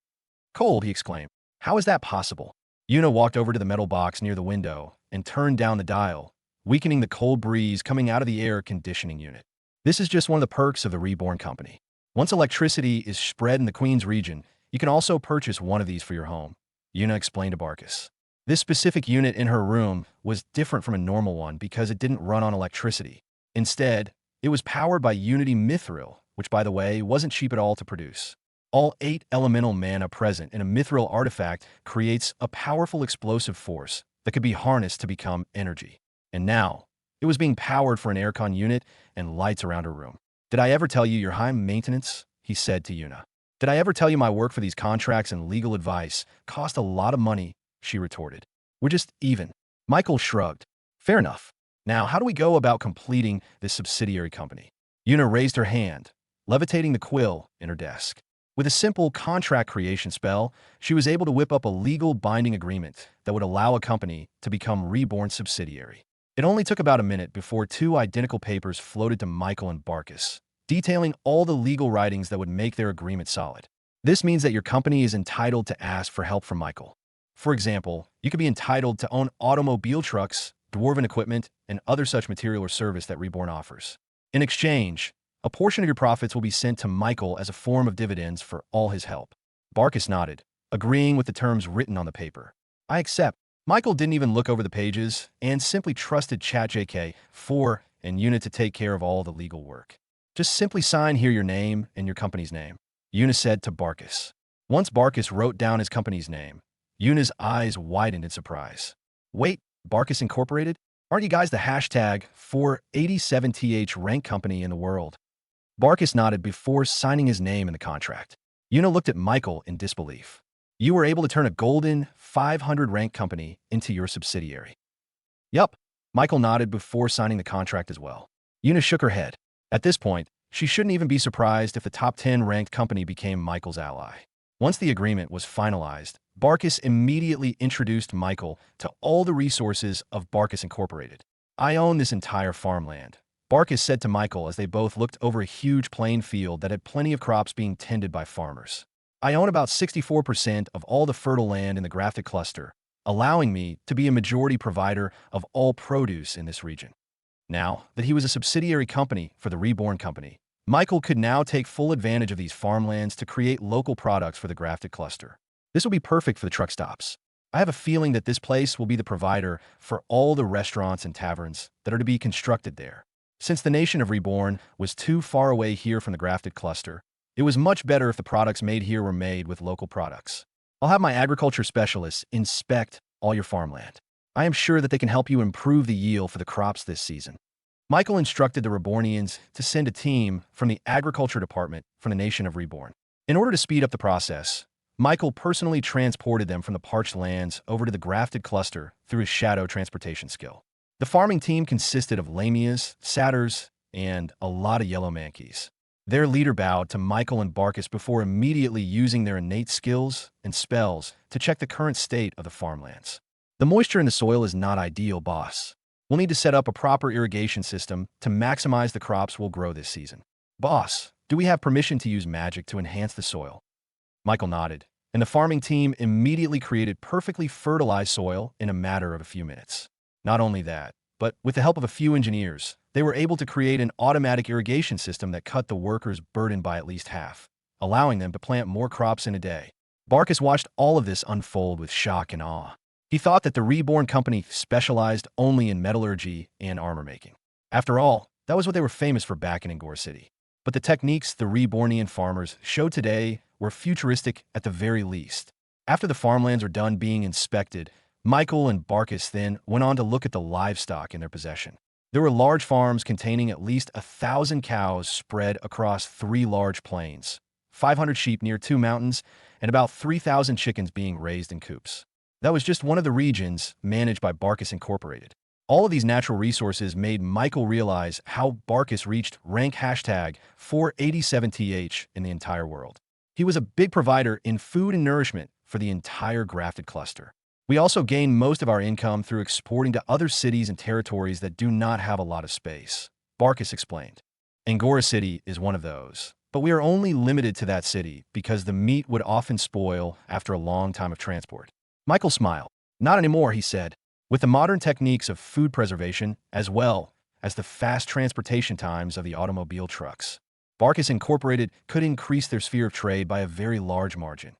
Cold, he exclaimed. How is that possible? Yuna walked over to the metal box near the window and turned down the dial, weakening the cold breeze coming out of the air conditioning unit. This is just one of the perks of the Reborn company. Once electricity is spread in the Queen's region, you can also purchase one of these for your home, Yuna explained to Barkis. This specific unit in her room was different from a normal one because it didn't run on electricity. Instead, it was powered by Unity Mithril, which, by the way, wasn't cheap at all to produce. All 8 elemental mana present in a Mithril artifact creates a powerful explosive force that could be harnessed to become energy. And now, it was being powered for an aircon unit and lights around her room. Did I ever tell you you're high maintenance? He said to Yuna. Did I ever tell you my work for these contracts and legal advice cost a lot of money? She retorted. We're just even. Michael shrugged. Fair enough. Now, how do we go about completing this subsidiary company? Yuna raised her hand, levitating the quill in her desk. With a simple contract creation spell, she was able to whip up a legal binding agreement that would allow a company to become Reborn subsidiary. It only took about a minute before 2 identical papers floated to Michael and Barkis, detailing all the legal writings that would make their agreement solid. This means that your company is entitled to ask for help from Michael. For example, you could be entitled to own automobile trucks, dwarven equipment, and other such material or service that Reborn offers. In exchange, a portion of your profits will be sent to Michael as a form of dividends for all his help. Barkis nodded, agreeing with the terms written on the paper. I accept. Michael didn't even look over the pages and simply trusted ChatJK4 and Yuna to take care of all the legal work. Just simply sign here your name and your company's name, Yuna said to Barkis. Once Barkis wrote down his company's name, Yuna's eyes widened in surprise. Wait, Barkis Incorporated? Aren't you guys the hashtag 487th rank company in the world? Barkis nodded before signing his name in the contract. Yuna looked at Michael in disbelief. You were able to turn a golden 500 rank company into your subsidiary. Yup, Michael nodded before signing the contract as well. Yuna shook her head. At this point, she shouldn't even be surprised if the top 10 ranked company became Michael's ally. Once the agreement was finalized, Barkis immediately introduced Michael to all the resources of Barkis Incorporated. I own this entire farmland, Barkis said to Michael as they both looked over a huge plain field that had plenty of crops being tended by farmers. I own about 64% of all the fertile land in the grafted cluster, allowing me to be a majority provider of all produce in this region. Now that he was a subsidiary company for the Reborn company, Michael could now take full advantage of these farmlands to create local products for the grafted cluster. This will be perfect for the truck stops. I have a feeling that this place will be the provider for all the restaurants and taverns that are to be constructed there. Since the nation of Reborn was too far away here from the grafted cluster, it was much better if the products made here were made with local products. I'll have my agriculture specialists inspect all your farmland. I am sure that they can help you improve the yield for the crops this season. Michael instructed the Rebornians to send a team from the agriculture department from the nation of Reborn. In order to speed up the process, Michael personally transported them from the parched lands over to the grafted cluster through his shadow transportation skill. The farming team consisted of lamias, satyrs, and a lot of yellow mankeys. Their leader bowed to Michael and Barkus before immediately using their innate skills and spells to check the current state of the farmlands. The moisture in the soil is not ideal, boss. We'll need to set up a proper irrigation system to maximize the crops we'll grow this season. Boss, do we have permission to use magic to enhance the soil? Michael nodded, and the farming team immediately created perfectly fertilized soil in a matter of a few minutes. Not only that, but with the help of a few engineers, they were able to create an automatic irrigation system that cut the workers' burden by at least half, allowing them to plant more crops in a day. Barkus watched all of this unfold with shock and awe. He thought that the Reborn company specialized only in metallurgy and armor making. After all, that was what they were famous for back in Angora City. But the techniques the Rebornian farmers showed today were futuristic at the very least. After the farmlands were done being inspected, Michael and Barkus then went on to look at the livestock in their possession. There were large farms containing at least 1,000 cows spread across 3 large plains, 500 sheep near 2 mountains, and about 3,000 chickens being raised in coops. That was just one of the regions managed by Barkus Incorporated. All of these natural resources made Michael realize how Barkus reached rank hashtag 487th in the entire world. He was a big provider in food and nourishment for the entire grafted cluster. We also gain most of our income through exporting to other cities and territories that do not have a lot of space, Barkus explained. Angora City is one of those, but we are only limited to that city because the meat would often spoil after a long time of transport. Michael smiled. Not anymore, he said. With the modern techniques of food preservation, as well as the fast transportation times of the automobile trucks, Barkus Incorporated could increase their sphere of trade by a very large margin.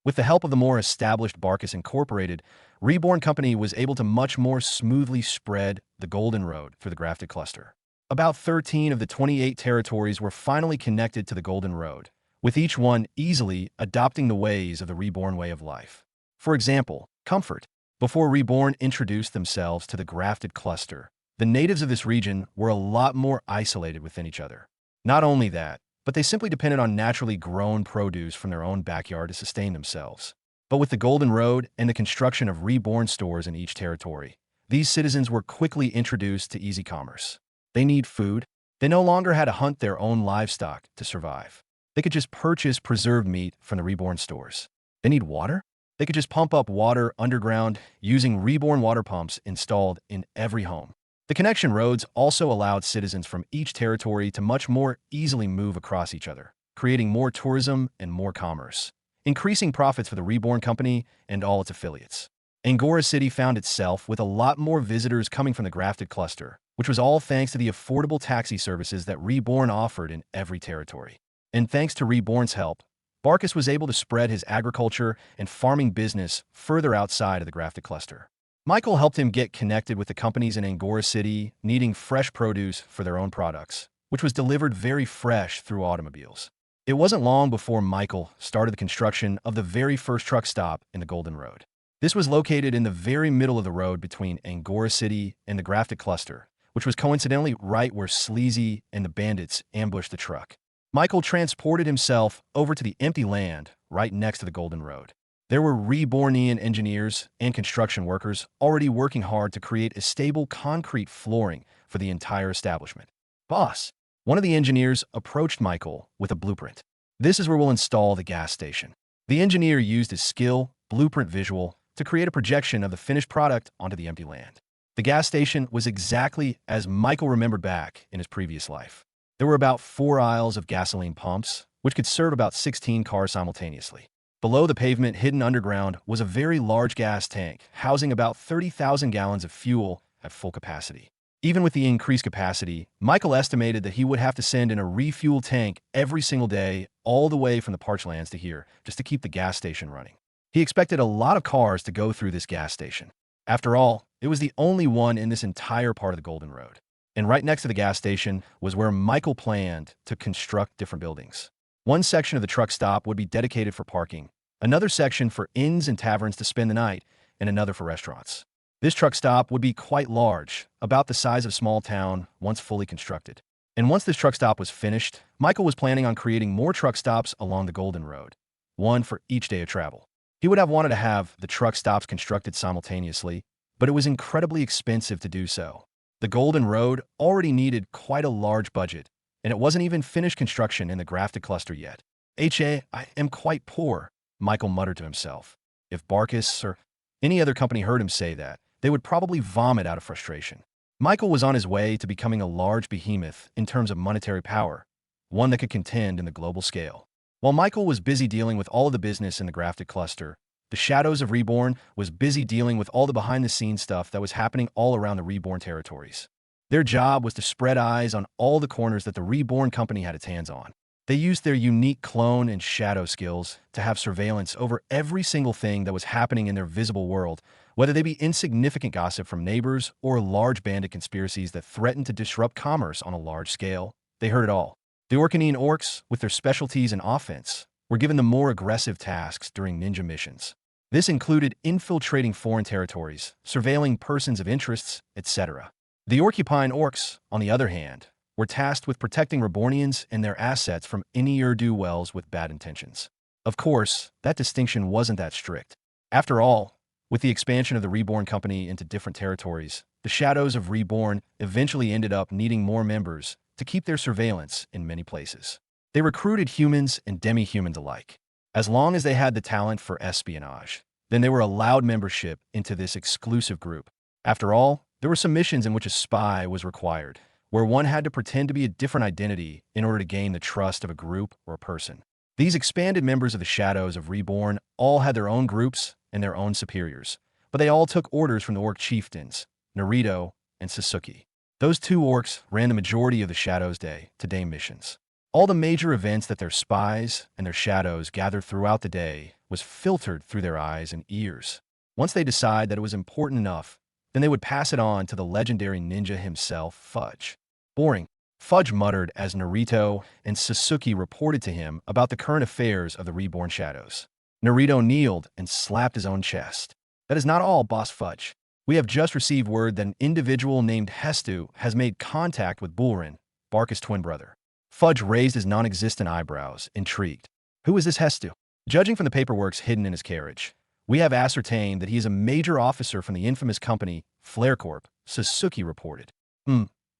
With the help of the more established Barkus Incorporated, Reborn Company was able to much more smoothly spread the Golden Road through the grafted cluster. About 13 of the 28 territories were finally connected to the Golden Road, with each one easily adopting the ways of the Reborn way of life. For example, comfort. Before Reborn introduced themselves to the grafted cluster, the natives of this region were a lot more isolated within each other. Not only that, but they simply depended on naturally grown produce from their own backyard to sustain themselves. But with the Golden Road and the construction of Reborn stores in each territory, these citizens were quickly introduced to easy commerce. They need food. They no longer had to hunt their own livestock to survive. They could just purchase preserved meat from the Reborn stores. They need water? They could just pump up water underground using Reborn water pumps installed in every home. The connection roads also allowed citizens from each territory to much more easily move across each other, creating more tourism and more commerce, increasing profits for the Reborn Company and all its affiliates. Angora City found itself with a lot more visitors coming from the grafted cluster, which was all thanks to the affordable taxi services that Reborn offered in every territory. And thanks to Reborn's help, Barkus was able to spread his agriculture and farming business further outside of the grafted cluster. Michael helped him get connected with the companies in Angora City needing fresh produce for their own products, which was delivered very fresh through automobiles. It wasn't long before Michael started the construction of the very first truck stop in the Golden Road. This was located in the very middle of the road between Angora City and the grafted cluster, which was coincidentally right where Sleazy and the bandits ambushed the truck. Michael transported himself over to the empty land right next to the Golden Road. There were Rebornian engineers and construction workers already working hard to create a stable concrete flooring for the entire establishment. Boss, one of the engineers approached Michael with a blueprint. This is where we'll install the gas station. The engineer used his skill, blueprint visual, to create a projection of the finished product onto the empty land. The gas station was exactly as Michael remembered back in his previous life. There were about 4 aisles of gasoline pumps, which could serve about 16 cars simultaneously. Below the pavement, hidden underground, was a very large gas tank, housing about 30,000 gallons of fuel at full capacity. Even with the increased capacity, Michael estimated that he would have to send in a refuel tank every single day, all the way from the parched lands to here, just to keep the gas station running. He expected a lot of cars to go through this gas station. After all, it was the only one in this entire part of the Golden Road. And right next to the gas station was where Michael planned to construct different buildings. One section of the truck stop would be dedicated for parking. another section for inns and taverns to spend the night, and another for restaurants. This truck stop would be quite large, about the size of a small town once fully constructed. And once this truck stop was finished, Michael was planning on creating more truck stops along the Golden Road, one for each day of travel. He would have wanted to have the truck stops constructed simultaneously, but it was incredibly expensive to do so. The Golden Road already needed quite a large budget, and it wasn't even finished construction in the grafted cluster yet. I am quite poor, Michael muttered to himself. If Barkus or any other company heard him say that, they would probably vomit out of frustration. Michael was on his way to becoming a large behemoth in terms of monetary power, one that could contend in the global scale. While Michael was busy dealing with all of the business in the grafted cluster, the Shadows of Reborn was busy dealing with all the behind-the-scenes stuff that was happening all around the Reborn territories. Their job was to spread eyes on all the corners that the Reborn company had its hands on. They used their unique clone and shadow skills to have surveillance over every single thing that was happening in their visible world, whether they be insignificant gossip from neighbors or large bandit conspiracies that threatened to disrupt commerce on a large scale. They heard it all. The Orcanine orcs, with their specialties in offense, were given the more aggressive tasks during ninja missions. This included infiltrating foreign territories, surveilling persons of interests, etc. The Orcupine orcs, on the other hand, were tasked with protecting Rebornians and their assets from any ne'er-do-wells with bad intentions. Of course, that distinction wasn't that strict. After all, with the expansion of the Reborn company into different territories, the Shadows of Reborn eventually ended up needing more members to keep their surveillance in many places. They recruited humans and demi-humans alike. As long as they had the talent for espionage, then they were allowed membership into this exclusive group. After all, there were some missions in which a spy was required, where one had to pretend to be a different identity in order to gain the trust of a group or a person. These expanded members of the Shadows of Reborn all had their own groups and their own superiors, but they all took orders from the orc chieftains, Naruto and Sasuke. Those two orcs ran the majority of the Shadows' day-to-day missions. All the major events that their spies and their shadows gathered throughout the day was filtered through their eyes and ears. Once they decide that it was important enough, then they would pass it on to the legendary ninja himself, Fudge. Boring, Fudge muttered as Naruto and Sasuke reported to him about the current affairs of the Reborn Shadows. Naruto kneeled and slapped his own chest. That is not all, Boss Fudge. We have just received word that an individual named Hestu has made contact with Bulrin, Barkus' twin brother. Fudge raised his non-existent eyebrows, intrigued. Who is this Hestu? Judging from the paperwork hidden in his carriage, we have ascertained that he is a major officer from the infamous company, Flare Corp, Sasuke reported.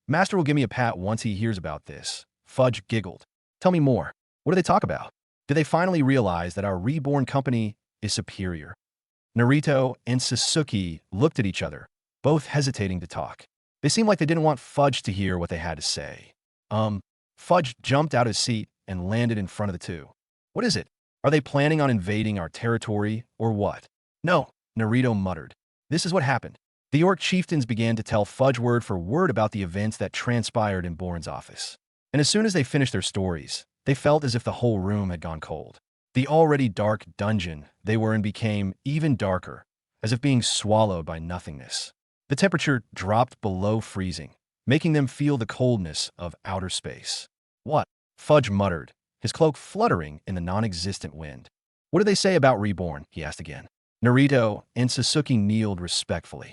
Master will give me a pat once he hears about this. Fudge giggled. Tell me more. What do they talk about? Do they finally realize that our Reborn company is superior? Naruto and Sasuke looked at each other, both hesitating to talk. They seemed like they didn't want Fudge to hear what they had to say. Fudge jumped out of his seat and landed in front of the two. What is it? Are they planning on invading our territory or what? No, Naruto muttered. This is what happened. The orc chieftains began to tell Fudge word for word about the events that transpired in Borin's office. And as soon as they finished their stories, they felt as if the whole room had gone cold. The already dark dungeon they were in became even darker, as if being swallowed by nothingness. The temperature dropped below freezing, making them feel the coldness of outer space. What? Fudge muttered, his cloak fluttering in the non-existent wind. What do they say about Reborn? He asked again. Naruto and Sasuke kneeled respectfully.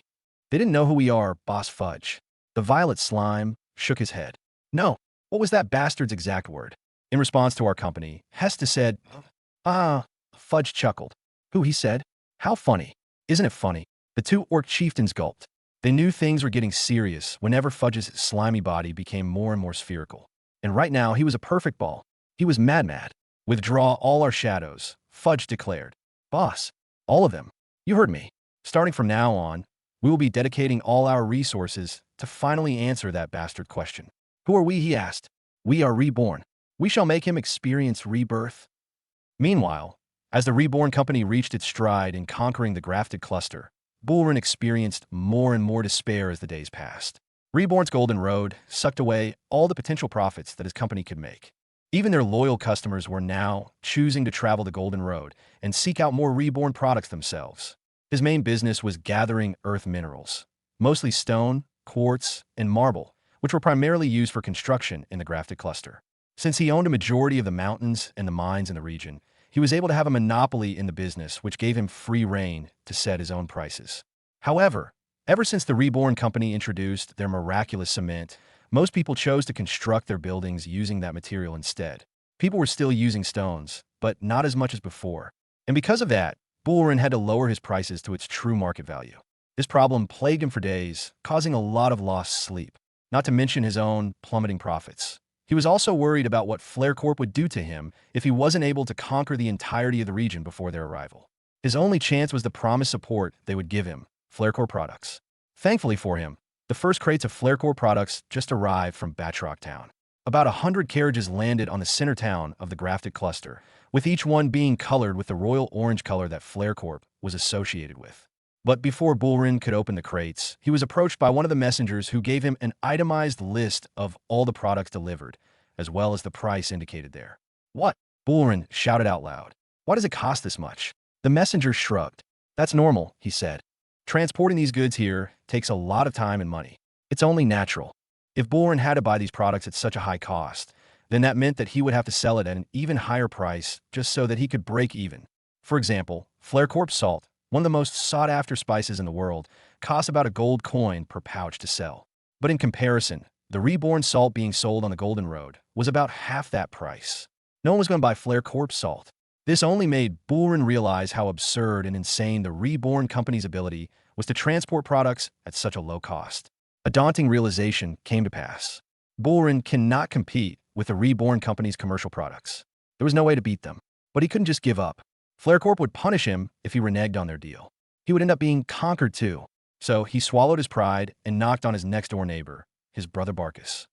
They didn't know who we are, Boss Fudge. The violet slime shook his head. No, what was that bastard's exact word? In response to our company, Hesta said, Fudge chuckled. Who, he said? How funny. Isn't it funny? The two orc chieftains gulped. They knew things were getting serious whenever Fudge's slimy body became more and more spherical. And right now, he was a perfect ball. He was mad. Withdraw all our shadows, Fudge declared. Boss, all of them. You heard me. Starting from now on, we will be dedicating all our resources to finally answer that bastard question. Who are we, he asked. We are Reborn. We shall make him experience rebirth. Meanwhile, as the Reborn company reached its stride in conquering the grafted cluster, Bulrin experienced more and more despair as the days passed. Reborn's Golden Road sucked away all the potential profits that his company could make. Even their loyal customers were now choosing to travel the Golden Road and seek out more Reborn products themselves. His main business was gathering earth minerals, mostly stone, quartz, and marble, which were primarily used for construction in the grafted cluster. Since he owned a majority of the mountains and the mines in the region, he was able to have a monopoly in the business, which gave him free rein to set his own prices. However, ever since the Reborn company introduced their miraculous cement, most people chose to construct their buildings using that material instead. People were still using stones, but not as much as before. And because of that, Bullrun had to lower his prices to its true market value. This problem plagued him for days, causing a lot of lost sleep, not to mention his own plummeting profits. He was also worried about what Flare Corp would do to him if he wasn't able to conquer the entirety of the region before their arrival. His only chance was the promised support they would give him, Flare Corp products. Thankfully for him, the first crates of Flare Corp products just arrived from Batroc Town. About 100 carriages landed on the center town of the grafted cluster, with each one being colored with the royal orange color that Flare Corp was associated with. But before Bullrun could open the crates, he was approached by one of the messengers who gave him an itemized list of all the products delivered, as well as the price indicated there. "What?" Bullrun shouted out loud. "Why does it cost this much?" The messenger shrugged. "That's normal," he said. "Transporting these goods here takes a lot of time and money. It's only natural. If Bullrun had to buy these products at such a high cost, then that meant that he would have to sell it at an even higher price just so that he could break even. For example, Flare Corp salt, one of the most sought-after spices in the world, costs about a gold coin per pouch to sell. But in comparison, the Reborn salt being sold on the Golden Road was about half that price. No one was going to buy Flare Corp salt. This only made Bullrun realize how absurd and insane the Reborn company's ability was to transport products at such a low cost. A daunting realization came to pass. Bullrun cannot compete with the Reborn company's commercial products. There was no way to beat them. But he couldn't just give up. Flare Corp would punish him if he reneged on their deal. He would end up being conquered too. So he swallowed his pride and knocked on his next-door neighbor, his brother Barkus.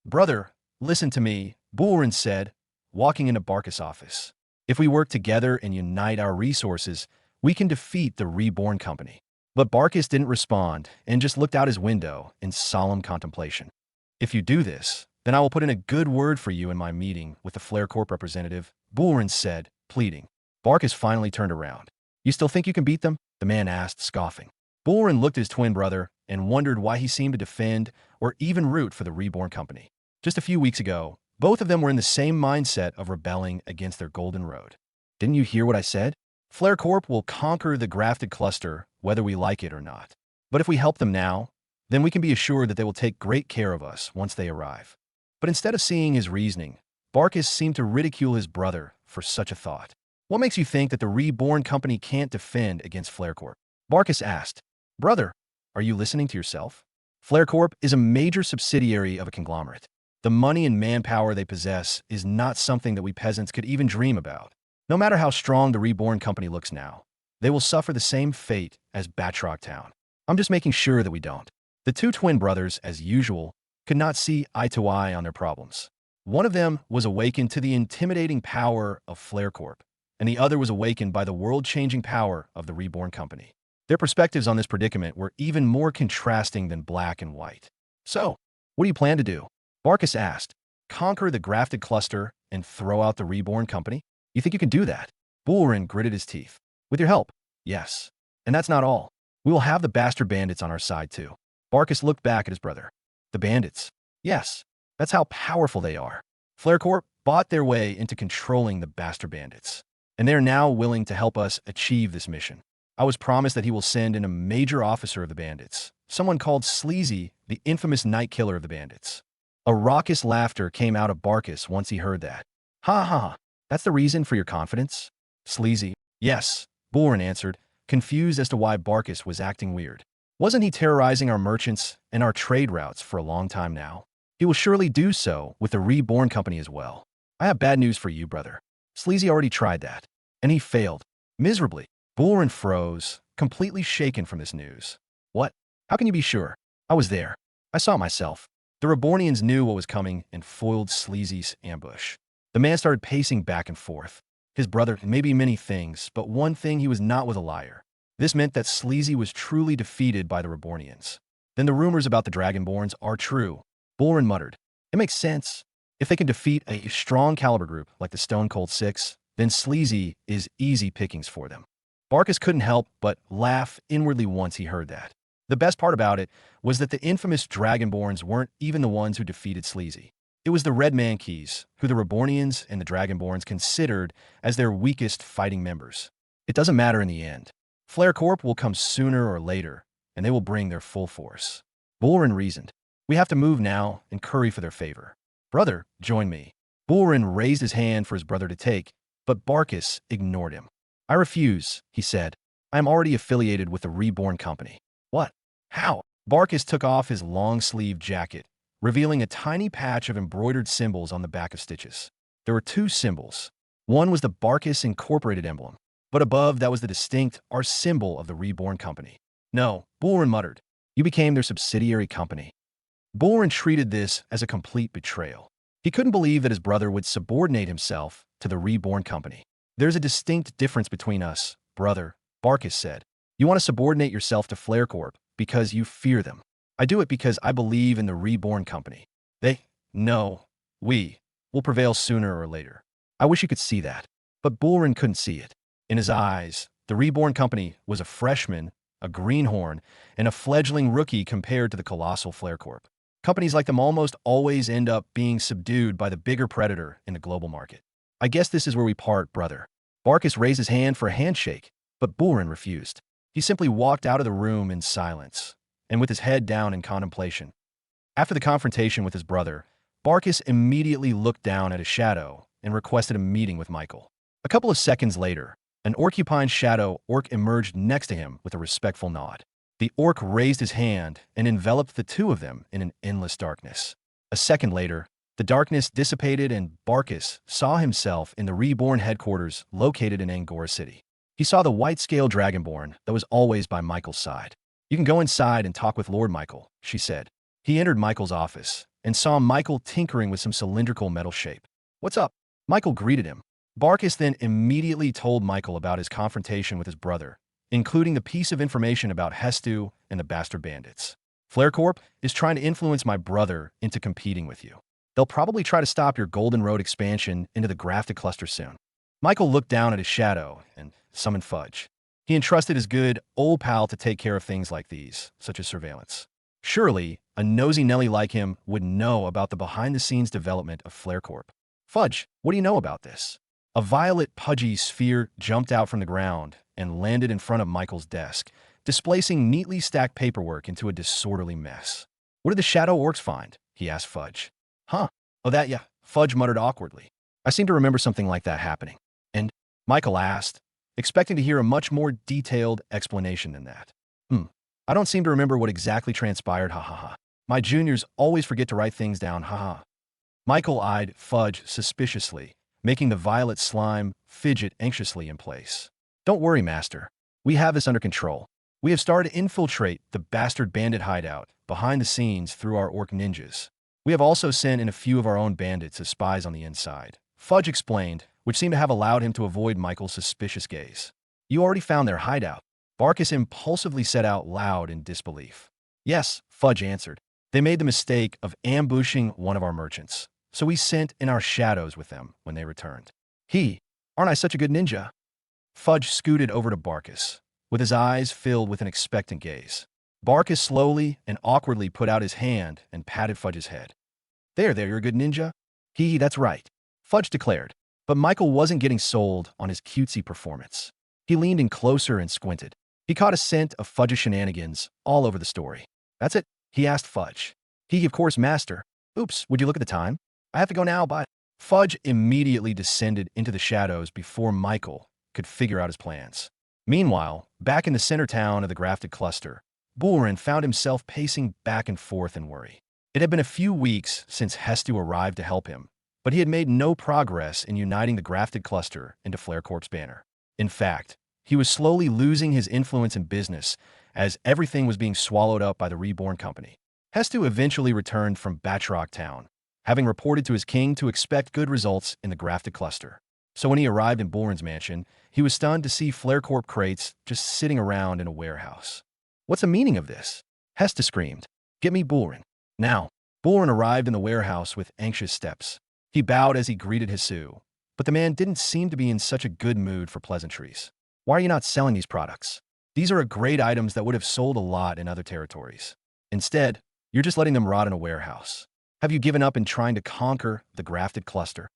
"Brother, listen to me," Bullrun said, walking into Barkus' office. "If we work together and unite our resources, we can defeat the Reborn company." But Barkus didn't respond and just looked out his window in solemn contemplation. "If you do this, then I will put in a good word for you in my meeting with the Flare Corp representative," Bullrun said, pleading. Barkus finally turned around. "You still think you can beat them?" the man asked, scoffing. Bullrun looked at his twin brother and wondered why he seemed to defend or even root for the Reborn company. Just a few weeks ago, both of them were in the same mindset of rebelling against their Golden Road. "Didn't you hear what I said? Flare Corp will conquer the grafted cluster whether we like it or not. But if we help them now, then we can be assured that they will take great care of us once they arrive." But instead of seeing his reasoning, Barkus seemed to ridicule his brother for such a thought. "What makes you think that the Reborn company can't defend against Flare Corp?" Barkus asked. "Brother, are you listening to yourself? Flare Corp is a major subsidiary of a conglomerate. The money and manpower they possess is not something that we peasants could even dream about. No matter how strong the Reborn company looks now, they will suffer the same fate as Batroc Town. I'm just making sure that we don't." The two twin brothers, as usual, could not see eye to eye on their problems. One of them was awakened to the intimidating power of Flare Corp, and the other was awakened by the world-changing power of the Reborn company. Their perspectives on this predicament were even more contrasting than black and white. "So, what do you plan to do?" Barkus asked. "Conquer the grafted cluster and throw out the Reborn company? You think you can do that?" Bullrun gritted his teeth. "With your help, yes. And that's not all. We will have the bastard bandits on our side too." Barkus looked back at his brother. "The bandits?" "Yes. That's how powerful they are. Flare Corp bought their way into controlling the bastard bandits, and they are now willing to help us achieve this mission. I was promised that he will send in a major officer of the bandits, someone called Sleazy, the infamous night killer of the bandits." A raucous laughter came out of Barkus once he heard that. "Ha ha, that's the reason for your confidence? Sleazy?" "Yes," Bullrun answered, confused as to why Barkus was acting weird. "Wasn't he terrorizing our merchants and our trade routes for a long time now? He will surely do so with the Reborn company as well. I have bad news for you, brother. Sleazy already tried that, and he failed miserably." Bullrun froze, completely shaken from this news. "What? How can you be sure?" "I was there. I saw it myself. The Rebornians knew what was coming and foiled Sleazy's ambush." The man started pacing back and forth. His brother may be many things, but one thing, he was not with a liar. This meant that Sleazy was truly defeated by the Rebornians. "Then the rumors about the Dragonborns are true," Bullrun muttered. "It makes sense. If they can defeat a strong caliber group like the Stone Cold Six, then Sleazy is easy pickings for them." Barkus couldn't help but laugh inwardly once he heard that. The best part about it was that the infamous Dragonborns weren't even the ones who defeated Sleazy. It It was the Red Man Keys, who the Rebornians and the Dragonborns considered as their weakest fighting members. It doesn't matter in the end. Flare Corp will come sooner or later, and they will bring their full force. Bullrun reasoned. We have to move now and curry for their favor. Brother, join me. Bullrun raised his hand for his brother to take, but Barkis ignored him. I refuse, he said. I am already affiliated with the Reborn company. What? How? Barkis took off his long-sleeved jacket, revealing a tiny patch of embroidered symbols on the back of stitches. There were two symbols. One was the Barkis Incorporated emblem, but above that was the distinct R symbol of the Reborn company. No, Bullrun muttered. You became their subsidiary company. Bullrun treated this as a complete betrayal. He couldn't believe that his brother would subordinate himself to the Reborn company. There's a distinct difference between us, brother, Barkis said. You want to subordinate yourself to Flare Corp because you fear them. I do it because I believe in the Reborn company. We will prevail sooner or later. I wish you could see that. But Bullrun couldn't see it. In his eyes, the Reborn company was a freshman, a greenhorn, and a fledgling rookie compared to the colossal Flare Corp. Companies like them almost always end up being subdued by the bigger predator in the global market. I guess this is where we part, brother. Barkis raised his hand for a handshake, but Bullrun refused. He simply walked out of the room in silence, and with his head down in contemplation. After the confrontation with his brother, Barkis immediately looked down at his shadow and requested a meeting with Michael. A couple of seconds later, an orcupine shadow orc emerged next to him with a respectful nod. The orc raised his hand and enveloped the two of them in an endless darkness. A second later, the darkness dissipated and Barkis saw himself in the Reborn headquarters located in Angora City. He saw the white-scale Dragonborn that was always by Michael's side. You can go inside and talk with Lord Michael, she said. He entered Michael's office and saw Michael tinkering with some cylindrical metal shape. What's up? Michael greeted him. Barkis then immediately told Michael about his confrontation with his brother, including the piece of information about Hestu and the Bastard Bandits. Flare Corp is trying to influence my brother into competing with you. They'll probably try to stop your Golden Road expansion into the grafted cluster soon. Michael looked down at his shadow and summoned Fudge. He entrusted his good old pal to take care of things like these, such as surveillance. Surely, a nosy Nelly like him would know about the behind-the-scenes development of Flare Corp. Fudge, what do you know about this? A violet pudgy sphere jumped out from the ground and landed in front of Michael's desk, displacing neatly stacked paperwork into a disorderly mess. What did the shadow orcs find? He asked Fudge. Huh? Oh, that, yeah, Fudge muttered awkwardly. I seem to remember something like that happening. And Michael asked, expecting to hear a much more detailed explanation than that. I don't seem to remember what exactly transpired, ha ha ha. My juniors always forget to write things down, ha ha. Michael eyed Fudge suspiciously, making the violet slime fidget anxiously in place. Don't worry, Master. We have this under control. We have started to infiltrate the Bastard Bandit hideout behind the scenes through our orc ninjas. We have also sent in a few of our own bandits as spies on the inside. Fudge explained, which seemed to have allowed him to avoid Michael's suspicious gaze. You already found their hideout. Barkis impulsively said out loud in disbelief. Yes, Fudge answered. They made the mistake of ambushing one of our merchants, so we sent in our shadows with them when they returned. Aren't I such a good ninja? Fudge scooted over to Barkis, with his eyes filled with an expectant gaze. Barkis slowly and awkwardly put out his hand and patted Fudge's head. There, you're a good ninja. That's right, Fudge declared. But Michael wasn't getting sold on his cutesy performance. He leaned in closer and squinted. He caught a scent of Fudge's shenanigans all over the story. That's it? He asked Fudge. Of course, Master. Oops, would you look at the time? I have to go now, but... Fudge immediately descended into the shadows before Michael could figure out his plans. Meanwhile, back in the center town of the grafted cluster, Bullrun found himself pacing back and forth in worry. It had been a few weeks since Hestu arrived to help him, but he had made no progress in uniting the grafted cluster into Flare Corp's banner. In fact, he was slowly losing his influence in business as everything was being swallowed up by the Reborn company. Hestu eventually returned from Batrock Town, having reported to his king to expect good results in the grafted cluster. So when he arrived in Bullrun's mansion, he was stunned to see Flare Corp crates just sitting around in a warehouse. What's the meaning of this? Hestu screamed. Get me Bullrun. Now, Bullrun arrived in the warehouse with anxious steps. He bowed as he greeted Hestu, but the man didn't seem to be in such a good mood for pleasantries. Why are you not selling these products? These are great items that would have sold a lot in other territories. Instead, you're just letting them rot in a warehouse. Have you given up in trying to conquer the grafted cluster?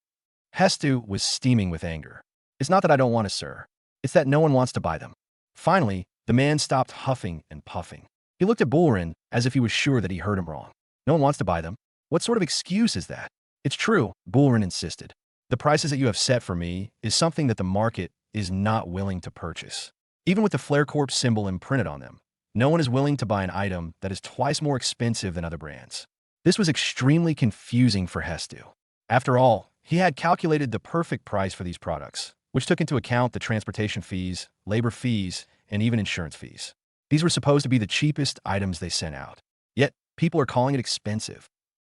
Hestu was steaming with anger. It's not that I don't want to, sir. It's that no one wants to buy them. Finally, the man stopped huffing and puffing. He looked at Bullrin as if he was sure that he heard him wrong. No one wants to buy them? What sort of excuse is that? It's true, Bullrin insisted. The prices that you have set for me is something that the market is not willing to purchase. Even with the Flare Corp symbol imprinted on them, no one is willing to buy an item that is twice more expensive than other brands. This was extremely confusing for Hestu. After all, he had calculated the perfect price for these products, which took into account the transportation fees, labor fees, and even insurance fees. These were supposed to be the cheapest items they sent out. Yet, people are calling it expensive.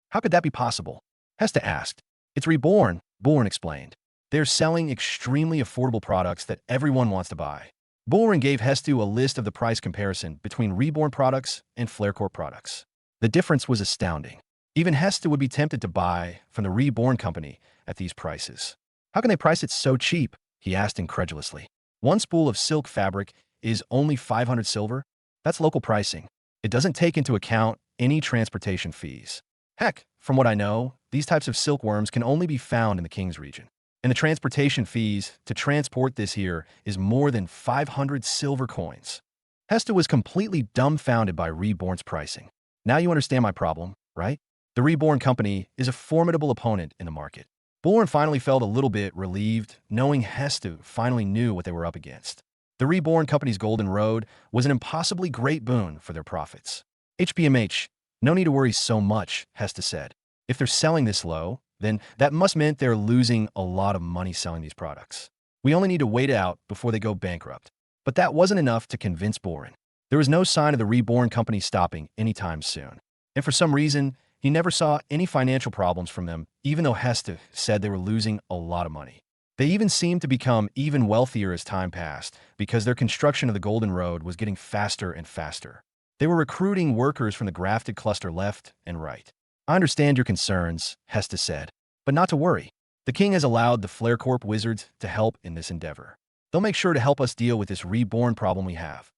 How could that be possible? Hesta asked. It's Reborn, Bullrin explained. They're selling extremely affordable products that everyone wants to buy. Bullrin gave Hestu a list of the price comparison between Reborn products and Flarecorp products. The difference was astounding. Even Hestu would be tempted to buy from the Reborn company at these prices. How can they price it so cheap? He asked incredulously. One spool of silk fabric is only 500 silver? That's local pricing. It doesn't take into account any transportation fees. Heck, from what I know, these types of silkworms can only be found in the King's region. And the transportation fees to transport this here is more than 500 silver coins. Hesta was completely dumbfounded by Reborn's pricing. Now you understand my problem, right? The Reborn company is a formidable opponent in the market. Bullrin finally felt a little bit relieved, knowing Hestu finally knew what they were up against. The Reborn company's Golden Road was an impossibly great boon for their profits. HBMH, no need to worry so much, Hesta said. If they're selling this low, then that must mean they're losing a lot of money selling these products. We only need to wait it out before they go bankrupt. But that wasn't enough to convince Bullrin. There was no sign of the Reborn company stopping anytime soon. And for some reason, he never saw any financial problems from them, even though Hesta said they were losing a lot of money. They even seemed to become even wealthier as time passed, because their construction of the Golden Road was getting faster and faster. They were recruiting workers from the grafted cluster left and right. I understand your concerns, Hesta said, but not to worry. The king has allowed the Flarecorp wizards to help in this endeavor. They'll make sure to help us deal with this Reborn problem we have.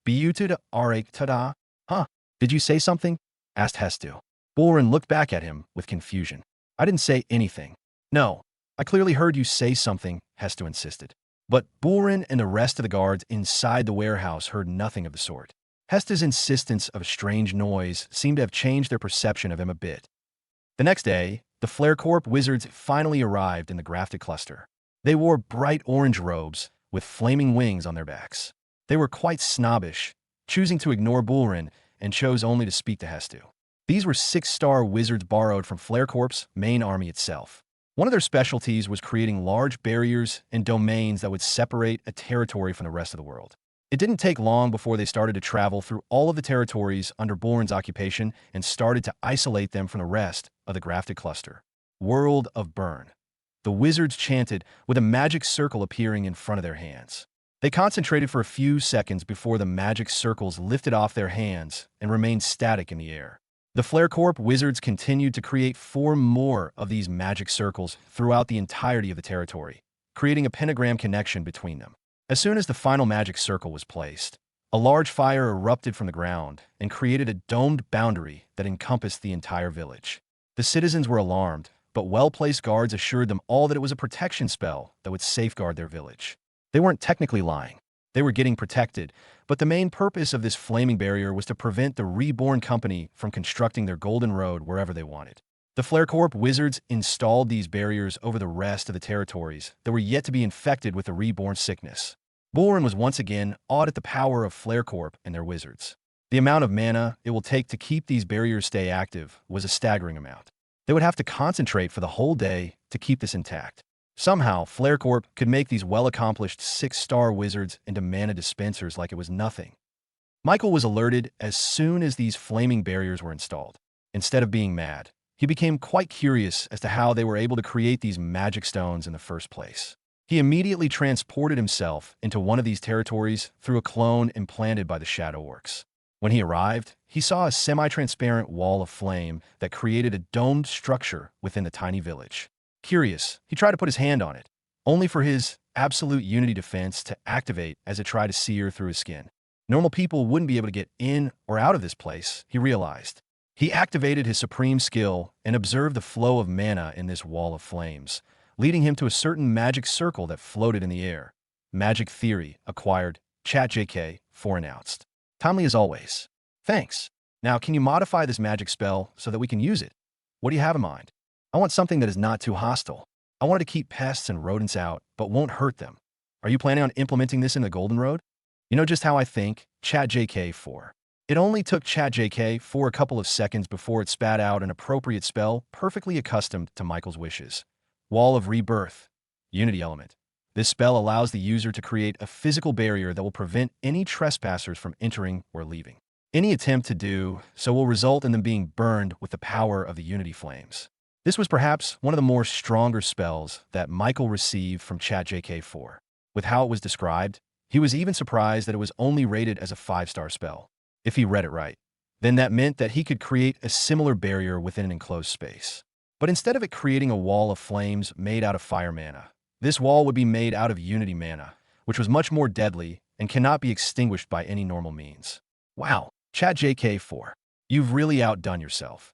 Biyutud Arek Tada? Huh? Did you say something? Asked Hestu. Bullrin looked back at him with confusion. I didn't say anything. No, I clearly heard you say something, Hestu insisted. But Bullrin and the rest of the guards inside the warehouse heard nothing of the sort. Hesta's insistence of a strange noise seemed to have changed their perception of him a bit. The next day, the Flarecorp wizards finally arrived in the grafted cluster. They wore bright orange robes with flaming wings on their backs. They were quite snobbish, choosing to ignore Bullrin and chose only to speak to Hestu. These were 6-star wizards borrowed from Flarecorp's main army itself. One of their specialties was creating large barriers and domains that would separate a territory from the rest of the world. It didn't take long before they started to travel through all of the territories under Bullrin's occupation and started to isolate them from the rest of the grafted cluster. World of Burn. The wizards chanted with a magic circle appearing in front of their hands. They concentrated for a few seconds before the magic circles lifted off their hands and remained static in the air. The Flarecorp wizards continued to create 4 more of these magic circles throughout the entirety of the territory, creating a pentagram connection between them. As soon as the final magic circle was placed, a large fire erupted from the ground and created a domed boundary that encompassed the entire village. The citizens were alarmed, but well-placed guards assured them all that it was a protection spell that would safeguard their village. They weren't technically lying. They were getting protected, but the main purpose of this flaming barrier was to prevent the Reborn company from constructing their Golden Road wherever they wanted. The Flarecorp wizards installed these barriers over the rest of the territories that were yet to be infected with the Reborn sickness. Bullrin was once again awed at the power of Flarecorp and their wizards. The amount of mana it will take to keep these barriers stay active was a staggering amount. They would have to concentrate for the whole day to keep this intact. Somehow, Flarecorp could make these well-accomplished 6-star wizards into mana dispensers like it was nothing. Michael was alerted as soon as these flaming barriers were installed. Instead of being mad, he became quite curious as to how they were able to create these magic stones in the first place. He immediately transported himself into one of these territories through a clone implanted by the Shadow Orcs. When he arrived, he saw a semi-transparent wall of flame that created a domed structure within the tiny village. Curious, he tried to put his hand on it, only for his absolute unity defense to activate as it tried to sear through his skin. Normal people wouldn't be able to get in or out of this place, he realized. He activated his supreme skill and observed the flow of mana in this wall of flames, leading him to a certain magic circle that floated in the air. Magic Theory acquired. ChatJK 4 announced. Timely as always. Thanks. Now, can you modify this magic spell so that we can use it? What do you have in mind? I want something that is not too hostile. I wanted to keep pests and rodents out, but won't hurt them. Are you planning on implementing this in the Golden Road? You know just how I think, ChatJK 4. It only took ChatJK 4 a couple of seconds before it spat out an appropriate spell perfectly accustomed to Michael's wishes. Wall of Rebirth. Unity element. This spell allows the user to create a physical barrier that will prevent any trespassers from entering or leaving. Any attempt to do so will result in them being burned with the power of the Unity flames. This was perhaps one of the more stronger spells that Michael received from ChatJK 4. With how it was described, he was even surprised that it was only rated as a 5-star spell. If he read it right, then that meant that he could create a similar barrier within an enclosed space. But instead of it creating a wall of flames made out of fire mana, this wall would be made out of Unity mana, which was much more deadly and cannot be extinguished by any normal means. Wow, ChatJK 4. You've really outdone yourself.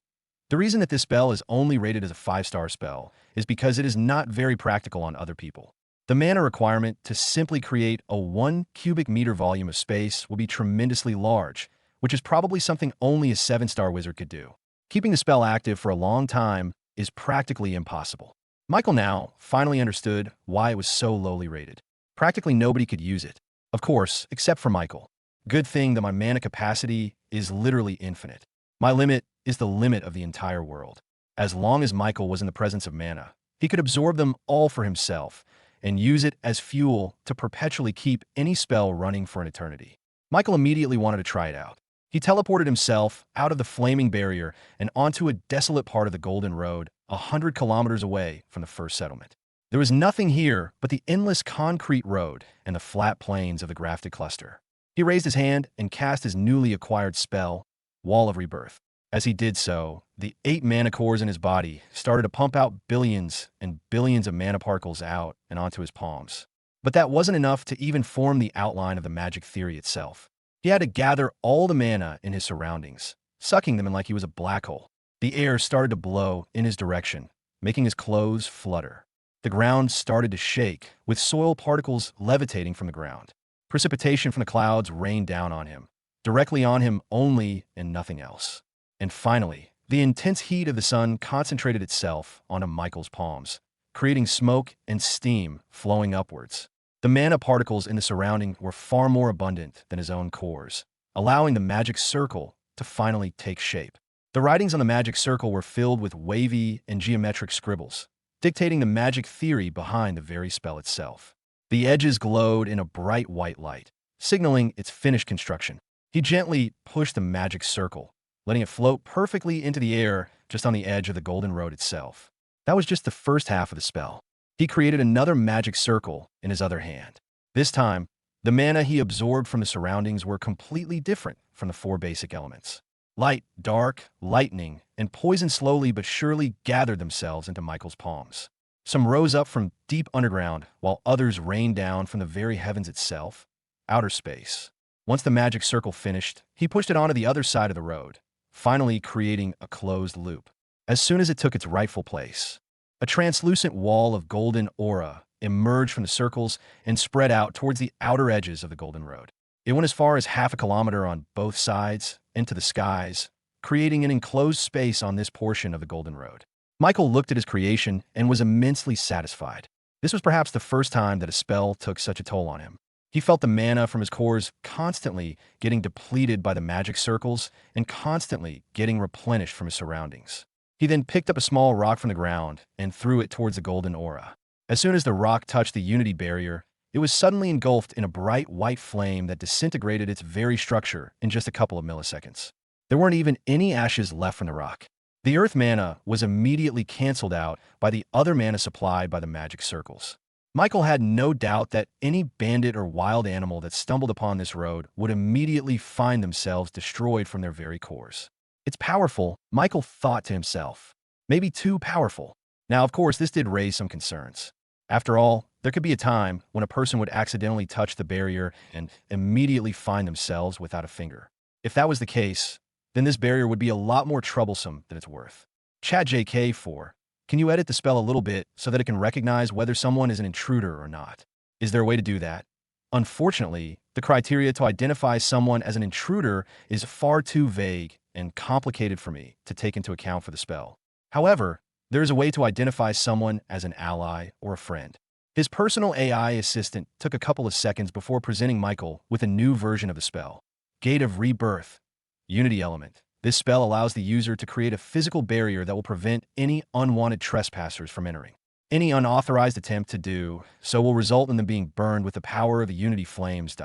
The reason that this spell is only rated as a 5-star spell is because it is not very practical on other people. The mana requirement to simply create a 1 cubic meter volume of space will be tremendously large, which is probably something only a 7-star wizard could do. Keeping the spell active for a long time is practically impossible. Michael now finally understood why it was so lowly rated. Practically nobody could use it. Of course, except for Michael. Good thing that my mana capacity is literally infinite. My limit is the limit of the entire world. As long as Michael was in the presence of mana, he could absorb them all for himself and use it as fuel to perpetually keep any spell running for an eternity. Michael immediately wanted to try it out. He teleported himself out of the flaming barrier and onto a desolate part of the Golden Road 100 kilometers away from the first settlement. There was nothing here but the endless concrete road and the flat plains of the grafted cluster. He raised his hand and cast his newly acquired spell, Wall of Rebirth. As he did so, the 8 mana cores in his body started to pump out billions and billions of mana particles out and onto his palms. But that wasn't enough to even form the outline of the magic theory itself. He had to gather all the mana in his surroundings, sucking them in like he was a black hole. The air started to blow in his direction, making his clothes flutter. The ground started to shake, with soil particles levitating from the ground. Precipitation from the clouds rained down on him, directly on him only and nothing else. And finally, the intense heat of the sun concentrated itself onto Michael's palms, creating smoke and steam flowing upwards. The mana particles in the surrounding were far more abundant than his own cores, allowing the magic circle to finally take shape. The writings on the magic circle were filled with wavy and geometric scribbles, dictating the magic theory behind the very spell itself. The edges glowed in a bright white light, signaling its finished construction. He gently pushed the magic circle, letting it float perfectly into the air just on the edge of the Golden Road itself. That was just the first half of the spell. He created another magic circle in his other hand. This time, the mana he absorbed from the surroundings were completely different from the 4 basic elements. Light, dark, lightning, and poison slowly but surely gathered themselves into Michael's palms. Some rose up from deep underground, while others rained down from the very heavens itself, outer space. Once the magic circle finished, he pushed it onto the other side of the road, finally creating a closed loop. As soon as it took its rightful place, a translucent wall of golden aura emerged from the circles and spread out towards the outer edges of the Golden Road. It went as far as half a kilometer on both sides, into the skies, creating an enclosed space on this portion of the Golden Road. Michael looked at his creation and was immensely satisfied. This was perhaps the first time that a spell took such a toll on him. He felt the mana from his cores constantly getting depleted by the magic circles and constantly getting replenished from his surroundings. He then picked up a small rock from the ground and threw it towards the golden aura. As soon as the rock touched the Unity barrier, it was suddenly engulfed in a bright white flame that disintegrated its very structure in just a couple of milliseconds. There weren't even any ashes left from the rock. The earth mana was immediately canceled out by the other mana supplied by the magic circles. Michael had no doubt that any bandit or wild animal that stumbled upon this road would immediately find themselves destroyed from their very cores. It's powerful, Michael thought to himself. Maybe too powerful. Now, of course, this did raise some concerns. After all, there could be a time when a person would accidentally touch the barrier and immediately find themselves without a finger. If that was the case, then this barrier would be a lot more troublesome than it's worth. Chat JK4, can you edit the spell a little bit so that it can recognize whether someone is an intruder or not? Is there a way to do that? Unfortunately, the criteria to identify someone as an intruder is far too vague and complicated for me to take into account for the spell. However, there is a way to identify someone as an ally or a friend. His personal AI assistant took a couple of seconds before presenting Michael with a new version of the spell. Gate of Rebirth. Unity element. This spell allows the user to create a physical barrier that will prevent any unwanted trespassers from entering. Any unauthorized attempt to do so will result in them being burned with the power of the Unity flames.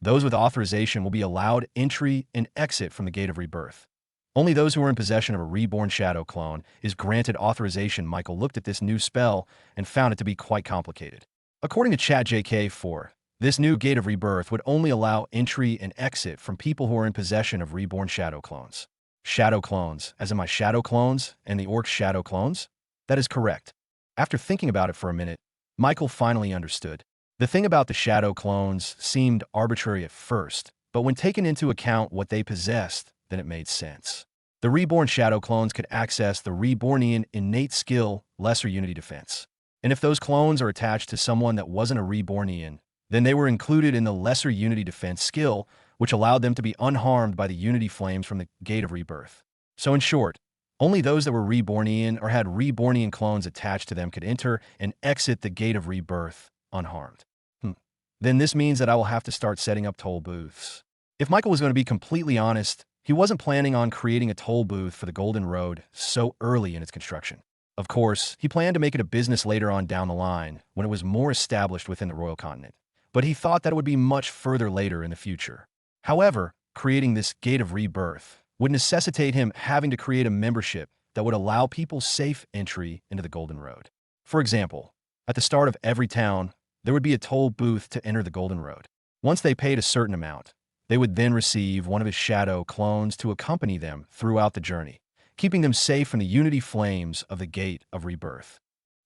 Those with authorization will be allowed entry and exit from the Gate of Rebirth. Only those who are in possession of a reborn shadow clone is granted authorization. Michael looked at this new spell and found it to be quite complicated. According to ChatJK4, this new Gate of Rebirth would only allow entry and exit from people who are in possession of reborn shadow clones. Shadow clones, as in my shadow clones and the orc's shadow clones? That is correct. After thinking about it for a minute, Michael finally understood. The thing about the shadow clones seemed arbitrary at first, but when taken into account what they possessed, then it made sense. The reborn shadow clones could access the Rebornian innate skill, Lesser Unity Defense. And if those clones are attached to someone that wasn't a Rebornian, then they were included in the Lesser Unity Defense skill, which allowed them to be unharmed by the Unity flames from the Gate of Rebirth. So in short, only those that were Rebornian or had Rebornian clones attached to them could enter and exit the Gate of Rebirth unharmed. Then this means that I will have to start setting up toll booths. If Michael was going to be completely honest, he wasn't planning on creating a toll booth for the Golden Road so early in its construction. Of course, he planned to make it a business later on down the line when it was more established within the Royal Continent. But he thought that it would be much further later in the future. However, creating this Gate of Rebirth would necessitate him having to create a membership that would allow people safe entry into the Golden Road. For example, at the start of every town, there would be a toll booth to enter the Golden Road. Once they paid a certain amount, they would then receive one of his shadow clones to accompany them throughout the journey, keeping them safe from the Unity flames of the Gate of Rebirth.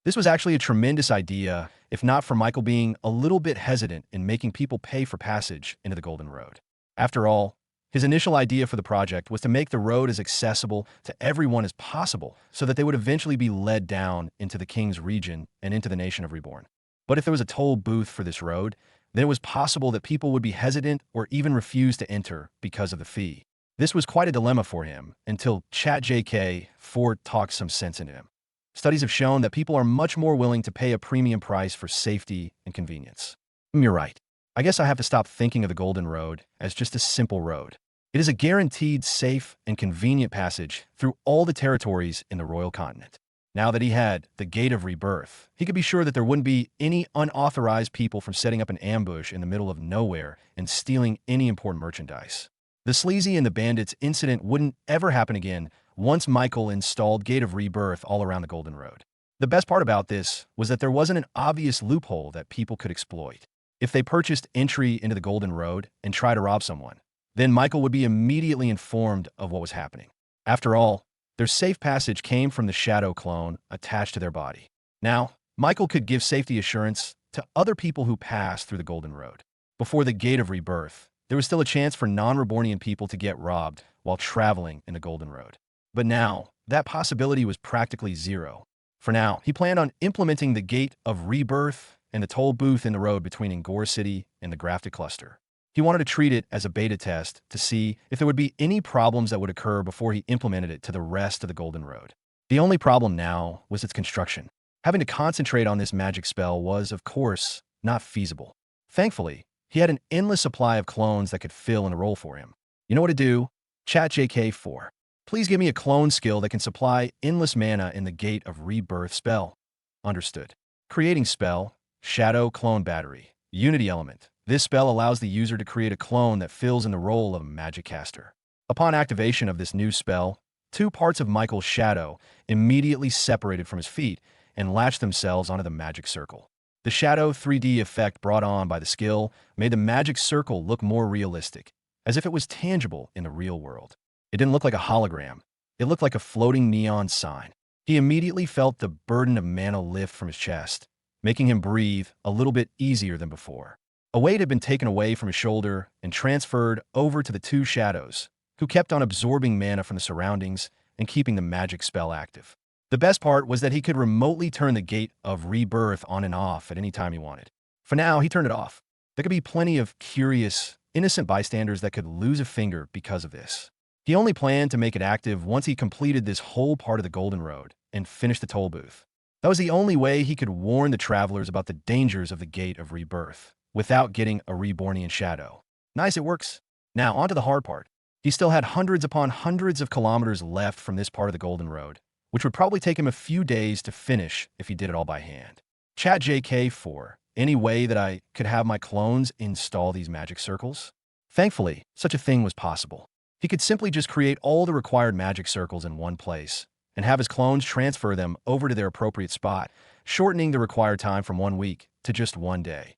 This was actually a tremendous idea, if not for Michael being a little bit hesitant in making people pay for passage into the Golden Road. After all, his initial idea for the project was to make the road as accessible to everyone as possible so that they would eventually be led down into the King's region and into the nation of Reborn. But if there was a toll booth for this road, then it was possible that people would be hesitant or even refuse to enter because of the fee. This was quite a dilemma for him until ChatJK4 talked some sense into him. Studies have shown that people are much more willing to pay a premium price for safety and convenience. You're right. I guess I have to stop thinking of the Golden Road as just a simple road. It is a guaranteed safe and convenient passage through all the territories in the Royal Continent. Now that he had the Gate of Rebirth, he could be sure that there wouldn't be any unauthorized people from setting up an ambush in the middle of nowhere and stealing any important merchandise. The sleazy and the bandits incident wouldn't ever happen again once Michael installed Gate of Rebirth all around the Golden Road. The best part about this was that there wasn't an obvious loophole that people could exploit. If they purchased entry into the Golden Road and tried to rob someone, then Michael would be immediately informed of what was happening. After all, their safe passage came from the shadow clone attached to their body. Now, Michael could give safety assurance to other people who passed through the Golden Road. Before the Gate of Rebirth, there was still a chance for non-Rebornian people to get robbed while traveling in the Golden Road. But now, that possibility was practically zero. For now, he planned on implementing the Gate of Rebirth and the toll booth in the road between Angora City and the Grafted Cluster. He wanted to treat it as a beta test to see if there would be any problems that would occur before he implemented it to the rest of the Golden Road. The only problem now was its construction. Having to concentrate on this magic spell was, of course, not feasible. Thankfully, he had an endless supply of clones that could fill in a role for him. You know what to do? ChatJK4. Please give me a clone skill that can supply endless mana in the Gate of Rebirth spell. Understood. Creating spell, Shadow Clone Battery, Unity element. This spell allows the user to create a clone that fills in the role of a magic caster. Upon activation of this new spell, two parts of Michael's shadow immediately separated from his feet and latched themselves onto the magic circle. The shadow 3D effect brought on by the skill made the magic circle look more realistic, as if it was tangible in the real world. It didn't look like a hologram. It looked like a floating neon sign. He immediately felt the burden of mana lift from his chest, making him breathe a little bit easier than before. A weight had been taken away from his shoulder and transferred over to the two shadows, who kept on absorbing mana from the surroundings and keeping the magic spell active. The best part was that he could remotely turn the Gate of Rebirth on and off at any time he wanted. For now, he turned it off. There could be plenty of curious, innocent bystanders that could lose a finger because of this. He only planned to make it active once he completed this whole part of the Golden Road and finished the toll booth. That was the only way he could warn the travelers about the dangers of the Gate of Rebirth without getting a Rebornian shadow. Nice, it works. Now, on to the hard part. He still had hundreds upon hundreds of kilometers left from this part of the Golden Road, which would probably take him a few days to finish if he did it all by hand. Chat JK4, any way that I could have my clones install these magic circles? Thankfully, such a thing was possible. He could simply just create all the required magic circles in one place and have his clones transfer them over to their appropriate spot, shortening the required time from 1 week to just 1 day.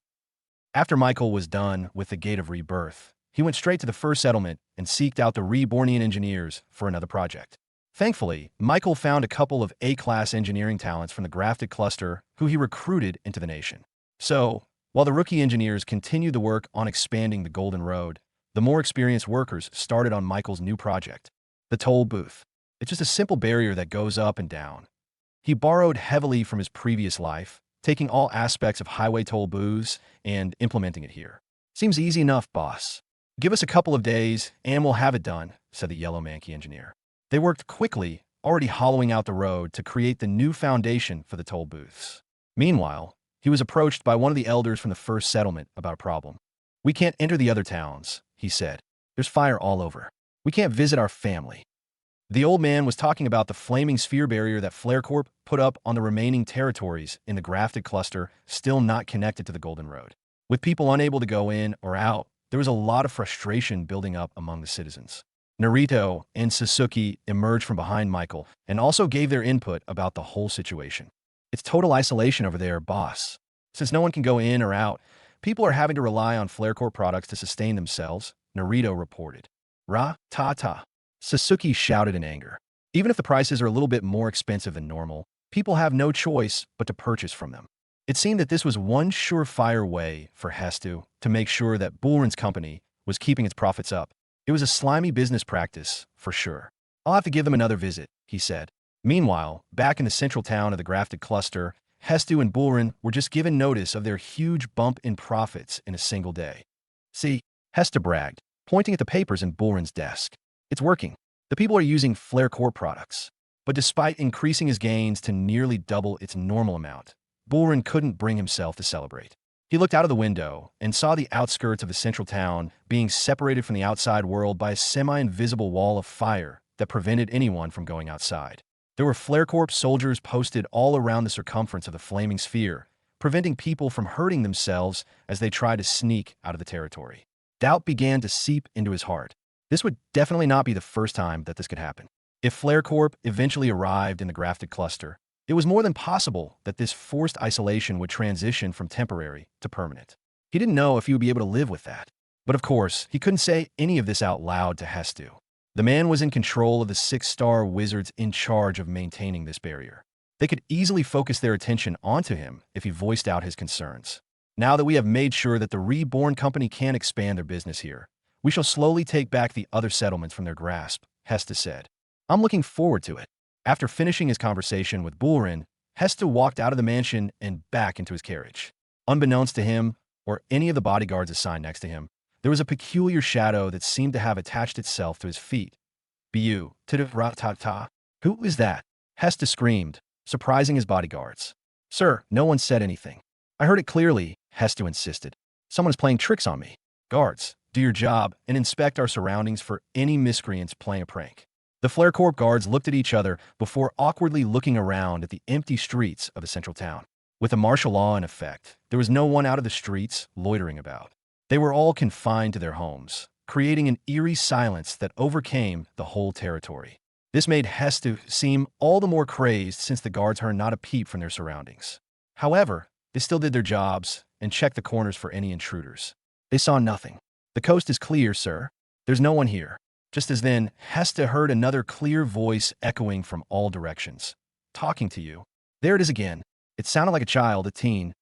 After Michael was done with the Gate of Rebirth, he went straight to the first settlement and seeked out the Rebornian engineers for another project. Thankfully, Michael found a couple of A-class engineering talents from the grafted cluster who he recruited into the nation. So, while the rookie engineers continued the work on expanding the Golden Road, the more experienced workers started on Michael's new project, the toll booth. It's just a simple barrier that goes up and down. He borrowed heavily from his previous life, taking all aspects of highway toll booths and implementing it here. Seems easy enough, boss. Give us a couple of days and we'll have it done, said the yellow manky engineer. They worked quickly, already hollowing out the road to create the new foundation for the toll booths. Meanwhile, he was approached by one of the elders from the first settlement about a problem. We can't enter the other towns, he said. There's fire all over. We can't visit our family. The old man was talking about the flaming sphere barrier that Flare Corp put up on the remaining territories in the grafted cluster still not connected to the Golden Road. With people unable to go in or out, there was a lot of frustration building up among the citizens. Naruto and Sasuke emerged from behind Michael and also gave their input about the whole situation. It's total isolation over there, boss. Since no one can go in or out, people are having to rely on Flare Corp products to sustain themselves, Naruto reported. Ra-ta-ta. Sasuke shouted in anger. Even if the prices are a little bit more expensive than normal, people have no choice but to purchase from them. It seemed that this was one surefire way for Hestu to make sure that Bullrun's company was keeping its profits up. It was a slimy business practice, for sure. I'll have to give them another visit, he said. Meanwhile, back in the central town of the grafted cluster, Hestu and Bullrun were just given notice of their huge bump in profits in a single day. See, Hestu bragged, pointing at the papers in Bullrun's desk. It's working. The people are using Flare Corp products. But despite increasing his gains to nearly double its normal amount, Bullrun couldn't bring himself to celebrate. He looked out of the window and saw the outskirts of the central town being separated from the outside world by a semi-invisible wall of fire that prevented anyone from going outside. There were Flare Corp soldiers posted all around the circumference of the flaming sphere, preventing people from hurting themselves as they tried to sneak out of the territory. Doubt began to seep into his heart. This would definitely not be the first time that this could happen. If Flare Corp eventually arrived in the grafted cluster, it was more than possible that this forced isolation would transition from temporary to permanent. He didn't know if he would be able to live with that. But of course, he couldn't say any of this out loud to Hestu. The man was in control of the 6-star wizards in charge of maintaining this barrier. They could easily focus their attention onto him if he voiced out his concerns. Now that we have made sure that the Reborn company can expand their business here, we shall slowly take back the other settlements from their grasp, Hestu said. I'm looking forward to it. After finishing his conversation with Bullrun, Hestu walked out of the mansion and back into his carriage. Unbeknownst to him, or any of the bodyguards assigned next to him, there was a peculiar shadow that seemed to have attached itself to his feet. Bu, ta-ta. Who is that? Hestu screamed, surprising his bodyguards. Sir, no one said anything. I heard it clearly, Hestu insisted. Someone is playing tricks on me. Guards, do your job and inspect our surroundings for any miscreants playing a prank. The Flare Corp guards looked at each other before awkwardly looking around at the empty streets of the central town. With a martial law in effect, there was no one out of the streets loitering about. They were all confined to their homes, creating an eerie silence that overcame the whole territory. This made Hestu seem all the more crazed since the guards heard not a peep from their surroundings. However, they still did their jobs and checked the corners for any intruders. They saw nothing. The coast is clear, sir. There's no one here. Just as then, Hestu heard another clear voice echoing from all directions. Talking to you. There it is again. It sounded like a child, a teen.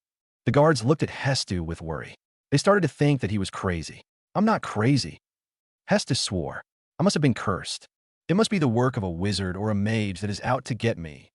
The guards looked at Hestu with worry. They started to think that he was crazy. I'm not crazy. Hestu swore. I must have been cursed. It must be the work of a wizard or a mage that is out to get me.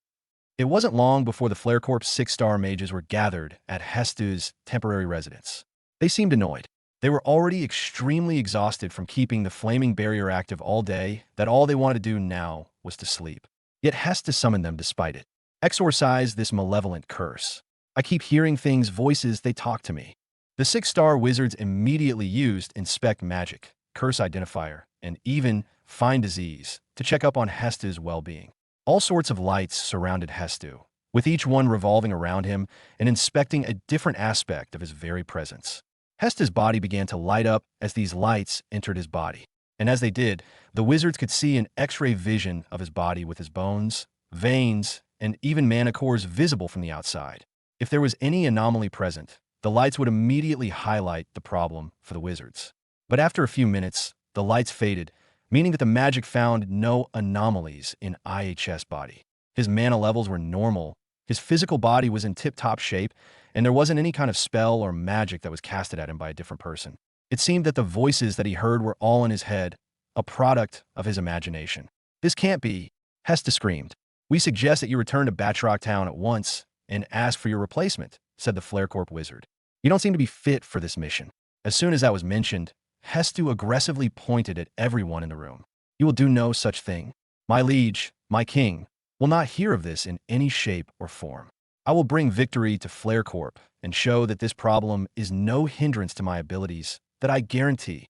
It wasn't long before the Flare Corp's 6-star mages were gathered at Hestu's temporary residence. They seemed annoyed. They were already extremely exhausted from keeping the flaming barrier active all day, that all they wanted to do now was to sleep. Yet Hestu summoned them despite it. Exorcise this malevolent curse. I keep hearing things, voices, they talk to me. The 6-star wizards immediately used Inspect Magic, Curse Identifier, and even Find Disease to check up on Hestu's well-being. All sorts of lights surrounded Hestu, with each one revolving around him and inspecting a different aspect of his very presence. Hestu's body began to light up as these lights entered his body. And as they did, the wizards could see an X-ray vision of his body with his bones, veins, and even mana cores visible from the outside. If there was any anomaly present, the lights would immediately highlight the problem for the wizards. But after a few minutes, the lights faded, meaning that the magic found no anomalies in IH's body. His mana levels were normal, his physical body was in tip-top shape, and there wasn't any kind of spell or magic that was casted at him by a different person. It seemed that the voices that he heard were all in his head, a product of his imagination. This can't be, Hestu screamed. We suggest that you return to Batrock Town at once and ask for your replacement, said the Flare Corp wizard. You don't seem to be fit for this mission. As soon as that was mentioned, Hestu aggressively pointed at everyone in the room. You will do no such thing. My liege, my king, will not hear of this in any shape or form. I will bring victory to Flare Corp and show that this problem is no hindrance to my abilities, that I guarantee.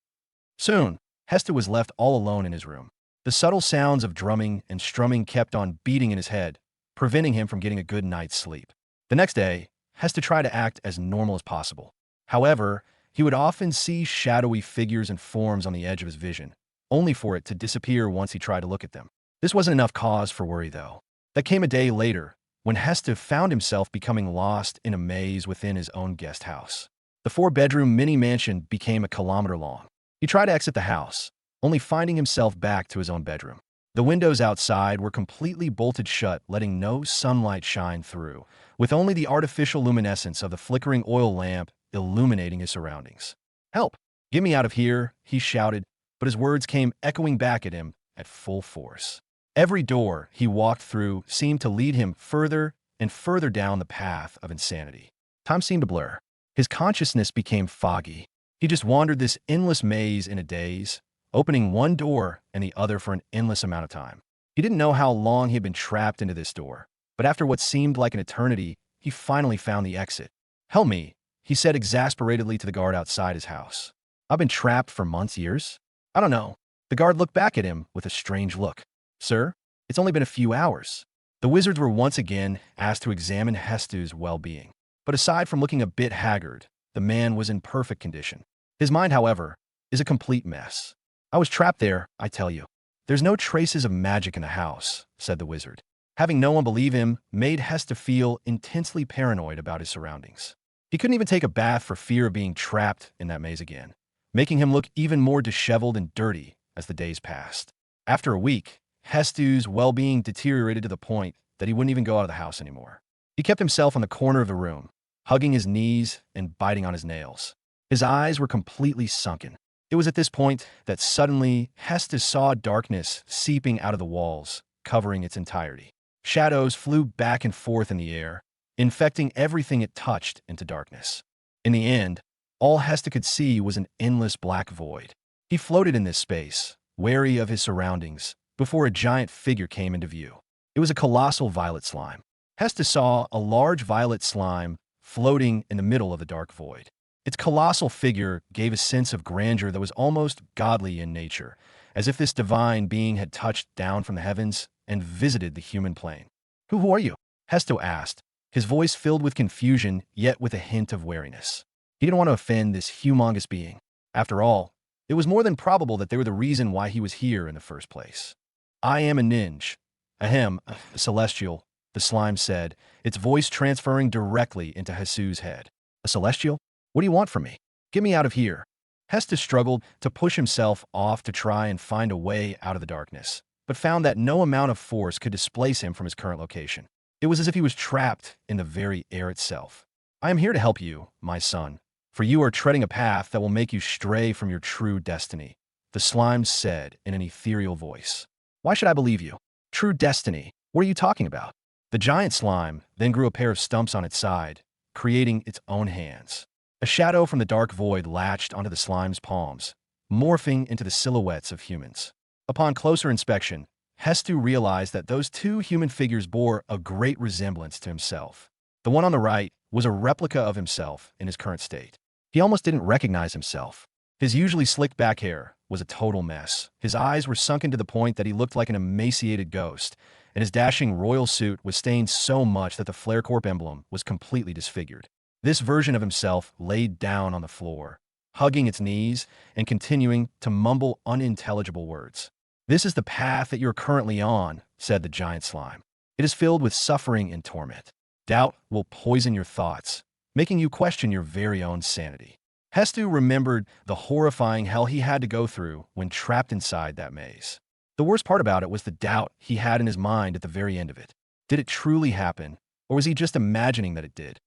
Soon, Hestu was left all alone in his room. The subtle sounds of drumming and strumming kept on beating in his head, preventing him from getting a good night's sleep. The next day, Hestu tried to act as normal as possible. However, he would often see shadowy figures and forms on the edge of his vision, only for it to disappear once he tried to look at them. This wasn't enough cause for worry, though. That came a day later, when Hestu found himself becoming lost in a maze within his own guest house. The 4-bedroom mini-mansion became a kilometer long. He tried to exit the house, only finding himself back to his own bedroom. The windows outside were completely bolted shut, letting no sunlight shine through, with only the artificial luminescence of the flickering oil lamp illuminating his surroundings. Help! Get me out of here, he shouted, but his words came echoing back at him at full force. Every door he walked through seemed to lead him further and further down the path of insanity. Time seemed to blur. His consciousness became foggy. He just wandered this endless maze in a daze, opening one door and the other for an endless amount of time. He didn't know how long he had been trapped into this door, but after what seemed like an eternity, he finally found the exit. Help me, he said exasperatedly to the guard outside his house. I've been trapped for months, years? I don't know. The guard looked back at him with a strange look. Sir, it's only been a few hours. The wizards were once again asked to examine Hestu's well-being. But aside from looking a bit haggard, the man was in perfect condition. His mind, however, is a complete mess. I was trapped there, I tell you. There's no traces of magic in the house, said the wizard. Having no one believe him made Hestu feel intensely paranoid about his surroundings. He couldn't even take a bath for fear of being trapped in that maze again, making him look even more disheveled and dirty as the days passed. After a week, Hestu's well-being deteriorated to the point that he wouldn't even go out of the house anymore. He kept himself on the corner of the room, hugging his knees and biting on his nails. His eyes were completely sunken. It was at this point that suddenly Hestu saw darkness seeping out of the walls, covering its entirety. Shadows flew back and forth in the air, infecting everything it touched into darkness. In the end, all Hestu could see was an endless black void. He floated in this space, wary of his surroundings, before a giant figure came into view. It was a colossal violet slime. Hestu saw a large violet slime floating in the middle of the dark void. Its colossal figure gave a sense of grandeur that was almost godly in nature, as if this divine being had touched down from the heavens and visited the human plane. Who are you? Hestu asked, his voice filled with confusion, yet with a hint of wariness. He didn't want to offend this humongous being. After all, it was more than probable that they were the reason why he was here in the first place. I am a ninja. Ahem, a celestial, the slime said, its voice transferring directly into Hestu's head. A celestial? What do you want from me? Get me out of here. Hestu struggled to push himself off to try and find a way out of the darkness, but found that no amount of force could displace him from his current location. It was as if he was trapped in the very air itself. I am here to help you, my son, for you are treading a path that will make you stray from your true destiny, the slime said in an ethereal voice. Why should I believe you? True destiny. What are you talking about? The giant slime then grew a pair of stumps on its side, creating its own hands. A shadow from the dark void latched onto the slime's palms, morphing into the silhouettes of humans. Upon closer inspection, Hestu realized that those two human figures bore a great resemblance to himself. The one on the right was a replica of himself in his current state. He almost didn't recognize himself. His usually slicked back hair was a total mess. His eyes were sunken to the point that he looked like an emaciated ghost, and his dashing royal suit was stained so much that the Flare Corp emblem was completely disfigured. This version of himself laid down on the floor, hugging its knees and continuing to mumble unintelligible words. This is the path that you're currently on, said the giant slime. It is filled with suffering and torment. Doubt will poison your thoughts, making you question your very own sanity. Hestu remembered the horrifying hell he had to go through when trapped inside that maze. The worst part about it was the doubt he had in his mind at the very end of it. Did it truly happen, or was he just imagining that it did?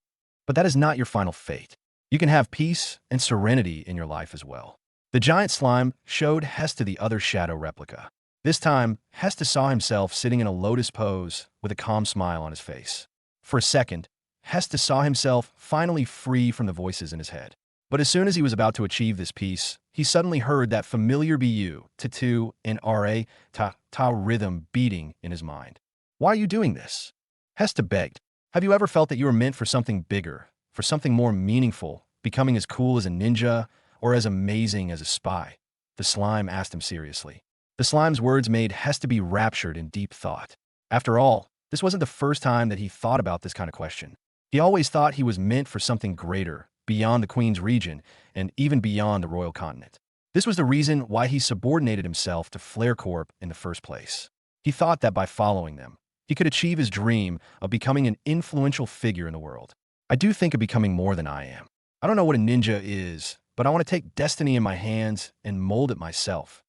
But that is not your final fate. You can have peace and serenity in your life as well. The giant slime showed Hesta the other shadow replica. This time, Hesta saw himself sitting in a lotus pose with a calm smile on his face. For a second, Hesta saw himself finally free from the voices in his head. But as soon as he was about to achieve this peace, he suddenly heard that familiar BU, Tatu, and RA, ta rhythm beating in his mind. Why are you doing this? Hesta begged. Have you ever felt that you were meant for something bigger, for something more meaningful, becoming as cool as a ninja, or as amazing as a spy? The slime asked him seriously. The slime's words made Hesta be raptured in deep thought. After all, this wasn't the first time that he thought about this kind of question. He always thought he was meant for something greater, beyond the Queen's region, and even beyond the royal continent. This was the reason why he subordinated himself to Flare Corp in the first place. He thought that by following them, he could achieve his dream of becoming an influential figure in the world. I do think of becoming more than I am. I don't know what a ninja is, but I want to take destiny in my hands and mold it myself.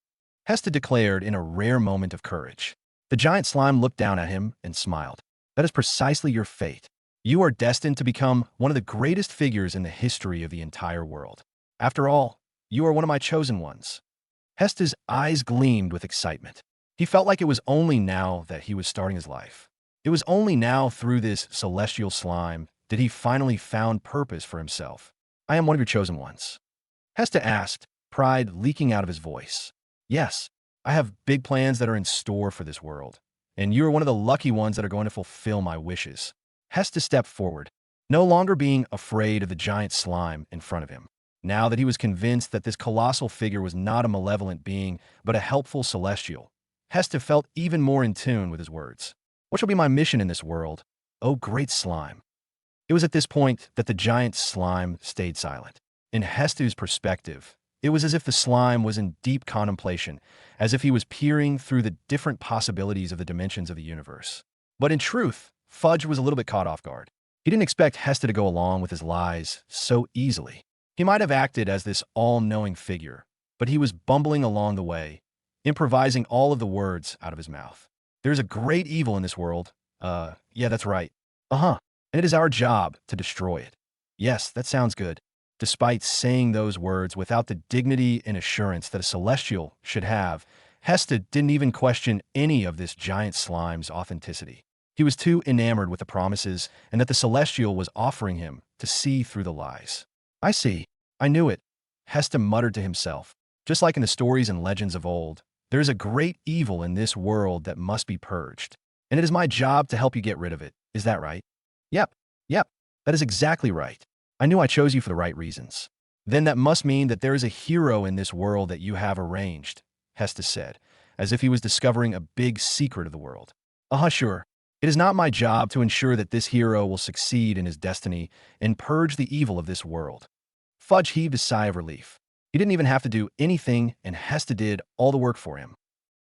Hesta declared in a rare moment of courage. The giant slime looked down at him and smiled. That is precisely your fate. You are destined to become one of the greatest figures in the history of the entire world. After all, you are one of my chosen ones. Hesta's eyes gleamed with excitement. He felt like it was only now that he was starting his life. It was only now through this celestial slime did he finally found purpose for himself. I am one of your chosen ones. Hesta asked, pride leaking out of his voice. Yes, I have big plans that are in store for this world, and you are one of the lucky ones that are going to fulfill my wishes. Hesta stepped forward, no longer being afraid of the giant slime in front of him. Now that he was convinced that this colossal figure was not a malevolent being, but a helpful celestial, Hesta felt even more in tune with his words. What shall be my mission in this world, O great slime? It was at this point that the giant slime stayed silent. In Hestu's perspective, it was as if the slime was in deep contemplation, as if he was peering through the different possibilities of the dimensions of the universe. But in truth, Fudge was a little bit caught off guard. He didn't expect Hesta to go along with his lies so easily. He might have acted as this all-knowing figure, but he was bumbling along the way, improvising all of the words out of his mouth. There's a great evil in this world. Yeah, that's right. And it is our job to destroy it. Yes, that sounds good. Despite saying those words without the dignity and assurance that a celestial should have, Hesta didn't even question any of this giant slime's authenticity. He was too enamored with the promises and that the celestial was offering him to see through the lies. I see. I knew it. Hesta muttered to himself. Just like in the stories and legends of old, there is a great evil in this world that must be purged. And it is my job to help you get rid of it. Is that right? Yep. That is exactly right. I knew I chose you for the right reasons. Then that must mean that there is a hero in this world that you have arranged, Hesta said, as if he was discovering a big secret of the world. Sure. It is not my job to ensure that this hero will succeed in his destiny and purge the evil of this world. Fudge heaved a sigh of relief. He didn't even have to do anything, and Hesta did all the work for him.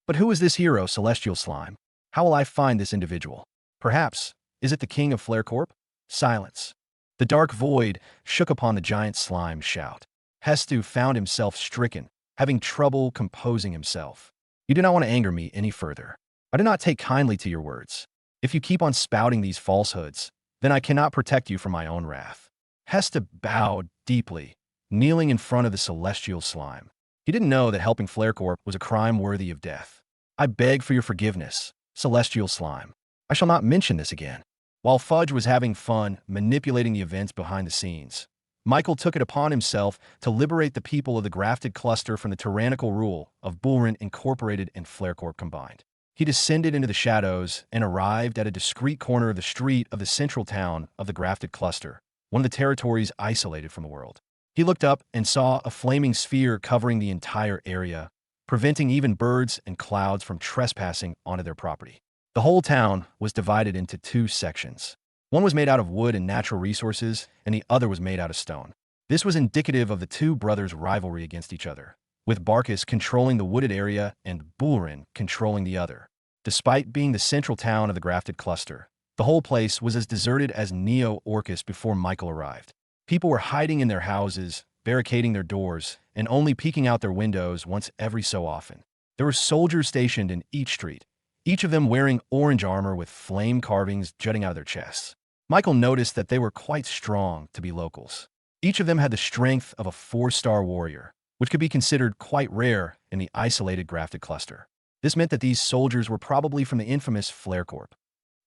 But who is this hero, Celestial Slime? How will I find this individual? Perhaps, is it the king of Flare Corp? Silence. The dark void shook upon the giant slime shout. Hestu found himself stricken, having trouble composing himself. You do not want to anger me any further. I do not take kindly to your words. If you keep on spouting these falsehoods, then I cannot protect you from my own wrath. Hesta bowed deeply, kneeling in front of the celestial slime. He didn't know that helping Flarecorp was a crime worthy of death. I beg for your forgiveness, Celestial Slime. I shall not mention this again. While Fudge was having fun manipulating the events behind the scenes, Michael took it upon himself to liberate the people of the grafted cluster from the tyrannical rule of Bullrun Incorporated and Flarecorp combined. He descended into the shadows and arrived at a discreet corner of the street of the central town of the grafted cluster, one of the territories isolated from the world. He looked up and saw a flaming sphere covering the entire area, preventing even birds and clouds from trespassing onto their property. The whole town was divided into two sections. One was made out of wood and natural resources, and the other was made out of stone. This was indicative of the two brothers' rivalry against each other, with Barkus controlling the wooded area and Bullrun controlling the other. Despite being the central town of the grafted cluster, the whole place was as deserted as Neo Orcus before Michael arrived. People were hiding in their houses, barricading their doors, and only peeking out their windows once every so often. There were soldiers stationed in each street, each of them wearing orange armor with flame carvings jutting out of their chests. Michael noticed that they were quite strong to be locals. Each of them had the strength of a 4-star warrior, which could be considered quite rare in the isolated grafted cluster. This meant that these soldiers were probably from the infamous Flarecorp.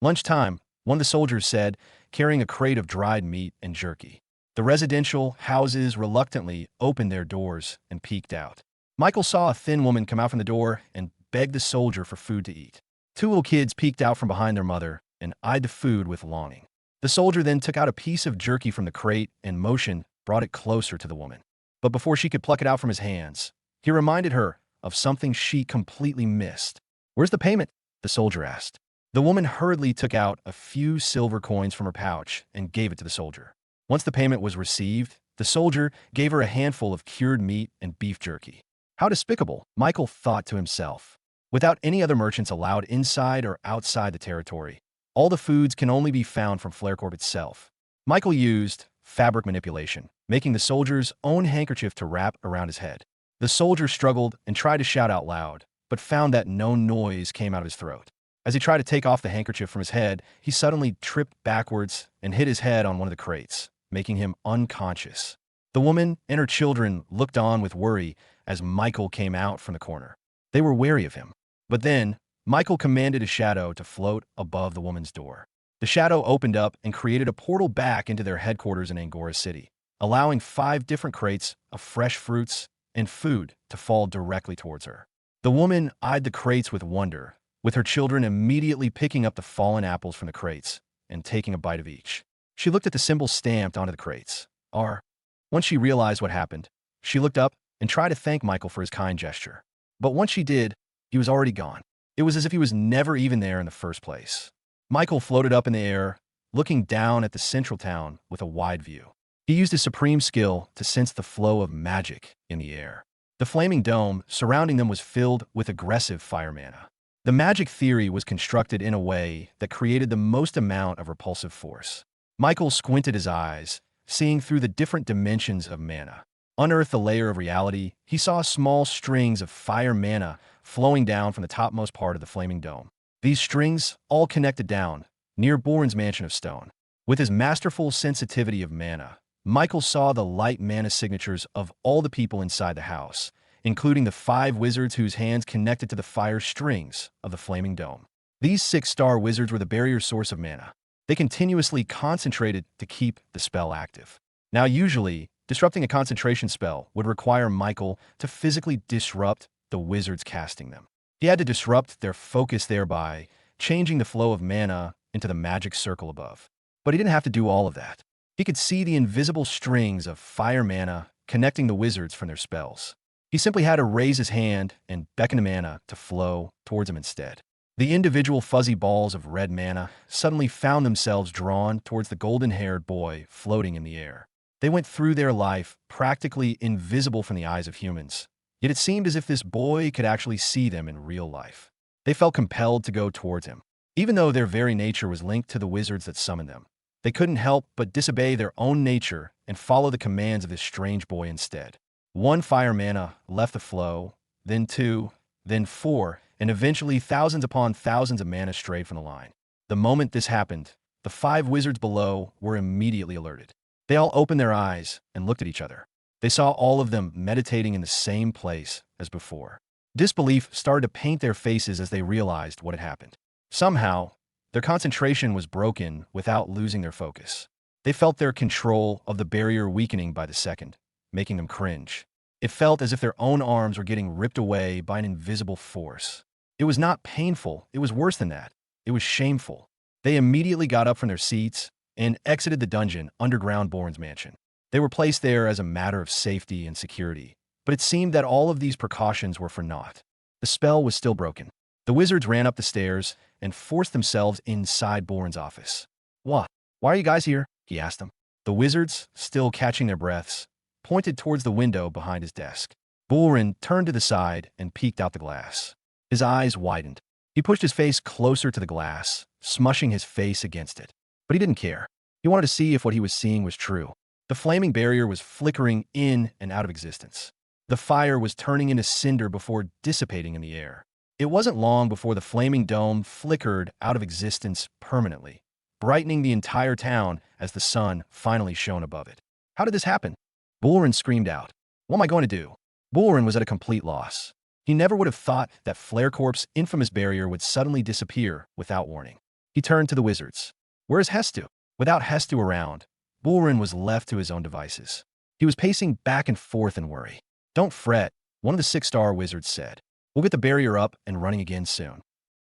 Lunchtime, one of the soldiers said, carrying a crate of dried meat and jerky. The residential houses reluctantly opened their doors and peeked out. Michael saw a thin woman come out from the door and begged the soldier for food to eat. Two little kids peeked out from behind their mother and eyed the food with longing. The soldier then took out a piece of jerky from the crate and motion brought it closer to the woman. But before she could pluck it out from his hands, he reminded her of something she completely missed. "Where's the payment?" the soldier asked. The woman hurriedly took out a few silver coins from her pouch and gave it to the soldier. Once the payment was received, the soldier gave her a handful of cured meat and beef jerky. How despicable, Michael thought to himself. Without any other merchants allowed inside or outside the territory, all the foods can only be found from Flarecorp itself. Michael used fabric manipulation, making the soldier's own handkerchief to wrap around his head. The soldier struggled and tried to shout out loud, but found that no noise came out of his throat. As he tried to take off the handkerchief from his head, he suddenly tripped backwards and hit his head on one of the crates, making him unconscious. The woman and her children looked on with worry as Michael came out from the corner. They were wary of him. But then, Michael commanded a shadow to float above the woman's door. The shadow opened up and created a portal back into their headquarters in Angora City, allowing 5 different crates of fresh fruits and food to fall directly towards her. The woman eyed the crates with wonder, with her children immediately picking up the fallen apples from the crates and taking a bite of each. She looked at the symbol stamped onto the crates, R. Once she realized what happened, she looked up and tried to thank Michael for his kind gesture. But once she did, he was already gone. It was as if he was never even there in the first place. Michael floated up in the air, looking down at the central town with a wide view. He used his supreme skill to sense the flow of magic in the air. The flaming dome surrounding them was filled with aggressive fire mana. The magic theory was constructed in a way that created the most amount of repulsive force. Michael squinted his eyes, seeing through the different dimensions of mana. Unearthed the layer of reality, he saw small strings of fire mana flowing down from the topmost part of the flaming dome. These strings all connected down, near Bullrun's mansion of stone. With his masterful sensitivity of mana, Michael saw the light mana signatures of all the people inside the house, including the 5 wizards whose hands connected to the fire strings of the flaming dome. These 6-star wizards were the barrier source of mana. They continuously concentrated to keep the spell active. Now usually, disrupting a concentration spell would require Michael to physically disrupt the wizards casting them. He had to disrupt their focus thereby, changing the flow of mana into the magic circle above. But he didn't have to do all of that. He could see the invisible strings of fire mana connecting the wizards from their spells. He simply had to raise his hand and beckon the mana to flow towards him instead. The individual fuzzy balls of red mana suddenly found themselves drawn towards the golden-haired boy floating in the air. They went through their life practically invisible from the eyes of humans, yet it seemed as if this boy could actually see them in real life. They felt compelled to go towards him. Even though their very nature was linked to the wizards that summoned them, they couldn't help but disobey their own nature and follow the commands of this strange boy instead. 1 fire mana left the flow, then 2, then 4, and eventually thousands upon thousands of mana strayed from the line. The moment this happened, the 5 wizards below were immediately alerted. They all opened their eyes and looked at each other. They saw all of them meditating in the same place as before. Disbelief started to paint their faces as they realized what had happened. Somehow, their concentration was broken without losing their focus. They felt their control of the barrier weakening by the second, making them cringe. It felt as if their own arms were getting ripped away by an invisible force. It was not painful, it was worse than that. It was shameful. They immediately got up from their seats and exited the dungeon underground Boren's mansion. They were placed there as a matter of safety and security, but it seemed that all of these precautions were for naught. The spell was still broken. The wizards ran up the stairs and forced themselves inside Boren's office. "What? Why are you guys here?" he asked them. The wizards, still catching their breaths, pointed towards the window behind his desk. Boren turned to the side and peeked out the glass. His eyes widened. He pushed his face closer to the glass, smushing his face against it. But he didn't care. He wanted to see if what he was seeing was true. The flaming barrier was flickering in and out of existence. The fire was turning into cinder before dissipating in the air. It wasn't long before the flaming dome flickered out of existence permanently, brightening the entire town as the sun finally shone above it. "How did this happen?" Boren screamed out. "What am I going to do?" Boren was at a complete loss. He never would have thought that FlareCorp's infamous barrier would suddenly disappear without warning. He turned to the wizards. "Where's Hestu?" Without Hestu around, Boren was left to his own devices. He was pacing back and forth in worry. "Don't fret," one of the 6-star wizards said. "We'll get the barrier up and running again soon."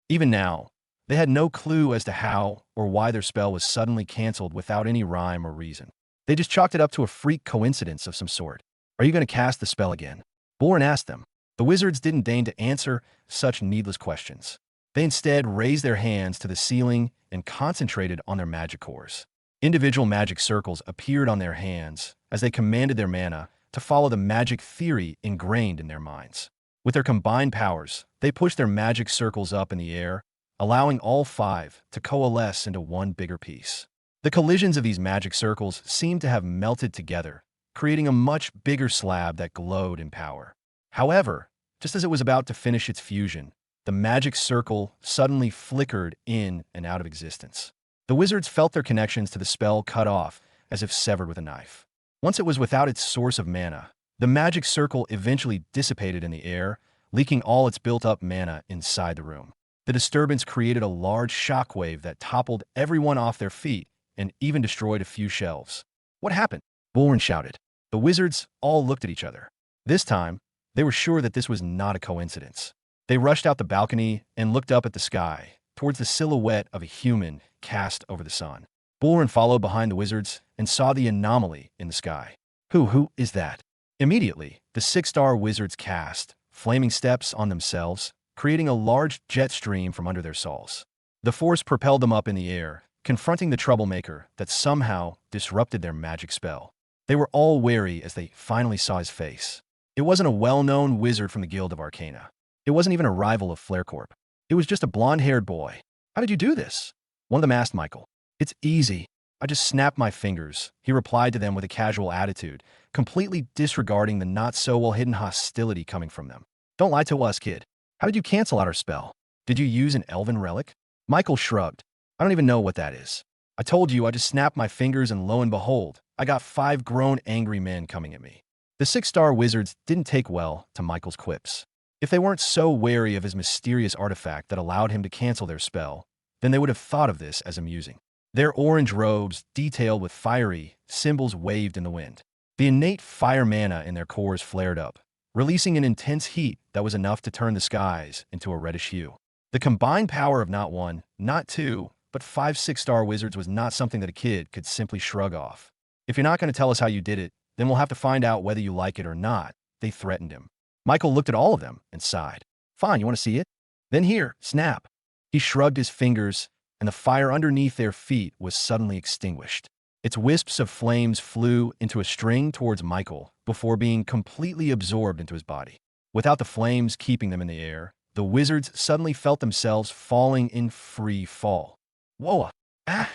Even now, they had no clue as to how or why their spell was suddenly canceled without any rhyme or reason. They just chalked it up to a freak coincidence of some sort. "Are you going to cast the spell again?" Boren asked them. The wizards didn't deign to answer such needless questions. They instead raised their hands to the ceiling and concentrated on their magic cores. Individual magic circles appeared on their hands as they commanded their mana to follow the magic theory ingrained in their minds. With their combined powers, they pushed their magic circles up in the air, allowing all 5 to coalesce into one bigger piece. The collisions of these magic circles seemed to have melted together, creating a much bigger slab that glowed in power. However, just as it was about to finish its fusion, the magic circle suddenly flickered in and out of existence. The wizards felt their connections to the spell cut off, as if severed with a knife. Once it was without its source of mana, the magic circle eventually dissipated in the air, leaking all its built-up mana inside the room. The disturbance created a large shockwave that toppled everyone off their feet and even destroyed a few shelves. "What happened?" Boren shouted. The wizards all looked at each other. This time, they were sure that this was not a coincidence. They rushed out the balcony and looked up at the sky, towards the silhouette of a human cast over the sun. Boren followed behind the wizards and saw the anomaly in the sky. Who is that?" Immediately, the 6-star wizards cast flaming steps on themselves, creating a large jet stream from under their soles. The force propelled them up in the air, confronting the troublemaker that somehow disrupted their magic spell. They were all wary as they finally saw his face. It wasn't a well-known wizard from the Guild of Arcana. It wasn't even a rival of FlareCorp. It was just a blonde-haired boy. "How did you do this?" one of them asked Michael. "It's easy. I just snapped my fingers," he replied to them with a casual attitude, completely disregarding the not-so-well-hidden hostility coming from them. "Don't lie to us, kid. How did you cancel out our spell? Did you use an elven relic?" Michael shrugged. "I don't even know what that is. I told you I just snapped my fingers and lo and behold, I got 5 grown angry men coming at me." The 6-star wizards didn't take well to Michael's quips. If they weren't so wary of his mysterious artifact that allowed him to cancel their spell, then they would have thought of this as amusing. Their orange robes, detailed with fiery symbols, waved in the wind. The innate fire mana in their cores flared up, releasing an intense heat that was enough to turn the skies into a reddish hue. The combined power of not 1, not 2, but 5 6-star wizards was not something that a kid could simply shrug off. "If you're not going to tell us how you did it, then we'll have to find out whether you like it or not," they threatened him. Michael looked at all of them and sighed. "Fine, you want to see it? Then here, snap." He shrugged his fingers, and the fire underneath their feet was suddenly extinguished. Its wisps of flames flew into a string towards Michael before being completely absorbed into his body. Without the flames keeping them in the air, the wizards suddenly felt themselves falling in free fall. Whoa! Ah!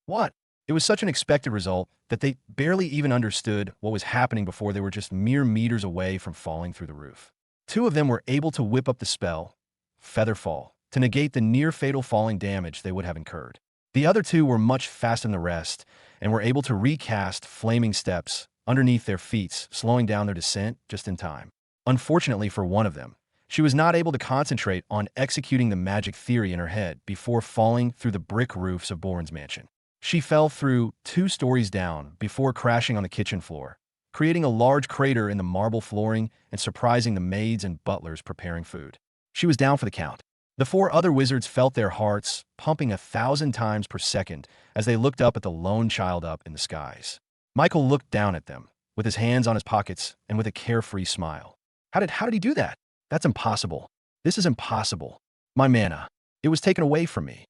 What? It was such an expected result that they barely even understood what was happening before they were just mere meters away from falling through the roof. 2 of them were able to whip up the spell, Featherfall, to negate the near-fatal falling damage they would have incurred. The other 2 were much faster than the rest and were able to recast Flaming Steps underneath their feet, slowing down their descent just in time. Unfortunately for one of them, she was not able to concentrate on executing the magic theory in her head before falling through the brick roofs of Boren's mansion. She fell through 2 stories down before crashing on the kitchen floor, creating a large crater in the marble flooring and surprising the maids and butlers preparing food. She was down for the count. The 4 other wizards felt their hearts pumping 1,000 times per second as they looked up at the lone child up in the skies. Michael looked down at them, with his hands on his pockets and with a carefree smile. How did he do that? That's impossible. This is impossible. My mana. It was taken away from me.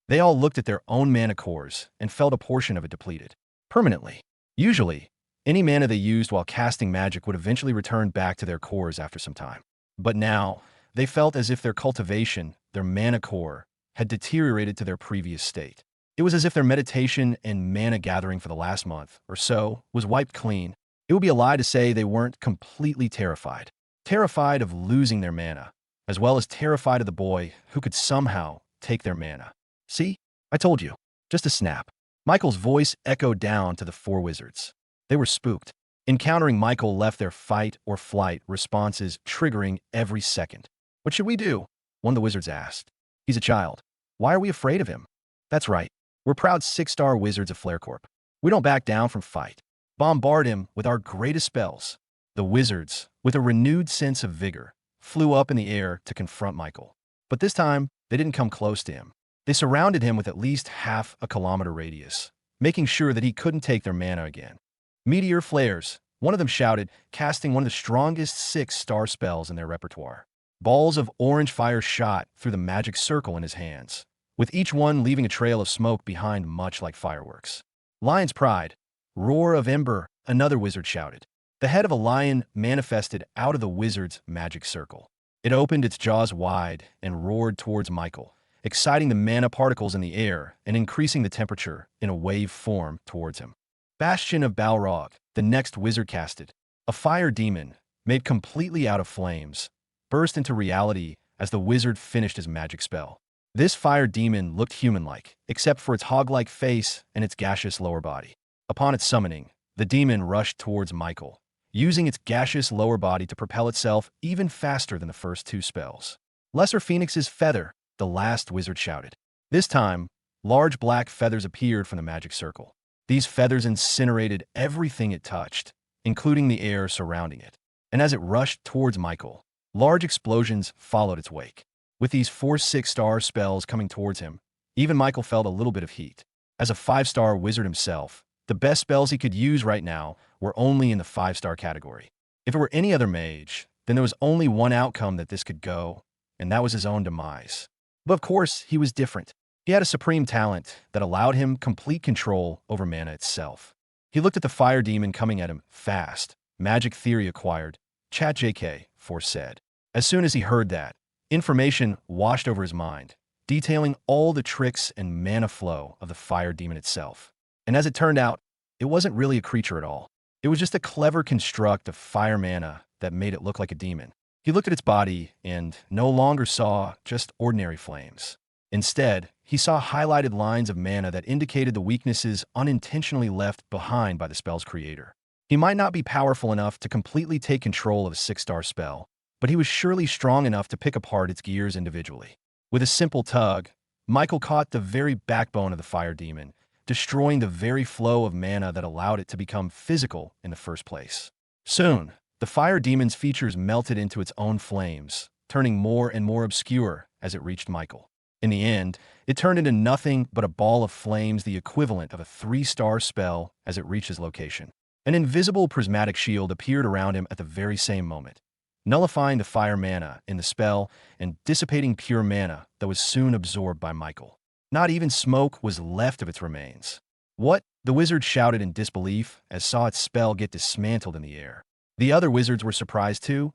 They all looked at their own mana cores and felt a portion of it depleted. Permanently. Usually, any mana they used while casting magic would eventually return back to their cores after some time. But now, they felt as if their cultivation, their mana core, had deteriorated to their previous state. It was as if their meditation and mana gathering for the last month or so was wiped clean. It would be a lie to say they weren't completely terrified. Terrified of losing their mana, as well as terrified of the boy who could somehow take their mana. See? I told you. Just a snap. Michael's voice echoed down to the 4 wizards. They were spooked. Encountering Michael left their fight or flight responses triggering every second. What should we do? One of the wizards asked. He's a child. Why are we afraid of him? That's right. We're proud 6-star wizards of Flarecorp. We don't back down from fight. Bombard him with our greatest spells. The wizards, with a renewed sense of vigor, flew up in the air to confront Michael. But this time, they didn't come close to him. They surrounded him with at least half a kilometer radius, making sure that he couldn't take their mana again. Meteor flares, one of them shouted, casting one of the strongest 6-star spells in their repertoire. Balls of orange fire shot through the magic circle in his hands, with each one leaving a trail of smoke behind much like fireworks. Lion's Pride, roar of ember, another wizard shouted. The head of a lion manifested out of the wizard's magic circle. It opened its jaws wide and roared towards Michael, exciting the mana particles in the air and increasing the temperature in a wave form towards him. Bastion of Balrog, the next wizard casted. A fire demon, made completely out of flames, burst into reality as the wizard finished his magic spell. This fire demon looked human-like, except for its hog-like face and its gaseous lower body. Upon its summoning, the demon rushed towards Michael, using its gaseous lower body to propel itself even faster than the first 2 spells. Lesser Phoenix's feather, the last wizard shouted. This time, large black feathers appeared from the magic circle. These feathers incinerated everything it touched, including the air surrounding it. And as it rushed towards Michael, large explosions followed its wake. With these 4 6-star spells coming towards him, even Michael felt a little bit of heat. As a 5-star wizard himself, the best spells he could use right now were only in the 5-star category. If it were any other mage, then there was only one outcome that this could go, and that was his own demise. But of course, he was different. He had a supreme talent that allowed him complete control over mana itself. He looked at the fire demon coming at him fast. Magic theory acquired. Chat JK, Force said. As soon as he heard that, information washed over his mind, detailing all the tricks and mana flow of the fire demon itself. And as it turned out, it wasn't really a creature at all. It was just a clever construct of fire mana that made it look like a demon. He looked at its body and no longer saw just ordinary flames. Instead, he saw highlighted lines of mana that indicated the weaknesses unintentionally left behind by the spell's creator. He might not be powerful enough to completely take control of a 6-star spell, but he was surely strong enough to pick apart its gears individually. With a simple tug, Michael caught the very backbone of the fire demon, destroying the very flow of mana that allowed it to become physical in the first place. Soon, the fire demon's features melted into its own flames, turning more and more obscure as it reached Michael. In the end, it turned into nothing but a ball of flames, the equivalent of a 3-star spell as it reached his location. An invisible prismatic shield appeared around him at the very same moment, nullifying the fire mana in the spell and dissipating pure mana that was soon absorbed by Michael. Not even smoke was left of its remains. What? The wizard shouted in disbelief as saw its spell get dismantled in the air. The other wizards were surprised too,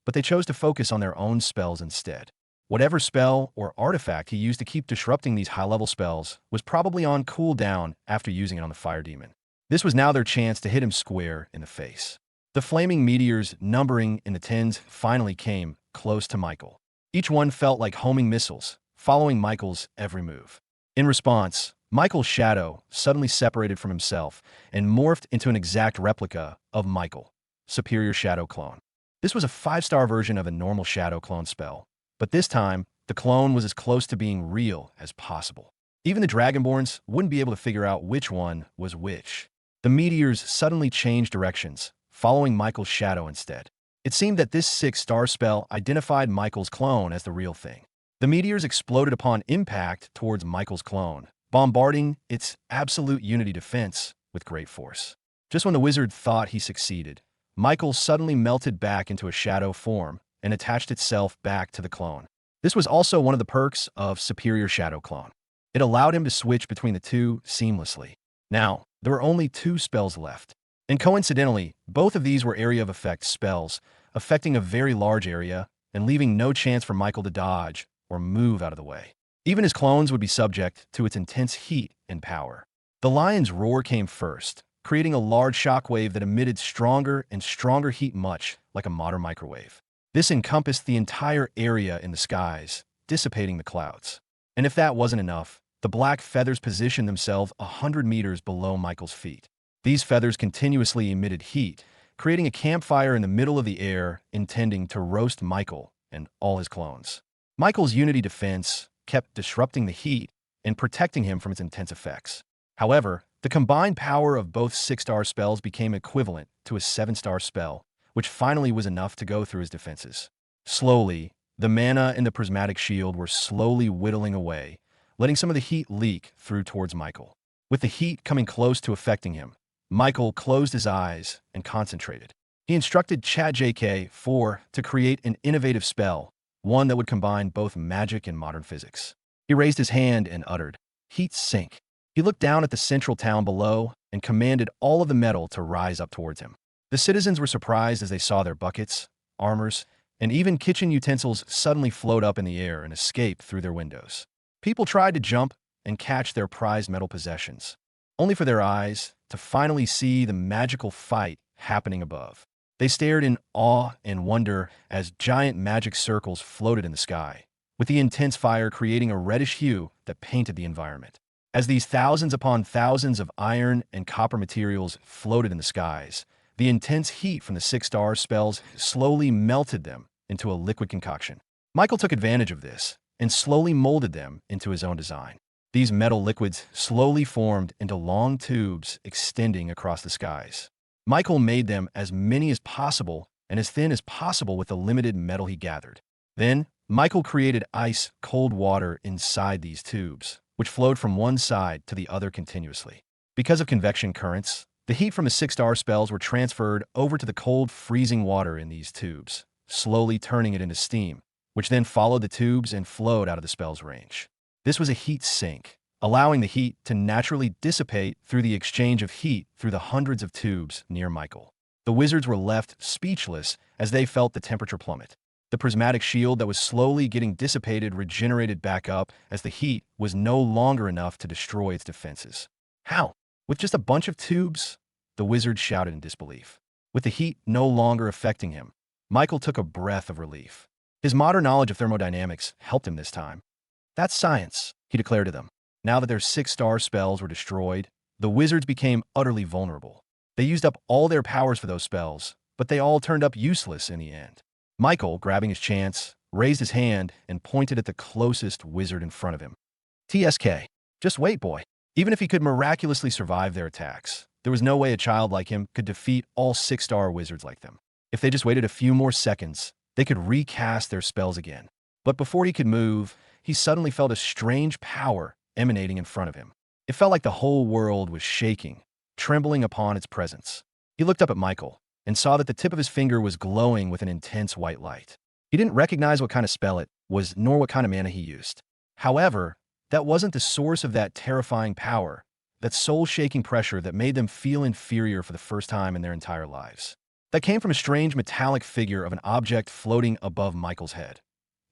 but they chose to focus on their own spells instead. Whatever spell or artifact he used to keep disrupting these high-level spells was probably on cooldown after using it on the fire demon. This was now their chance to hit him square in the face. The flaming meteors, numbering in the tens, finally came close to Michael. Each one felt like homing missiles, following Michael's every move. In response, Michael's shadow suddenly separated from himself and morphed into an exact replica of Michael, superior shadow clone. This was a 5-star version of a normal shadow clone spell, but this time, the clone was as close to being real as possible. Even the Dragonborns wouldn't be able to figure out which one was which. The meteors suddenly changed directions, following Michael's shadow instead. It seemed that this 6-star spell identified Michael's clone as the real thing. The meteors exploded upon impact towards Michael's clone, bombarding its absolute unity defense with great force. Just when the wizard thought he succeeded, Michael suddenly melted back into a shadow form and attached itself back to the clone. This was also one of the perks of Superior Shadow Clone. It allowed him to switch between the two seamlessly. Now, there were only 2 spells left. And coincidentally, both of these were area of effect spells, affecting a very large area and leaving no chance for Michael to dodge or move out of the way. Even his clones would be subject to its intense heat and power. The lion's roar came first, creating a large shockwave that emitted stronger and stronger heat, much like a modern microwave. This encompassed the entire area in the skies, dissipating the clouds. And if that wasn't enough, the black feathers positioned themselves 100 meters below Michael's feet. These feathers continuously emitted heat, creating a campfire in the middle of the air, intending to roast Michael and all his clones. Michael's unity defense kept disrupting the heat and protecting him from its intense effects. However, the combined power of both 6-star spells became equivalent to a 7-star spell, which finally was enough to go through his defenses. Slowly, the mana in the prismatic shield were slowly whittling away, letting some of the heat leak through towards Michael. With the heat coming close to affecting him, Michael closed his eyes and concentrated. He instructed ChatJK-4 to create an innovative spell, one that would combine both magic and modern physics. He raised his hand and uttered, "Heat sink." He looked down at the central town below and commanded all of the metal to rise up towards him. The citizens were surprised as they saw their buckets, armors, and even kitchen utensils suddenly float up in the air and escape through their windows. People tried to jump and catch their prized metal possessions, only for their eyes to finally see the magical fight happening above. They stared in awe and wonder as giant magic circles floated in the sky, with the intense fire creating a reddish hue that painted the environment. As these thousands upon thousands of iron and copper materials floated in the skies, the intense heat from the 6-star spells slowly melted them into a liquid concoction. Michael took advantage of this and slowly molded them into his own design. These metal liquids slowly formed into long tubes extending across the skies. Michael made them as many as possible and as thin as possible with the limited metal he gathered. Then, Michael created ice-cold water inside these tubes, which flowed from one side to the other continuously. Because of convection currents, the heat from the 6-star spells were transferred over to the cold, freezing water in these tubes, slowly turning it into steam, which then followed the tubes and flowed out of the spell's range. This was a heat sink, allowing the heat to naturally dissipate through the exchange of heat through the hundreds of tubes near Michael. The wizards were left speechless as they felt the temperature plummet. The prismatic shield that was slowly getting dissipated regenerated back up as the heat was no longer enough to destroy its defenses. How? With just a bunch of tubes? The wizard shouted in disbelief. With the heat no longer affecting him, Michael took a breath of relief. His modern knowledge of thermodynamics helped him this time. "That's science," he declared to them. Now that their 6-star spells were destroyed, the wizards became utterly vulnerable. They used up all their powers for those spells, but they all turned up useless in the end. Michael, grabbing his chance, raised his hand and pointed at the closest wizard in front of him. "TSK. Just wait, boy." Even if he could miraculously survive their attacks, there was no way a child like him could defeat all 6-star wizards like them. If they just waited a few more seconds, they could recast their spells again. But before he could move, he suddenly felt a strange power emanating in front of him. It felt like the whole world was shaking, trembling upon its presence. He looked up at Michael and saw that the tip of his finger was glowing with an intense white light. He didn't recognize what kind of spell it was nor what kind of mana he used. However, that wasn't the source of that terrifying power, that soul-shaking pressure that made them feel inferior for the first time in their entire lives. That came from a strange metallic figure of an object floating above Michael's head.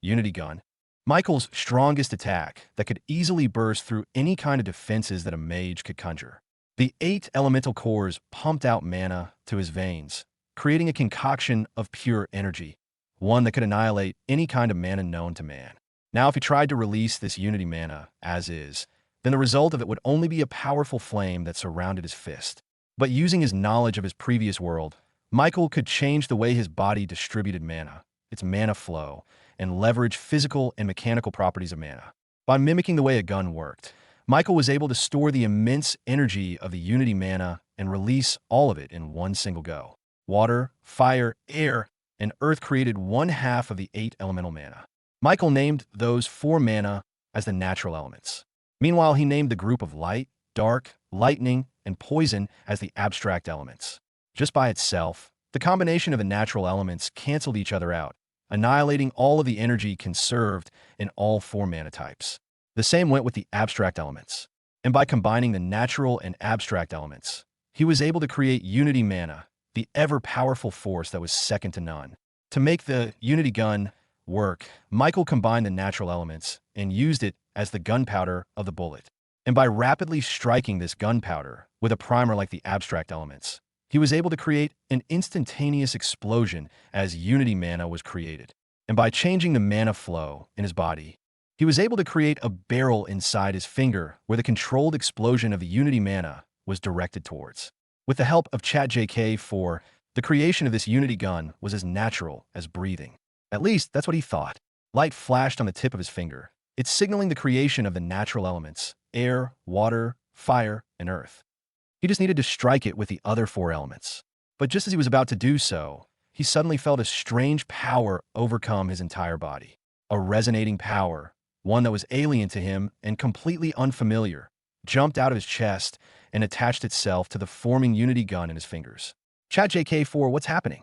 Unity Gun. Michael's strongest attack that could easily burst through any kind of defenses that a mage could conjure. The 8 elemental cores pumped out mana to his veins, creating a concoction of pure energy, one that could annihilate any kind of mana known to man. Now, if he tried to release this unity mana, as is, then the result of it would only be a powerful flame that surrounded his fist. But using his knowledge of his previous world, Michael could change the way his body distributed mana, its mana flow, and leverage physical and mechanical properties of mana. By mimicking the way a gun worked, Michael was able to store the immense energy of the Unity mana and release all of it in one single go. Water, fire, air, and earth created one half of the 8 elemental mana. Michael named those 4 mana as the natural elements. Meanwhile, he named the group of light, dark, lightning, and poison as the abstract elements. Just by itself, the combination of the natural elements canceled each other out, annihilating all of the energy conserved in all 4 mana types. The same went with the abstract elements. And by combining the natural and abstract elements, he was able to create Unity mana, the ever-powerful force that was second to none. To make the Unity gun work, Michael combined the natural elements and used it as the gunpowder of the bullet. And by rapidly striking this gunpowder with a primer like the abstract elements, he was able to create an instantaneous explosion as Unity mana was created. And by changing the mana flow in his body, he was able to create a barrel inside his finger where the controlled explosion of the Unity mana was directed towards. With the help of ChatJK4, the creation of this Unity gun was as natural as breathing. At least, that's what he thought. Light flashed on the tip of his finger. It's signaling the creation of the natural elements: air, water, fire, and earth. He just needed to strike it with the other 4 elements. But just as he was about to do so, he suddenly felt a strange power overcome his entire body. A resonating power, one that was alien to him and completely unfamiliar, jumped out of his chest and attached itself to the forming Unity gun in his fingers. ChatJK4, what's happening?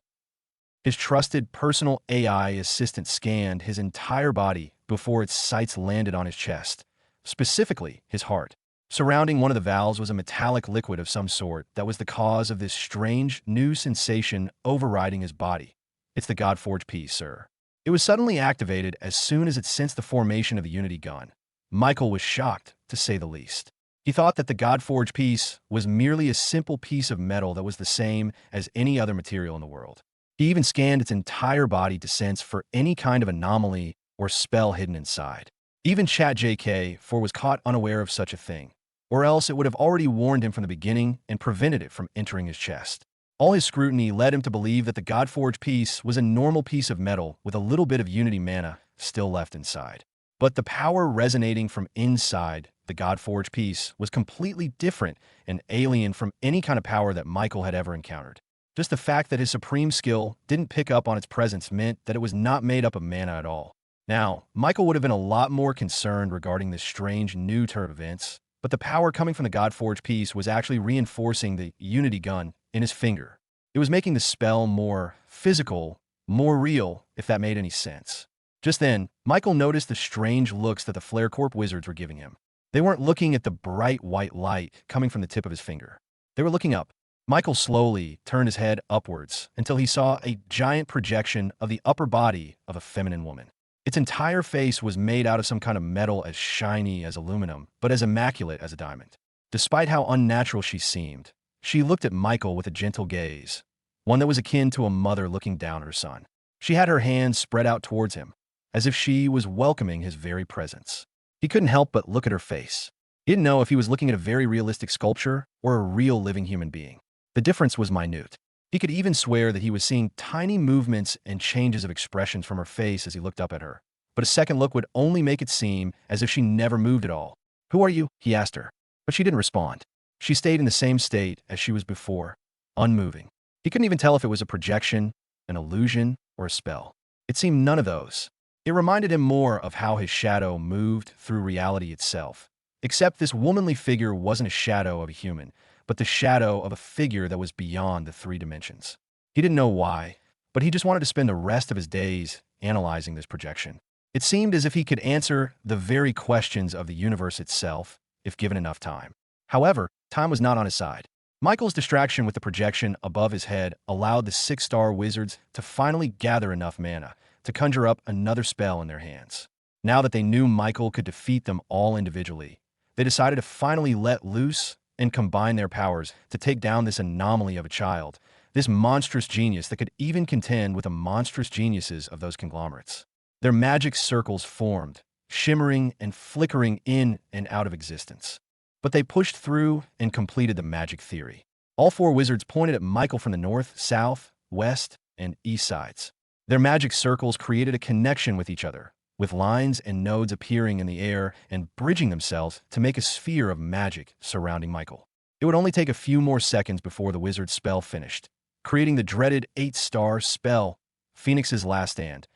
His trusted personal AI assistant scanned his entire body before its sights landed on his chest, specifically his heart. Surrounding one of the valves was a metallic liquid of some sort that was the cause of this strange, new sensation overriding his body. It's the Godforged piece, sir. It was suddenly activated as soon as it sensed the formation of the Unity gun. Michael was shocked, to say the least. He thought that the Godforged piece was merely a simple piece of metal that was the same as any other material in the world. He even scanned its entire body to sense for any kind of anomaly or spell hidden inside. Even ChatJK4 was caught unaware of such a thing, or else it would have already warned him from the beginning and prevented it from entering his chest. All his scrutiny led him to believe that the Godforged piece was a normal piece of metal with a little bit of Unity mana still left inside. But the power resonating from inside the Godforged piece was completely different and alien from any kind of power that Michael had ever encountered. Just the fact that his supreme skill didn't pick up on its presence meant that it was not made up of mana at all. Now, Michael would have been a lot more concerned regarding this strange new turn of events, but the power coming from the Godforged piece was actually reinforcing the Unity gun in his finger. It was making the spell more physical, more real, if that made any sense. Just then, Michael noticed the strange looks that the Flare Corp wizards were giving him. They weren't looking at the bright white light coming from the tip of his finger. They were looking up. Michael slowly turned his head upwards until he saw a giant projection of the upper body of a feminine woman. Its entire face was made out of some kind of metal as shiny as aluminum, but as immaculate as a diamond. Despite how unnatural she seemed, she looked at Michael with a gentle gaze, one that was akin to a mother looking down at her son. She had her hands spread out towards him, as if she was welcoming his very presence. He couldn't help but look at her face. He didn't know if he was looking at a very realistic sculpture or a real living human being. The difference was minute. He could even swear that he was seeing tiny movements and changes of expressions from her face as he looked up at her. But a second look would only make it seem as if she never moved at all. "Who are you?" he asked her. But she didn't respond. She stayed in the same state as she was before, unmoving. He couldn't even tell if it was a projection, an illusion, or a spell. It seemed none of those. It reminded him more of how his shadow moved through reality itself. Except this womanly figure wasn't a shadow of a human, but the shadow of a figure that was beyond the 3 dimensions. He didn't know why, but he just wanted to spend the rest of his days analyzing this projection. It seemed as if he could answer the very questions of the universe itself, if given enough time. However, time was not on his side. Michael's distraction with the projection above his head allowed the 6-star wizards to finally gather enough mana to conjure up another spell in their hands. Now that they knew Michael could defeat them all individually, they decided to finally let loose and combine their powers to take down this anomaly of a child, this monstrous genius that could even contend with the monstrous geniuses of those conglomerates. Their magic circles formed, shimmering and flickering in and out of existence. But they pushed through and completed the magic theory. All four wizards pointed at Michael from the north, south, west, and east sides. Their magic circles created a connection with each other, with lines and nodes appearing in the air and bridging themselves to make a sphere of magic surrounding Michael. It would only take a few more seconds before the wizard's spell finished, creating the dreaded 8-star spell, Phoenix's Last Stand,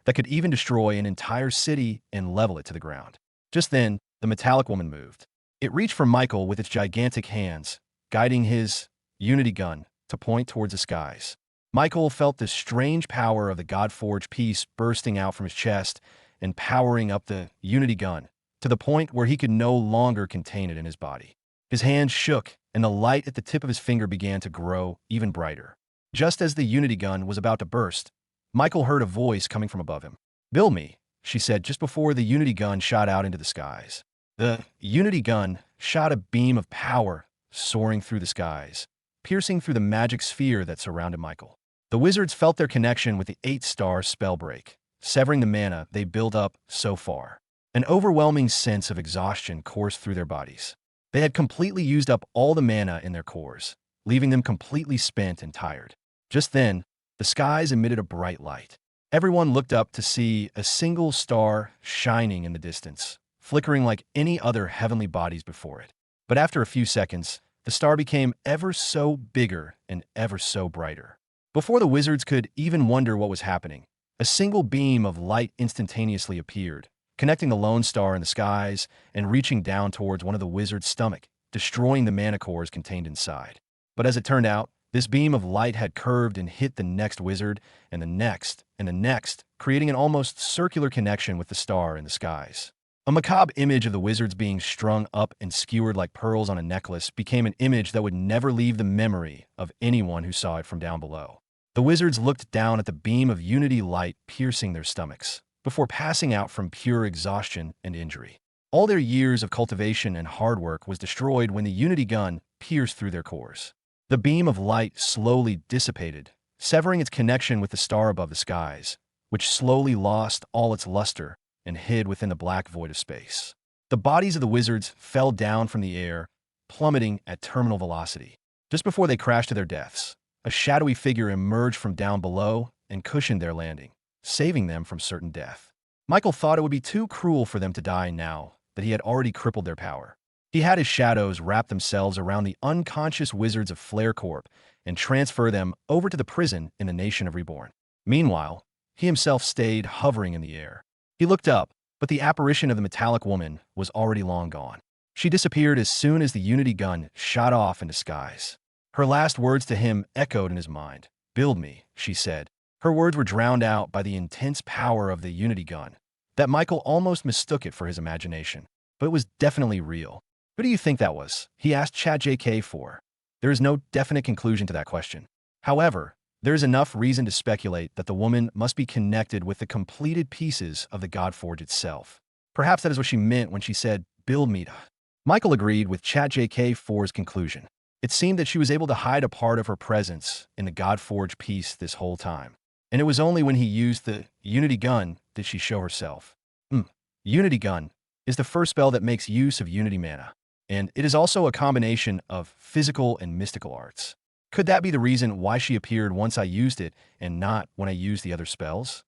that could even destroy an entire city and level it to the ground. Just then, the metallic woman moved. It reached for Michael with its gigantic hands, guiding his unity gun to point towards the skies. Michael felt the strange power of the God-forged piece bursting out from his chest and powering up the unity gun to the point where he could no longer contain it in his body. His hands shook, and the light at the tip of his finger began to grow even brighter. Just as the unity gun was about to burst, Michael heard a voice coming from above him. "Build me," she said just before the unity gun shot out into the skies. The unity gun shot a beam of power soaring through the skies, piercing through the magic sphere that surrounded Michael. The wizards felt their connection with the 8-star spell break, severing the mana they built up so far. An overwhelming sense of exhaustion coursed through their bodies. They had completely used up all the mana in their cores, leaving them completely spent and tired. Just then, the skies emitted a bright light. Everyone looked up to see a single star shining in the distance, flickering like any other heavenly bodies before it. But after a few seconds, the star became ever so bigger and ever so brighter. Before the wizards could even wonder what was happening, a single beam of light instantaneously appeared, connecting the lone star in the skies and reaching down towards one of the wizard's stomach, destroying the mana cores contained inside. But as it turned out, this beam of light had curved and hit the next wizard, and the next, and the next, creating an almost circular connection with the star in the skies. A macabre image of the wizards being strung up and skewered like pearls on a necklace became an image that would never leave the memory of anyone who saw it from down below. The wizards looked down at the beam of unity light piercing their stomachs, before passing out from pure exhaustion and injury. All their years of cultivation and hard work was destroyed when the unity gun pierced through their cores. The beam of light slowly dissipated, severing its connection with the star above the skies, which slowly lost all its luster and hid within the black void of space. The bodies of the wizards fell down from the air, plummeting at terminal velocity. Just before they crashed to their deaths, a shadowy figure emerged from down below and cushioned their landing, saving them from certain death. Michael thought it would be too cruel for them to die now that he had already crippled their power. He had his shadows wrap themselves around the unconscious wizards of Flare Corp and transfer them over to the prison in the nation of Reborn. Meanwhile, he himself stayed hovering in the air. He looked up, but the apparition of the metallic woman was already long gone. She disappeared as soon as the unity gun shot off into skies. Her last words to him echoed in his mind. "Build me," she said. Her words were drowned out by the intense power of the unity gun, that Michael almost mistook it for his imagination. But it was definitely real. "Who do you think that was?" he asked ChatJK for. There is no definite conclusion to that question. However, there is enough reason to speculate that the woman must be connected with the completed pieces of the Godforge itself. Perhaps that is what she meant when she said, "Build me." Michael agreed with ChatJK4's conclusion. It seemed that she was able to hide a part of her presence in the Godforge piece this whole time. And it was only when he used the Unity Gun did she show herself. Unity Gun is the first spell that makes use of Unity mana, and it is also a combination of physical and mystical arts. Could that be the reason why she appeared once I used it and not when I used the other spells?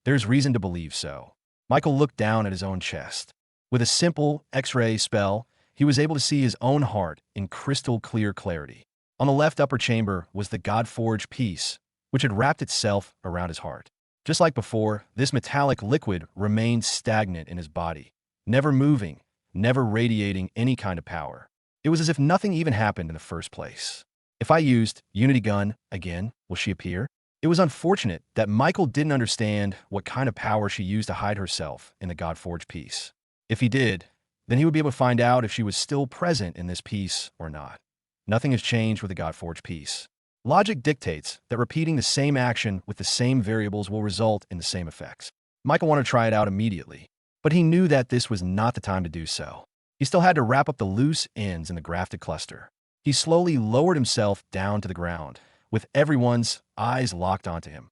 There's reason to believe so. Michael looked down at his own chest. With a simple X-ray spell, he was able to see his own heart in crystal clear clarity. On the left upper chamber was the Godforge piece, which had wrapped itself around his heart. Just like before, this metallic liquid remained stagnant in his body, never moving, never radiating any kind of power. It was as if nothing even happened in the first place. If I used Unity Gun again, will she appear? It was unfortunate that Michael didn't understand what kind of power she used to hide herself in the Godforge piece. If he did, then he would be able to find out if she was still present in this piece or not. Nothing has changed with the Godforge piece. Logic dictates that repeating the same action with the same variables will result in the same effects. Michael wanted to try it out immediately, but he knew that this was not the time to do so. He still had to wrap up the loose ends in the grafted cluster. He slowly lowered himself down to the ground, with everyone's eyes locked onto him.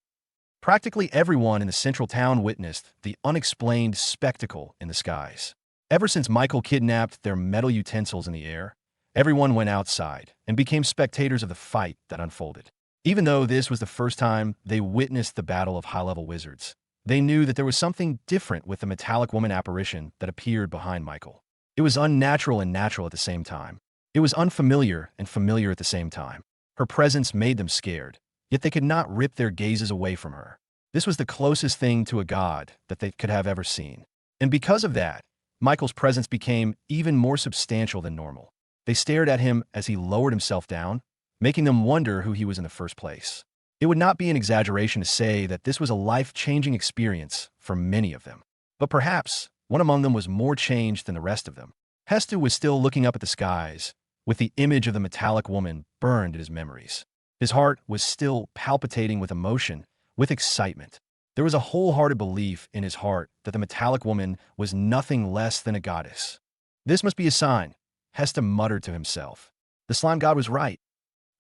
Practically everyone in the central town witnessed the unexplained spectacle in the skies. Ever since Michael kidnapped their metal utensils in the air, everyone went outside and became spectators of the fight that unfolded. Even though this was the first time they witnessed the battle of high-level wizards, they knew that there was something different with the metallic woman apparition that appeared behind Michael. It was unnatural and natural at the same time. It was unfamiliar and familiar at the same time. Her presence made them scared, yet they could not rip their gazes away from her. This was the closest thing to a god that they could have ever seen. And because of that, Michael's presence became even more substantial than normal. They stared at him as he lowered himself down, making them wonder who he was in the first place. It would not be an exaggeration to say that this was a life-changing experience for many of them. But perhaps one among them was more changed than the rest of them. Hestu was still looking up at the skies, with the image of the metallic woman burned in his memories. His heart was still palpitating with emotion, with excitement. There was a wholehearted belief in his heart that the metallic woman was nothing less than a goddess. This must be a sign, Hesta muttered to himself. The slime god was right.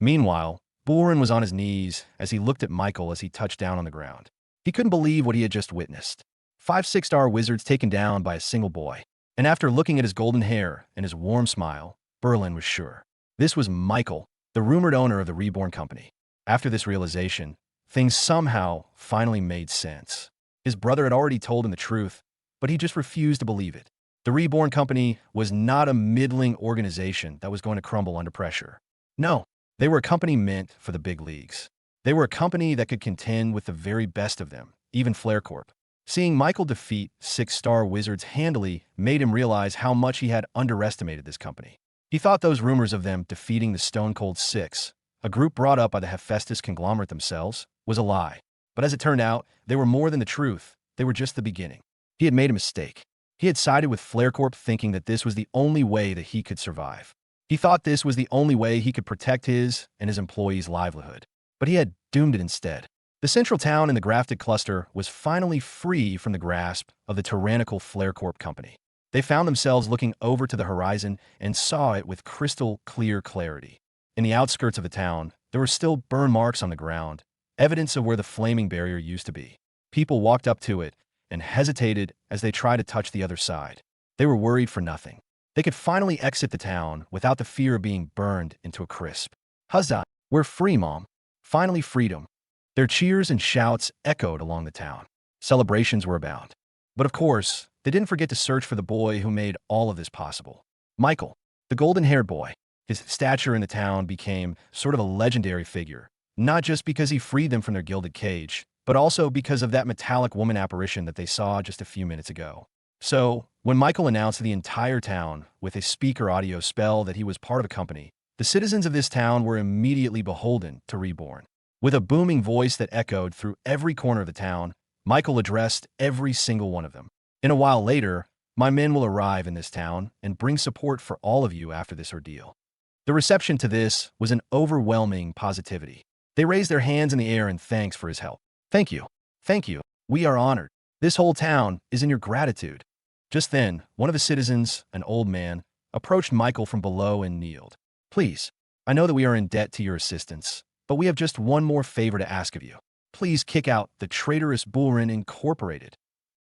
Meanwhile, Boren was on his knees as he looked at Michael as he touched down on the ground. He couldn't believe what he had just witnessed. 5 6-star wizards taken down by a single boy. And after looking at his golden hair and his warm smile, Berlin was sure. This was Michael, the rumored owner of the Reborn company. After this realization, things somehow finally made sense. His brother had already told him the truth, but he just refused to believe it. The Reborn company was not a middling organization that was going to crumble under pressure. No, they were a company meant for the big leagues. They were a company that could contend with the very best of them, even Flare Corp. Seeing Michael defeat 6-star wizards handily made him realize how much he had underestimated this company. He thought those rumors of them defeating the Stone Cold Six, a group brought up by the Hephaestus conglomerate themselves, was a lie. But as it turned out, they were more than the truth. They were just the beginning. He had made a mistake. He had sided with Flare Corp thinking that this was the only way that he could survive. He thought this was the only way he could protect his and his employees' livelihood. But he had doomed it instead. The central town in the grafted cluster was finally free from the grasp of the tyrannical Flare Corp company. They found themselves looking over to the horizon and saw it with crystal clear clarity. In the outskirts of the town, there were still burn marks on the ground, evidence of where the flaming barrier used to be. People walked up to it and hesitated as they tried to touch the other side. They were worried for nothing. They could finally exit the town without the fear of being burned into a crisp. Huzzah! We're free, Mom. Finally freedom. Their cheers and shouts echoed along the town. Celebrations were abound. But of course, they didn't forget to search for the boy who made all of this possible. Michael, the golden-haired boy. His stature in the town became sort of a legendary figure, not just because he freed them from their gilded cage, but also because of that metallic woman apparition that they saw just a few minutes ago. So, when Michael announced to the entire town with a speaker audio spell that he was part of a company, the citizens of this town were immediately beholden to Reborn. With a booming voice that echoed through every corner of the town, Michael addressed every single one of them. In a while later, my men will arrive in this town and bring support for all of you after this ordeal. The reception to this was an overwhelming positivity. They raised their hands in the air in thanks for his help. Thank you. Thank you. We are honored. This whole town is in your gratitude. Just then, one of the citizens, an old man, approached Michael from below and kneeled. Please, I know that we are in debt to your assistance, but we have just one more favor to ask of you. Please kick out the traitorous Bullrin Incorporated.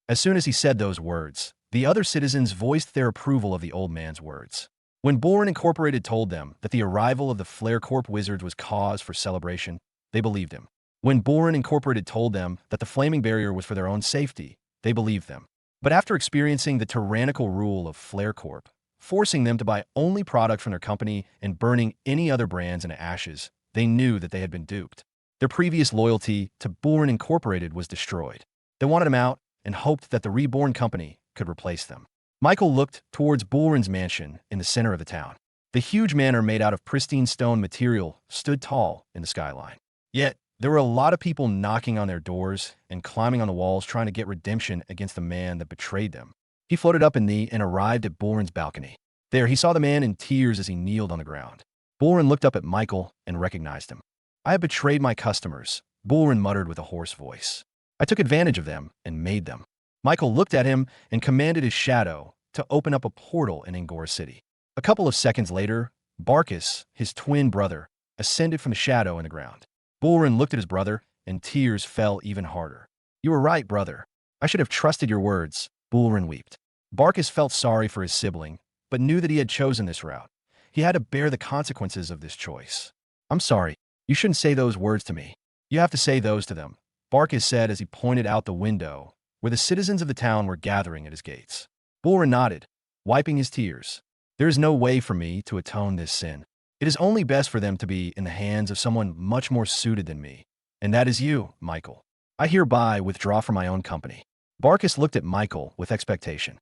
As soon as he said those words, the other citizens voiced their approval of the old man's words. When Bullrin Incorporated told them that the arrival of the Flare Corp wizards was cause for celebration, they believed him. When Bullrin Incorporated told them that the flaming barrier was for their own safety, they believed them. But after experiencing the tyrannical rule of Flare Corp, forcing them to buy only product from their company and burning any other brands into ashes, they knew that they had been duped. Their previous loyalty to Bullrin Incorporated was destroyed. They wanted him out and hoped that the Reborn company could replace them. Michael looked towards Bullrin's mansion in the center of the town. The huge manor made out of pristine stone material stood tall in the skyline. Yet, there were a lot of people knocking on their doors and climbing on the walls trying to get redemption against the man that betrayed them. He floated up in the and arrived at Bullrin's balcony. There, he saw the man in tears as he kneeled on the ground. Bullrin looked up at Michael and recognized him. I have betrayed my customers, Bullrin muttered with a hoarse voice. I took advantage of them and made them. Michael looked at him and commanded his shadow to open up a portal in Angora City. A couple of seconds later, Barkus, his twin brother, ascended from the shadow in the ground. Bullrin looked at his brother and tears fell even harder. You were right, brother. I should have trusted your words, Bulrin wept. Barkus felt sorry for his sibling, but knew that he had chosen this route. He had to bear the consequences of this choice. I'm sorry. You shouldn't say those words to me. You have to say those to them, Barkus said as he pointed out the window, where the citizens of the town were gathering at his gates. Bulrin nodded, wiping his tears. There is no way for me to atone this sin. It is only best for them to be in the hands of someone much more suited than me. And that is you, Michael. I hereby withdraw from my own company. Barkus looked at Michael with expectation.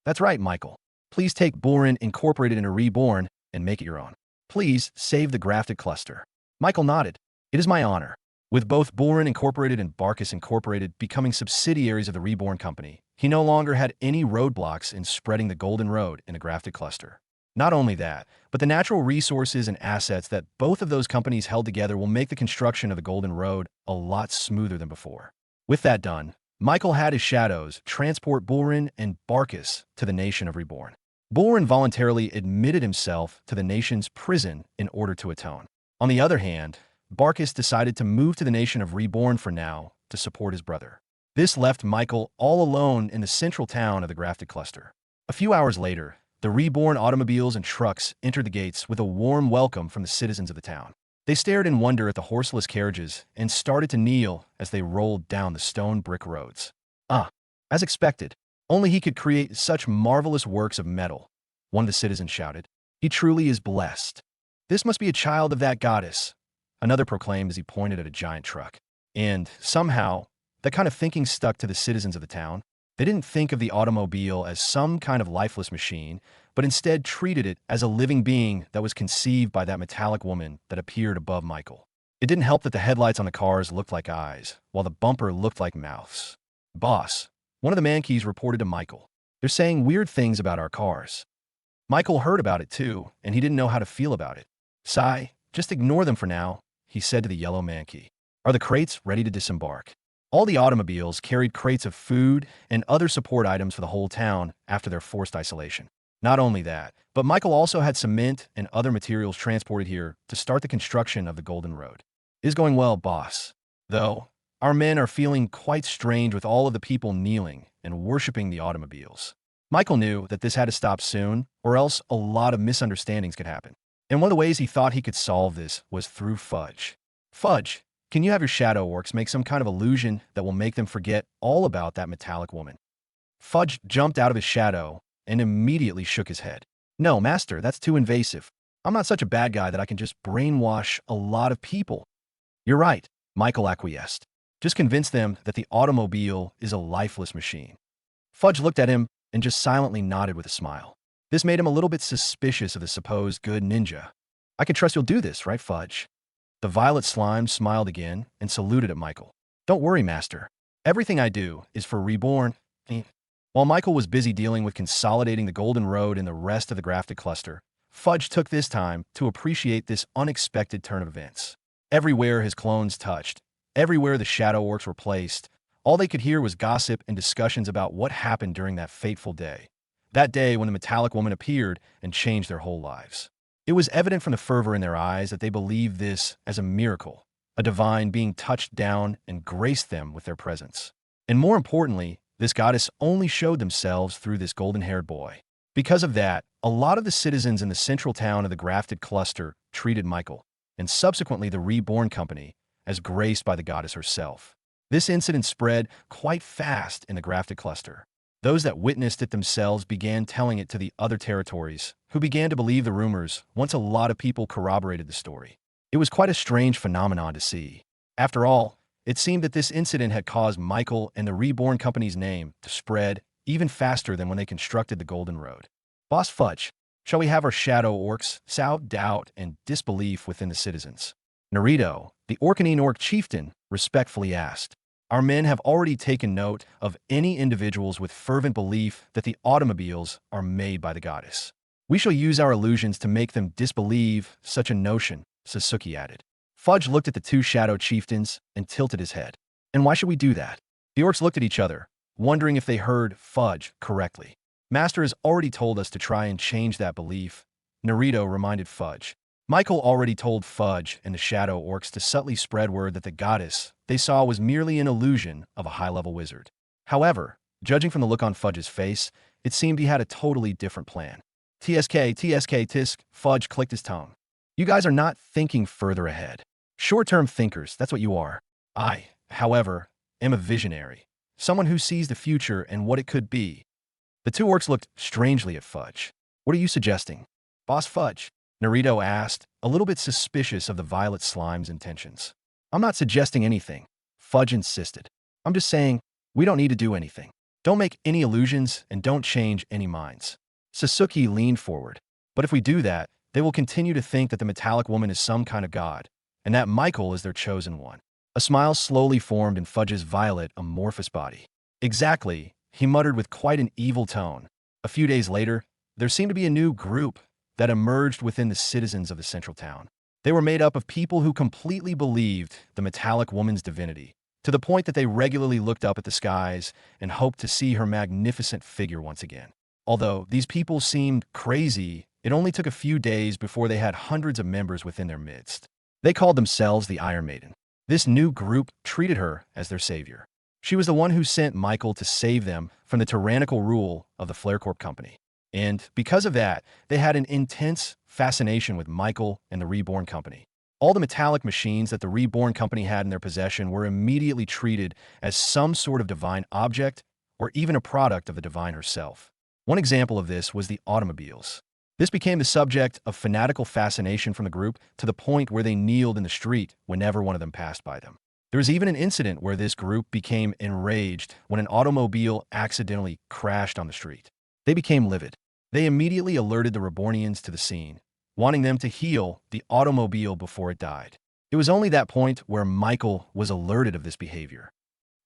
That's right, Michael. Please take Bulrin Incorporated into Reborn and make it your own. Please save the grafted cluster. Michael nodded. It is my honor. With both Bulrin Incorporated and Barkus Incorporated becoming subsidiaries of the Reborn Company, he no longer had any roadblocks in spreading the Golden Road in a grafted cluster. Not only that, but the natural resources and assets that both of those companies held together will make the construction of the Golden Road a lot smoother than before. With that done, Michael had his shadows transport Bulrin and Barkus to the nation of Reborn. Bulrin voluntarily admitted himself to the nation's prison in order to atone. On the other hand, Barkus decided to move to the nation of Reborn for now to support his brother. This left Michael all alone in the central town of the grafted cluster. A few hours later, the Reborn automobiles and trucks entered the gates with a warm welcome from the citizens of the town. They stared in wonder at the horseless carriages and started to kneel as they rolled down the stone brick roads. As expected, only he could create such marvelous works of metal, one of the citizens shouted. He truly is blessed. This must be a child of that goddess, another proclaimed as he pointed at a giant truck. And somehow, that kind of thinking stuck to the citizens of the town. They didn't think of the automobile as some kind of lifeless machine, but instead treated it as a living being that was conceived by that metallic woman that appeared above Michael. It didn't help that the headlights on the cars looked like eyes, while the bumper looked like mouths. Boss, one of the mankeys reported to Michael. They're saying weird things about our cars. Michael heard about it too, and he didn't know how to feel about it. Sigh, just ignore them for now, he said to the yellow mankey. Are the crates ready to disembark? All the automobiles carried crates of food and other support items for the whole town after their forced isolation. Not only that, but Michael also had cement and other materials transported here to start the construction of the Golden Road. It is going well, boss. Though, our men are feeling quite strange with all of the people kneeling and worshiping the automobiles. Michael knew that this had to stop soon, or else a lot of misunderstandings could happen. And one of the ways he thought he could solve this was through Fudge. Fudge, can you have your shadow orcs make some kind of illusion that will make them forget all about that metallic woman? Fudge jumped out of his shadow and immediately shook his head. No, master, that's too invasive. I'm not such a bad guy that I can just brainwash a lot of people. You're right, Michael acquiesced. Just convince them that the automobile is a lifeless machine. Fudge looked at him and just silently nodded with a smile. This made him a little bit suspicious of the supposed good ninja. I can trust you'll do this, right, Fudge? The violet slime smiled again and saluted at Michael. Don't worry, master. Everything I do is for Reborn. While Michael was busy dealing with consolidating the Golden Road and the rest of the grafted cluster, Fudge took this time to appreciate this unexpected turn of events. Everywhere his clones touched, everywhere the shadow orcs were placed, all they could hear was gossip and discussions about what happened during that fateful day. That day when the metallic woman appeared and changed their whole lives. It was evident from the fervor in their eyes that they believed this as a miracle, a divine being touched down and graced them with their presence. And more importantly, this goddess only showed themselves through this golden-haired boy. Because of that, a lot of the citizens in the central town of the grafted cluster treated Michael, and subsequently the Reborn Company, as graced by the goddess herself. This incident spread quite fast in the grafted cluster. Those that witnessed it themselves began telling it to the other territories, who began to believe the rumors once a lot of people corroborated the story. It was quite a strange phenomenon to see. After all, it seemed that this incident had caused Michael and the Reborn Company's name to spread even faster than when they constructed the Golden Road. Boss Fudge, shall we have our shadow orcs sow doubt and disbelief within the citizens? Naruto, the Orcanine orc chieftain, respectfully asked. Our men have already taken note of any individuals with fervent belief that the automobiles are made by the goddess. We shall use our illusions to make them disbelieve such a notion, Sasuke added. Fudge looked at the two shadow chieftains and tilted his head. And why should we do that? The orcs looked at each other, wondering if they heard Fudge correctly. Master has already told us to try and change that belief, Naruto reminded Fudge. Michael already told Fudge and the Shadow Orcs to subtly spread word that the goddess they saw was merely an illusion of a high-level wizard. However, judging from the look on Fudge's face, it seemed he had a totally different plan. TSK, TSK, tisk, Fudge clicked his tongue. You guys are not thinking further ahead. Short-term thinkers, that's what you are. I, however, am a visionary. Someone who sees the future and what it could be. The two orcs looked strangely at Fudge. What are you suggesting? Boss Fudge, Naruto asked, a little bit suspicious of the violet slime's intentions. I'm not suggesting anything, Fudge insisted. I'm just saying, we don't need to do anything. Don't make any illusions and don't change any minds. Sasuke leaned forward. But if we do that, they will continue to think that the metallic woman is some kind of god, and that Michael is their chosen one. A smile slowly formed in Fudge's violet, amorphous body. Exactly, he muttered with quite an evil tone. A few days later, there seemed to be a new group that emerged within the citizens of the central town. They were made up of people who completely believed the metallic woman's divinity, to the point that they regularly looked up at the skies and hoped to see her magnificent figure once again. Although these people seemed crazy, it only took a few days before they had hundreds of members within their midst. They called themselves the Iron Maiden. This new group treated her as their savior. She was the one who sent Michael to save them from the tyrannical rule of the FlareCorp company. And because of that, they had an intense fascination with Michael and the Reborn company. All the metallic machines that the Reborn company had in their possession were immediately treated as some sort of divine object or even a product of the divine herself. One example of this was the automobiles. This became the subject of fanatical fascination from the group to the point where they kneeled in the street whenever one of them passed by them. There was even an incident where this group became enraged when an automobile accidentally crashed on the street. They became livid. They immediately alerted the Rebornians to the scene, wanting them to heal the automobile before it died. It was only that point where Michael was alerted of this behavior.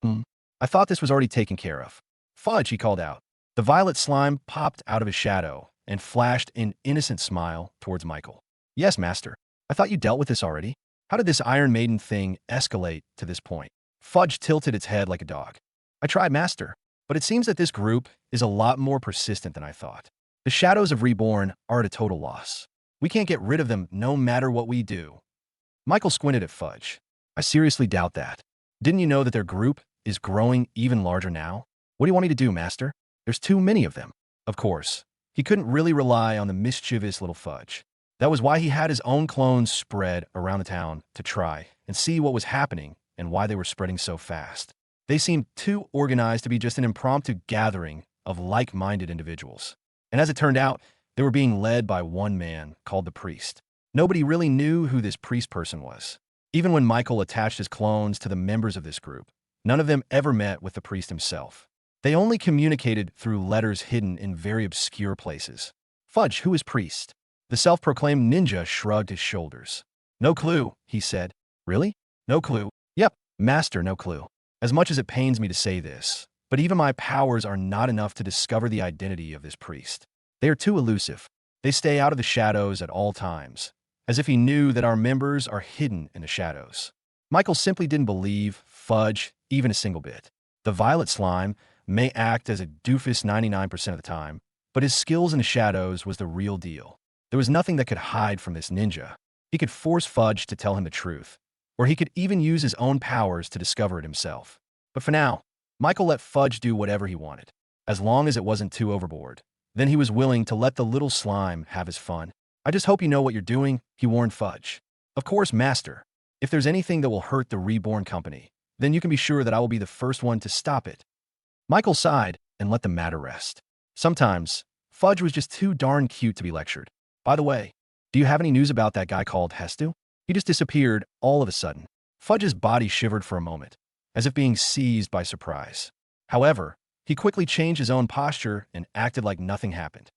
I thought this was already taken care of. Fudge, he called out. The violet slime popped out of his shadow and flashed an innocent smile towards Michael. Yes, Master. I thought you dealt with this already. How did this Iron Maiden thing escalate to this point? Fudge tilted its head like a dog. I tried, Master, but it seems that this group is a lot more persistent than I thought. The shadows of Reborn are at a total loss. We can't get rid of them no matter what we do. Michael squinted at Fudge. I seriously doubt that. Didn't you know that their group is growing even larger now? What do you want me to do, Master? There's too many of them. Of course, he couldn't really rely on the mischievous little Fudge. That was why he had his own clones spread around the town to try and see what was happening and why they were spreading so fast. They seemed too organized to be just an impromptu gathering of like-minded individuals. And as it turned out, they were being led by one man called the priest. Nobody really knew who this priest person was. Even when Michael attached his clones to the members of this group, none of them ever met with the priest himself. They only communicated through letters hidden in very obscure places. Fudge, who is priest? The self-proclaimed ninja shrugged his shoulders. No clue, he said. Really? No clue? Yep, Master, no clue. As much as it pains me to say this, but even my powers are not enough to discover the identity of this priest. They are too elusive. They stay out of the shadows at all times, as if he knew that our members are hidden in the shadows. Michael simply didn't believe Fudge even a single bit. The violet slime may act as a doofus 99% of the time, but his skills in the shadows was the real deal. There was nothing that could hide from this ninja. He could force Fudge to tell him the truth, or he could even use his own powers to discover it himself. But for now, Michael let Fudge do whatever he wanted, as long as it wasn't too overboard. Then he was willing to let the little slime have his fun. I just hope you know what you're doing, he warned Fudge. Of course, Master. If there's anything that will hurt the Reborn company, then you can be sure that I will be the first one to stop it. Michael sighed and let the matter rest. Sometimes, Fudge was just too darn cute to be lectured. By the way, do you have any news about that guy called Hestu? He just disappeared all of a sudden. Fudge's body shivered for a moment, as if being seized by surprise. However, he quickly changed his own posture and acted like nothing happened.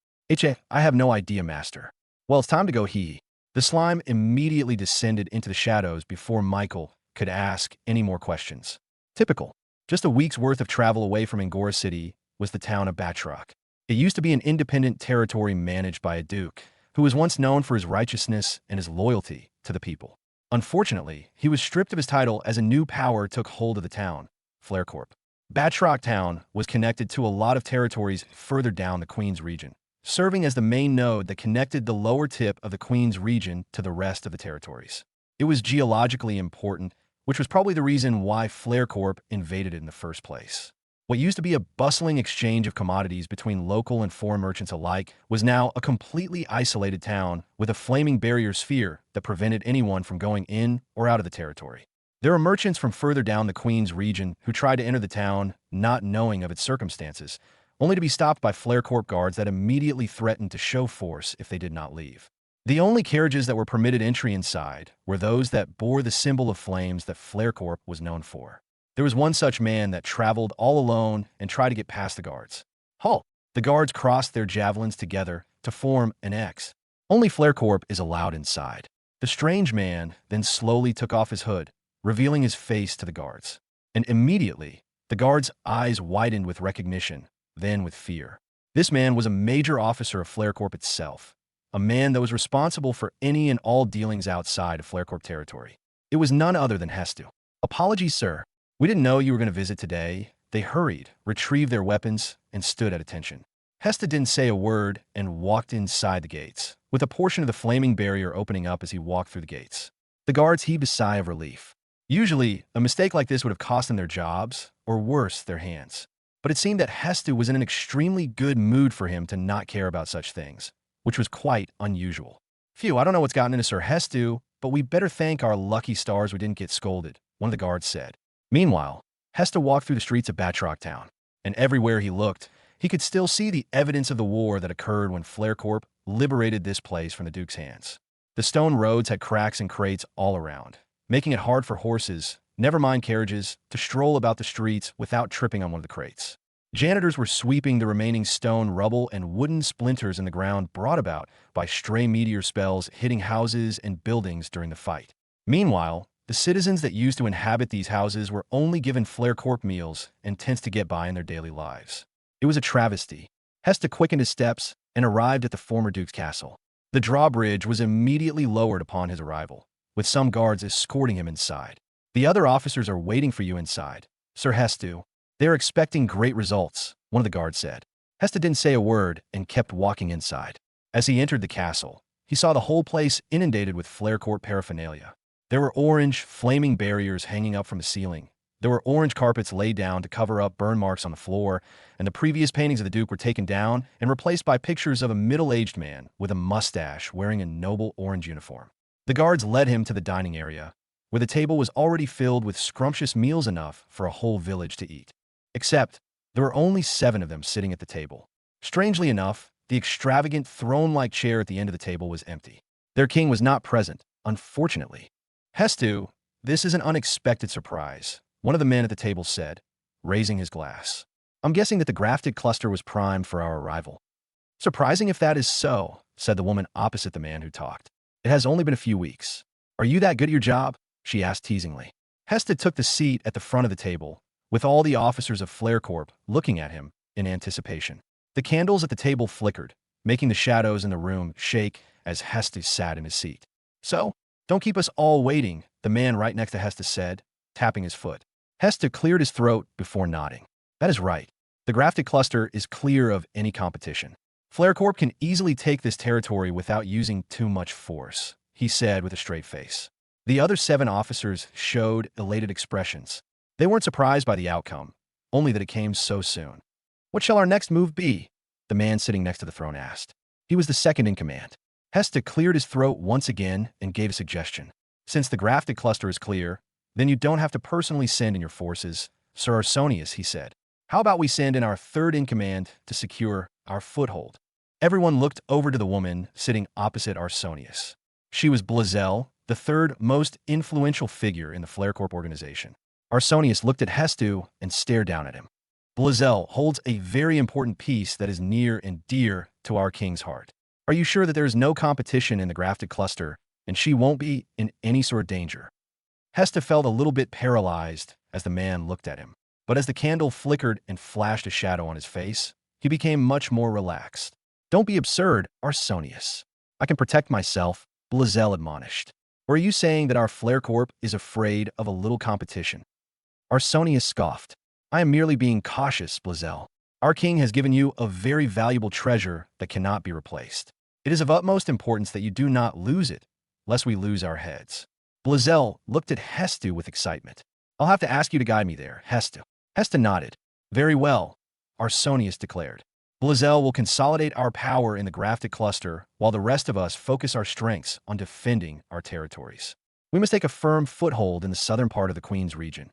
I have no idea, Master. Well, it's time to go, he. The slime immediately descended into the shadows before Michael could ask any more questions. Typical. Just a week's worth of travel away from Angora City was the town of Batroc. It used to be an independent territory managed by a duke, who was once known for his righteousness and his loyalty to the people. Unfortunately, he was stripped of his title as a new power took hold of the town, FlareCorp. Batroc Town was connected to a lot of territories further down the Queen's region, serving as the main node that connected the lower tip of the Queen's region to the rest of the territories. It was geologically important, which was probably the reason why Flare Corp invaded it in the first place. What used to be a bustling exchange of commodities between local and foreign merchants alike was now a completely isolated town with a flaming barrier sphere that prevented anyone from going in or out of the territory. There were merchants from further down the Queen's region who tried to enter the town, not knowing of its circumstances, only to be stopped by Flare Corp guards that immediately threatened to show force if they did not leave. The only carriages that were permitted entry inside were those that bore the symbol of flames that Flare Corp was known for. There was one such man that traveled all alone and tried to get past the guards. Halt! The guards crossed their javelins together to form an X. Only Flare Corp is allowed inside. The strange man then slowly took off his hood, revealing his face to the guards. And immediately, the guards' eyes widened with recognition, then with fear. This man was a major officer of Flare Corp itself, a man that was responsible for any and all dealings outside of Flare Corp territory. It was none other than Hestu. Apologies, sir. We didn't know you were going to visit today. They hurried, retrieved their weapons, and stood at attention. Hesta didn't say a word and walked inside the gates, with a portion of the flaming barrier opening up as he walked through the gates. The guards heaved a sigh of relief. Usually, a mistake like this would have cost them their jobs, or worse, their hands. But it seemed that Hestu was in an extremely good mood for him to not care about such things, which was quite unusual. Phew, I don't know what's gotten into Sir Hestu, but we better thank our lucky stars we didn't get scolded, one of the guards said. Meanwhile, Hesta walked through the streets of Batroc Town, and everywhere he looked, he could still see the evidence of the war that occurred when Flare Corp liberated this place from the Duke's hands. The stone roads had cracks and crates all around, making it hard for horses, never mind carriages, to stroll about the streets without tripping on one of the crates. Janitors were sweeping the remaining stone rubble and wooden splinters in the ground brought about by stray meteor spells hitting houses and buildings during the fight. Meanwhile, the citizens that used to inhabit these houses were only given Flare Corp meals and tents to get by in their daily lives. It was a travesty. Hesta quickened his steps and arrived at the former Duke's castle. The drawbridge was immediately lowered upon his arrival, with some guards escorting him inside. The other officers are waiting for you inside, Sir Hestu. They're expecting great results, one of the guards said. Hesta didn't say a word and kept walking inside. As he entered the castle, he saw the whole place inundated with Flare Corp paraphernalia. There were orange, flaming barriers hanging up from the ceiling. There were orange carpets laid down to cover up burn marks on the floor, and the previous paintings of the Duke were taken down and replaced by pictures of a middle-aged man with a mustache wearing a noble orange uniform. The guards led him to the dining area, where the table was already filled with scrumptious meals enough for a whole village to eat. Except, there were only 7 of them sitting at the table. Strangely enough, the extravagant throne-like chair at the end of the table was empty. Their king was not present, unfortunately. Hestu, this is an unexpected surprise, one of the men at the table said, raising his glass. I'm guessing that the grafted cluster was primed for our arrival. Surprising if that is so, said the woman opposite the man who talked. It has only been a few weeks. Are you that good at your job? She asked teasingly. Hesta took the seat at the front of the table, with all the officers of Flare Corp looking at him in anticipation. The candles at the table flickered, making the shadows in the room shake as Hesta sat in his seat. So, don't keep us all waiting, the man right next to Hesta said, tapping his foot. Hesta cleared his throat before nodding. That is right. The grafted cluster is clear of any competition. Flare Corp can easily take this territory without using too much force, he said with a straight face. The other 7 officers showed elated expressions. They weren't surprised by the outcome, only that it came so soon. What shall our next move be? The man sitting next to the throne asked. He was the second in command. Hesta cleared his throat once again and gave a suggestion. Since the grafted cluster is clear, then you don't have to personally send in your forces, Sir Arsonius, he said. How about we send in our third in command to secure our foothold? Everyone looked over to the woman sitting opposite Arsonius. She was Blazel, the third most influential figure in the Flare Corp organization. Arsonius looked at Hestu and stared down at him. Blazel holds a very important piece that is near and dear to our king's heart. Are you sure that there is no competition in the grafted cluster, and she won't be in any sort of danger? Hesta felt a little bit paralyzed as the man looked at him. But as the candle flickered and flashed a shadow on his face, he became much more relaxed. Don't be absurd, Arsonius. I can protect myself, Blazel admonished. Or are you saying that our Flare Corp is afraid of a little competition? Arsonius scoffed. I am merely being cautious, Blazel. Our king has given you a very valuable treasure that cannot be replaced. It is of utmost importance that you do not lose it, lest we lose our heads. Blazel looked at Hestu with excitement. I'll have to ask you to guide me there, Hestu. Hestu nodded. Very well, Arsonius declared. Blazel will consolidate our power in the grafted cluster, while the rest of us focus our strengths on defending our territories. We must take a firm foothold in the southern part of the Queen's region.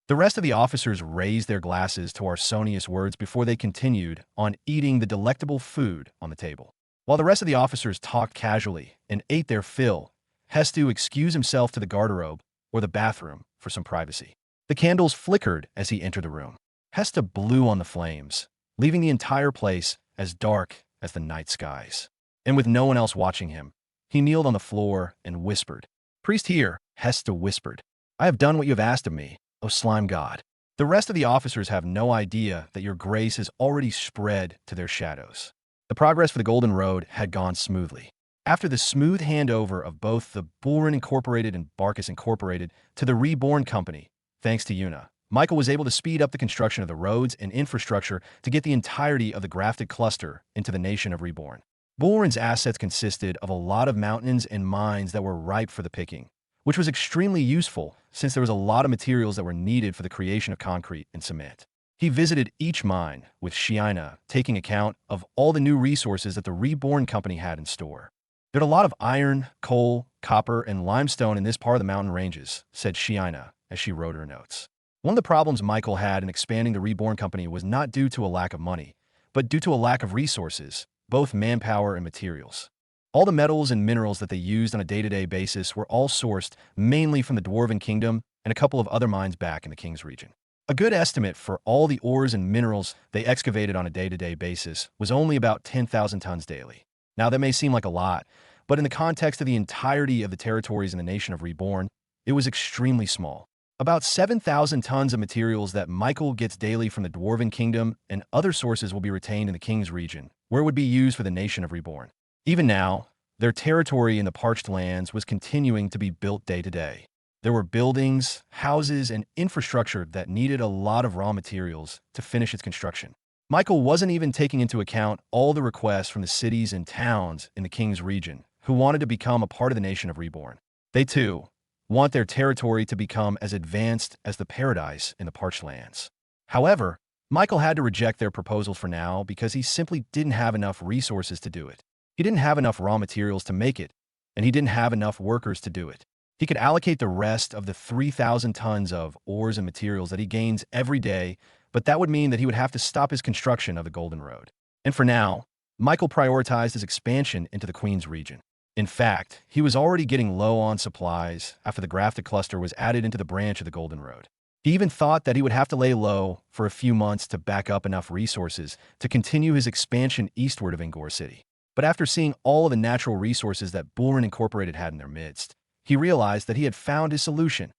The rest of the officers raised their glasses to Arsonius' words before they continued on eating the delectable food on the table. While the rest of the officers talked casually and ate their fill, Hestu excused himself to the garderobe or the bathroom for some privacy. The candles flickered as he entered the room. Hestu blew on the flames, leaving the entire place as dark as the night skies. And with no one else watching him, he kneeled on the floor and whispered. Priest here, Hestu whispered. I have done what you have asked of me, O slime god. The rest of the officers have no idea that your grace has already spread to their shadows. The progress for the Golden Road had gone smoothly. After the smooth handover of both the Bullrun Incorporated and Barkus Incorporated to the Reborn Company, thanks to Yuna, Michael was able to speed up the construction of the roads and infrastructure to get the entirety of the grafted cluster into the nation of Reborn. Bullrun's assets consisted of a lot of mountains and mines that were ripe for the picking, which was extremely useful since there was a lot of materials that were needed for the creation of concrete and cement. He visited each mine, with Shiina taking account of all the new resources that the Reborn Company had in store. There are a lot of iron, coal, copper, and limestone in this part of the mountain ranges, said Shiina as she wrote her notes. One of the problems Michael had in expanding the Reborn Company was not due to a lack of money, but due to a lack of resources, both manpower and materials. All the metals and minerals that they used on a day-to-day basis were all sourced mainly from the Dwarven Kingdom and a couple of other mines back in the King's region. A good estimate for all the ores and minerals they excavated on a day-to-day basis was only about 10,000 tons daily. Now, that may seem like a lot, but in the context of the entirety of the territories in the nation of Reborn, it was extremely small. About 7,000 tons of materials that Michael gets daily from the Dwarven Kingdom and other sources will be retained in the King's region, where it would be used for the nation of Reborn. Even now, their territory in the parched lands was continuing to be built day to day. There were buildings, houses, and infrastructure that needed a lot of raw materials to finish its construction. Michael wasn't even taking into account all the requests from the cities and towns in the King's region who wanted to become a part of the nation of Reborn. They, too, want their territory to become as advanced as the paradise in the parched lands. However, Michael had to reject their proposals for now because he simply didn't have enough resources to do it. He didn't have enough raw materials to make it, and he didn't have enough workers to do it. He could allocate the rest of the 3,000 tons of ores and materials that he gains every day, but that would mean that he would have to stop his construction of the Golden Road. And for now, Michael prioritized his expansion into the Queen's region. In fact, he was already getting low on supplies after the grafted cluster was added into the branch of the Golden Road. He even thought that he would have to lay low for a few months to back up enough resources to continue his expansion eastward of Angor City. But after seeing all of the natural resources that Bullrun Incorporated had in their midst, he realized that he had found his solution.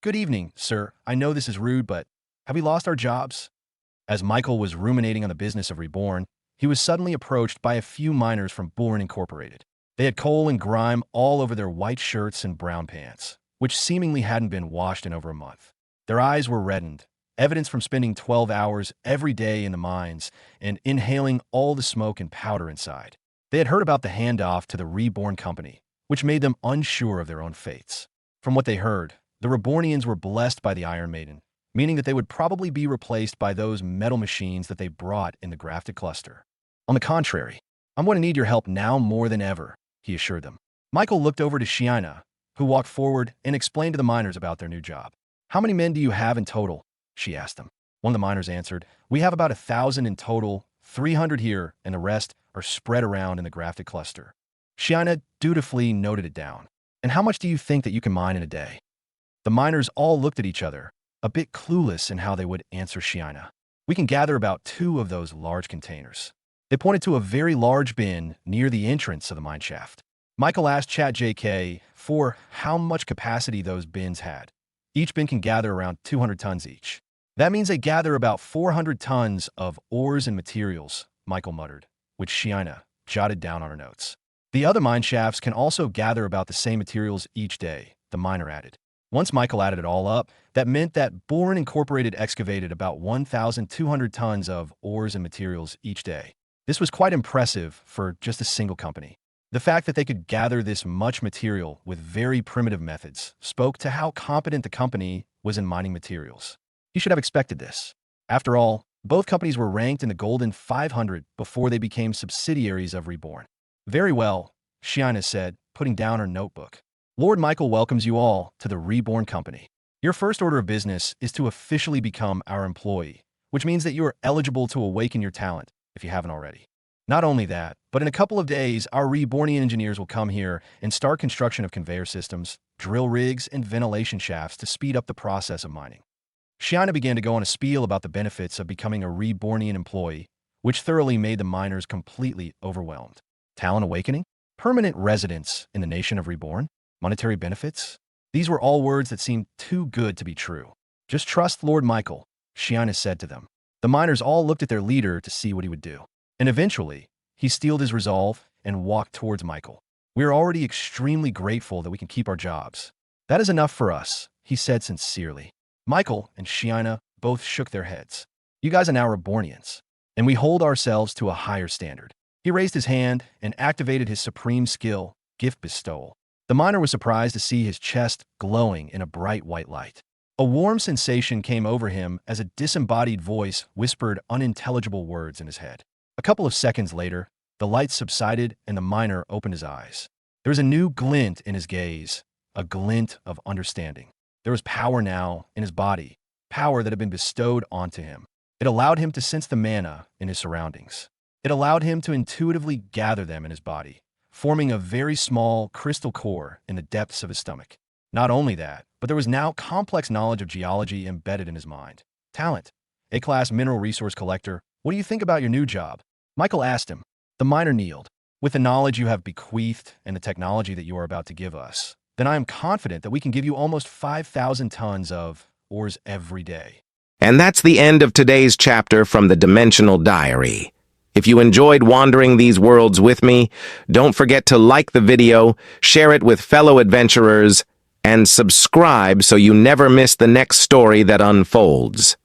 Good evening, sir. I know this is rude, but have we lost our jobs? As Michael was ruminating on the business of Reborn, he was suddenly approached by a few miners from Bullrun Incorporated. They had coal and grime all over their white shirts and brown pants, which seemingly hadn't been washed in over a month. Their eyes were reddened, evidence from spending 12 hours every day in the mines and inhaling all the smoke and powder inside. They had heard about the handoff to the Reborn Company, which made them unsure of their own fates. From what they heard, the Rebornians were blessed by the Iron Maiden, meaning that they would probably be replaced by those metal machines that they brought in the grafted cluster. On the contrary, I'm going to need your help now more than ever, he assured them. Michael looked over to Shiina, who walked forward and explained to the miners about their new job. How many men do you have in total? She asked them. One of the miners answered, we have about 1,000 in total, 300 here, and the rest are spread around in the grafted cluster. Shiina dutifully noted it down. And how much do you think that you can mine in a day? The miners all looked at each other, a bit clueless in how they would answer Shiina. We can gather about 2 of those large containers. They pointed to a very large bin near the entrance of the mine shaft. Michael asked ChatJK for how much capacity those bins had. Each bin can gather around 200 tons each. That means they gather about 400 tons of ores and materials, Michael muttered, which Shiina jotted down on her notes. The other mine shafts can also gather about the same materials each day, the miner added. Once Michael added it all up, that meant that Bourne Incorporated excavated about 1,200 tons of ores and materials each day. This was quite impressive for just a single company. The fact that they could gather this much material with very primitive methods spoke to how competent the company was in mining materials. You should have expected this. After all, both companies were ranked in the Golden 500 before they became subsidiaries of Reborn. Very well, Shiana said, putting down her notebook. Lord Michael welcomes you all to the Reborn Company. Your first order of business is to officially become our employee, which means that you are eligible to awaken your talent if you haven't already. Not only that, but in a couple of days, our Rebornian engineers will come here and start construction of conveyor systems, drill rigs, and ventilation shafts to speed up the process of mining. Shiana began to go on a spiel about the benefits of becoming a Rebornian employee, which thoroughly made the miners completely overwhelmed. Talent awakening? Permanent residence in the nation of Reborn? Monetary benefits? These were all words that seemed too good to be true. Just trust Lord Michael, Shiana said to them. The miners all looked at their leader to see what he would do. And eventually, he steeled his resolve and walked towards Michael. We are already extremely grateful that we can keep our jobs. That is enough for us, he said sincerely. Michael and Shiana both shook their heads. You guys are now Rebornians, and we hold ourselves to a higher standard. He raised his hand and activated his supreme skill, gift bestowal. The miner was surprised to see his chest glowing in a bright white light. A warm sensation came over him as a disembodied voice whispered unintelligible words in his head. A couple of seconds later, the light subsided and the miner opened his eyes. There was a new glint in his gaze, a glint of understanding. There was power now in his body, power that had been bestowed onto him. It allowed him to sense the mana in his surroundings. It allowed him to intuitively gather them in his body, forming a very small crystal core in the depths of his stomach. Not only that, but there was now complex knowledge of geology embedded in his mind. Talent. A-class mineral resource collector. What do you think about your new job? Michael asked him. The miner kneeled. With the knowledge you have bequeathed and the technology that you are about to give us, then I am confident that we can give you almost 5,000 tons of ores every day. And that's the end of today's chapter from the Dimensional Diary. If you enjoyed wandering these worlds with me, don't forget to like the video, share it with fellow adventurers, and subscribe so you never miss the next story that unfolds.